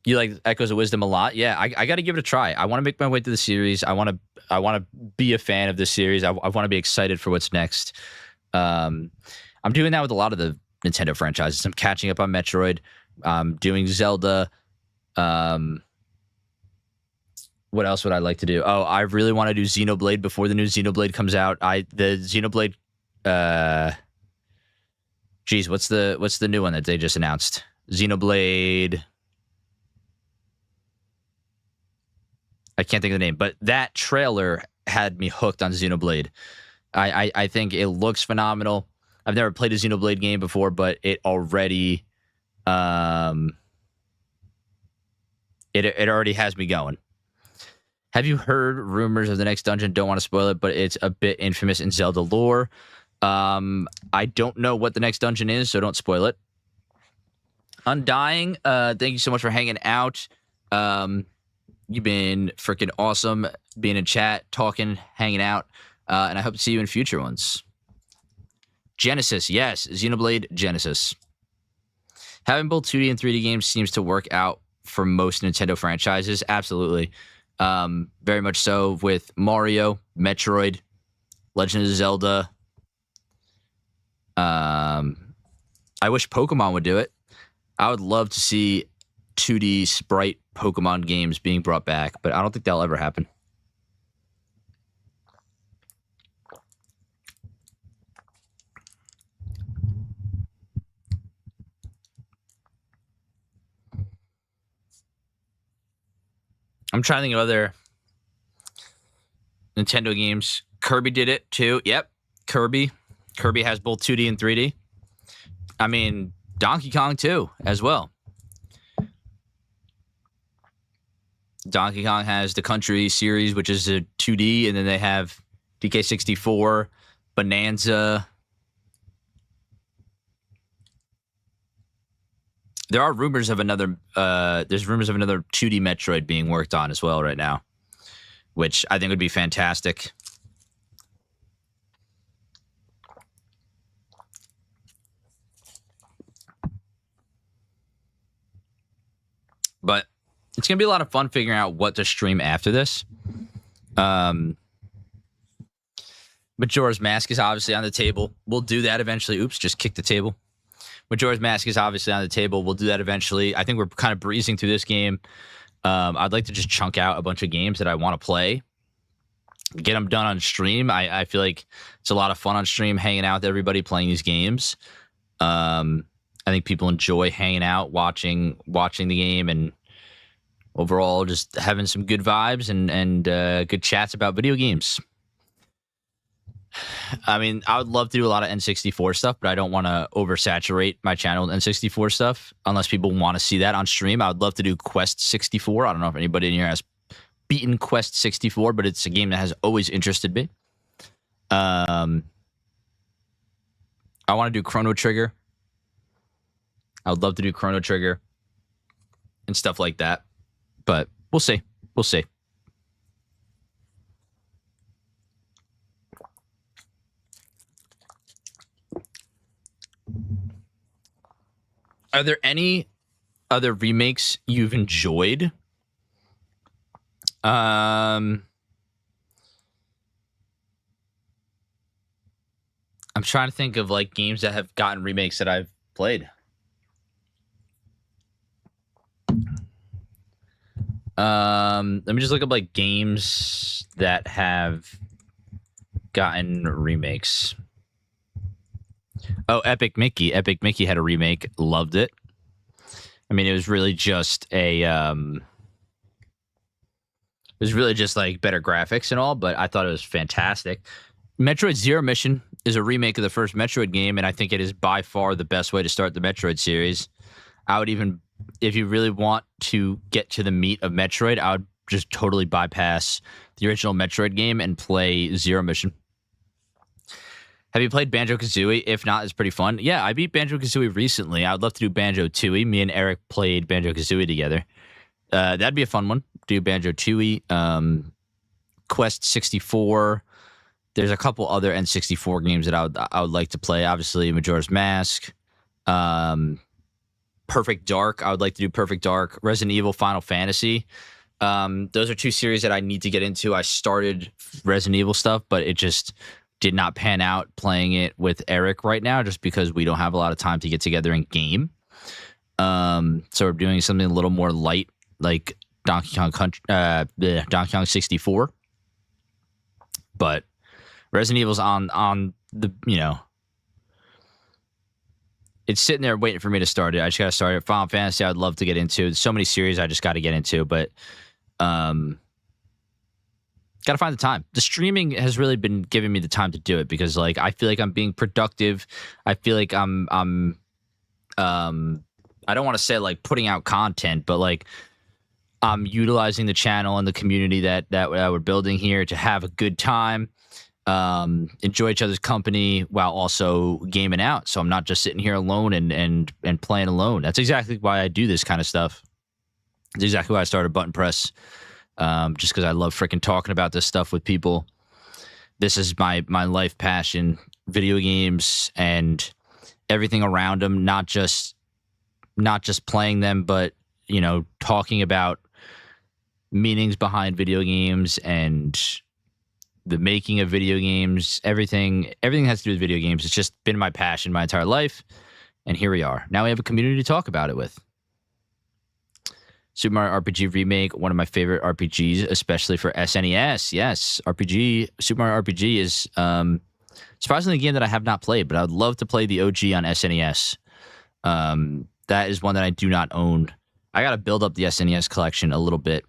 You like Echoes of Wisdom a lot? Yeah, I got to give it a try. I want to make my way through the series. I want to be a fan of this series. I want to be excited for what's next. I'm doing that with a lot of the Nintendo franchises. I'm catching up on Metroid. Doing Zelda. What else would I like to do? Oh, I really want to do Xenoblade before the new Xenoblade comes out. The Xenoblade. What's the new one that they just announced? Xenoblade. I can't think of the name, but that trailer had me hooked on Xenoblade. I think it looks phenomenal. I've never played a Xenoblade game before, but it already it already has me going. Have you heard rumors of the next dungeon? Don't want to spoil it, but it's a bit infamous in Zelda lore. I don't know what the next dungeon is, so don't spoil it. Undying, thank you so much for hanging out. You've been freaking awesome being in chat, talking, hanging out, and I hope to see you in future ones. Genesis, yes, Xenoblade Genesis. Having both 2D and 3D games seems to work out for most Nintendo franchises. Absolutely. Very much so with Mario, Metroid, Legend of Zelda. I wish Pokemon would do it. I would love to see 2D sprite Pokemon games being brought back, but I don't think that'll ever happen. I'm trying to think of other Nintendo games. Kirby did it too. Yep, Kirby. Kirby has both 2D and 3D. I mean, Donkey Kong too, as well. Donkey Kong has the Country series, which is a 2D, and then they have DK64, Bonanza. There are rumors of another. There's rumors of another 2D Metroid being worked on as well right now, which I think would be fantastic. But it's gonna be a lot of fun figuring out what to stream after this. Majora's Mask is obviously on the table. We'll do that eventually. Oops, just kicked the table. Majora's Mask is obviously on the table. We'll do that eventually. I think we're kind of breezing through this game. I'd like to just chunk out a bunch of games that I want to play, get them done on stream. I feel like it's a lot of fun on stream, hanging out with everybody, playing these games. I think people enjoy hanging out, watching the game, and overall just having some good vibes and good chats about video games. I mean, I would love to do a lot of N64 stuff, but I don't want to oversaturate my channel with N64 stuff unless people want to see that on stream. I would love to do Quest 64. I don't know if anybody in here has beaten Quest 64, but it's a game that has always interested me. I want to do Chrono Trigger. I would love to do Chrono Trigger and stuff like that, but we'll see. We'll see. Are there any other remakes you've enjoyed? I'm trying to think of like games that have gotten remakes that I've played. Let me just look up like games that have gotten remakes. Oh, Epic Mickey. Epic Mickey had a remake. Loved it. I mean, it was really just a it was really just like better graphics and all, but I thought it was fantastic. Metroid Zero Mission is a remake of the first Metroid game, and I think it is by far the best way to start the Metroid series. I would even, if you really want to get to the meat of Metroid, I would just totally bypass the original Metroid game and play Zero Mission. Have you played Banjo-Kazooie? If not, it's pretty fun. Yeah, I beat Banjo-Kazooie recently. I would love to do Banjo-Tooie. Me and Eric played Banjo-Kazooie together. That'd be a fun one. Do Banjo-Tooie. Quest 64. There's a couple other N64 games that I would like to play. Obviously, Majora's Mask. Perfect Dark. I would like to do Perfect Dark. Resident Evil, Final Fantasy. Those are two series that I need to get into. I started Resident Evil stuff, but it just did not pan out playing it with Eric right now just because we don't have a lot of time to get together and game. So we're doing something a little more light, like Donkey Kong 64. But Resident Evil's on the, it's sitting there waiting for me to start it. I just got to start it. Final Fantasy, I'd love to get into. There's so many series I just got to get into, but got to find the time. The streaming has really been giving me the time to do it because, like, I feel like I'm being productive. I feel like I'm I don't want to say like putting out content, but like I'm utilizing the channel and the community that we're building here to have a good time, enjoy each other's company while also gaming out. So I'm not just sitting here alone and playing alone. That's exactly why I do this kind of stuff. It's exactly why I started Button Press. Just because I love freaking talking about this stuff with people. This is my life passion, video games and everything around them, not just playing them, but, talking about meanings behind video games and the making of video games. Everything has to do with video games. It's just been my passion my entire life. And here we are. Now we have a community to talk about it with. Super Mario RPG Remake, one of my favorite RPGs, especially for SNES. Yes, Super Mario RPG is surprisingly a game that I have not played, but I would love to play the OG on SNES. That is one that I do not own. I got to build up the SNES collection a little bit.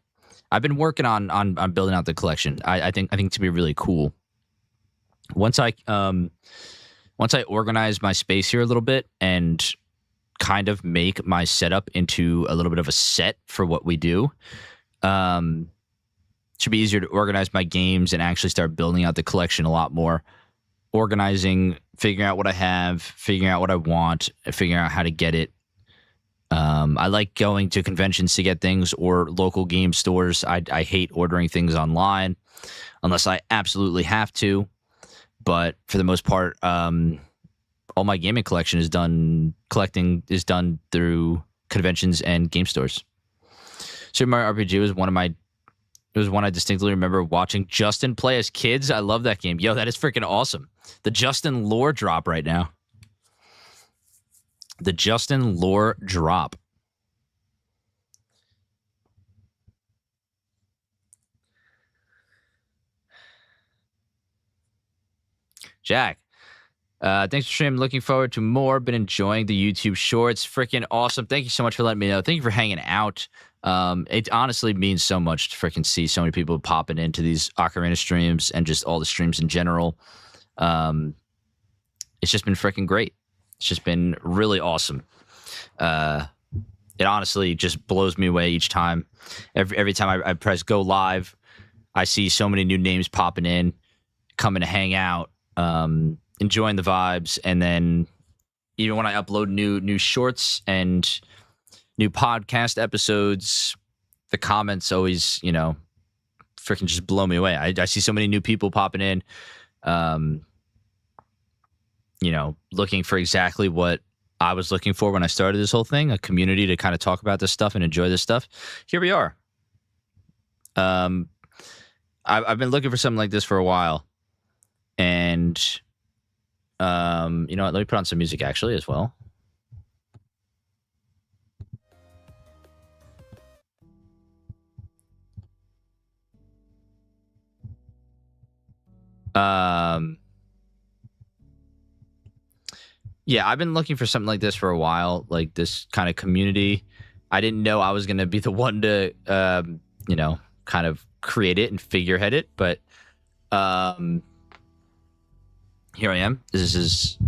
I've been working on building out the collection. I think it's to be really cool. Once I organize my space here a little bit and kind of make my setup into a little bit of a set for what we do. Should be easier to organize my games and actually start building out the collection a lot more. Organizing, figuring out what I have, figuring out what I want, figuring out how to get it. I like going to conventions to get things or local game stores. I hate ordering things online unless I absolutely have to. But for the most part, all my gaming collection is done through conventions and game stores. Super Mario RPG was one I distinctly remember watching Justin play as kids. I love that game. Yo, that is freaking awesome. The Justin lore drop right now. The Justin lore drop. Jack. Thanks for streaming. Looking forward to more. Been enjoying the YouTube shorts. Freaking awesome. Thank you so much for letting me know. Thank you for hanging out. It honestly means so much to freaking see so many people popping into these Ocarina streams and just all the streams in general. It's just been freaking great. It's just been really awesome. It honestly just blows me away each time. Every time I press go live, I see so many new names popping in, coming to hang out. Enjoying the vibes, and then even when I upload new shorts and new podcast episodes, the comments always, freaking just blow me away. I see so many new people popping in, looking for exactly what I was looking for when I started this whole thing, a community to kind of talk about this stuff and enjoy this stuff. Here we are. I've been looking for something like this for a while, and you know what? Let me put on some music actually as well. Yeah, I've been looking for something like this for a while, like this kind of community. I didn't know I was going to be the one to, kind of create it and figurehead it, but here I am. It's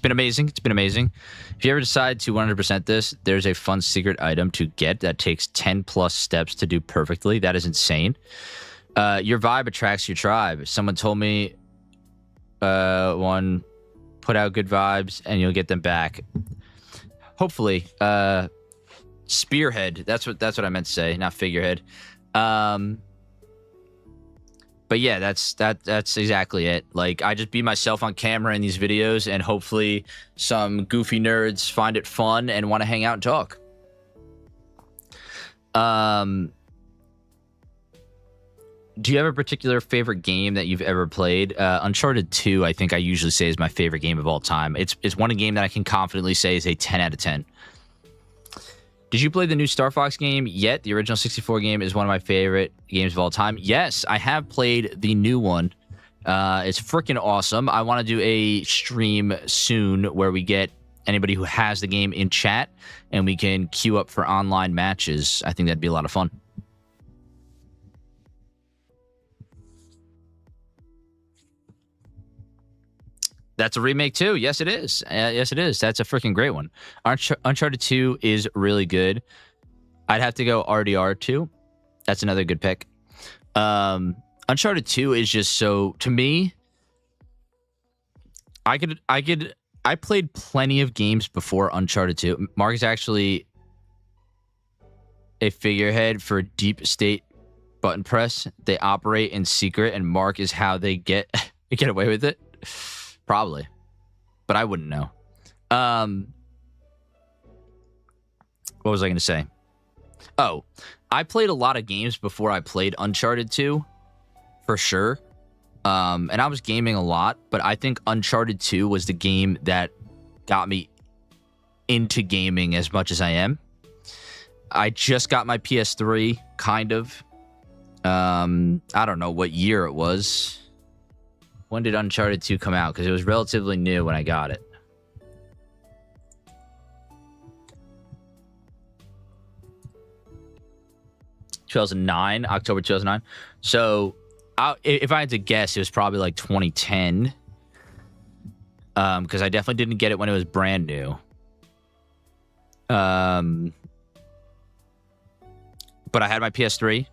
been amazing. It's been amazing. If you ever decide to 100% this, there's a fun secret item to get that takes 10 plus steps to do perfectly. That is insane. Your vibe attracts your tribe. Someone told me one, put out good vibes and you'll get them back. Hopefully. Spearhead. That's what I meant to say, not figurehead. But yeah, that's exactly it. Like, I just be myself on camera in these videos, and hopefully some goofy nerds find it fun and want to hang out and talk. Do you have a particular favorite game that you've ever played? Uncharted 2, I think I usually say is my favorite game of all time. It's one game that I can confidently say is a 10 out of 10. Did you play the new Star Fox game yet? The original 64 game is one of my favorite games of all time. Yes, I have played the new one. It's freaking awesome. I want to do a stream soon where we get anybody who has the game in chat and we can queue up for online matches. I think that'd be a lot of fun. That's a remake too. Yes, it is. Yes, it is. That's a freaking great one. Uncharted 2 is really good. I'd have to go RDR 2. That's another good pick. Uncharted 2 is just so, to me, I played plenty of games before Uncharted 2. Mark is actually a figurehead for Deep State button press. They operate in secret, and Mark is how they get away with it. Probably, but I wouldn't know. What was I going to say? Oh, I played a lot of games before I played Uncharted 2, for sure. And I was gaming a lot, but I think Uncharted 2 was the game that got me into gaming as much as I am. I just got my PS3, kind of. I don't know what year it was. When did Uncharted 2 come out? Because it was relatively new when I got it. October 2009. So, if I had to guess, it was probably like 2010. Because I definitely didn't get it when it was brand new. But I had my PS3.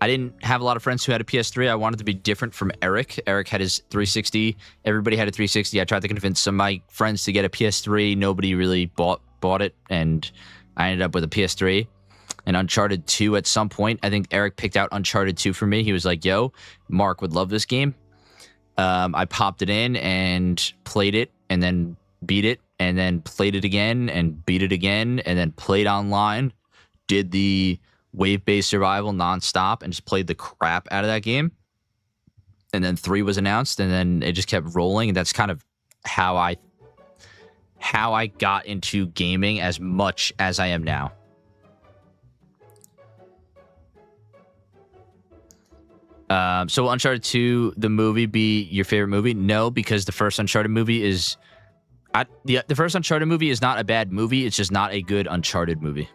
I didn't have a lot of friends who had a PS3. I wanted to be different from Eric. Eric had his 360. Everybody had a 360. I tried to convince some of my friends to get a PS3. Nobody really bought it, and I ended up with a PS3. And Uncharted 2 at some point, I think Eric picked out Uncharted 2 for me. He was like, yo, Mark would love this game. I popped it in and played it, and then beat it, and then played it again, and beat it again, and then played online, did the wave-based survival nonstop, and just played the crap out of that game. And then 3 was announced, and then it just kept rolling. And that's kind of how I got into gaming as much as I am now. So Uncharted 2, the movie, be your favorite movie? No, because the first Uncharted movie is... the first Uncharted movie is not a bad movie. It's just not a good Uncharted movie.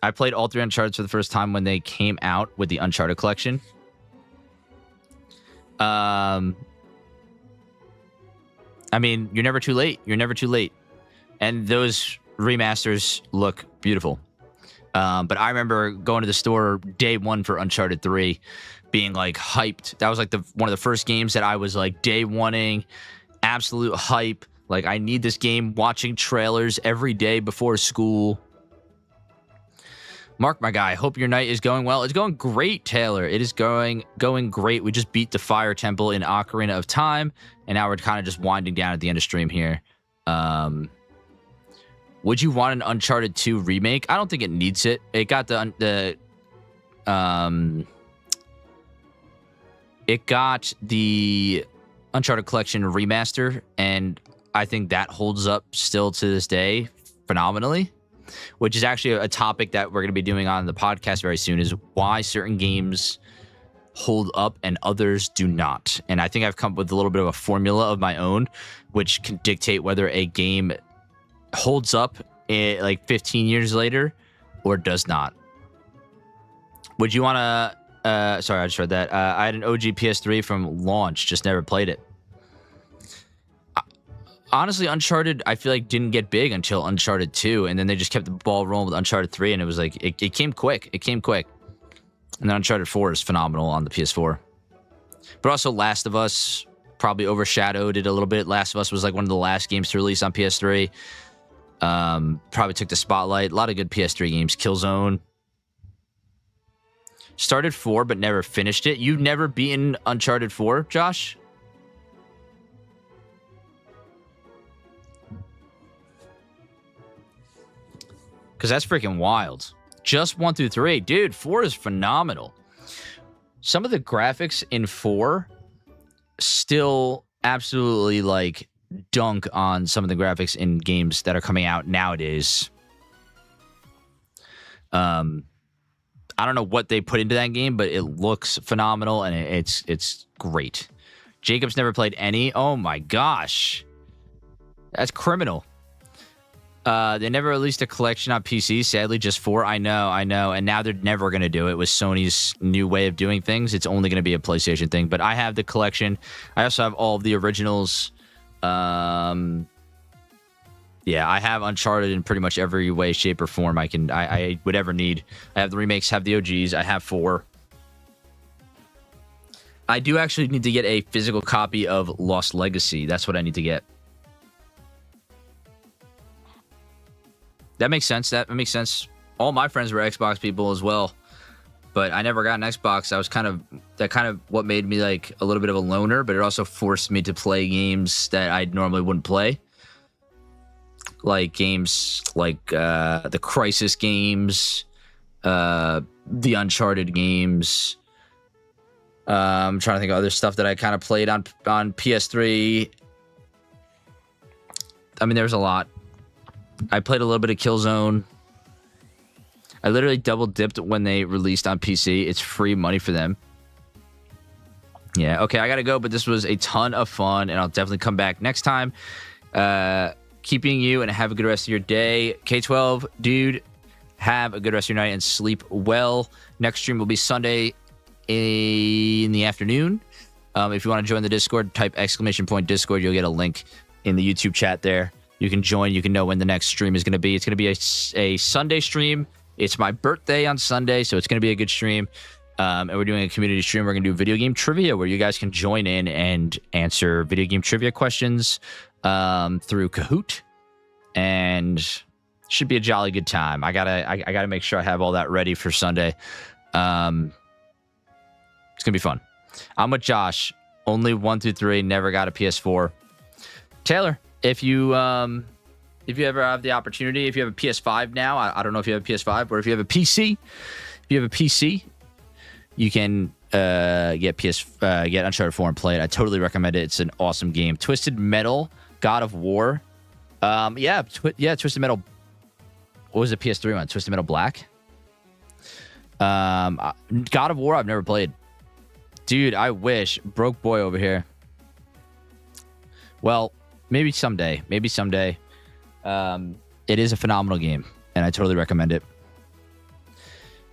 I played all 3 Uncharted for the first time when they came out with the Uncharted collection. I mean, you're never too late. You're never too late. And those remasters look beautiful. But I remember going to the store day one for Uncharted 3, being like hyped. That was like one of the first games that I was like day one-ing, absolute hype. Like, I need this game, watching trailers every day before school. Mark, my guy, hope your night is going well. It's going great, Taylor. It is going great. We just beat the Fire Temple in Ocarina of Time, and now we're kind of just winding down at the end of stream here. Would you want an Uncharted 2 remake? I don't think it needs it. It got the Uncharted Collection remaster, and I think that holds up still to this day phenomenally. Which is actually a topic that we're going to be doing on the podcast very soon, is why certain games hold up and others do not. And I think I've come up with a little bit of a formula of my own, which can dictate whether a game holds up like 15 years later or does not. Would you want Sorry, I just read that. I had an OG PS3 from launch, just never played it. Honestly, Uncharted, I feel like didn't get big until Uncharted 2, and then they just kept the ball rolling with Uncharted 3, and it was like, it came quick. It came quick. And then Uncharted 4 is phenomenal on the PS4. But also Last of Us probably overshadowed it a little bit. Last of Us was like one of the last games to release on PS3. Probably took the spotlight. A lot of good PS3 games. Killzone. Started 4, but never finished it. You've never beaten Uncharted 4, Josh? Because that's freaking wild. Just 1 through 3. Dude, 4 is phenomenal. Some of the graphics in 4 still absolutely, like, dunk on some of the graphics in games that are coming out nowadays. I don't know what they put into that game, but it looks phenomenal, and it's great. Jacob's never played any. Oh, my gosh. That's criminal. They never released a collection on PC, sadly, just 4. I know. And now they're never going to do it with Sony's new way of doing things. It's only going to be a PlayStation thing. But I have the collection. I also have all of the originals. Yeah, I have Uncharted in pretty much every way, shape, or form I would ever need. I have the remakes, have the OGs. I have 4. I do actually need to get a physical copy of Lost Legacy. That's what I need to get. That makes sense. That makes sense. All my friends were Xbox people as well, but I never got an Xbox. I was kind of what made me like a little bit of a loner, but it also forced me to play games that I normally wouldn't play. Like games like the Crysis games, the Uncharted games. I'm trying to think of other stuff that I kind of played on PS3. I mean, there was a lot. I played a little bit of Killzone. I literally double dipped when they released on PC. It's free money for them. Yeah, okay, I gotta go, but this was a ton of fun, and I'll definitely come back next time. Keeping you, and have a good rest of your day. K12, dude, have a good rest of your night and sleep well. Next stream will be Sunday in the afternoon. If you want to join the Discord, type !Discord. You'll get a link in the YouTube chat there. You can join. You can know when the next stream is going to be. It's going to be a Sunday stream. It's my birthday on Sunday, so it's going to be a good stream. And we're doing a community stream. We're going to do video game trivia where you guys can join in and answer video game trivia questions through Kahoot. And should be a jolly good time. I gotta make sure I have all that ready for Sunday. It's going to be fun. I'm with Josh. Only 1 through 3. Never got a PS4. Taylor, if you ever have the opportunity, if you have a PS5 now, I don't know if you have a PS5, or if you have a PC, you can get Uncharted 4 and play it. I totally recommend it. It's an awesome game. Twisted Metal, God of War. Twisted Metal. What was the PS3 one? Twisted Metal Black. God of War, I've never played. Dude, I wish. Broke boy over here. Well, maybe someday. It is a phenomenal game, and I totally recommend it.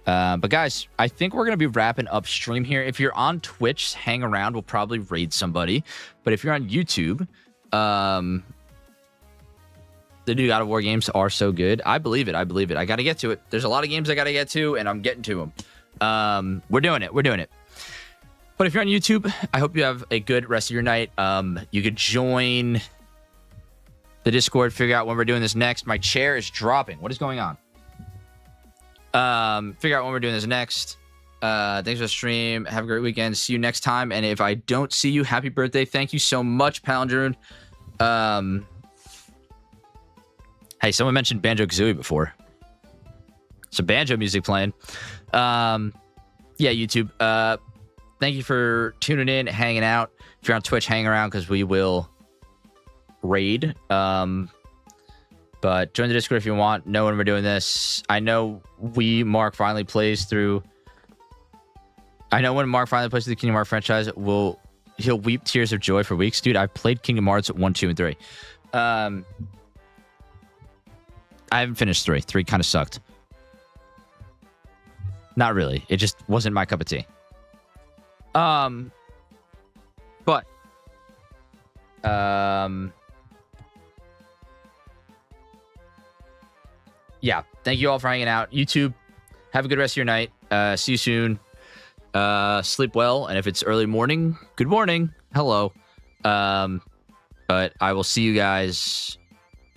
But guys, I think we're going to be wrapping up stream here. If you're on Twitch, hang around. We'll probably raid somebody. But if you're on YouTube, the new God of War games are so good. I believe it. I got to get to it. There's a lot of games I got to get to, and I'm getting to them. We're doing it. But if you're on YouTube, I hope you have a good rest of your night. You could join the Discord, figure out when we're doing this next. My chair is dropping. What is going on? Figure out when we're doing this next. Thanks for the stream. Have a great weekend. See you next time. And if I don't see you, happy birthday. Thank you so much, Palindrome. Hey, someone mentioned Banjo-Kazooie before. Some banjo music playing. Yeah, YouTube. Thank you for tuning in, hanging out. If you're on Twitch, hang around because we will raid. But join the Discord if you want. Know when we're doing this. I know Mark finally plays through. I know when Mark finally plays through the Kingdom Hearts franchise, he'll weep tears of joy for weeks. Dude, I've played Kingdom Hearts 1, 2, and 3. I haven't finished 3. 3 kind of sucked. Not really. It just wasn't my cup of tea. But yeah, thank you all for hanging out. YouTube, have a good rest of your night. See you soon. Sleep well, and if it's early morning, good morning. Hello. But I will see you guys